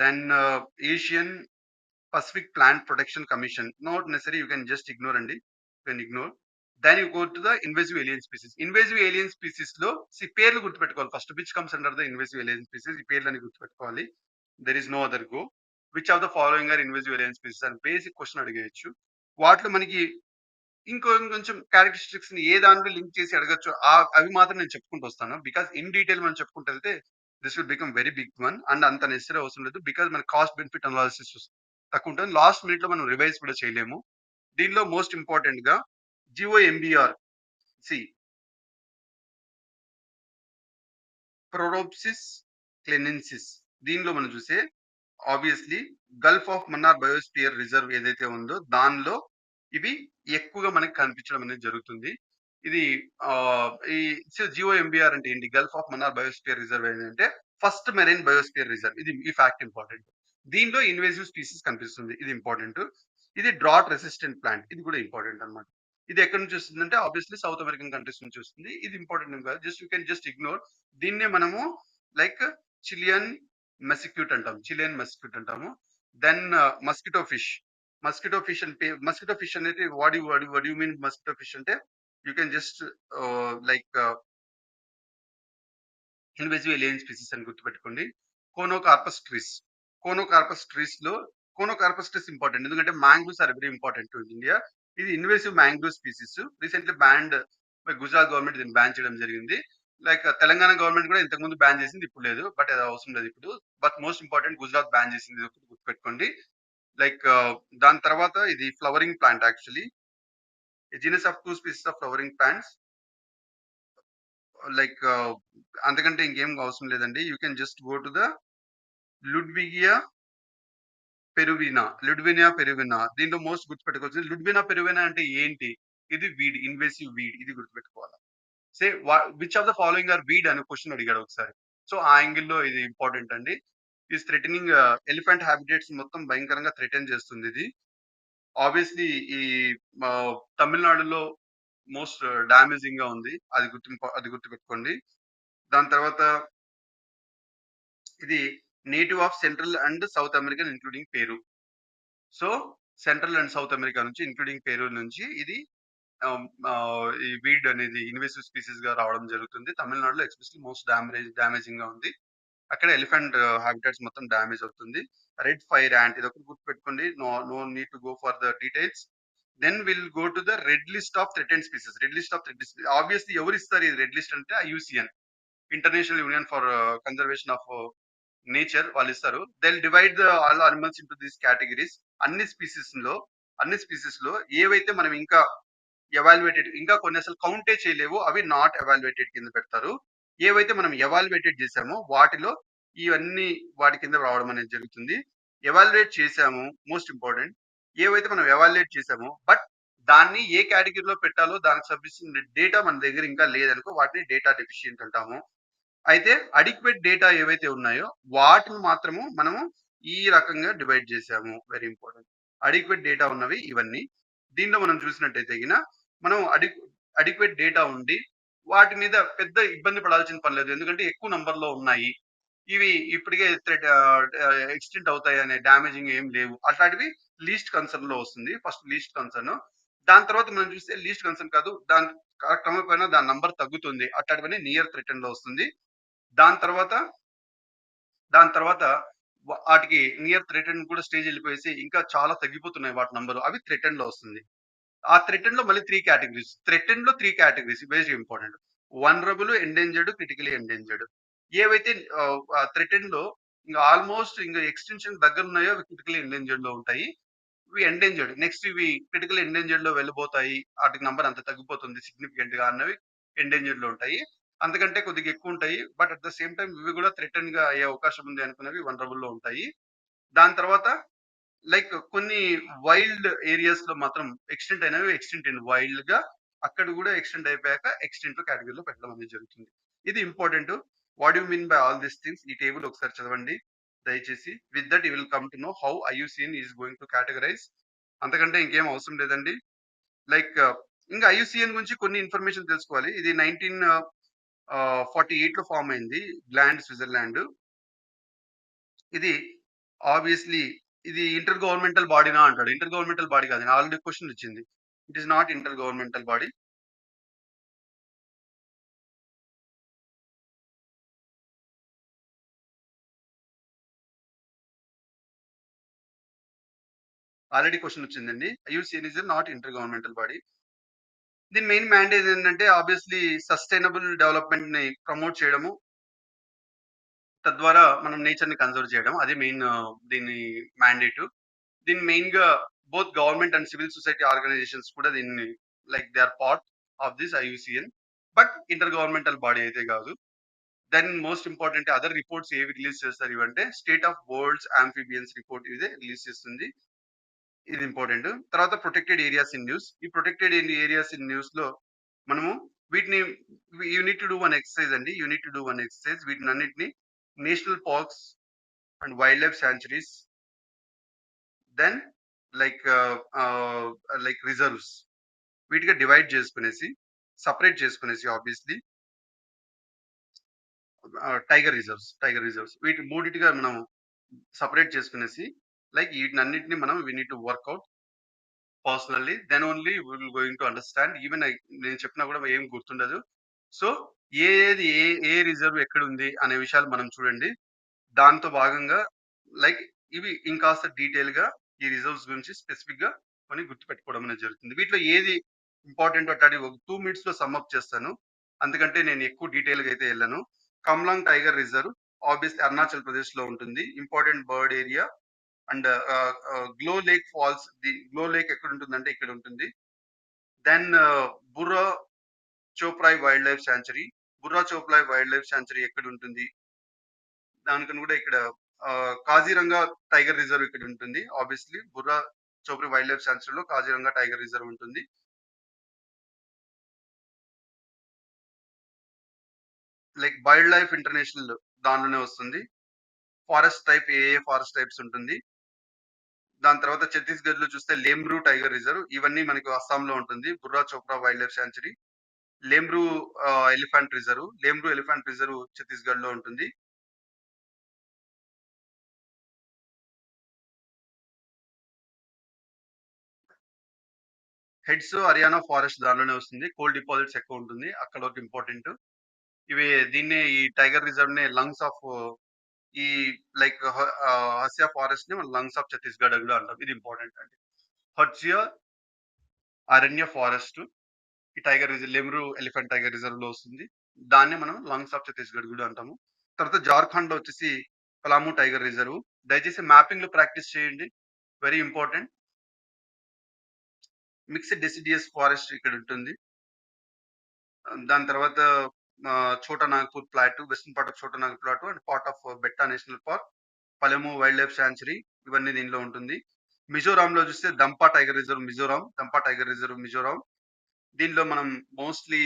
Then Asian Pacific Plant Protection Commission. Not necessary, you can just ignore అండి. You can ignore. Then you go to the invasive alien species. Invasive alien species లో పేర్లు గుర్తుపెట్టుకోవాలి. First which comes under the invasive alien species, ఈ పేర్లని గుర్తుపెట్టుకోవాలి. There is no other go. Which of the following are invasive alien species అని basic question అడిగేయచ్చు. వాటిలో మనకి ఇంకొంచెం క్యారెక్టరిస్టిక్స్ ని ఏ దాంట్లో లింక్ చేసి అడగచ్చు, అవి మాత్రం నేను చెప్పుకుంటూ వస్తాను. బికాస్ ఇన్ డీటెయిల్ మనం చెప్పుకుంటూ వెళ్తే this will become very big one and అంత నెసరీ అవసరం లేదు. బికాస్ మన కాస్ట్ బెనిఫిట్ అనాలిసిస్ తక్కువ ఉంటుంది. లాస్ట్ మినిట్ లో మనం రివైజ్ కూడా చేయలేము. దీనిలో మోస్ట్ ఇంపార్టెంట్ గా జిఓఎంబిఆర్ సి ప్రొరోప్సిస్ క్లెనెన్సిస్. దీనిలో మనం చూసే obviously Gulf of Mannar biosphere reserve ఏదైతే ఉందో దానిలో ఇవి ఎక్కువగా మనకి కనిపించడం అనేది జరుగుతుంది. ఇది ఈ జిఓఎంబిఆర్ అంటే ఏంటి? Gulf of Mannar biosphere reserve ఏంటంటే ఫస్ట్ మెరైన్ బయోస్పియర్ రిజర్వ్. ఇది ఈ ఫ్యాక్ట్ ఇంపార్టెంట్. దీనిలో ఇన్వేసివ్ స్పీసీస్ కనిపిస్తుంది. ఇది ఇంపార్టెంట్. ఇది డ్రాట్ రెసిస్టెంట్ ప్లాంట్. ఇది కూడా ఇంపార్టెంట్ అన్నమాట. ఇది ఎక్కడి నుంచి వస్తుందంటే ఆబ్వియస్లీ సౌత్ అమెరికన్ కంట్రీస్ నుంచి వస్తుంది. ఇది ఇంపార్టెంట్ ఏం కాదు. Just you can just ignore. దీన్నే మనము లైక్ చిలియన్ మెసిక్యూట్ అంటాము. Then mosquito fish. Mosquito fish అనేది what you mean mosquito fish అంటే you can just like invasive alien species అని గుర్తుపెట్టుకోండి. Conocarpus trees important. ఎందుకంటే mangroves are very important to India. ఇది invasive mangrove species. Recently banned by Gujarat government దీన్ని ban చేయడం జరిగింది. Like Telangana government కూడా ఇంతకు ముందు బ్యాన్ చేసింది, ఇప్పుడు లేదు. బట్ అది అవసరం లేదు ఇప్పుడు. But most important Gujarat ban చేసింది, గుర్తుపెట్టుకోండి. లైక్ దాని తర్వాత ఇది flowering plant. Actually genus of 2 species of flowering plants. Like అంతకంటే ఇంకేం అవసరం లేదండి. You can just go to the Ludwigia peruviana. దీంట్లో మోస్ట్ గుర్తుపెట్టుకోవచ్చు. లుడ్వినా పెరువినా అంటే ఏంటి? ఇది వీడ్, ఇన్వేసివ్ వీడ్. ఇది గుర్తుపెట్టుకోవాలి. Say which of the following are weed అనే క్వశ్చన్ అడిగాడు ఒకసారి. సో ఆ యాంగిల్లో ఇది ఇంపార్టెంట్ అండి. ఈస్ థ్రెటనింగ్ ఎలిఫెంట్ హ్యాబిటేట్స్ మొత్తం భయంకరంగా థ్రెటన్ చేస్తుంది ఇది. ఆబ్వియస్లీ ఈ తమిళనాడులో మోస్ట్ డామేజింగ్ గా ఉంది. అది గుర్తుపెట్టుకోండి. దాని తర్వాత ఇది native of central and south American including Peru. So central and south America నుంచి ఇంక్లూడింగ్ పెరు నుంచి ఇది ఈ వీడ్ అనేది ఇన్వేసివ్ స్పీసీస్ గా రావడం జరుగుతుంది. తమిళనాడులో ఎస్పెషల్లీ మోస్ట్ డామేజింగ్ గా ఉంది. అక్కడ ఎలిఫెంట్ హ్యాబిటాట్స్ మొత్తం డామేజ్ అవుతుంది. రెడ్ ఫైర్ యాంట్, ఇది ఒకటి గుర్తుపెట్టుకోండి. No need to go for the details. Then will go to the red list of threatened species. Obviously ఎవరు ఇస్తారు ఈ రెడ్ లిస్ట్ అంటే? IUCN, international union for conservation of nature, వాళ్ళు ఇస్తారు. They divide all animals into these categories. అన్ని species లో ఏవైతే మనం ఇంకా ఎవాల్యుయేటెడ్, ఇంకా కొన్ని అసలు కౌంటే చేయలేవు, అవి నాట్ ఎవాల్యుయేటెడ్ కింద పెడతారు. ఏవైతే మనం ఎవాల్యుయేటెడ్ చేసామో వాటిలో ఇవన్నీ వాటి కింద రావడం అనేది జరుగుతుంది. ఎవాల్యుయేట్ చేసాము, మోస్ట్ ఇంపార్టెంట్. ఏవైతే మనం ఎవాల్యుయేట్ చేసామో బట్ దాన్ని ఏ కేటగిరీలో పెట్టాలో దానికి సఫిషియెంట్ డేటా మన దగ్గర ఇంకా లేదనుకో, వాటిని డేటా డెఫిషియెంట్ అంటాము. అయితే అడిక్వేట్ డేటా ఏవైతే ఉన్నాయో వాటిని మాత్రము మనము ఈ రకంగా డివైడ్ చేసాము. Very important. అడిక్వేట్ డేటా ఉన్నవి ఇవన్నీ. దీనిలో మనం చూసినట్టయితే మనం అడిక్వేట్ డేటా ఉండి వాటి మీద పెద్ద ఇబ్బంది పడాల్సిన పని లేదు. ఎందుకంటే ఎక్కువ నంబర్‌లో ఉన్నాయి. ఇవి ఇప్పటికే ఎక్స్‌టెంట్ అవుతాయి అనే డ్యామేజింగ్ ఏం లేవు. అట్లాంటివి లీస్ట్ కన్సర్న్‌లో వస్తుంది. First least concern. దాని తర్వాత మనం చూస్తే లీస్ట్ కన్సర్న్ కాదు. క్రమేపైన దాని నంబర్ తగ్గుతుంది. అట్లాంటివన్నీ నియర్ థ్రెటన్‌లో వస్తుంది. దాని తర్వాత దాని తర్వాత ఆటికి నియర్ థ్రెటన్ కూడా స్టేజ్ ఎళ్ళిపోయేసి ఇంకా చాలా తగ్గిపోతున్నాయి వాటి నంబరు. అవి థ్రెటన్‌లో వస్తుంది. ఆ థ్రెటన్‌లో మళ్ళీ 3 కేటగరీస్. థ్రెటన్‌లో 3 categories very important. Vulnerable, endangered, critically endangered. ఏవైతే థ్రెటన్‌లో ఇంక ఆల్‌మోస్ట్ ఇంక ఎక్స్‌టెన్షన్ దగ్గరున్నాయో అవి క్రిటికల్లీ ఎండేంజర్డ్‌లో ఉంటాయి. ఇవి ఎండేంజర్డ్. నెక్స్ట్ ఇవి క్రిటికల్ ఎండేంజర్డ్‌లో వెళ్ళిపోతాయి. ఆటికి నంబర్ అంత తగ్గిపోతుంది సిగ్నిఫికెంట్‌గా అన్నవి ఎండేంజర్డ్‌లో ఉంటాయి. అంతకంటే కొద్దిగా ఎక్కువుంటాయి. But at the same time ఇవి కూడా థ్రెటన్‌గా అయ్యే అవకాశం ఉంది అనుకున్నవి వల్నరబుల్‌లో ఉంటాయి. దాని తర్వాత లైక్ కొన్ని వైల్డ్ ఏరియాస్‌లో మాత్రం ఎక్స్‌టెంట్ అయినవి ఎక్స్‌టెంట్ ఇన్ వైల్డ్‌గా అక్కడ కూడా ఎక్స్‌టెంట్ అయిపోయాక ఎక్స్‌టెంట్ కేటగరీలో పెట్టడం అనేది జరుగుతుంది. ఇది important. What you mean by all these things? ఈ టేబుల్ ఒకసారి చదవండి దయచేసి. With that you will come to know how IUCN is going to categorize. అంతకంటే ఇంకేం అవసరం లేదండి. లైక్ ఇంకా ఐయూసీఎన్ గురించి కొన్ని ఇన్ఫర్మేషన్ తెలుసుకోవాలి. ఇది 1948లో ఫార్మ్ అయింది. Gland Switzerland. ఇది ఆబ్వియస్లీ ఇది ఇంటర్ గవర్నమెంటల్ బాడీనా అంటాడు. ఇంటర్ గవర్నమెంటల్ బాడీ కాదు. ఆల్రెడీ క్వశ్చన్ వచ్చింది. It is not intergovernmental body. Already question వచ్చిందండి. IUCN is not intergovernmental body. దీని మెయిన్ మ్యాండేట్ ఏంటంటే ఆబ్వియస్లీ సస్టైనబుల్ డెవలప్‌మెంట్ ని ప్రమోట్ చేయడము. తద్వారా మనం నేచర్‌ని కన్జర్వ్ చేయడం. అది మెయిన్ దీని మ్యాండేట్. దీన్ని మెయిన్‌గా both government and civil society organisations కూడా దీన్ని like they are part of this IUCN. But intergovernmental body అయితే కాదు. Then most important other reports ఏవి రిలీజ్ చేస్తారు ఇవంటే state of birds, amphibians report ఇదే రిలీజ్ చేస్తుంది. ఇది ఇంపార్టెంట్. తర్వాత ప్రొటెక్టెడ్ ఏరియాస్ ఇన్ న్యూస్. ఈ ప్రొటెక్టెడ్ ఏరియాస్ ఇన్ న్యూస్‌లో మనము వీటిని you need to do one exercise అండి. You need to do one exercise వీటినన్నిటిని national parks and wild life sanctuaries then like like reserves వీటిగా divide చేసుకునేసి, separate చేసుకునేసి obviously tiger reserves వీటి మూడిటిగా మనం సెపరేట్ చేసుకునేసి లైక్ వీటినన్నిటిని మనం we need to work out personally. Then only we will going to understand. Even నేను చెప్పినా కూడా ఏం గుర్తుండదు. సో, ఏది ఏ రిజర్వ్ ఎక్కడుంది అనే విషయాలు మనం చూడండి. దాంతో భాగంగా లైక్ ఇవి ఇంకాస్త డీటెయిల్‌గా ఈ రిజర్వ్స్ గురించి స్పెసిఫిక్‌గా కొన్ని గుర్తుపెట్టుకోవడం అనేది జరుగుతుంది. వీటిలో ఏది ఇంపార్టెంట్ అట్లాంటి ఒక 2 మినిట్స్‌లో సమ్ అప్ చేస్తాను. అందుకంటే నేను ఎక్కువ డీటెయిల్‌గా అయితే ఎళ్ళను. Kamlang tiger reserve obviously Arunachal ప్రదేశ్‌లో ఉంటుంది. Important bird area and Glow Lake falls Glow Lake ఎక్కడ ఉంటుందంటే ఇక్కడ ఉంటుంది. Then Bura Chapori wildlife sanctuary. Bura Chapori wildlife sanctuary ఎక్కడ ఉంటుంది? దానికని కూడా ఇక్కడ కాజీరంగా టైగర్ రిజర్వ్ ఇక్కడ ఉంటుంది. Obviously Bura Chapori wildlife సాంక్చురీలో కాజీరంగా టైగర్ రిజర్వ్ ఉంటుంది. లైక్ వైల్డ్ లైఫ్ ఇంటర్నేషనల్ దానిలోనే వస్తుంది. ఫారెస్ట్ టైప్ ఏ ఫారెస్ట్ టైప్స్ ఉంటుంది. దాని తర్వాత ఛత్తీస్‌గఢ్ లో చూస్తే లేమ్రూ టైగర్ రిజర్వ్ ఇవన్నీ మనకు అస్సాంలో ఉంటుంది. Bura Chapori wildlife sanctuary. Lemru elephant reserve. Lemru elephant reserve Chhattisgarh లో ఉంటుంది. హెడ్స్ హర్యానా ఫారెస్ట్ దానిలోనే వస్తుంది. కోల్ డిపాజిట్స్ ఎక్కువ ఉంటుంది. అక్కడ వరకు ఇంపార్టెంట్. ఇవి దీన్నే ఈ టైగర్ రిజర్వ్ ని లంగ్స్ ఆఫ్ ఈ లైక్ హస్యా ఫారెస్ట్ ని మనం లంగ్స్ ఆఫ్ ఛత్తీస్‌గఢ్ అని కూడా అంటాం. ఇది ఇంపార్టెంట్ అండి. హర్సియా అరణ్య ఫారెస్ట్ ఈ tiger reserve Lemru elephant tiger reserve లో వస్తుంది. దాన్ని మనం లంగ్స్ ఆఫ్ ఛత్తీస్‌గఢ్ కూడా అంటాము. తర్వాత జార్ఖండ్ లో వచ్చేసి పలాము టైగర్ రిజర్వ్. దయచేసి మ్యాపింగ్ లో ప్రాక్టీస్ చేయండి. Very important. Mixed deciduous forest ఇక్కడ ఉంటుంది. దాని తర్వాత Chota Nagpur plateau, western part of Chota Nagpur plateau and part of Betla national park, Palamu wildlife sanctuary ఇవన్నీ దీనిలో ఉంటుంది. మిజోరాంలో చూస్తే Dampa tiger reserve Mizoram, Dampa tiger reserve Mizoram. దీనిలో మనం mostly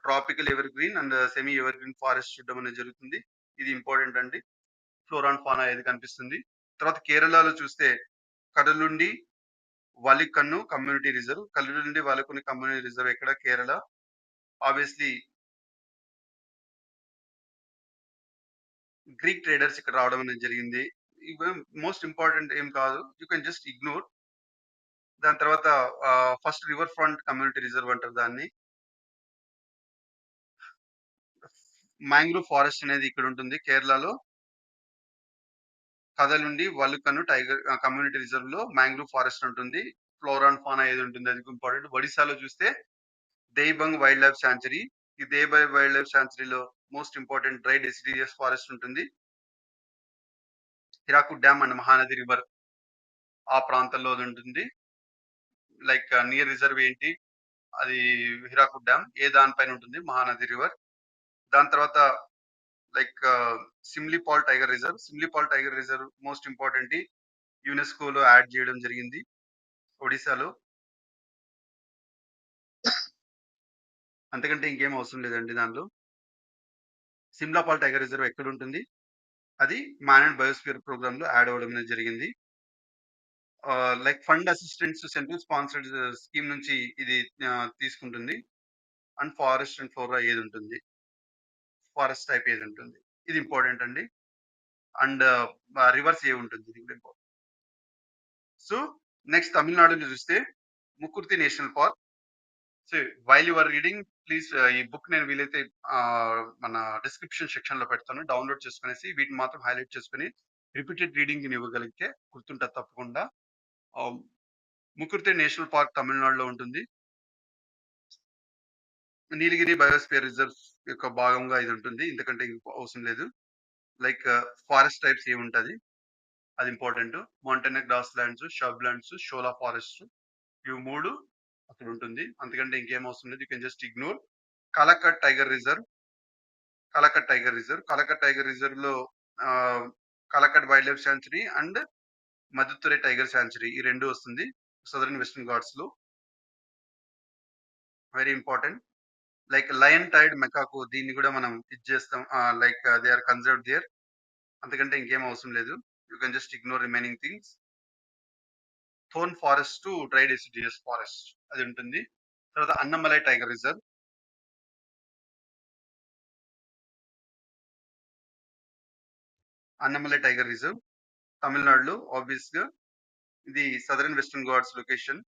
tropical evergreen and semi evergreen forest చూడడం అనేది జరుగుతుంది. ఇది ఇంపార్టెంట్ అండి. ఫ్లోరా అండ్ ఫానా ఏది కనిపిస్తుంది. తర్వాత కేరళలో చూస్తే కడలుండి, వలికన్ను కమ్యూనిటీ రిజర్వ్. కడలుండి, వలికన్ను కమ్యూనిటీ రిజర్వ్ ఎక్కడ? కేరళ. ఆబ్వియస్లీ గ్రీక్ ట్రేడర్స్ ఇక్కడ రావడం అనేది జరిగింది. ఇవి మోస్ట్ ఇంపార్టెంట్ ఏం కాదు. You can just ignore. దాని తర్వాత first river front community reserve అంటారు దాన్ని. మాంగ్రోవ్ ఫారెస్ట్ అనేది ఇక్కడ ఉంటుంది కేరళలో. కథలుండి వలుకను టైగర్ కమ్యూనిటీ రిజర్వ్ లో మాంగ్రోవ్ ఫారెస్ట్ ఉంటుంది. ఫ్లోరా అండ్ ఫానా ఏది ఉంటుంది అది ఇంపార్టెంట్. ఒడిశాలో చూస్తే దేయిబంగ్ వైల్డ్ లైఫ్ శాంచురీ. ఈ దేయిబంగ్ వైల్డ్ లైఫ్ శాంచురీలో most important dry deciduous forest ఉంటుంది. Hirakud dam and Mahanadi river ఆ ప్రాంతంలో అది ఉంటుంది. లైక్ నియర్ రిజర్వ్ ఏంటి, అది హిరాకుడ్ డ్యామ్. ఏ దానిపైన ఉంటుంది, మహానది రివర్. దాని తర్వాత like Simlipal tiger reserve. Simlipal tiger reserve most important, యునెస్కోలో యాడ్ చేయడం జరిగింది ఒడిశాలో. అంతకంటే ఇంకేం అవసరం లేదండి దానిలో. సిమ్లాపాల్ టైగర్ రిజర్వ్ ఎక్కడ ఉంటుంది, అది మ్యాన్ అండ్ బయోస్ఫియర్ ప్రోగ్రామ్ లో యాడ్ అవ్వడం అనేది జరిగింది. Like fund assistance central sponsored scheme నుంచి ఇది తీసుకుంటుంది. అండ్ ఫారెస్ట్ అండ్ ఫ్లోరా ఏది ఉంటుంది, ఫారెస్ట్ టైప్ ఏది ఉంటుంది, ఇది ఇంపార్టెంట్ అండి. అండ్ రివర్స్ ఏ ఉంటుంది, ఇది కూడా ఇంపార్టెంట్. సో నెక్స్ట్ తమిళనాడులో చూస్తే Mukurthi national park. So while you are reading please, ఈ బుక్ నేను వీలైతే మన డిస్క్రిప్షన్ సెక్షన్ లో పెడతాను, డౌన్లోడ్ చేసుకునేసి వీటిని మాత్రం హైలైట్ చేసుకుని రిపీటెడ్ రీడింగ్ ఇవ్వగలిగితే గుర్తుంటుంది తప్పకుండా. ముకుర్తి నేషనల్ పార్క్ తమిళనాడులో ఉంటుంది. నీలగిరి బయోస్ఫియర్ రిజర్వ్ యొక్క భాగంగా ఇది ఉంటుంది, ఎందుకంటే అవసరం లేదు. లైక్ ఫారెస్ట్ టైప్స్ ఏముంటది అది important. Mountain grasslands, shrublands, shola forest, ఇవి 3 అక్కడ ఉంటుంది. అంతకంటే ఇంకేం అవసరం లేదు, you can just ignore. Kalakad tiger reserve. Kalakad tiger reserve. Kalakad tiger reserve లో Kalakad wildlife sanctuary and Mundanthurai tiger sanctuary ఈ రెండు వస్తుంది సదరన్ వెస్టర్న్ ఘాట్స్ లో. Very important. లైక్ లయన్ టైడ్ మెకాకో, దీన్ని కూడా మనం ఇది చేస్తాం, like they are conserved there. అంతకంటే ఇంకేం అవసరం లేదు, you can just ignore remaining things. Thorn forest to dry deciduous forest అది ఉంటుంది. తర్వాత Anamalai tiger reserve. Anamalai tiger reserve తమిళనాడులో ఆబ్వియస్ గా, ఇది southern Western Ghats location.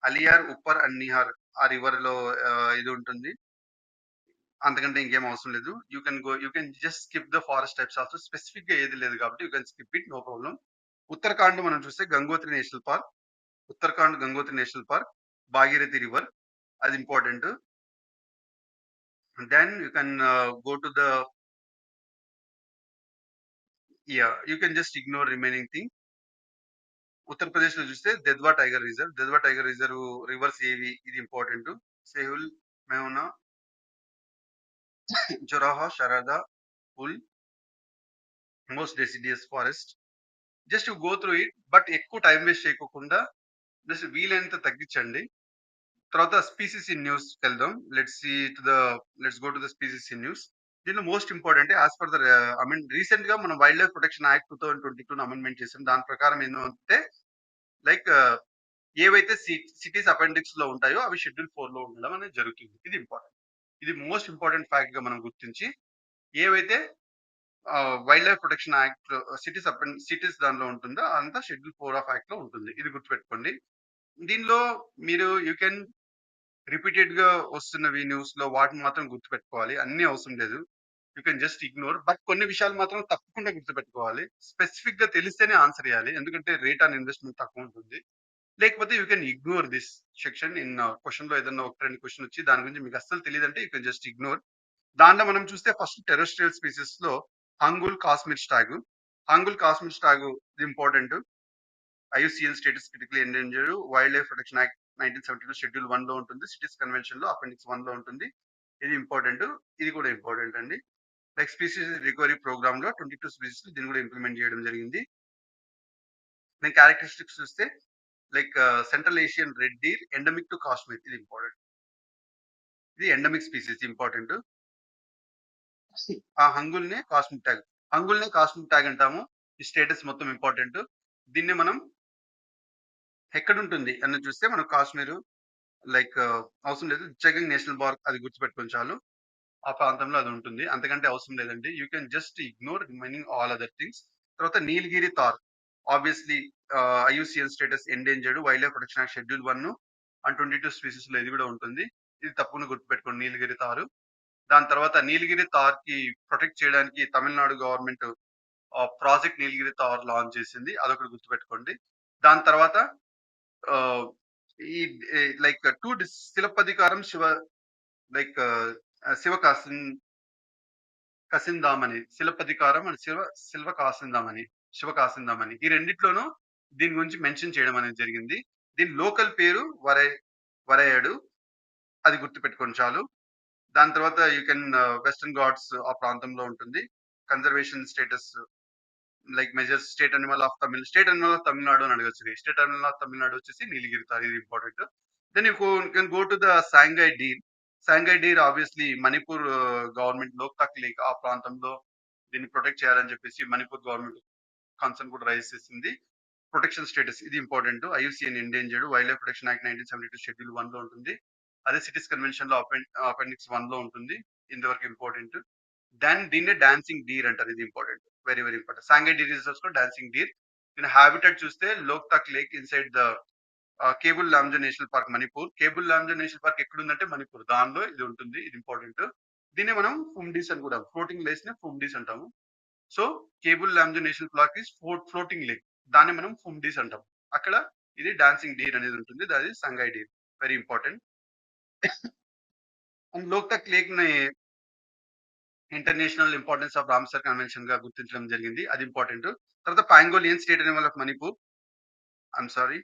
Aliyar, upper and Nirar ఆ రివర్ లో ఇది ఉంటుంది. అంతకంటే ఇంకేం అవసరం లేదు, you can go, you can just skip the forest types also. Specific గా ఏది లేదు కాబట్టి you can skip it, no problem. Uttarakhand మనం చూస్తే Gangotri national park. Uttarakhand Gangotri national park, Bhagirathi river అది important. Then you can go to the, you can just ignore remaining thing. Uttar Pradesh లో చూస్తే Dudhwa tiger reserve. Dudhwa tiger reserve rivers ఏవి, ఇది ఇంపార్టెంట్. సేహుల్, మెహునా, జొరాహా, షరాదా, పుల్, most deciduous forest. Just go through it, but ఎక్కువ time waste చేయకోకుండా just వీలైనంత తగ్గించండి. తర్వాత స్పీసీస్ ఇన్ న్యూస్ వెళ్దాం. Let's go to the species in news. దీనిలో most important as per the recent గా మనం wild life protection act 2022 amendment చేసాం. దాని ప్రకారం ఏంటంటే లైక్ ఏవైతే సిటీస్ అపెండిక్స్ లో ఉంటాయో అవి షెడ్యూల్ 4 లో ఉండడం అనేది జరుగుతుంది. ఇది ఇంపార్టెంట్, ఇది మోస్ట్ ఇంపార్టెంట్ ఫ్యాక్ట్ గా మనం గుర్తించి, ఏవైతే wild life protection act cities దానిలో ఉంటుందో అంతా షెడ్యూల్ 4 ఆఫ్ యాక్ట్ లో ఉంటుంది, ఇది గుర్తుపెట్టుకోండి. దీనిలో మీరు యూ కెన్ రిపీటెడ్ గా వస్తున్నవి న్యూస్ లో వాటిని మాత్రం గుర్తుపెట్టుకోవాలి, అన్ని అవసరం లేదు, you can just ignore. But కొన్ని విషయాలు మాత్రం తప్పకుండా గుర్తుపెట్టుకోవాలి. స్పెసిఫిక్ గా తెలిస్తేనే ఆన్సర్ చేయాలి, ఎందుకంటే రేట్ ఆన్ ఇన్వెస్ట్మెంట్ తక్కువ ఉంటుంది. లేకపోతే you can ignore this section. In question లో ఏదన్నా ఒక 2 క్వశ్చన్ వచ్చి దాని గురించి మీకు అస్సలు తెలియదంటే యూ కెన్ జస్ట్ ఇగ్నోర్. దాంట్లో మనం చూస్తే ఫస్ట్ టెరెస్ట్రియల్ స్పీసీస్ లో హంగుల్ కాశ్మీర్ స్టాగ్. హంగుల్ కాశ్మీర్ స్టాగ్ ఇది important. IUCN status critical endangered, wild life protection act 1972 schedule 1 లో ఉంటుంది, సిటీస్ కన్వెన్షన్ లో అపెండిక్స్ 1 లో ఉంటుంది, ఇది ఇంపార్టెంట్. ఇది కూడా ఇంపార్టెంట్ అండి. లైక్ స్పీసీస్ రికవరీ ప్రోగ్రామ్ లో 22 స్పీసీస్ దీన్ని కూడా ఇంప్లిమెంట్ చేయడం జరిగింది. నేను క్యారెక్టరిస్టిక్స్ చూస్తే like central Asian red deer endemic to Kashmir, ఇది ఇంపార్టెంట్, ఇది ఎండమిక్ స్పీసీస్ ఇంపార్టెంట్. ఆ హంగుల్నే కాస్మిక్ ట్యాగ్, హంగుల్నే కాస్మిక్ ట్యాగ్ అంటాము. ఈ స్టేటస్ మొత్తం ఇంపార్టెంట్. దీన్ని మనం ఎక్కడ ఉంటుంది అని చూస్తే మనం కాశ్మీర్, లైక్ అవసరం లేదు, చెకింగ్ నేషనల్ పార్క్ అది గుర్తుపెట్టుకొని చాలు. ఆ ప్రాంతంలో అది ఉంటుంది. అంతకంటే అవసరం లేదండి. You can just ignore remaining all other things. తర్వాత Nilgiri tahr. Obviously IUCN status endangered wild life protection act schedule 1 and 22 species లో ఇది కూడా ఉంటుంది. ఇది తప్పకుండా గుర్తుపెట్టుకోండి నీలగిరి తారు. దాని తర్వాత నీలగిరి తార్ కి ప్రొటెక్ట్ చేయడానికి Tamil Nadu government project Nilgiri tahr launch చేసింది. అదొకటి గుర్తుపెట్టుకోండి. దాని తర్వాత ఆహ్, ఈ like 2 Silappathikaram like Sivaka Chintamani, Silappathikaram and Sivaka Chintamani, Sivaka Chintamani. ఈ రెండిట్లోనూ దీని గురించి మెన్షన్ చేయడం అనేది జరిగింది. దీని లోకల్ పేరు వరయడు. అది గుర్తుపెట్టుకోండి చాలు. దాని తర్వాత యూ కెన్ వెస్టర్న్ ఘాట్స్ ఆ ప్రాంతంలో ఉంటుంది. Conservation status like measures state animal of Tamil Nadu అని అడగొచ్చు. స్టేట్ అనిమల్ ఆఫ్ తమిళనాడు వచ్చేసి నీలగిరి తార్. ఇది important. Then you can go to the sangai deer. Sangai deer obviously Manipur government Loktak lake ఆ ప్రాంతంలో దీన్ని ప్రొటెక్ట్ చేయాలని చెప్పేసి మణిపూర్ గవర్నమెంట్ కన్సర్న్ కూడా రైజ్ చేసింది. ప్రొటెక్షన్ స్టేటస్ ఇది important. IUCN endangered wild life protection act 1972 schedule 1 లో ఉంటుంది. అదే సిటీస్ కన్వెన్షన్ లో అపెండిక్స్ 1 లో ఉంటుంది. ఇంతవరకు ఇంపార్టెంట్. దీన్నే డాన్సింగ్ డీర్ అంటారు. ఇది important. Very very important. Sangai deer is also dancing deer. దీని హాబిటెట్ చూస్తే Loktak lake inside the Keibul Lamjao national park Manipur. Keibul Lamjao national park ఎక్కడుందంటే మణిపూర్. దానిలో ఇది ఉంటుంది. ఇది ఇంపార్టెంట్. దీన్ని మనం ఫుమ్డీస్ అని కూడా ఫ్లోటింగ్ లేక్స్ ని ఫుమ్డీస్ అంటాము. So Keibul Lamjao national park is floating lake. దాన్ని మనం ఫుమ్డీస్ అంటాం. అక్కడ ఇది డాన్సింగ్ డీర్ అనేది ఉంటుంది. అది sangai deer. Very important. And Loktak lake ని international importance of Ramsar convention గా గుర్తించడం జరిగింది. అది ఇంపార్టెంట్. తర్వాత pangolin state animal of Manipur. I'm sorry,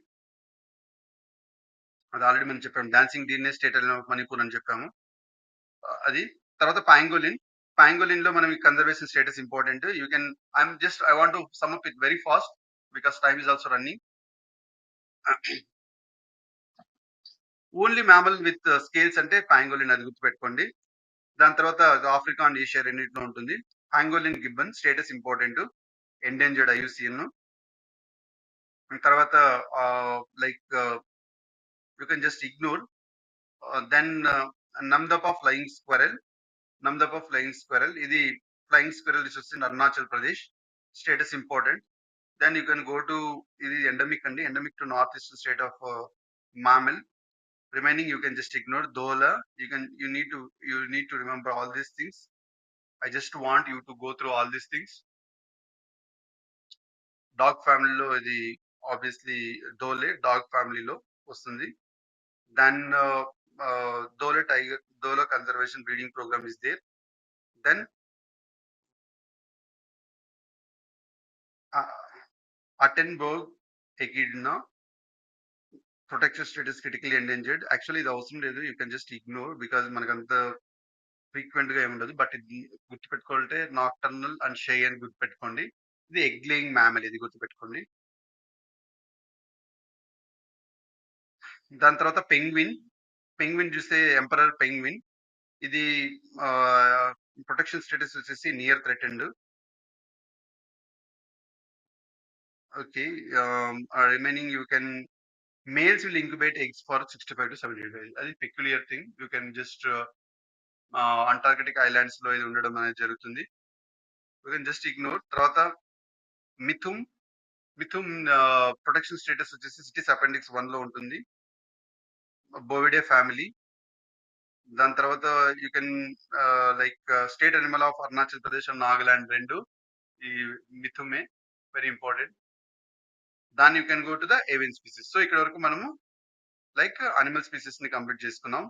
అది ఆల్రెడీ మనం చెప్పాము. డాన్సింగ్ డీర్ నే స్టేట్ అనిమల్ ఆఫ్ మణిపూర్ అని చెప్పాము. అది తర్వాత పాంగోలిన్ లో మనం conservation status important. You can I want to sum up it very fast because time is also running. Only mammal with scales అంటే పాంగోలిన్, అది గుర్తుపెట్టుకోండి. దాని తర్వాత ఆఫ్రికా అండ్ ఏషియా రెండింటిలో ఉంటుంది. Pangolin gibbon status important. Endangered IUCN. తర్వాత like you can just ignore. Then Namdapha flying squirrel. ఇది flying squirrel resource in Arunachal Pradesh. Status important. Then you can go to ఇది ఎండమిక్ అండి. Endemic to north eastern state of mammal. Remaining you can just ignore. Dola, you need to remember all these things. I just want you to go through all these things. Dog family lo ఇది obviously dog family లో వస్తుంది. Then Dole conservation breeding program is there. Then Attenborough Echidna protection status critically endangered. Actually ఇది అవసరం లేదు. You can just ignore because మనకంత frequent గా ఏముండదు. But ఇది గుర్తుపెట్టుకోవాలంటే నాక్టర్నల్ అండ్ షై అని గుర్తుపెట్టుకోండి. ఇది ఎగ్ లేయింగ్ మ్యామల్. ఇది గుర్తుపెట్టుకోండి. దాని తర్వాత పెంగ్విన్ చూస్తే ఎంపరర్ పెంగ్విన్. ఇది ప్రొటెక్షన్ స్టేటస్ వచ్చేసి near threatened. Okay. Remaining you can males will incubate eggs for 65 to 70 days. అది peculiar thing. You can just Antarctic islands లో ఇది ఉండడం అనేది జరుగుతుంది. You can just ignore. తర్వాత మిథున్ ప్రొటెక్షన్ స్టేటస్ వచ్చేసి సిటీస్ అపెండిక్స్ 1 లో ఉంటుంది. బోవిడే ఫ్యామిలీ. దాని తర్వాత you can like state animal of Arunachal Pradesh and Nagaland రెండు ఈ మిథుమే. Very important. దాన్ని you can go to the avian species. So ఇక్కడ వరకు మనము లైక్ అనిమల్ స్పీసీస్ ని కంప్లీట్ చేసుకున్నాం.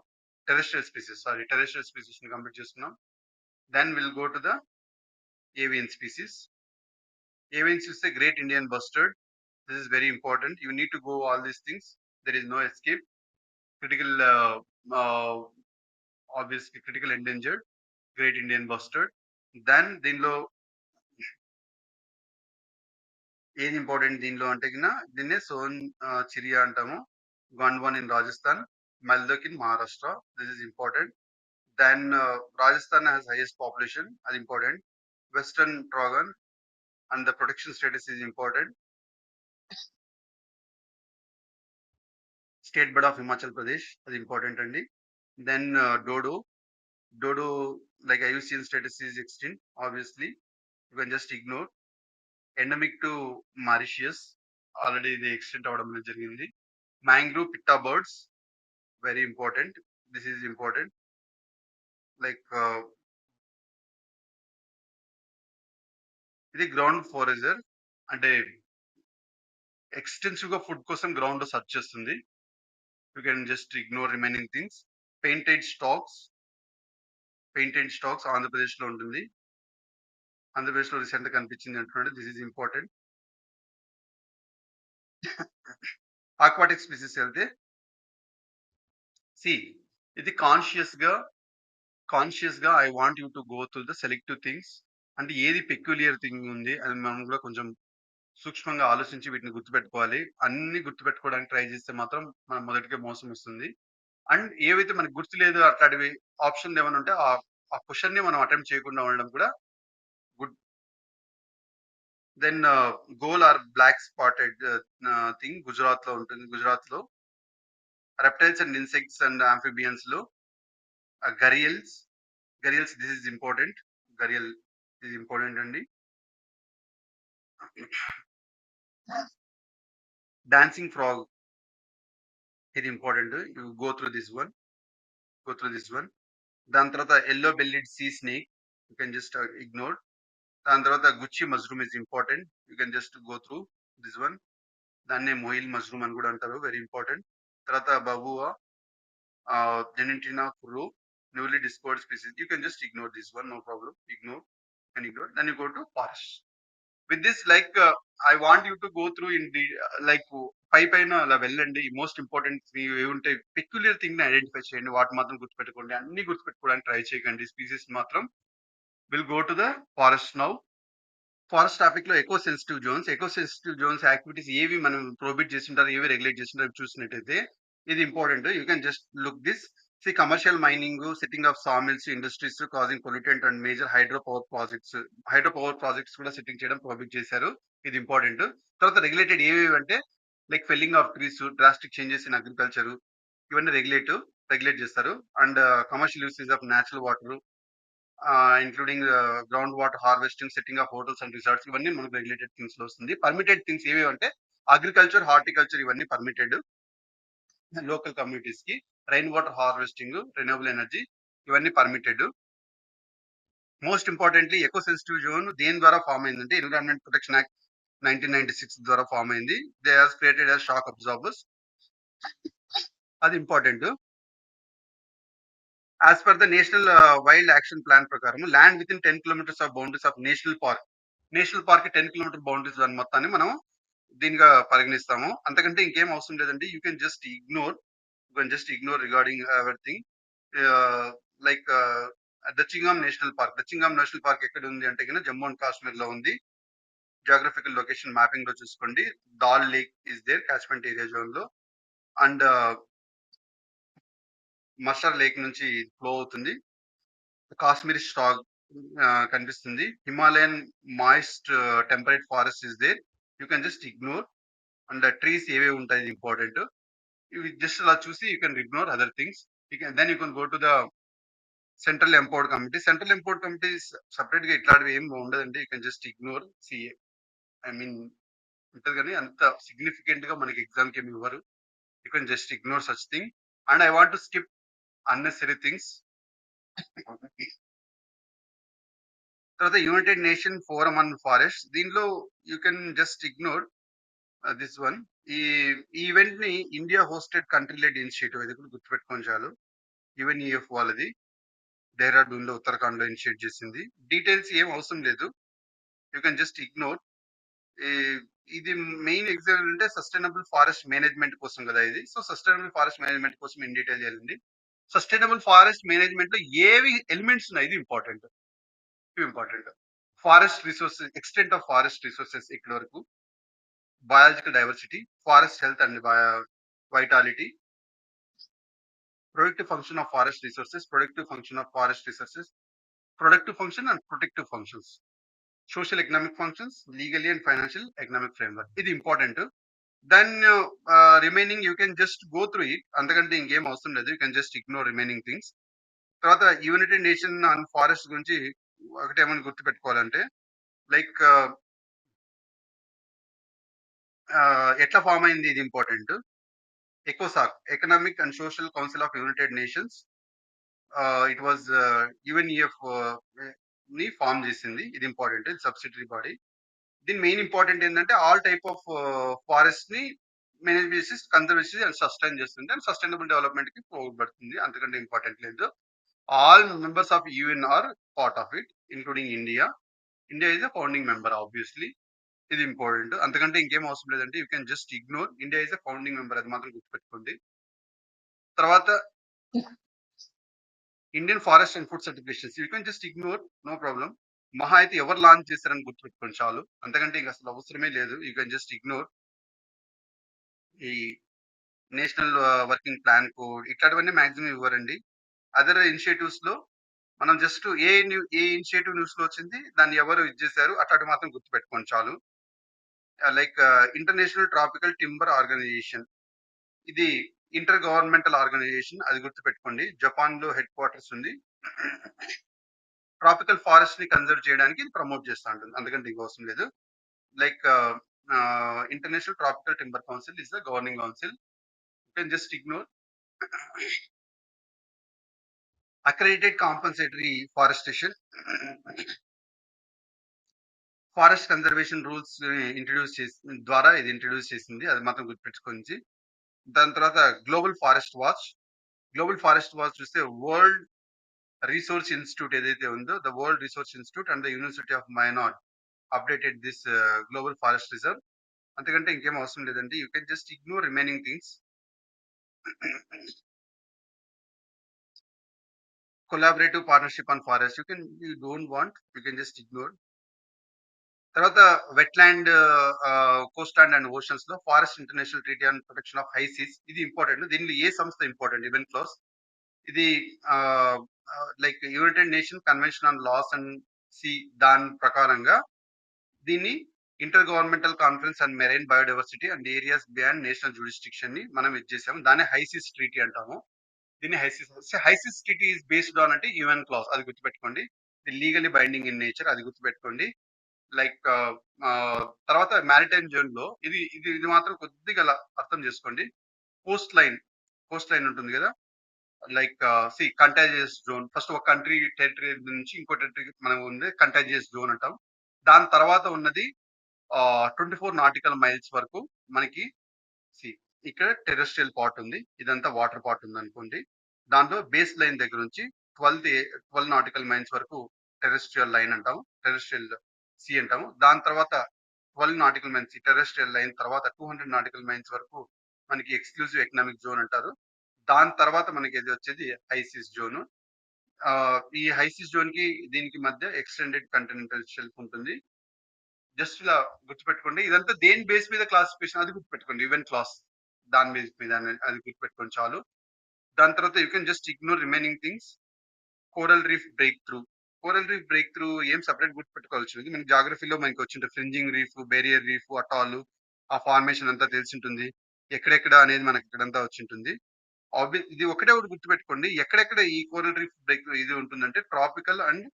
టెరెస్ట్రియల్ స్పీసీస్ ని కంప్లీట్ చేసుకున్నాం. Then will go to the avian species. Avians చూస్తే great Indian bustard. This is very important. You need to go all these things. There is no escape. Critical obviously critical endangered, great Indian bustard. Then దీనిలో ఏది important దీనిలో అంటే దీన్నే సోన్ చిరియా అంటాము. గండ్వాన్ in Rajasthan, మల్దక్ in Maharashtra. This is important. Then Rajasthan has highest population. అది important. Western tragopan and the protection status is important. State bird of Himachal Pradesh, అది ఇంపార్టెంట్ అండి. Then dodo Dodo, like IUCN status is extinct, obviously. You can just ignore. Endemic to Mauritius, already the extent avadam jarigindi. Mangrove pitta birds, very important. This is important. Like ఇది ground ఫోరేజర్, అంటే extensive గా food కోసం ground లో search చేస్తుంది. You can just ignore remaining things. Painted stocks, painted stocks Andhra Pradesh లో ఉంటుంది. ఆంధ్రప్రదేశ్ లో recent గా కనిపించింది అంటున్నాడు. This is important. Aquatic species వెళ్తే సి, ఇది కాన్షియస్ గా I want you to go through the selective things. అంటే ఏది పెక్యులియర్ థింగ్ ఉంది అని మనం కూడా కొంచెం సూక్ష్మంగా ఆలోచించి వీటిని గుర్తుపెట్టుకోవాలి. అన్ని గుర్తుపెట్టుకోవడానికి ట్రై చేస్తే మాత్రం మనం మొదటికే మోసం వస్తుంది. అండ్ ఏవైతే మనకు గుర్తులేదు అట్లాంటివి ఆప్షన్ ఏమైనా ఉంటే ఆ క్వశ్చన్ ని మనం అటెంప్ట్ చేయకుండా ఉండడం కూడా good. Then goal or black spotted thing Gujarat లో ఉంటుంది. గుజరాత్ లో reptiles and insects and amphibians లో gharials, this is important. Gharial ఇది ఇంపార్టెంట్ అండి. డాన్సింగ్ ఫ్రాగ్, ఇది important. You go through this one. దాని తర్వాత yellow bellied sea snake, you can just ignore. దాని తర్వాత gucchi mushroom is important. You can just go through this one. దాన్నే morel mushroom అని కూడా అంటారు, వెరీ ఇంపార్టెంట్. తర్వాత బబువా, జెనింటినా ఫుర్రో, newly discovered species. You can just ignore this one, no problem. Ignore and ignore. Then you go to forest. With this, like I want you to go through in the like పైన అలా వెళ్ళండి. Most important ఏముంటాయి peculiar thing ని identify చేయండి. వాటి మాత్రం గుర్తుపెట్టుకోండి. అన్ని గుర్తుపెట్టుకోవడానికి ట్రై చేయకండి. స్పీసీస్ మాత్రం will go to the forest now. Forest topic లో ఎకో సెన్సిటివ్ జోన్స్ యాక్టివిటీస్ ఏవి మనం ప్రోబిట్ చేసింటారు, ఏవి రెగ్యులేట్ చేసింటారు చూసినట్టయితే ఇది important. You can just look this. See, commercial mining, setting of sawmills, industries causing pollutant and major hydro power projects కూడా setting చేయడం ప్రోబిట్ చేశారు. ఇది ఇంపార్టెంట్. తర్వాత రెగ్యులేటెడ్ ఏవి అంటే like felling of trees, drastic changes in agriculture, ఇవన్నీ regulate చేస్తారు. And commercial usage of natural water, including ground water harvesting, setting off hotels and resorts, ఇవన్నీ మనకు రెగ్యులేటెడ్ థింగ్స్ లో వస్తుంది. పర్మిటెడ్ థింగ్స్ ఏవి అంటే అగ్రికల్చర్, హార్టికల్చర్, ఇవన్నీ పర్మిటెడ్ లోకల్ కమ్యూనిటీస్ కి. Rain water harvesting, renewable energy, ఇవన్నీ permitted. Most importantly eco sensitive zone దేని ద్వారా ఫామ్ అయిందంటే ఎన్విరాన్మెంట్ ప్రొటెక్షన్ యాక్ట్ 1996 ద్వారా ఫామ్ అయింది. They has created as shock absorbers, అది important. As per the national wild action plan ప్రకారం land with in 10 kilometres of boundaries of national park 10 kilometre boundaries దాని మొత్తాన్ని మనం దీనిగా పరిగణిస్తాము. అంతకంటే ఇంకేం అవసరం లేదండి. You can just ignore regarding everything. Like Dachigam national park ఎక్కడ ఉంది అంటే కన్నా జమ్మూ అండ్ కాశ్మీర్ లో ఉంది. జియోగ్రఫికల్ లొకేషన్ మ్యాపింగ్ లో చూసుకోండి. Dal lake is there catchment area zone లో. అండ్ మస్టర్ లేక్ నుంచి ఫ్లో అవుతుంది. కాశ్మీరీ స్టాగ్ కనిపిస్తుంది. Himalayan moist temperate forest is there. You can just ignore. And trees ఏవేవి ఉంటాయి ఇంపార్టెంట్. ఇవి జస్ట్ అలా చూసి you can ignore other things. Then you can go to the central empowered committee. Central empowered committee separate గా ఇట్లాంటివి ఏం ఉండదండి. You can just ignore. See, I mean ఉంటది కానీ అంత సిగ్నిఫికెంట్ గా మనకి ఎగ్జామ్ కి ఏమి ఇవ్వరు. You can just ignore such thing. And I want to skip unnecessary things. తర్వాత united nation forum on forest, దీనిలో you can just ignore this one. ఈ ఈవెంట్ ని India hosted country led initiative, అది కూడా గుర్తుపెట్టుకోండి చాలు. యుఎన్ఈఎఫ్ వాళ్ళది డెహ్రాడూన్ లో, ఉత్తరాఖండ్ లో ఇనిషియేట్ చేసింది. డీటెయిల్స్ ఏం అవసరం లేదు. You can just ignore. ఇది మెయిన్ ఎగ్జామ్ అంటే సస్టైనబుల్ ఫారెస్ట్ మేనేజ్మెంట్ కోసం కదా ఇది. సో సస్టైనబుల్ ఫారెస్ట్ మేనేజ్మెంట్ కోసం ఇన్ డీటెయిల్ చేయాలండి. సస్టైనబుల్ ఫారెస్ట్ మేనేజ్మెంట్ లో ఏవి ఎలిమెంట్స్ ఉన్నాయి, ఇది important. Forest resources, extent of forest resources ఇక్కడ వరకు. Biological diversity, forest health and vitality, productive function of forest resources, productive function and protective functions, social economic functions, legally and financial economic framework, ఇది important. Then remaining you can just go through it. అంతకంటే ఇంకేం అవసరం లేదు. You can just ignore remaining things. తర్వాత united nation and forest గురించి ఒకటేమని గుర్తుపెట్టుకోవాలంటే like ఎట్లా ఫామ్ అయింది ఇది ఇంపార్టెంట్. ఎకోసాక్ economic and social council of united nations it was UNEF ని ఫామ్ చేసింది. ఇది ఇంపార్టెంట్. ఇది సబ్సిడరీ బాడీ. దీని మెయిన్ ఇంపార్టెంట్ ఏంటంటే ఆల్ టైప్ ఆఫ్ ఫారెస్ట్ ని మేనేజ్ చేసి కన్జర్వేషన్ అండ్ సస్టైన్ చేస్తుంది అండ్ సస్టైనబుల్ డెవలప్మెంట్ కి పోగొడుతుంది. అంతకంటే ఇంపార్టెంట్ లేదు. All members of UN are part of it including India. India is a founding member obviously. ఇది ఇంపార్టెంట్. అంతకంటే ఇంకేం అవసరం లేదంటే you can just ignore. India is a founding member, అది మాత్రం గుర్తుపెట్టుకోండి. తర్వాత Indian forest and food certifications you can just ignore, no problem. మహా అయితే ఎవరు లాంచ్ చేశారని గుర్తుపెట్టుకోండి చాలు. అంతకంటే ఇంక అసలు అవసరమే లేదు. You can just ignore. ఈ నేషనల్ వర్కింగ్ ప్లాన్ కోడ్ ఇట్లాంటివన్నీ మాక్సిమం ఇవ్వరండి. అదర్ ఇనిషియేటివ్స్ లో మనం జస్ట్ ఏ ఇనిషియేటివ్ న్యూస్ లో వచ్చింది, దాన్ని ఎవరు ఇది చేశారు అట్లాంటి మాత్రం గుర్తుపెట్టుకోండి చాలు. Like international tropical timber organization, ఇది ఇంటర్ గవర్నమెంటల్ ఆర్గనైజేషన్, అది గుర్తుపెట్టుకోండి. జపాన్ లో హెడ్ క్వార్టర్స్ ఉంది. ట్రాపికల్ ఫారెస్ట్ ని కన్జర్వ్ చేయడానికి ఇది ప్రమోట్ చేస్తూ ఉంటుంది. అందుకంటే ఇంక అవసరం లేదు. Like international tropical timber council is the governing council. You can just ignore. Accredited compensatory forestation, forest conservation rules introduce చేసి ద్వారా ఇది ఇంట్రడ్యూస్ చేసింది. అది మాత్రం గుర్తుపెట్టుకోండి. దాని తర్వాత global forest watch. Global forest watch చూస్తే వరల్డ్ రిసోర్స్ ఇన్స్టిట్యూట్ ఏదైతే ఉందో, the world resource institute and the university of Minot updated this global forest reserve. అంతకంటే ఇంకేం అవసరం లేదండి. You can just ignore remaining things. Collaborative partnership on forest you don't want, you can just ignore. తర్వాత wetland, coast land and oceans లో forest international treaty and protection of high seas, ఇది important. దీనిలో ఏ సంస్థ important, even class. ఇది like United nation convention on laws and sea, దాని ప్రకారంగా దీన్ని intergovernmental conference and marine biodiversity and areas beyond national jurisdiction ని మనం ఇది చేసాము. దాన్ని హైసిస్ ట్రీటీ అంటాము. దీన్ని high seas treaty is based on అంటే యుఎన్ క్లాస్, అది గుర్తుపెట్టుకోండి. ఇది లీగలీ బైండింగ్ ఇన్ నేచర్, అది గుర్తుపెట్టుకోండి. లైక్ తర్వాత మ్యారిటైమ్ జోన్ లో ఇది ఇది ఇది మాత్రం కొద్దిగా అర్థం చేసుకోండి. కోస్ట్ లైన్, కోస్ట్ లైన్ ఉంటుంది కదా, లైక్ కంటాజియస్ జోన్. ఫస్ట్ ఒక కంట్రీ టెరిటరీ నుంచి ఇంకో టెరిటరీకి మనం ఉంది కంటాజియస్ జోన్ అంటాం. దాని తర్వాత ఉన్నది 24 నాటికల్ మైల్స్ వరకు మనకి సి ఇక్కడ టెరెస్ట్రియల్ పార్ట్ ఉంది, ఇదంతా వాటర్ పార్ట్ ఉంది అనుకోండి. దాంట్లో బేస్ లైన్ దగ్గర నుంచి 12 నాటికల్ మైల్స్ వరకు టెరెస్ట్రియల్ లైన్ అంటాము, టెరెస్ట్రియల్ సి అంటాము. దాని తర్వాత 12 నాటికల్ మైన్స్ టెరెస్ట్రియల్ లైన్ తర్వాత 200 నాటికల్ మైన్స్ వరకు మనకి ఎక్స్క్లూజివ్ ఎకనామిక్ జోన్ అంటారు. దాని తర్వాత మనకి ఇది వచ్చేది హైసిస్ జోన్. ఈ హైసిస్ జోన్ కి దీనికి మధ్య ఎక్స్టెండెడ్ కంటినెంటల్ షెల్ఫ్ ఉంటుంది. జస్ట్ ఇలా గుర్తుపెట్టుకోండి. ఇదంతా దేని బేస్ మీద క్లాసిఫికేషన్, అది గుర్తుపెట్టుకోండి. ఈవెన్ క్లాస్ దాని బేస్ మీద అది గుర్తుపెట్టుకోండి చాలు. దాని తర్వాత you can just ignore remaining things. Coral reef break through, coral reef break through ఏం సపరేట్ గుర్తుపెట్టుకోవాల్సింది. మనకి జాగ్రఫీలో మనకి వచ్చింటుంది fringing reef, barrier reef, atoll, ఆ ఫార్మేషన్ అంతా తెలిసి ఉంటుంది. ఎక్కడెక్కడ అనేది మనకి ఇక్కడంతా వచ్చింటుంది. ఇది ఒకటే ఒకటి గుర్తుపెట్టుకోండి. ఎక్కడెక్కడ ఈ కోరల్ రీఫ్ బ్రేక్ ఇది ఉంటుందంటే tropical and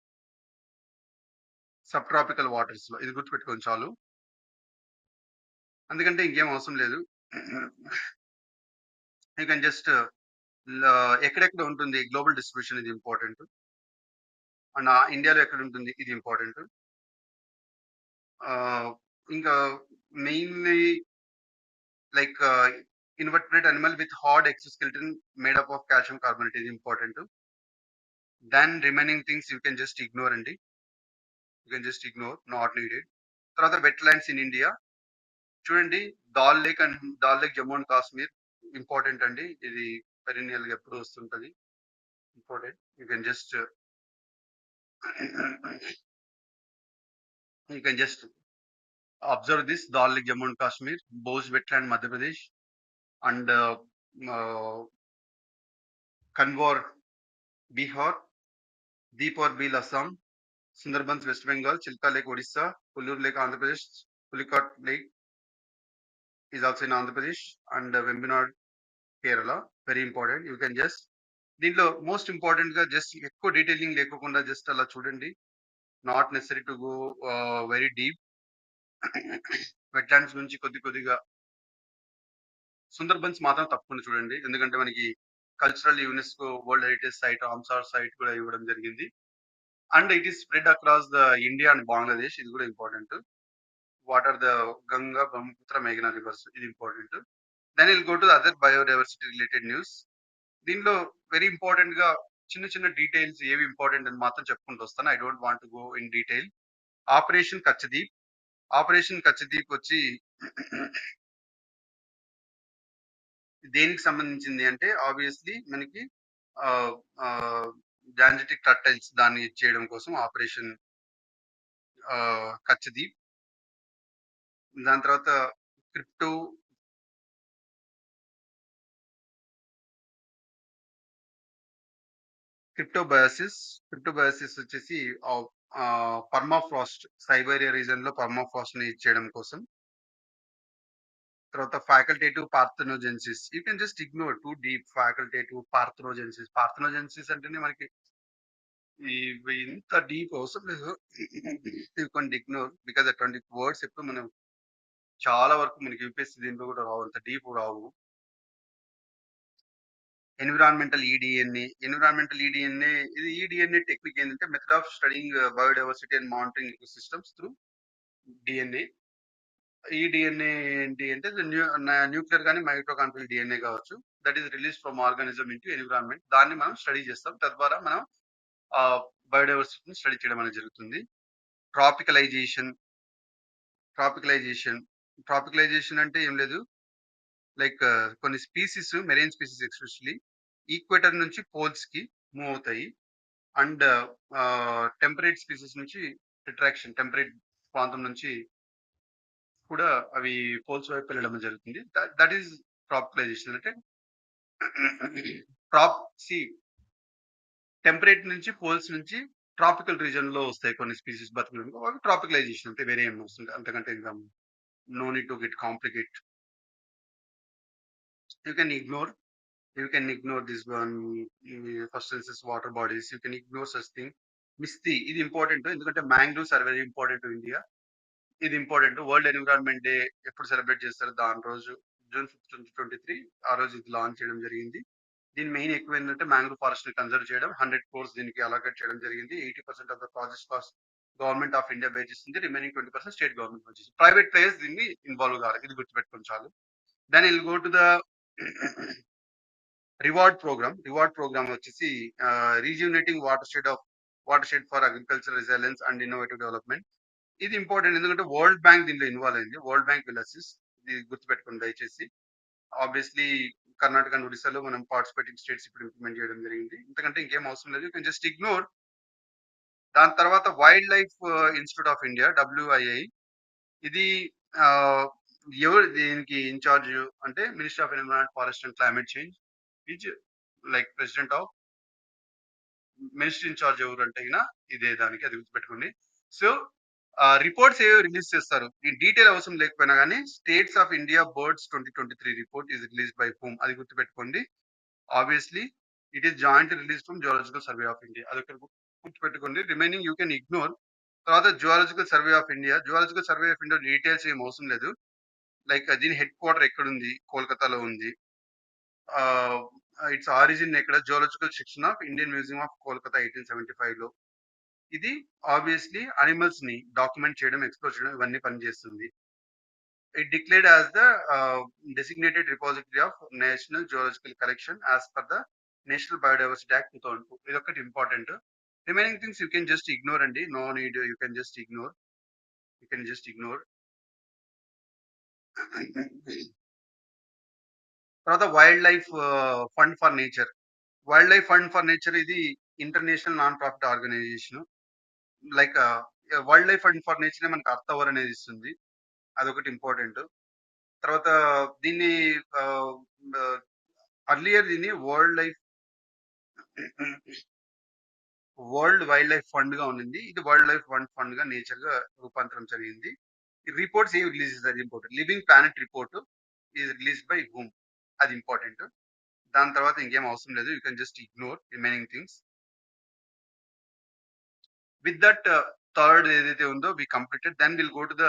sub tropical waters లో, ఇది గుర్తుపెట్టుకోండి చాలు. అందుకంటే ఇంకేం అవసరం లేదు. యూ కెన్ జస్ట్ ఎక్కడెక్కడ ఉంటుంది గ్లోబల్ డిస్ట్రిబ్యూషన్, ఇది ఇంపార్టెంట్. అండ్ ఇండియాలో ఎక్కడ ఉంటుంది, ఇది ఇంపార్టెంట్. ఇంకా mainly like inverted animal with hard exoskeleton made up of calcium carbonate, ఇది important. Then remaining things you can just ignore అండి. You can just ignore, not needed. తర్వాత wetlands in India చూడండి. Dal lake Jammu and Kashmir important అండి. ఇది perennial గా ఎప్పుడు వస్తుంటది, important. You can just observe this. Dal Lake Jammu and Kashmir, Bose wetland Madhya Pradesh, and Kanwar Bihar, Deepor Beel Assam, Sundarbans West Bengal, Chilka Lake Odisha, Pullur Lake Andhra Pradesh, Pulicat Lake is also in Andhra Pradesh, and Vembanad Kerala, very important. You can just దీంట్లో most ఇంపార్టెంట్‌గా just ఎక్కువ detailing లేకోకుండా just అలా చూడండి. Not necessary to go very deep. Wetlands గురించి కొద్దిగా సుందర్బన్స్ మాత్రం తప్పకుండా చూడండి. ఎందుకంటే మనకి cultural UNESCO world heritage site, Ramsar site కూడా ఇవ్వడం జరిగింది. And it is spread across the India and Bangladesh. ఇది కూడా important. What are the Ganga, Brahmaputra, మేఘనా రివర్స్, ఇది important. Then will go to other biodiversity related news. దీనిలో వెరీ ఇంపార్టెంట్ గా చిన్న డీటెయిల్స్ ఏవి ఇంపార్టెంట్ అని మాత్రం చెప్పుకుంటూ వస్తాను. I don't want to go in detail. Operation Kachadeep. Operation Kachadeep వచ్చి దేనికి సంబంధించింది అంటే ఆబ్వియస్లీ మనకి జాంజెటిక్ టర్టైల్స్ దాన్ని చేయడం కోసం ఆపరేషన్ కచ్చదీప్. దాని తర్వాత క్రిప్టో క్రిప్టోబయాసిస్. క్రిప్టోబయాసిస్ వచ్చేసి పర్మాఫ్రాస్ట్ సైబేరియా రీజన్ లో పర్మాఫ్రాస్ట్ ని చేయడం కోసం. తర్వాత facultative parthenogenesis. You can just ignore too deep. Facultative parthenogenesis. Parthenogenesis అంటేనే మనకి ఇంత డీప్ అవసరం లేదు. యూ కెన్ ఇగ్నోర్ బికాజ్ అటువంటి వర్డ్స్ ఎప్పుడు మనం చాలా వరకు మనకి యూపీఎస్సీ దీంట్లో కూడా రావు, అంత డీప్ రావు. ఎన్విరాన్మెంటల్ ఈడిఎన్ఏ. ఎన్విరాన్మెంటల్ ఈడిఎన్ఏ ఇది ఈడిఎన్ఏ టెక్నిక్ ఏంటంటే method of studying biodiversity and monitoring eco systems through DNA. ఈ డిఎన్ఏ ఏంటి అంటే న్యూక్లియర్ కానీ మైటోకాండ్రియల్ డిఎన్ఏ కావచ్చు. That is release from organism into environment. దాన్ని మనం స్టడీ చేస్తాం. తద్వారా మనం బయోడైవర్సిటీని స్టడీ చేయడం అనేది జరుగుతుంది. ట్రాపికలైజేషన్. ట్రాపికలైజేషన్ ట్రాపికలైజేషన్ అంటే ఏం లేదు. లైక్ కొన్ని species, marine species especially equator నుంచి పోల్స్ కి మూవ్ అవుతాయి. అండ్ టెంపరేట్ స్పీసీస్ నుంచి రిట్రాక్షన్, టెంపరేట్ ప్రాంతం నుంచి కూడా అవి పోల్స్ వైపు వెళ్ళడం జరుగుతుంది. దట్ ఈస్ ట్రాపికలైజేషన్ అంటే ట్రాప్ సి టెంపరేట్ నుంచి పోల్స్ నుంచి ట్రాపికల్ రీజన్ లో వస్తాయి కొన్ని స్పీసీస్ బతుకులు. అవి ట్రాపికలైజేషన్ అంటే వేరే ఏం వస్తుంది అంతకంటే ఇంకా no need to get complicate. You can ignore. You can ignore this one. First instance water bodies. You can ignore such thing. MISHTI ఇది ఇంపార్టెంట్. ఎందుకంటే mangroves are very important to India. ఇది ఇంపార్టెంట్. వరల్డ్ ఎన్విరాన్మెంట్ డే ఎప్పుడు celebrate చేస్తారు? దాని రోజు June 5, 2023 ఆ రోజు ఇది లాంచ్ చేయడం జరిగింది. దీని మెయిన్ ఎక్కువ ఏంటంటే మ్యాంగ్రూవ్ ఫారెస్ట్ ని కన్జర్వ్ చేయడం. 100 crores దీనికి అలొకేట్ చేయడం జరిగింది. 80% of the project cost government of India pay చేస్తుంది. రిమైనింగ్ 20% స్టేట్ గవర్నమెంట్ వచ్చేసి. ప్రైవేట్ ప్లేయర్స్ దీన్ని ఇన్వాల్వ్ కావాలి. ఇది గుర్తుపెట్టుకోండి చాలు. Then will go to the reward programme వచ్చేసి rejuvenating water shed for agriculture resilience and innovative development. ఇది ఇంపార్టెంట్ ఎందుకంటే వరల్డ్ బ్యాంక్ దీంట్లో ఇన్వాల్వ్ అయింది. World bank will assist. ఇది గుర్తుపెట్టుకోండి దయచేసి. ఆబ్వియస్లీ కర్ణాటక అండ్ ఒడిశాలో మనం పార్టిసిపేటింగ్ స్టేట్స్ ఇప్పుడు ఇంప్లిమెంట్ చేయడం జరిగింది. ఇంతకంటే ఇంకేం అవసరం లేదు. You can just ignore. దాని తర్వాత wild life institute of India, WII. ఇది ఆ, ఎవరు దీనికి ఇన్ఛార్జ్ అంటే minister of environment, forest and climate change. Is like president of minister in charge ఎవరు అంటే ఇదే దానికి, అది గుర్తుపెట్టుకోండి. సో రిపోర్ట్స్ ఏవో రిలీజ్ చేస్తారు. ఈ డీటెయిల్ అవసరం లేకపోయినా కానీ states of India birds 2023 report is release by whom, అది గుర్తుపెట్టుకోండి. Obviously it is joint release from geological survey of India, అది ఒకటి గుర్తుపెట్టుకోండి. Remaining you can ignore. తర్వాత geological survey of India. Geological survey of India details ఏం అవసరం లేదు. Like దీని హెడ్ క్వార్టర్ ఎక్కడ ఉంది? కోల్కతాలో ఉంది. ఇట్స్ ఆరిజిన్ ఎక్కడ? Geological section of Indian museum of Kolkata 1875 లో. ఇది ఆబ్వియస్లీ అనిమల్స్ ని డాక్యుమెంట్ చేయడం, ఎక్స్ప్లోర్ చేయడం ఇవన్నీ పనిచేస్తుంది. It declared as the designated repository of national geological collection as per the national biodiversity act 2002. ఇది ఒకటి important. Remaining things you can just ignore అండి. No need. You can just ignore. You can just ignore. తర్వాత wild life fund for nature. Wild life fund for nature ఇది international non profit organization. Like wild life fund for nature మనకి earth hour అనేది ఇస్తుంది. అదొకటి important. తర్వాత దీన్ని earlier దీన్ని world wild life fund గా ఉండింది. ఇది వరల్డ్ లైఫ్ ఫండ్ గా నేచర్ గా రూపాంతరం జరిగింది. ఈ రిపోర్ట్స్ ఏవి రిలీజ్ చేస్తారు? Important. Living planet report is release by whom, అది ఇంపార్టెంట్. దాని తర్వాత ఇంకేం అవసరం లేదు. You can just ignore remaining things. With that third ఏదైతే ఉందో we completed, then will go to the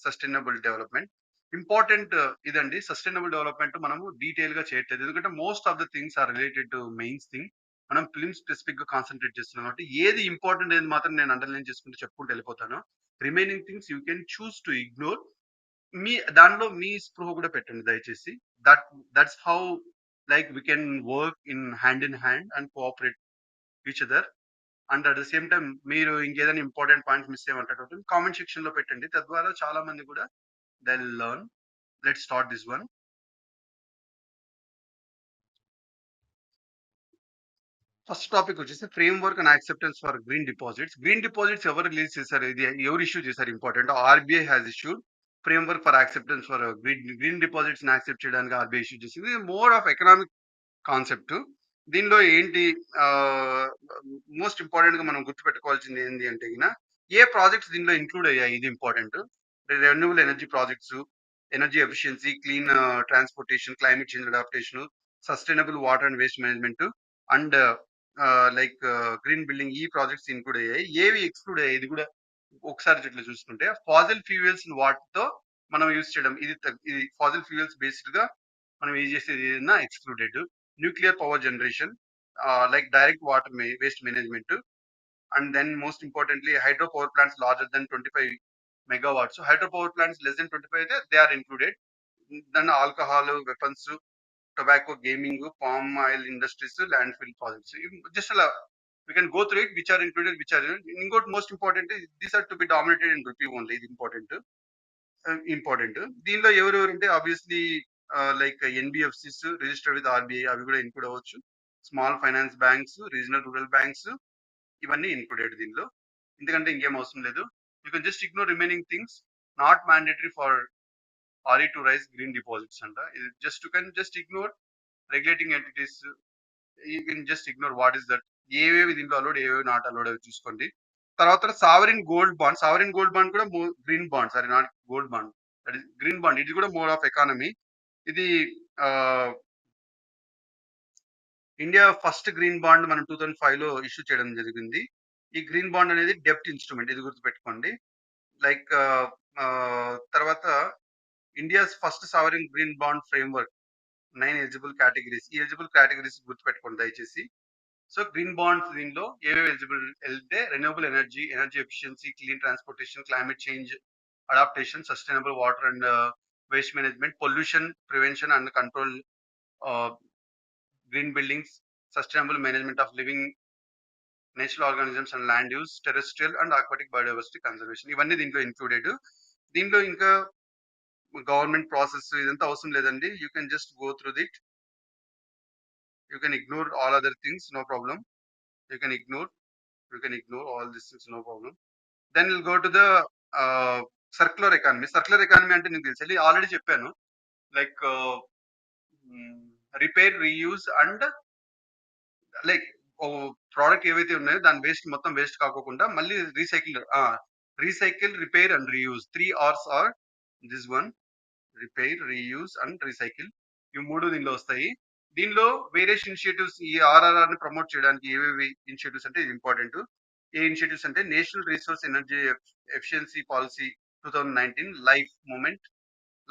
sustainable development. Important ఇదండి, సస్టైనబుల్ డెవలప్మెంట్ మనము డీటెయిల్ గా చేయట్లేదు, ఎందుకంటే most of the things are related to mains thing. మనం film specific గా concentrate చేస్తున్నాం కాబట్టి ఏది ఇంపార్టెంట్ ఏది మాత్రం నేను అండర్లైన్ చేసుకుంటూ చెప్పుకుంటూ వెళ్ళిపోతాను. Remaining things you can choose to ignore. మీ దానిలో మీ స్పృహ కూడా పెట్టండి దయచేసి. That that's how like we can work in hand and cooperate each other. And at the same time మీరు ఇంకేదైనా ఇంపార్టెంట్ పాయింట్స్ మిస్ అయ్యేటట్టు కామెంట్ సెక్షన్ లో పెట్టండి. తద్వారా చాలా మంది కూడా they will learn. Let's start this one. First topic వచ్చేసి framework and acceptance for green deposits. Green deposits ఎవరు రిలీజ్ చేశారు, ఇది ఎవరు ఇష్యూ చేశారు important. RBI has issued frame work for acceptance for green deposits ని accept చేయడానికి RBI issue చేసింది. More of economic concept. దీనిలో ఏంటి మోస్ట్ ఇంపార్టెంట్ గా మనం గుర్తుపెట్టుకోవాల్సింది ఏంటి అంటే గిన, ఏ ప్రాజెక్ట్స్ దీనిలో ఇంక్లూడ్ అయ్యాయి, ఇది important. Renewable energy projects, energy efficiency, clean transportation, climate change adaptation, sustainable water and waste management, and like green building, ఈ ప్రాజెక్ట్స్ ఇంక్లూడ్ అయ్యాయి. ఏవి ఎక్స్క్లూడ్ అయ్యాయి ఇది కూడా ఒకసారి ఇట్లా చూసుకుంటే, ఫాజిల్ ఫ్యూయల్స్ వాటితో మనం యూజ్ చేయడం, ఇది ఫాజిల్ ఫ్యూయల్స్ బేస్డ్ గా మనం యూజ్ చేసేది ఏదైనా excluded. Nuclear power generation, like direct water waste management, and then most importantly hydro power plants larger than 25 megawatts. Hydro power plants less than 25 అయితే they are included. Then alcohol, weapons, tobacco, gaming, palm oil industries, land fill projects. Just అలా we can go through it, which are included, which are ఇంకోటి most important, these are to be dominated in rupee only. ఇది important. దీనిలో ఎవరెవరు అంటే obviously like NBFCs registered with RBI, అవి కూడా include అవ్వచ్చు. Small finance banks, regional rural banks, ఇవన్నీ included దీనిలో. ఎందుకంటే ఇంకేం అవసరం లేదు. You can just ignore remaining things. Not mandatory for RE to raise green deposits అంట. ఇది just you can just ignore. Regulating entities, you can just ignore what is that. ఏవేవి దీంట్లో అలౌడ్, ఏవేవి నాట్ అలౌడ్ అవి చూసుకోండి. తర్వాత sovereign gold bond. Sovereign gold bond కూడా green bond, sorry not gold bond, that is green bond. ఇది కూడా more of economy. ఇది ఇండియా ఫస్ట్ గ్రీన్ బాండ్ మనం 2005 లో ఇష్యూ చేయడం జరిగింది. ఈ గ్రీన్ బాండ్ అనేది డెప్ట్ ఇన్స్ట్రుమెంట్, ఇది గుర్తుపెట్టుకోండి. లైక్ తర్వాత India's first sovereign green bond framework, 9 eligible categories. ఈ ఎలిజిబుల్ కేటగిరీస్ గుర్తుపెట్టుకోండి దయచేసి. సో గ్రీన్ బాండ్స్ దీనిలో ఏవేవి ఎలిజిబుల్ వెళ్తే, renewable energy, energy efficiency, clean transportation, climate change adaptation, sustainable water and waste management, pollution prevention and control, green buildings, sustainable management of living natural organisms and land use, terrestrial and aquatic biodiversity conservation, ఇవన్నీ దీంట్లో included. దీంట్లో ఇంకా government process ఇదంతా అవసరం లేదండి. You can just go through it. You can ignore all other things, no problem. You can ignore, all these things, no problem. Then we'll go to the circular economy. Circular economy అంటే నీకు తెలుసు, already చెప్పాను. Like repair, reuse and like product ఏవైతే ఉన్నాయో దాని waste మొత్తం waste కాకోకుండా మళ్ళీ recycle, repair and reuse. 3 R's are this one: repair, reuse and recycle. ఈ మూడు దీనిలో వస్తాయి. దీనిలో వేరియస్ ఇనిషియేటివ్స్, ఈ ఆర్ఆర్ఆర్ ని ప్రమోట్ చేయడానికి ఏవేవి ఇనిషియేటివ్స్ అంటే ఇది ఇంపార్టెంట్. ఏ ఇనిషియేటివ్స్ అంటే national resource energy efficiency policy 2019, life movement,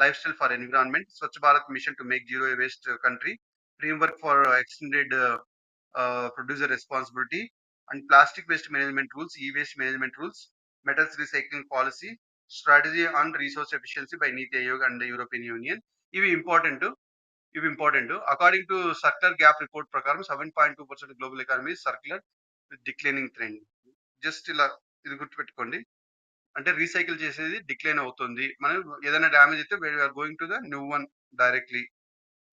lifestyle for environment, Swachh Bharat mission to make zero waste country, framework for extended producer responsibility and plastic waste management rules, e waste management rules, metals recycling policy, strategy on resource efficiency by NITI Aayog and European Union. ఇవి important. According to circular gap report ప్రకారం 7.2% global economy circular declining trend. Just ఇలా ఇది గుర్తుపెట్టుకోండి. అంటే recycle చేసేది decline అవుతుంది. మనం ఏదైనా డ్యామేజ్ అయితే we are going to the new one directly.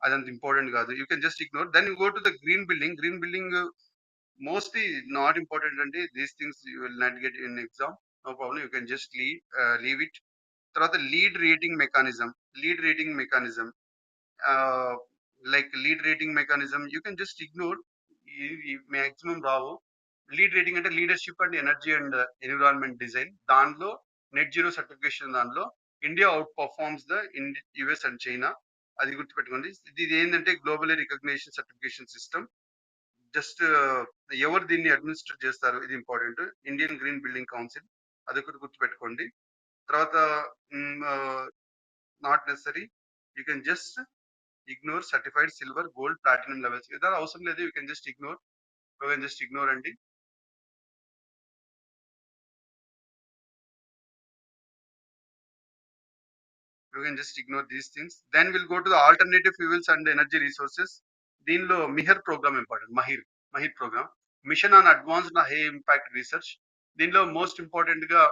అదంత ఇంపార్టెంట్ కాదు. You can just ignore. Then you go to the green building. Green building mostly not important అండి. These things you will not get in exam, no problem. You can just leave it. తర్వాత LEED rating mechanism, like LEED rating mechanism you can just ignore. Maximum రావు. LEED rating అంటే leadership and energy and environment design. దానిలో net zero certification, దానిలో India outperforms the US and China. అది గుర్తుపెట్టుకోండి. ఇది ఏంటంటే global recognition certification system. Just ఎవరు దీన్ని అడ్మినిస్ట్రేట్ చేస్తారు ఇది important. Indian green building council అదొకటి గుర్తుపెట్టుకోండి. తర్వాత not necessary, you can just ignore certified silver gold platinum levels. ఏదో అవసరం లేదు, you can just ignore. You can just ignore అండి. You can just ignore these things. Then will go to the alternative fuels and energy resources. దీనిలో MAHIR programme important. MAHIR programme, mission on advanced high impact research. దీనిలో most important గా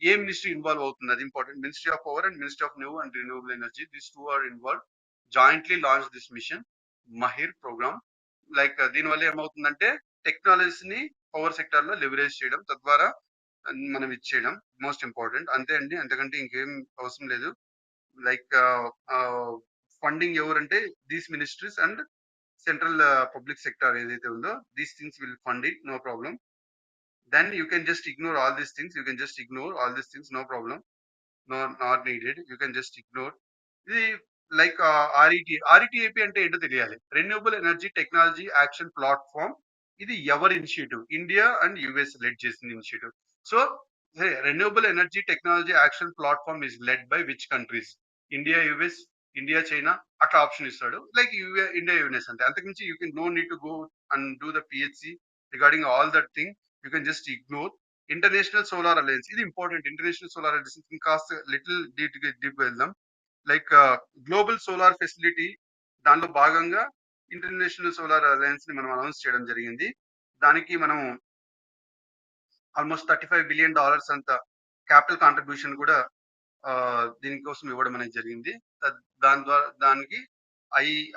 ఏ ministry involve అవుతుంది అది important. Ministry of power and ministry of new and renewable energy, this two are involve. Jointly launch this mission MAHIR programme. Like దీనివల్ల ఏమవుతుందంటే technologies ని power sector లో leverage చేయడం, తద్వారా మనం ఇచ్చేయడం మోస్ట్ ఇంపార్టెంట్. అంతే అండి, అంతకంటే ఇంకేం అవసరం లేదు. లైక్ ఫండింగ్ ఎవరంటే these ministries and central public sector ఏదైతే ఉందో these things will fund it, no problem. Then you can just ignore all these things. You can just ignore all these things, no problem. No, not needed. You can just ignore. ఇది like ఆర్ఈటిఏపి అంటే ఏంటో తెలియాలి. Renewable energy technology action platform. ఇది ఎవరి initiative? India and US lead చేసిన initiative. So renewable energy technology action platform is led by which countries? India, US, India, China, అట్లా option ఇస్తాడు. Like India, US అంటే అంతకుమించి you can no need to go and do the PHC regarding all that thing. You can just ignore. International solar alliance ఇది important. International solar alliance ఇంకాస్త little deep వెళ్దాం. Like global solar facility, దానిలో భాగంగా international solar alliance ని మనం announce చేయడం జరిగింది. దానికి మనం ఆల్మోస్ట్ $35 బిలియన్ అంత క్యాపిటల్ కాంట్రిబ్యూషన్ కూడా దీనికోసం ఇవ్వడం అనేది జరిగింది. దాని ద్వారా దానికి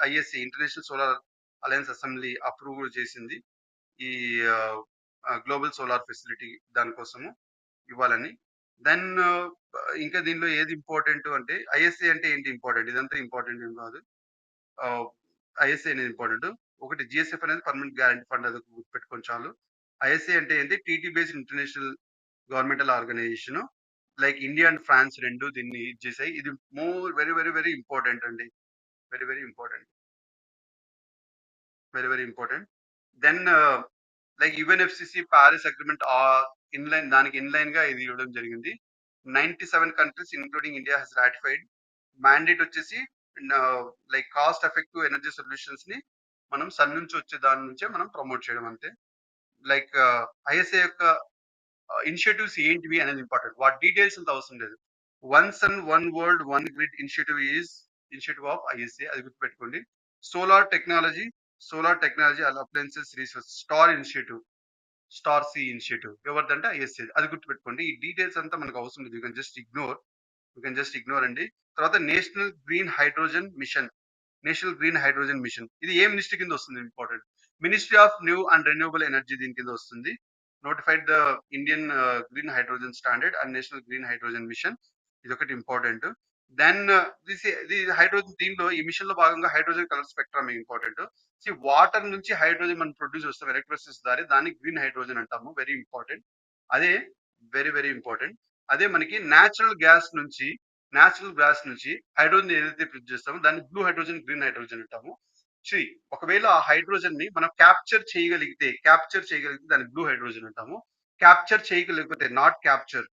ISA international solar alliance assembly approve చేసింది ఈ గ్లోబల్ సోలార్ ఫెసిలిటీ దానికోసము ఇవ్వాలని. దెన్ ఇంకా దీనిలో ఏది ఇంపార్టెంట్ అంటే ఐఎస్ఏ అంటే ఏంటి ఇంపార్టెంట్, ఇదంతా ఇంపార్టెంట్ ఏం కాదు. ఐఎస్ఏ అనేది ఇంపార్టెంట్. ఒకటి జిఎస్ఎఫ్ అనేది పర్మనెంట్ గ్యారంటీ ఫండ్, అది గుర్తుపెట్టుకొని చాలు. ఐఎస్ఏ అంటే ఏంటి? టీటీ based international governmental organisation. Like India and France రెండు దీన్ని ఇది చేసాయి. ఇది వెరీ వెరీ వెరీ ఇంపార్టెంట్ అండి. Very very important, very very important. Then like UNFCCC Paris agreement in line, దానికి ఇన్లైన్ గా ఇది ఇవ్వడం జరిగింది. 97 countries including India has ratified. Mandate వచ్చేసి like cost effective energy solutions ని మనం సన్ నుంచి వచ్చే దాని నుంచే మనం ప్రమోట్ చేయడం అంతే. లైక్ ఐఎస్ఏ యొక్క ఇనిషియేటివ్స్ ఏంటివి అనేది ఇంపార్టెంట్. వాటి డీటెయిల్స్ అంత అవసరం లేదు. One sun one world one grid initiative is initiative of ISA, అది గుర్తుపెట్టుకోండి. Solar technology appliances research star initiative, star C initiative ఎవరిదంటే ఐఎస్ఏ, అది గుర్తుపెట్టుకోండి. ఈ డీటెయిల్స్ అంతా మనకు అవసరం లేదు. యూ కెన్ జస్ట్ ఇగ్నోర్ అండి. తర్వాత నేషనల్ గ్రీన్ హైడ్రోజన్ మిషన్, ఇది ఏ మినిస్ట్రీ కింద వస్తుంది? Important. Ministry of new and renewable energy దీని కింద వస్తుంది. Notified the Indian green hydrogen standard and national green hydrogen mission, ఇది ఒకటి ఇంపార్టెంట్. దెన్ హైడ్రోజన్, దీనిలో ఈ మిషన్ లో భాగంగా hydrogen colour spectrum important. Water నుంచి హైడ్రోజన్ మనం ప్రొడ్యూస్ చేస్తాం ఎలక్ట్రిసిటీ ద్వారా, దాన్ని గ్రీన్ హైడ్రోజన్ అంటాము. Very important. అదే వెరీ వెరీ ఇంపార్టెంట్. అదే మనకి న్యాచురల్ గ్యాస్ నుంచి హైడ్రోజన్ ఏదైతే ప్రొడ్యూస్ చేస్తామో దాన్ని బ్లూ హైడ్రోజన్, గ్రీన్ హైడ్రోజన్ అంటాము. ఒకవేళ ఆ హైడ్రోజన్ ని మనం క్యాప్చర్ చేయగలిగితే దాన్ని బ్లూ హైడ్రోజన్ అంటాము. క్యాప్చర్ చేయగలిగితే, నాట్ క్యాప్చర్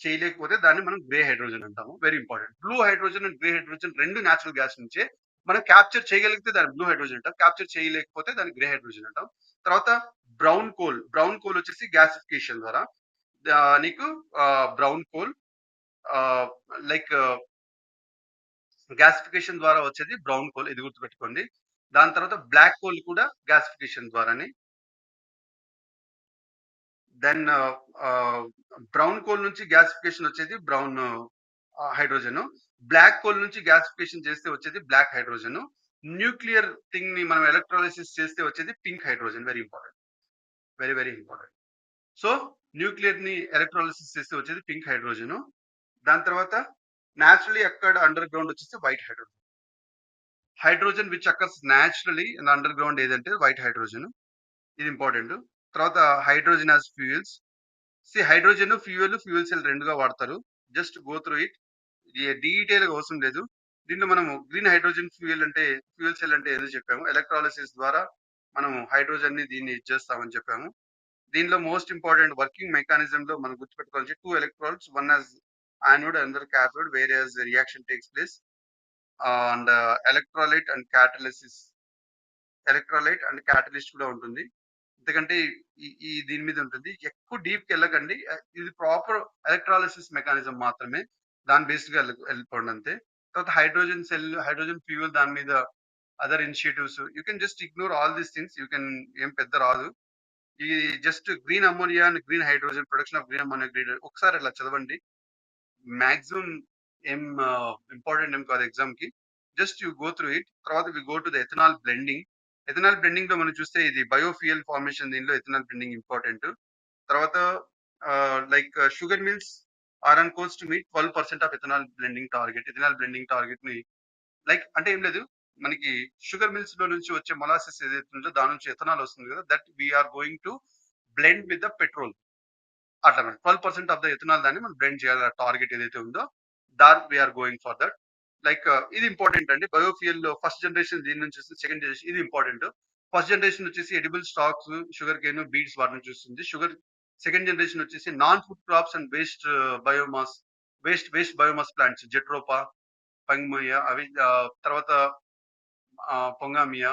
చేయలేకపోతే దాన్ని మనం గ్రే హైడ్రోజన్ అంటాము. Very important. Blue hydrogen and grey hydrogen రెండు న్యాచురల్ గ్యాస్ నుంచే. మనం క్యాప్చర్ చేయగలిగితే దాన్ని బ్లూ హైడ్రోజన్ అంటాం, క్యాప్చర్ చేయలేకపోతే దాన్ని గ్రే హైడ్రోజన్ అంటాం. తర్వాత బ్రౌన్ కోల్ వచ్చేసి గ్యాసిఫికేషన్ ద్వారా నీకు బ్రౌన్ కోల్ లైక్ గ్యాసిఫికేషన్ ద్వారా వచ్చేది బ్రౌన్ కోల్, ఇది గుర్తుపెట్టుకోండి. దాని తర్వాత బ్లాక్ కోల్ కూడా గ్యాసిఫికేషన్ ద్వారానే. దెన్ బ్రౌన్ కోల్ నుంచి గ్యాసిఫికేషన్ వచ్చేది బ్రౌన్ హైడ్రోజన్. బ్లాక్ కోల్ నుంచి గ్యాసిఫికేషన్ చేస్తే వచ్చేది బ్లాక్ హైడ్రోజన్. న్యూక్లియర్ థింగ్ ని మనం ఎలక్ట్రాలిసిస్ చేస్తే వచ్చేది pink hydrogen. Very important, very very important. So nuclear ని ఎలక్ట్రాలిసిస్ చేస్తే వచ్చేది పింక్ హైడ్రోజన్. దాని తర్వాత న్యాచురలీ అక్కర్డ్ అండర్ గ్రౌండ్ వచ్చేసి white hydrogen which occurs naturally in under ground ఏదంటే వైట్ హైడ్రోజన్, ఇది ఇంపార్టెంట్. తర్వాత hydrogen as fuels. Hydrogen fuel cell రెండుగా వాడతారు. Just go through it, detail గా అవసరం లేదు. దీంట్లో మనము గ్రీన్ హైడ్రోజన్ ఫ్యూయల్ సెల్ అంటే ఏదో చెప్పాము. ఎలక్ట్రాలిసిస్ ద్వారా మనం హైడ్రోజన్‌ని దీన్ని ఇచ్చేస్తామని చెప్పాము. దీనిలో మోస్ట్ ఇంపార్టెంట్ వర్కింగ్ మెకానిజంలో మనం గుర్తుపెట్టుకోవాల్సి 2 electrodes, one as anode, another cathode, where as reaction takes place and electrolyte and catalysis electrolyte and catalyst కూడా ఉంటుంది. ఎందుకంటే ఈ దీని మీద ఉంటుంది. ఎక్కువ డీప్‌కి ఎళ్ళకండి. ఇది ప్రాపర్ ఎలక్ట్రాలిసిస్ మెకానిజం మాత్రమే. దాని బేస్డ్‌గా ఎళ్ళిపోండి అంతే. తర్వాత హైడ్రోజన్ సెల్, హైడ్రోజన్ ఫ్యూయల్ దాని మీద other initiatives you can just ignore all these things. You can ఏం పెద్ద రాదు. ఈ just green ammonia and green hydrogen production of green ammonia ఒకసారి అట్లా చదవండి. మాక్సిమం ఏం ఇంపార్టెంట్ ఏం కాదు ఎగ్జామ్‌కి. Just you go through it. తర్వాత we go to the ethanol blending. Ethanol బ్లెండింగ్‌లో మనం చూస్తే ఇది బయోఫ్యూయల్ ఫార్మేషన్ దీనిలో ఎథనాల్ బ్లెండింగ్ ఇంపార్టెంట్. తర్వాత sugar mills are on course to meet 12% of ethanol blending target. Ethanol blending టార్గెట్‌ని అంటే ఏం లేదు. మనకి షుగర్ మిల్స్‌లో నుంచి వచ్చే మొలాసిస్ ఏదైతే ఉందో దాని నుంచి ఎథనాల్ వస్తుంది కదా! That we are going to blend with the petrol. అట్లా 12% ఆఫ్ ద ఎథనాల్ దాన్ని మనం బ్లెండ్ చేయాలి. ఆ టార్గెట్ ఏదైతే ఉందో we are going for that. ఇది ఇంపార్టెంట్ అండి. బయోఫ్యూయల్‌లో ఫస్ట్ జనరేషన్ దీని నుంచి వస్తుంది. సెకండ్ జనరేషన్ ఇది ఇంపార్టెంట్. ఫస్ట్ జనరేషన్ వచ్చేసి edible stocks, sugarcane, beets వాటి నుంచి వస్తుంది. సెకండ్ జనరేషన్ వచ్చేసి non food crops and biomass waste biomass plants jatropha, pongamia అవి తర్వాత పొంగామియా.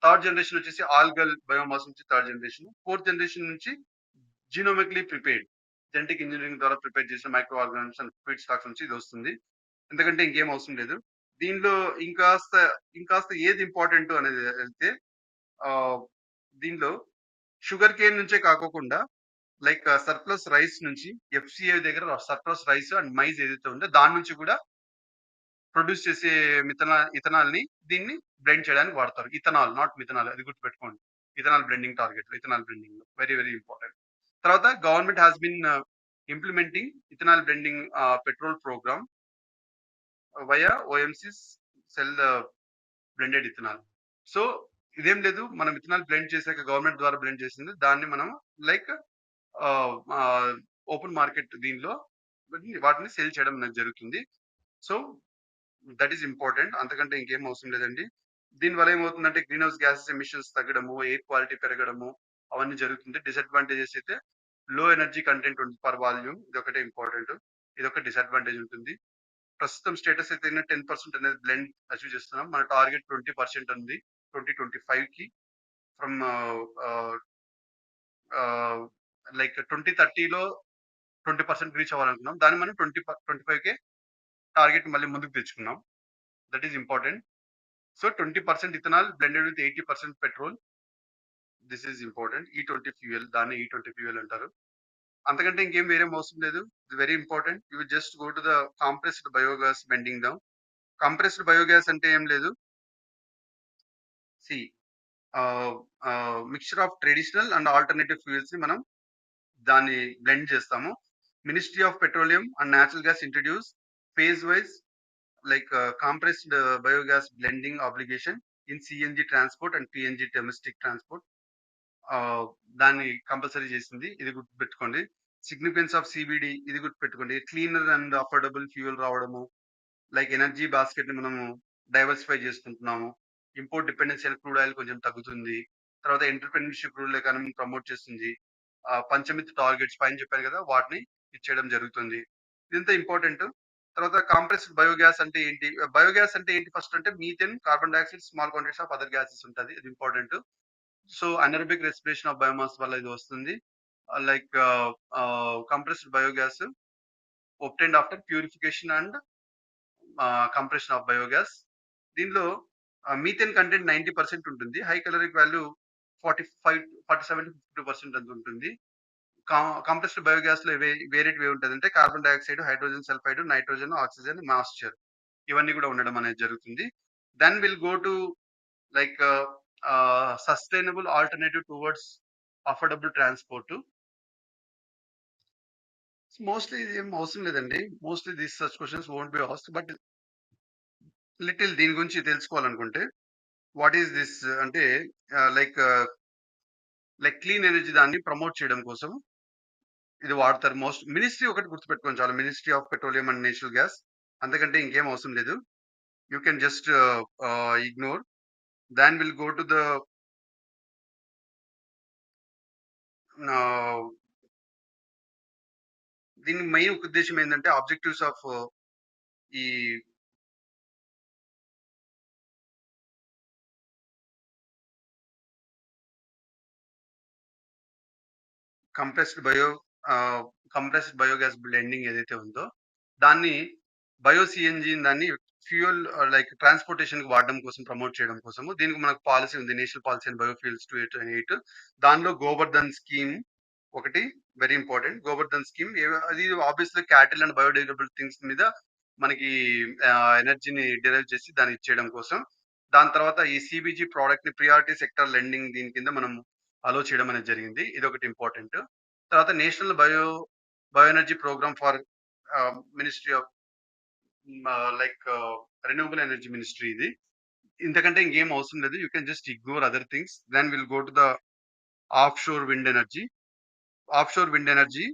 థర్డ్ జనరేషన్ వచ్చేసి ఆల్గల్ బయోమాస్ నుంచి థర్డ్ జనరేషన్. ఫోర్త్ జనరేషన్ నుంచి జీనోమికలీ ప్రిపేర్డ్ జెనెటిక్ ఇంజినీరింగ్ ద్వారా ప్రిపేర్ చేసిన microorganisms and feed stocks నుంచి ఇది వస్తుంది. ఎందుకంటే ఇంకేం అవసరం లేదు. దీనిలో ఇంకాస్త ఇంకాస్త ఏది ఇంపార్టెంట్ అనేది వెళ్తే ఆహ్, దీనిలో షుగర్ కేన్ నుంచే కాకోకుండా సర్ప్లస్ రైస్ నుంచి ఎఫ్‌సిఐ దగ్గర సర్ప్లస్ రైస్ అండ్ మైజ్ ఏదైతే ఉందో దాని నుంచి కూడా ప్రొడ్యూస్ చేసే ఇథనాల్‌ని దీన్ని బ్లెండ్ చేయడానికి వాడతారు. ఇథనాల్ నాట్ మిథనాల్ అది గుర్తుపెట్టుకోండి. ఇథనాల్ బ్లెండింగ్ టార్గెట్ ఇథనాల్ బ్లెండింగ్‌లో వెరీ వెరీ ఇంపార్టెంట్. తర్వాత government has been implementing ethanol blending petrol programme via OMCs sell blended ethanol. So ఇదేం లేదు. మనం ఇథనాల్ బ్లెండ్ చేసాక గవర్నమెంట్ ద్వారా బ్లెండ్ చేసింది. దాన్ని మనం లైక్ ఆహ్, ఆహ్, ఓపెన్ మార్కెట్ దీనిలో వాటిని సేల్ చేయడం అనేది జరుగుతుంది. So that is important. అంతకంటే ఇంకేం అవసరం లేదండి. దీనివల్ల ఏమవుతుందంటే గ్రీన్ హౌస్ గ్యాసెస్ ఎమిషన్స్ తగ్గడము, ఎయిర్ క్వాలిటీ పెరగడము అవన్నీ జరుగుతుంది. డిసడ్వాంటేజెస్ అయితే లో ఎనర్జీ కంటెంట్ ఉంటుంది పర్ వాల్యూమ్. ఇదొకటే ఇంపార్టెంట్. ఇదొక డిసడ్వాంటేజ్ ఉంటుంది. ప్రస్తుతం స్టేటస్ అయితే 10% అనేది బ్లెండ్ అచీవ్ చేస్తున్నాం. మన టార్గెట్ 20% ఉంది. 2025కి ఫ్రమ్ ఆహ్, ఆహ్, 2030లో 20% రీచ్ అవ్వాలనుకున్నాం. దాన్ని మనం 25కే టార్గెట్ మళ్ళీ ముందుకు తెచ్చుకున్నాం. That is important. So 20% ethanol blended with 80% petrol. This is important. E20 fuel దాన్ని E20 ఫ్యూయల్ అంటారు. అంతకంటే ఇంకేం వేరేం అవసరం లేదు. ఇది very important. You will just go to the compressed biogas blending down. Compressed biogas అంటే ఏం లేదు. సి mixture of traditional and alternative ఫ్యూయల్స్‌ని మనం దాన్ని బ్లెండ్ చేస్తాము. Ministry of petroleum and natural gas introduce phase wise compressed biogas blending obligation in CNG transport and PNG domestic transport. దాన్ని compulsory చేసింది. ఇది గుర్తుపెట్టుకోండి. సిగ్నిఫికెన్స్ ఆఫ్ CBD ఇది గుర్తుపెట్టుకోండి. క్లీనర్ అండ్ అఫోర్డబుల్ ఫ్యూయల్ రావడము. ఎనర్జీ బాస్కెట్‌ని మనము డైవర్సిఫై చేసుకుంటున్నాము. ఇంపోర్ట్ డిపెండెన్సీ అయిన క్రూడ్ ఆయిల్ కొంచెం తగ్గుతుంది. తర్వాత ఎంటర్‌ప్రెన్యూర్‌షిప్ రూరల్ ఎకానమీని ప్రమోట్ చేస్తుంది. పంచమిత్ టార్గెట్స్ పైన చెప్పాను కదా! వాటిని ఇచ్చేయడం జరుగుతుంది. ఇదంతా ఇంపార్టెంట్. తర్వాత కంప్రెస్డ్ బయోగ్యాస్ అంటే ఏంటి? బయోగ్యాస్ అంటే ఏంటి ఫస్ట్ అంటే methane, carbon dioxide, small quantities of other gases ఉంటది. ఇది important. So anaerobic respiration of biomass వల్ల ఇది వస్తుంది. Compressed biogas obtained after purification and compression of biogas. దీనిలో మీథేన్ కంటెంట్ 90% ఉంటుంది. హై క్యాలరిక్ వాల్యూ 47-52% అంత ఉంటుంది. కంప్రెస్డ్ బయోగ్యాస్‌లో వేరేటివి ఏముంటదంటే carbon dioxide, hydrogen sulphide, nitrogen, oxygen, moisture ఇవన్నీ కూడా ఉండడం అనేది జరుగుతుంది. Then will go to like sustainable alternative towards affordable transport. Mostly ఇది ఏం అవసరం లేదండి. Mostly such questions won't be asked. But little దీని గురించి తెలుసుకోవాలనుకుంటే వాట్ ఈస్ దిస్ అంటే ఆహ్, లైక్ క్లీన్ ఎనర్జీ దాన్ని ప్రమోట్ చేయడం కోసం ఇది వాడతారు. మినిస్ట్రీ ఒకటి గుర్తుపెట్టుకోండి చాలు. Ministry of petroleum and natural gas. అంతకంటే ఇంకేం అవసరం లేదు. You can just ignore. Then we'll go to the uh, దీని మెయిన్ ఉద్దేశ్యం ఏంటంటే ఆబ్జెక్టివ్స్ ఆఫ్ ఈ compressed bio compressed biogas blending ఏదైతే ఉందో దాన్ని బయో సిఎన్జి దాన్ని ఫ్యూయల్ లైక్ ట్రాన్స్పోర్టేషన్ కి వాడడం కోసం ప్రమోట్ చేయడం కోసము దీనికి మనకు పాలసీ ఉంది, నేషనల్ పాలసీ అండ్ బయోఫ్యూల్స్ 2028. దానిలో గోబర్ధన్ స్కీమ్ ఒకటి వెరీ ఇంపార్టెంట్. గోబర్ధన్ స్కీమ్ అది obviously cattle and biodegradable things మీద మనకి ఎనర్జీని డిరైవ్ చేసి దాన్ని ఇచ్చేయడం కోసం. దాని తర్వాత ఈ సిబిజీ ప్రోడక్ట్ ని ప్రియారిటీ సెక్టర్ లెండింగ్ దీని కింద మనం అలో చేయడం అనేది జరిగింది. ఇది ఒకటి ఇంపార్టెంట్. తర్వాత national bio energy programme for ministry of like renewable energy ministry ఇది. ఇంతకంటే ఇంకేం అవసరం లేదు. You can just ignore other things. Then will go to the offshore wind energy. Offshore wind energy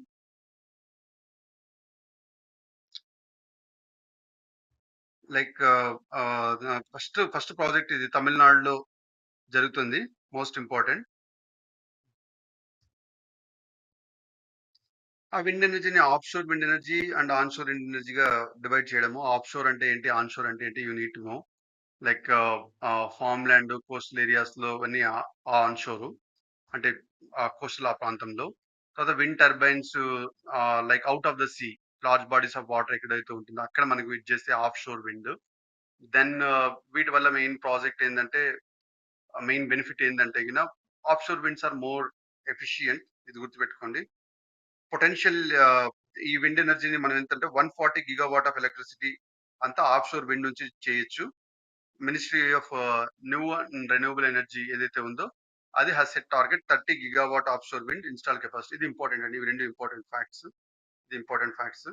like first project ఇది తమిళనాడులో జరుగుతుంది. Most important. ఆ wind ఎనర్జీని offshore wind energy and onshore wind ఎనర్జీగా divide చేయడము. Offshore అంటే ఏంటి, onshore అంటే ఏంటి, you need to no. Like farm land, coastal areas లో అన్ని ఆన్ షోర్ అంటే ఆ కోస్టల్ ఆ ప్రాంతంలో. తర్వాత wind turbines like out of the sea, large bodies of water ఎక్కడైతే ఉంటుందో అక్కడ మనకు విడ్ చేస్తే ఆఫ్ షోర్ విండ్. దెన్ వీటి వల్ల మెయిన్ ప్రాజెక్ట్ ఏంటంటే మెయిన్ బెనిఫిట్ ఏంటంటే offshore winds are more efficient. ఇది గుర్తుపెట్టుకోండి. పొటెన్షియల్ ఈ విండ్ ఎనర్జీని మనం ఎంతంటే 140 గిగావాట్ ఆఫ్ ఎలక్ట్రిసిటీ అంతా ఆఫ్ షోర్ విండ్ నుంచి చేయొచ్చు. Ministry of new and renewable energy ఏదైతే ఉందో అది has set target 30 gigawatt offshore wind install capacity. ఇది ఇంపార్టెంట్ అండి. ఇవి రెండు ఇంపార్టెంట్ ఫ్యాక్ట్స్. ఇది ఇంపార్టెంట్ ఫ్యాక్ట్స్.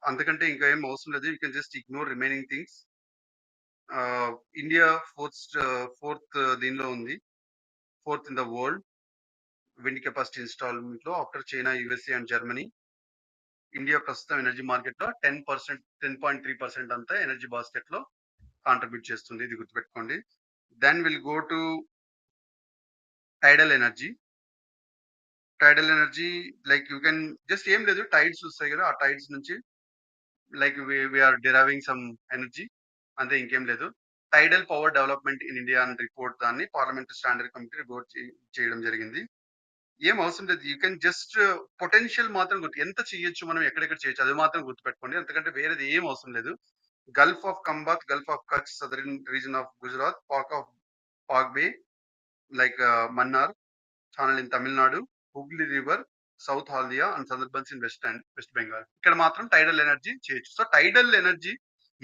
అంతకంటే ఇంకా ఏం అవసరం లేదు. You can just ignore remaining things. India fourth దీనిలో ఉంది, fourth in the world wind capacity installment లో after China, USA and Germany. India ప్రస్తుతం ఎనర్జీ మార్కెట్ లో 10.3% అంతా ఎనర్జీ బాస్కెట్ లో కాంట్రిబ్యూట్ చేస్తుంది. ఇది గుర్తుపెట్టుకోండి. Then will go to tidal energy. Tidal energy like you can just ఏం లేదు, టైడ్స్ వస్తాయి కదా, ఆ టైడ్స్ నుంచి like we're deriving some energy, అంతే, ఇంకేం లేదు. Tidal power development in India అని రిపోర్ట్ దాన్ని పార్లమెంటరీ స్టాండర్డ్ కమిటీ రిపోర్ట్ చేయడం జరిగింది. ఏం అవసరం లేదు. యూ కెన్ జస్ట్ పొటెన్షియల్ మాత్రం గుర్తు, ఎంత చేయొచ్చు మనం, ఎక్కడెక్కడ చేయొచ్చు అది మాత్రం గుర్తుపెట్టుకోండి. అంతకంటే వేరేది ఏం అవసరం లేదు. Gulf of Khambhat, gulf of Kutch, southern region of Gujarat, Palk bay like Mannar channel in Tamil Nadu, Hooghly river, south Haldia and Sundarbans in West Bengal. ఇక్కడ మాత్రం టైడల్ ఎనర్జీ చేయొచ్చు. సో టైడల్ ఎనర్జీ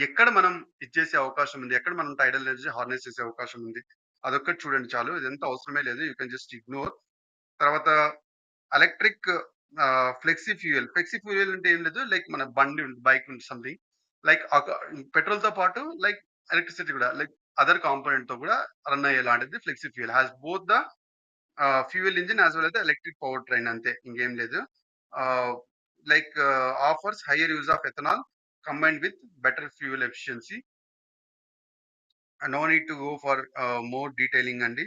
ఎక్కడ మనం ఇచ్చేసే అవకాశం ఉంది, ఎక్కడ మనం టైడల్ ఎనర్జీ హార్నెస్ చేసే అవకాశం ఉంది, అదొక్కటి చూడండి చాలు. ఇదంతా అవసరమే లేదు. You can just ignore. తర్వాత ఎలక్ట్రిక్ ఫ్లెక్సీ ఫ్యూయల్ అంటే ఏం లేదు, లైక్ మన బండి బైక్ సంథింగ్ లైక్ పెట్రోల్ తో పాటు లైక్ ఎలక్ట్రిసిటీ కూడా లైక్ అదర్ కాంపోనెంట్ తో కూడా రన్ అయ్యేలాంటిది flexi fuel. Has both the fuel engine as well as electric powertrain, అంతే, ఇంకేం లేదు. Like offers higher use of ethanol combined with better fuel efficiency. No need to go for more detailing అండి.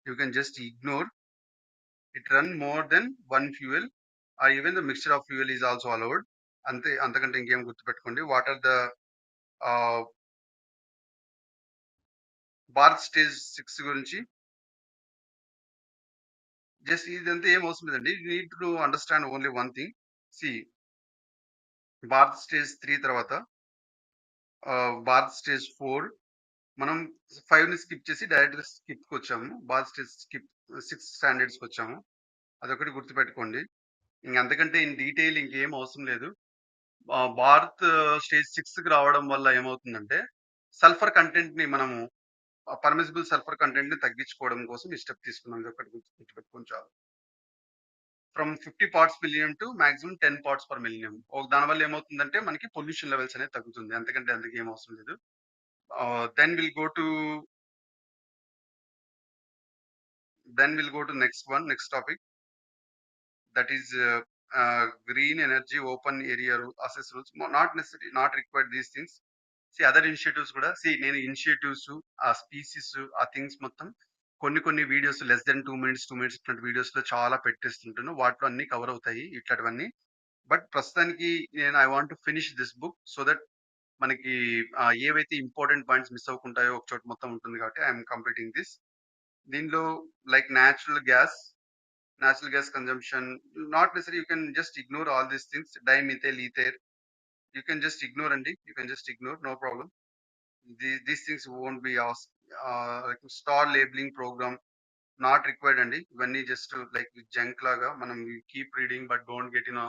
You can just ignore. It run more then one fuel or even the mixture of fuel is also allowed. అంతే, అంతకంటే ఇంకేం గుర్తుపెట్టుకోండి. What are the Bharat stage 6 గురించి జస్ట్ ఇదంతా ఏం అవసరం లేదండి. You need to understand only one thing. See Bharat stage 3 తర్వాత భారత్ స్టేజ్ 4 మనం 5 ని స్కిప్ చేసి డైరెక్ట్ గా స్కిప్ కి వచ్చాము. భారత్ స్టేజ్ స్కిప్ 6 స్టాండర్డ్స్ కి వచ్చాము. అదొకటి గుర్తుపెట్టుకోండి. ఇంక అంతకంటే ఇన్ డీటెయిల్ ఇంకేం అవసరం లేదు. భారత్ స్టేజ్ 6 కి రావడం వల్ల ఏమవుతుందంటే సల్ఫర్ కంటెంట్ ని మనము పర్మిసిబుల్ సల్ఫర్ కంటెంట్ ని తగ్గించుకోవడం కోసం ఈ స్టెప్ తీసుకున్నాం. ఇది ఒకటి గుర్తుపెట్టుకోండి చాలు. From 50 parts million to maximum 10 parts per million. దాని వల్ల ఏమవుతుందంటే మనకి పొల్యూషన్ లెవెల్స్ అనేది తగ్గుతుంది. అంతకంటే అందుకే ఏం అవసరం లేదు. Then will go to next topic, that is green energy open area assess rules. Not necessary, not required these things. Other initiatives కూడా నేను ఇనిషియేటివ్స్, ఆ స్పీసీస్, ఆ థింగ్స్ మొత్తం కొన్ని videos less than 2 minutes, 2 minutes ఇట్లాంటి వీడియోస్‌లో చాలా పెట్టేస్తుంటాను. వాటిలో అన్నీ కవర్ అవుతాయి ఇట్లాంటివన్నీ. బట్ ప్రస్తుతానికి I want to finish this book so that మనకి ఏవైతే ఇంపార్టెంట్ పాయింట్స్ మిస్ అవ్వకుంటాయో ఒక చోట మొత్తం ఉంటుంది కాబట్టి ఐఎమ్ కంప్లీటింగ్ దిస్. దీనిలో like natural gas consumption, not necessary you can just ignore all these things. Dimethyl ether you can just ignore అండి. You can just ignore, no problem. These things won't be asked. Like star labeling program not required అండి. ఇవన్నీ just like junk లాగా మనం keep reading but don't get in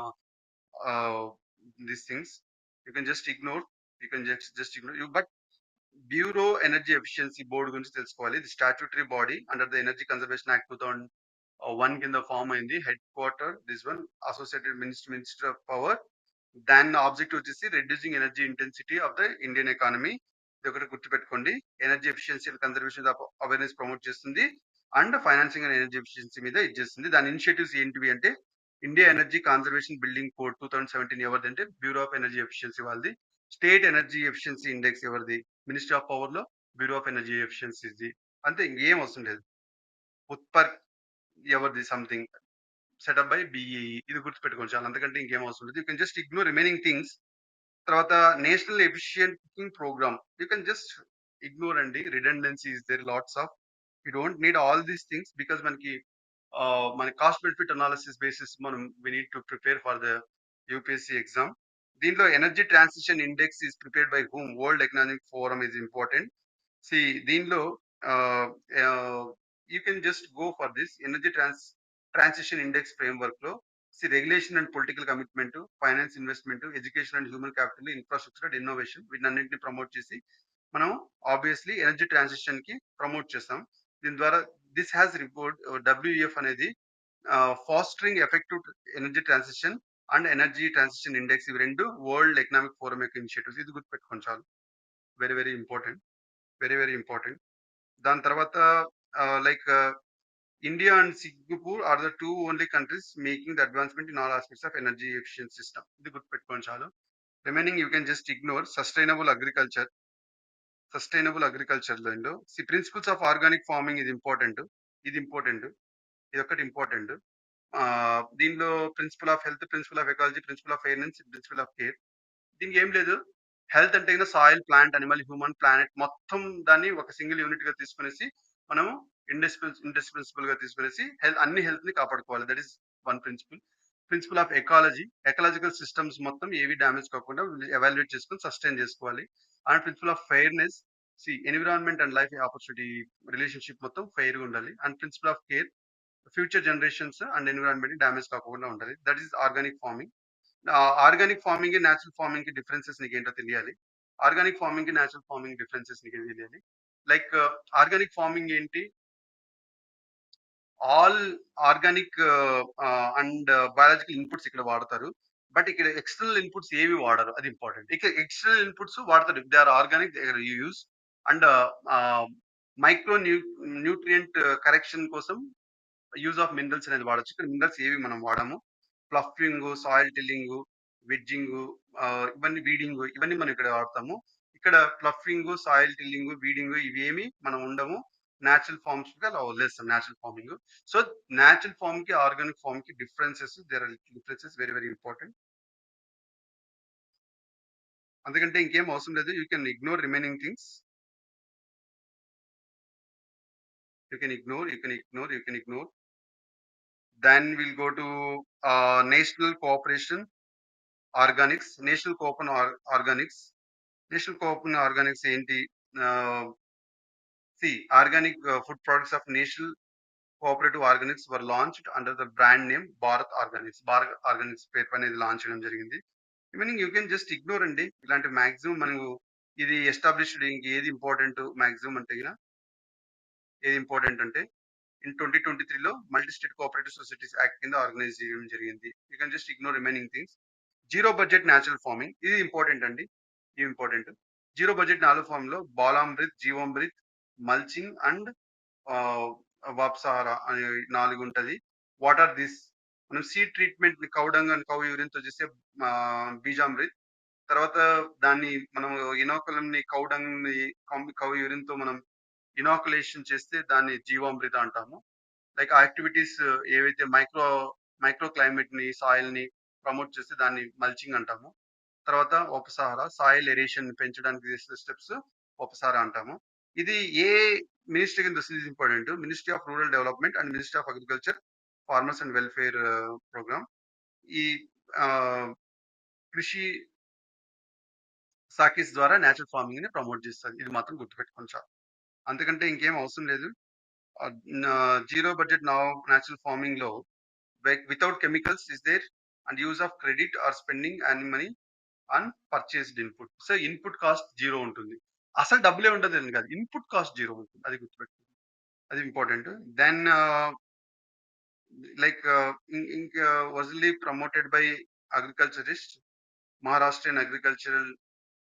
these things. You can just ignore. You can just ignore you. But bureau energy efficiency board గురించి తెలుసుకోవాలి. ఇది statutory body under the energy conservation act 2001 కింద form అయింది. Head quarter this one associated minister of power. దాని objective వచ్చేసి reducing energy intensity of the Indian economy. ఇది ఒకటి గుర్తుపెట్టుకోండి. Energy efficiency and conservation awareness promote చేస్తుంది and financing and energy efficiency మీద ఇది చేస్తుంది. దాని ఇనిషియేటివ్స్ ఏంటివి అంటే India energy conservation building code 2017 ఎవరిది అంటే బ్యూరో ఆఫ్ ఎనర్జీ ఎఫిషియన్సీ వాళ్ళది. స్టేట్ ఎనర్జీ ఎఫిషియన్సీ ఇండెక్స్ ఎవరిది? మినిస్ట్రీ ఆఫ్ పవర్ లో బ్యూరో ఆఫ్ ఎనర్జీ ఎఫిషియన్సీది. అంతే, ఇంకేం అవసరం లేదు. ఉత్పర్ ఎవరిది? Something set up by BEE. ఇది గుర్తుపెట్టుకోండి చాలు, అంతకంటే ఇంకేం అవసరం లేదు. You can just ignore remaining things. తర్వాత national efficient cooking programme you can just ignore అండి. Redundancy is there lots of. You don't need all these things because మన కాస్ట్ బెనిఫిట్ అనాలిసిస్ బేసిస్ మనం we need to prepare for the UPSC exam. దీంట్లో energy transition index is prepared by whom? World economic forum is important. See దీనిలో you can just go for this energy transition index framework లో regulation and political commitment, finance, investment, education and human capital, infrastructure and innovation, వీటన్నింటిని promote చేసి మనం obviously energy transition కి promote చేస్తాం. దీని ద్వారా this has report WEF అనేది fostering effective energy transition and energy transition index, ఇవి రెండు వరల్డ్ ఎకనామిక్ ఫోరం యొక్క ఇనిషియేటివ్స్. ఇది గుర్తుపెట్టుకోండి చాలు. Very very important. Very very important. దాని తర్వాత like India and Singapore are the two only countries making the advancement in all aspects of energy efficient system. ఇది గుర్తుపెట్టుకోండి చాలు. Remaining you can just ignore. Sustainable agriculture లో principles of organic farming ఇది important. ఇది ఒకటి important. దీనిలో principle of health, principle of ecology, principle of fairness, principle of care. దీనికి ఏం లేదు. హెల్త్ అంటే soil, plant, animal, human, planet మొత్తం దాన్ని ఒక సింగిల్ యూనిట్ గా తీసుకునేసి మనము ఇండిస్పెన్సిబుల్ గా తీసుకునేసి అన్ని హెల్త్ ని కాపాడుకోవాలి. That is one principle. Principle of ecology, ecological systems మొత్తం ఏవి డ్యామేజ్ కాకుండా ఎవాల్యుయేట్ చేసుకుని సస్టైన్ చేసుకోవాలి. And principle of fairness, environment and life opportunity relationship మొత్తం ఫెయిర్ గా ఉండాలి. And principle of care, future generations and environment damage కాకుండా ఉండాలి. That is organic farming. Organic farming natural farming కి డిఫరెన్సెస్ నీకు ఏంటో తెలియాలి. ఆర్గానిక్ ఫార్మింగ్ కి నేచురల్ ఫార్మింగ్ డిఫరెన్సెస్ నీకు తెలియాలి. లైక్ ఆర్గానిక్ ఫార్మింగ్ ఏంటి? All organic and biological inputs ఇక్కడ వాడతారు. బట్ ఇక్కడ ఎక్స్టర్నల్ ఇన్పుట్స్ ఏవి వాడరు, అది ఇంపార్టెంట్. ఇక్కడ ఎక్స్టర్నల్ ఇన్పుట్స్ వాడతారు. They are organic, they are use. And micro nutrient correction కోసం యూజ్ ఆఫ్ మినరల్స్ అనేది వాడచ్చు. ఇక్కడ మినరల్స్ ఏవి మనం వాడము. ప్లఫింగ్, సాయిల్ టిల్లింగ్, వెడ్జింగ్, ఇవన్నీ వీడింగ్, ఇవన్నీ మనం ఇక్కడ వాడతాము. ఇక్కడ ప్లఫింగ్, సాయిల్ టిల్లింగ్, వీడింగ్ ఇవేమి మనం ఉండము. న్యాచురల్ ఫార్మ్స్ అలా వదిలేస్తాం natural farming. So natural farm కి ఆర్గానిక్ ఫార్మ్ కి differences, there are differences very very important. అందుకంటే ఇంకేం అవసరం లేదు. You can ignore remaining things. You can ignore. Then we'll go to national cooperation organics. National cooperation organics. National cooperation organics ఏంటి? Organic food products of national cooperative organics were launched under the brand name Bharat Organics. Bharat Organics పేరు పైన ఇది launch చేయడం జరిగింది. Evening you can just ignore అండి. ఇలాంటి maximum మనకు ఇది ఎస్టాబ్లిష్డ్. ఏది ఇంపార్టెంట్ మాక్సిమం అంటే ఏది ఇంపార్టెంట్ అంటే ఇన్ 2023లో multi state cooperative societies act కింద ఆర్గనైజ్ చేయడం జరిగింది. You can just ignore remaining things. Zero budget natural farming ఇది ఇంపార్టెంట్ అండి. ఇది important. Zero budget natural farm లో బాలామృత్, జీవామృత్, మల్చింగ్ అండ్ వాప్సారా అనే 4 ఉంటది. What are this? మనం seed treatment cow dung and cow urine తో చేసే బీజామృత్. తర్వాత దాన్ని మనం ఇనోకులంని కౌ డంగ్‌ని కౌ యూరిన్‌తో మనం ఇనాకులేషన్ చేస్తే దాన్ని జీవామృత అంటాము. లైక్ ఆ యాక్టివిటీస్ ఏవైతే మైక్రో క్లైమేట్‌ని, సాయిల్‌ని ప్రమోట్ చేస్తే దాన్ని మల్చింగ్ అంటాము. తర్వాత ఉపసహార సాయిల్ ఏరేషన్ పెంచడానికి చేసే స్టెప్స్ ఉపసహార అంటాము. ఇది ఏ మినిస్ట్రీ కింద వస్తుంది? ఇది important. Ministry of rural development and ministry of agriculture, farmers and welfare programme. ఈ ఆహ్, కృషి సాకిస్ ద్వారా నేచురల్ ఫార్మింగ్‌ని ప్రమోట్ చేస్తది. ఇది మాత్రం గుర్తుపెట్టుకోండి చాలు. అంతకంటే ఇంకేం అవసరం లేదు. నా జీరో బడ్జెట్ నేచురల్ ఫార్మింగ్‌లో without chemicals is there and use of credit or spending any money on purchased input. So, input cost zero ఉంటుంది. అసలు డబ్బులే ఉండదని కాదు. ఇన్పుట్ కాస్ట్ జీరో ఉంటుంది. అది గుర్తుపెట్టుకోండి. అది ఇంపార్టెంట్. దెన్ లైక్ ఇంకా vastly promoted by agriculturist Maharashtrian agricultural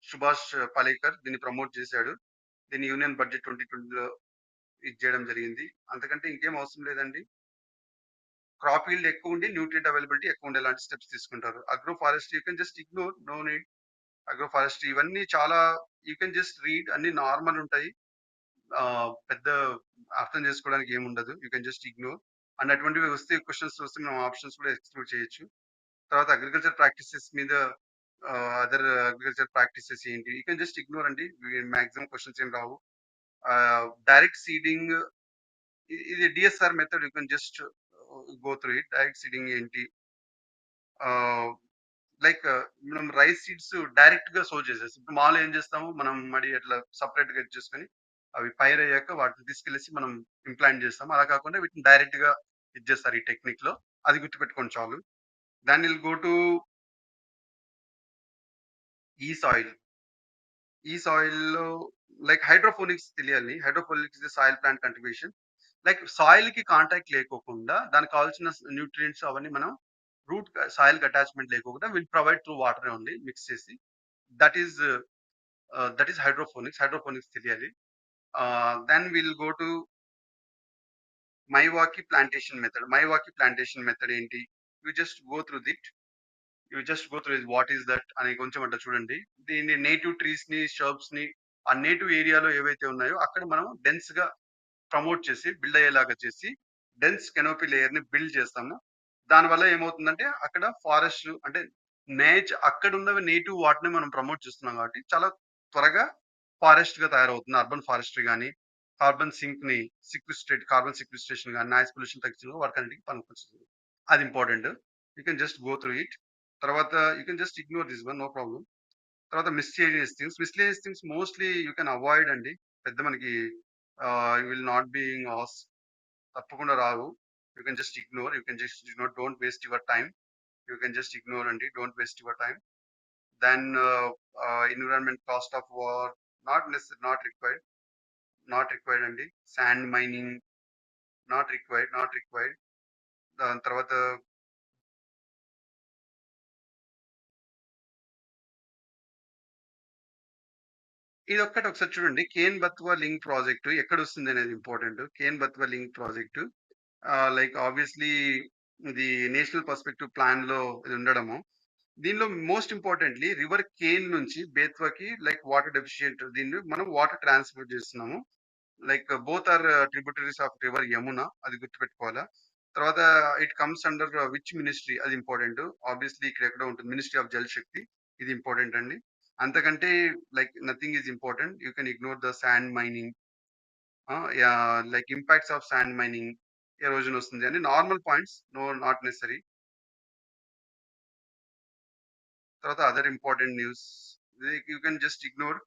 Subhash Palekar దీన్ని ప్రమోట్ చేశాడు. దీన్ని యూనియన్ బడ్జెట్ 2020లో ఇది చేయడం జరిగింది. అంతకంటే ఇంకేం అవసరం లేదండి. క్రాప్ ఈల్డ్ ఎక్కువ ఉండి న్యూట్రియంట్ అవైలబిలిటీ ఎక్కువ ఉండేలాంటి స్టెప్స్ తీసుకుంటారు. Agro forestry you can just ignore. No need. Agro forestry ఇవన్నీ చాలా యూ కెన్ జస్ట్ రీడ్ అన్ని నార్మల్ ఉంటాయి. పెద్ద అర్థం చేసుకోవడానికి ఏముండదు. You can just ignore. And అటువంటివి వస్తే క్వెషన్స్ వస్తే మనం ఆప్షన్స్ కూడా ఎక్స్‌క్లూడ్ చేయొచ్చు. తర్వాత అగ్రికల్చర్ ప్రాక్టీసెస్ మీద అదర్ అగ్రికల్చర్ ప్రాక్టీసెస్ ఏంటి? యూ కెన్ జస్ట్ ఇగ్నోర్ అండి. మాక్సిమం క్వెషన్స్ ఏం రావు. డైరెక్ట్ సీడింగ్ ఇది DSR method you can just go through it. Direct seeding ఏంటి? ఆహ్, లైక్ మనం రైస్ సీడ్స్ డైరెక్ట్‌గా సో చేసేస్తాం. ఇప్పుడు మామూలుగా ఏం చేస్తాము, మనం మడి అట్లా సెపరేట్‌గా ఇది చేసుకొని, అవి పైరయ్యాక వాటిని తీసుకెళ్ళేసి మనం ఇంప్లాంట్ చేస్తాం. అలా కాకుండా వీటిని డైరెక్ట్‌గా ఇది చేస్తారు ఈ టెక్నిక్‌లో. అది గుర్తుపెట్టుకోండి చాలు. దెన్ విల్ గో టు ఈ సాయిల్. ఈ సాయిల్‌లో లైక్ హైడ్రోపోనిక్స్ తెలియాలి. Hydroponics is soil plant cultivation. Like సాయిల్‌కి కాంటాక్ట్ లేకోకుండా దానికి కావాల్సిన న్యూట్రియంట్స్ అవన్నీ మనం సాయిల్‌కి అటాచ్‌మెంట్ లేకోకుండా will provide through water only mix చేసి. That is hydroponics. హైడ్రోపోనిక్స్ తెలియాలి. Then will go to Miyawaki plantation method. Miyawaki plantation method ఏంటి? You just go through it. You just go through what is that అని కొంచెం అంట చూడండి. దీన్ని native ట్రీస్‌ని, షర్బ్స్‌ని ఆ native ఏరియాలో ఏవైతే ఉన్నాయో అక్కడ మనం డెన్స్‌గా ప్రమోట్ చేసి, బిల్డ్ అయ్యేలాగా చేసి, డెన్స్ కెనోపీ లేయర్‌ని బిల్డ్ చేస్తాము. దానివల్ల ఏమవుతుందంటే అక్కడ ఫారెస్ట్ అంటే అక్కడున్నవి నేటివ్ వాటిని మనం ప్రమోట్ చేస్తున్నాం కాబట్టి చాలా త్వరగా ఫారెస్ట్‌గా తయారవుతుంది. అర్బన్ ఫారెస్ట్రీ గాని, కార్బన్ సిక్విస్ట్రేషన్ గాని, నాయిస్ పొల్యూషన్ తగ్గించడంలో వాటికన్నిటికి పనికొస్తుంది. అది important. You can just go through it. తర్వాత you can just ignore this one no problem. తర్వాత miscellaneous things mostly you can avoid అండి. పెద్ద మనకి యూ విల్ నాట్ బీయింగ్ తప్పకుండా రావు. You can just ignore. You can just ignore. Don't waste your time. You can just ignore అండి. Don't waste your time. Then environment cost of war not required అండి. Sand mining not required. దాని తర్వాత ఇదొక్కటి ఒకసారి చూడండి. Ken Betwa link project ఎక్కడొస్తుంది అనేది important. Ken Betwa link project like obviously ఇది నేషనల్ పర్స్పెక్టివ్ ప్లాన్‌లో ఇది ఉండడము. దీనిలో మోస్ట్ ఇంపార్టెంట్‌లీ రివర్ కేన్ నుంచి బేత్వాకి లైక్ వాటర్ డెఫిషియంట్ దీన్ని మనం వాటర్ ట్రాన్స్‌పోర్ట్ చేస్తున్నాము. Like both are tributaries of river Yamuna. అది గుర్తుపెట్టుకోవాలా. తర్వాత it comes under which ministry అది ఇంపార్టెంట్. ఆబ్వియస్‌లీ ఇక్కడ ఎక్కడో ఉంటుంది. Ministry of Jal Shakti. ఇది ఇంపార్టెంట్ అండి. అంతకంటే like nothing is important. You can ignore the sand mining. Yeah! Like impacts of sand mining, erosion వస్తుంది అని నార్మల్ పాయింట్స్. Not necessary. తర్వాత other important news. You can just ignore.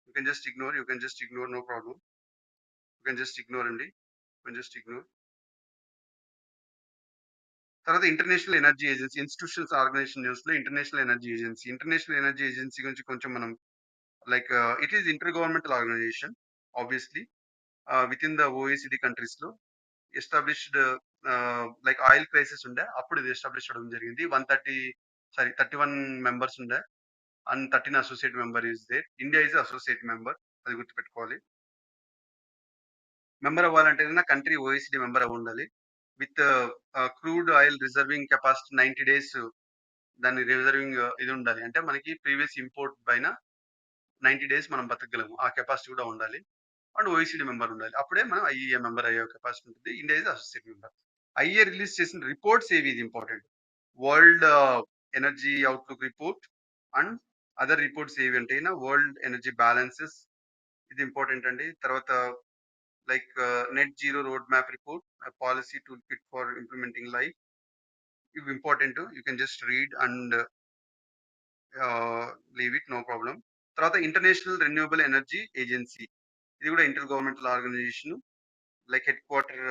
You can just ignore. No problem. You can just ignore అండి. You can just ignore. తర్వాత international energy agency institutions organisation న్యూస్‌లో international energy agency గురించి కొంచెం మనం like it is inter governmental organisation obviously within the OECD కంట్రీస్‌లో established like oil crisis ఉండే. అప్పుడు ఇది ఎస్టాబ్లిష్ అవ్వడం జరిగింది. 31 మెంబర్స్ ఉండే. And 13 associate member is there. India is associate member. అది గుర్తుపెట్టుకోవాలి. మెంబర్ అవ్వాలంటే ఏదైనా కంట్రీ ఓఈసీడీ మెంబర్ అవ్వుండాలి. With crude oil reserving capacity 90 days దాన్ని రిజర్వింగ్ ఇది ఉండాలి. అంటే మనకి ప్రీవియస్ ఇంపోర్ట్ పైన 90 డేస్ మనం బతకగలము. ఆ కెపాసిటీ కూడా ఉండాలి. అండ్ ఓఈసీడీ మెంబర్ ఉండాలి. అప్పుడే మనం ఐఈఏ మెంబర్ అయ్యే కెపాసిటీ ఉంటుంది. India is associate member. IEA release చేసిన రిపోర్ట్స్ ఏవి ఇది important. World energy outlook report and other reports ఏవి అంటే వరల్డ్ ఎనర్జీ బ్యాలెన్సెస్ ఇది ఇంపార్టెంట్ అండి. తర్వాత like net zero road map report, policy tool kit for implementing life. ఇవి important. You can just read and leave it, no problem. తర్వాత international renewable energy agency, ఇది కూడా inter governmental organisation. Like head quarter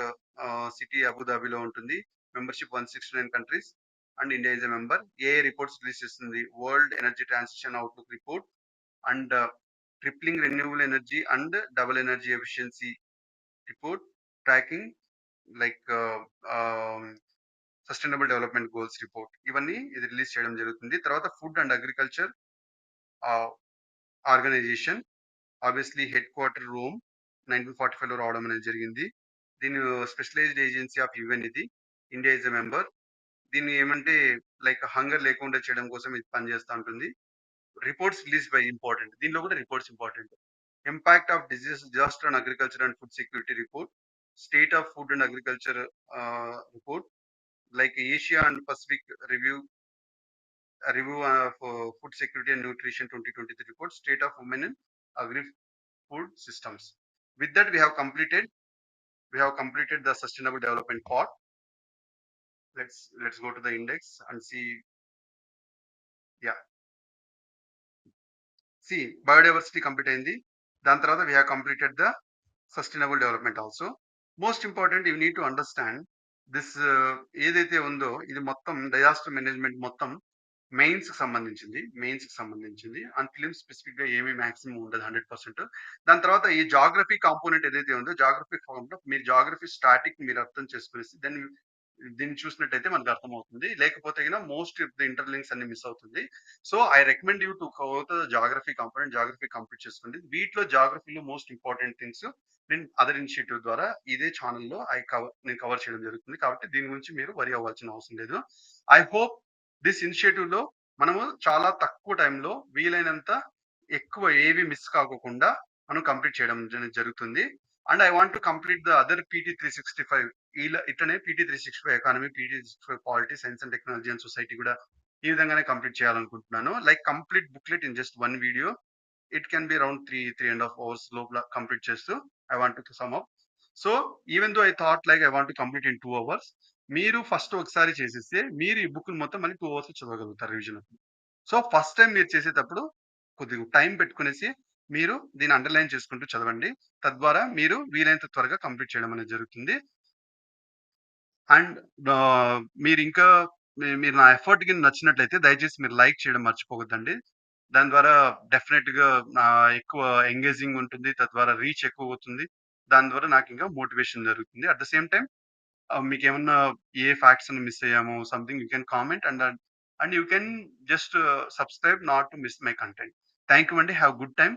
city అబుదాబిలో ఉంటుంది. Membership 169 countries and India is a member. ఏ reports release చేస్తుంది? World energy transition outlook report and tripling renewable energy and double energy efficiency report, tracking like sustainable development goals report. ఇవన్నీ ఇది release చేయడం జరుగుతుంది. తర్వాత food and agriculture organisation, obviously head quarter Rome 1945లో రావడం అనేది జరిగింది. దీని స్పెషలైజ్డ్ ఏజెన్సీ ఆఫ్ యుఎన్ ఇది. India is a member. దీన్ని ఏమంటే లైక్ హంగర్ లేకుండా చేయడం కోసం ఇది పనిచేస్తూ ఉంటుంది. Reports release by important. దీనిలో కూడా reports important. Impact of disaster on agriculture and food security report, state of food and agriculture report, like Asia and Pacific review of food security and nutrition 2023 report, state of women in agri food systems. With that we have completed the sustainable development part. Let's go to the index and see. Yeah, see, biodiversity complete అయింది. దాని తర్వాత we have completed the sustainable development also. Most important, you need to understand this ఏదైతే ఉందో ఇది మొత్తం disaster management మొత్తం mains సంబంధించింది and film specific గా ఏమీ మాక్సిమం ఉండదు 100%. దాని తర్వాత ఈ జాగ్రఫీ కాంపోనెంట్ ఏదైతే ఉందో జాగ్రఫీ ఫార్మ్ లో మీరు జాగ్రఫీ స్టాటిక్ మీరు అర్థం చేసుకునేసి దీన్ని చూసినట్టయితే మనకు అర్థమవుతుంది. లేకపోతే మోస్ట్ ఆఫ్ ది ఇంటర్లింక్స్ అన్ని మిస్ అవుతుంది. So I recommend you to cover the geography component. Geography complete చేసుకోండి. వీటిలో జాగ్రఫీలో మోస్ట్ ఇంపార్టెంట్ థింగ్స్ నేను అదర్ ఇనిషియేటివ్ ద్వారా ఇదే ఛానల్లో నేను కవర్ చేయడం జరుగుతుంది. కాబట్టి దీని గురించి మీరు వరి అవ్వాల్సిన అవసరం లేదు. ఐ హోప్ దిస్ ఇనిషియేటివ్ లో మనము చాలా తక్కువ టైంలో వీలైనంత ఎక్కువ ఏవి మిస్ కాకోకుండా మనం కంప్లీట్ చేయడం జరుగుతుంది. And I want to complete the other PT365 ఇట్లనే PT365 economy, PT365 polity, science and technology and society కూడా ఈ విధంగానే కంప్లీట్ చేయాలనుకుంటున్నాను. Like complete booklet in just one video. It can be around 3.5 hours లోపల complete చేస్తూ I want to sum up. So even though I thought like I want to complete in 2 hours, మీరు first ఒకసారి చేసేస్తే మీరు ఈ book మొత్తం మళ్ళీ 2 hours చదవగలుగుతారు రివిజన్. సో ఫస్ట్ టైం మీరు చేసేటప్పుడు కొద్దిగా టైం పెట్టుకునేసి మీరు దీన్ని అండర్లైన్ చేసుకుంటూ చదవండి. తద్వారా మీరు వీలైనంత త్వరగా కంప్లీట్ చేయడం అనేది జరుగుతుంది. అండ్ మీరు ఇంకా మీరు నా ఎఫర్ట్ కింద నచ్చినట్లయితే దయచేసి మీరు లైక్ చేయడం మర్చిపోవద్దండి. దాని ద్వారా డెఫినెట్ గా ఎక్కువ ఎంగేజింగ్ ఉంటుంది. తద్వారా రీచ్ ఎక్కువ అవుతుంది. దాని ద్వారా నాకు ఇంకా మోటివేషన్ జరుగుతుంది. అట్ ద సేమ్ టైం మీకేమన్నా ఏ ఫ్యాక్ట్స్ మిస్ అయ్యామో something you can comment and you can just subscribe not to miss my content. Thank you అండి. Have good time.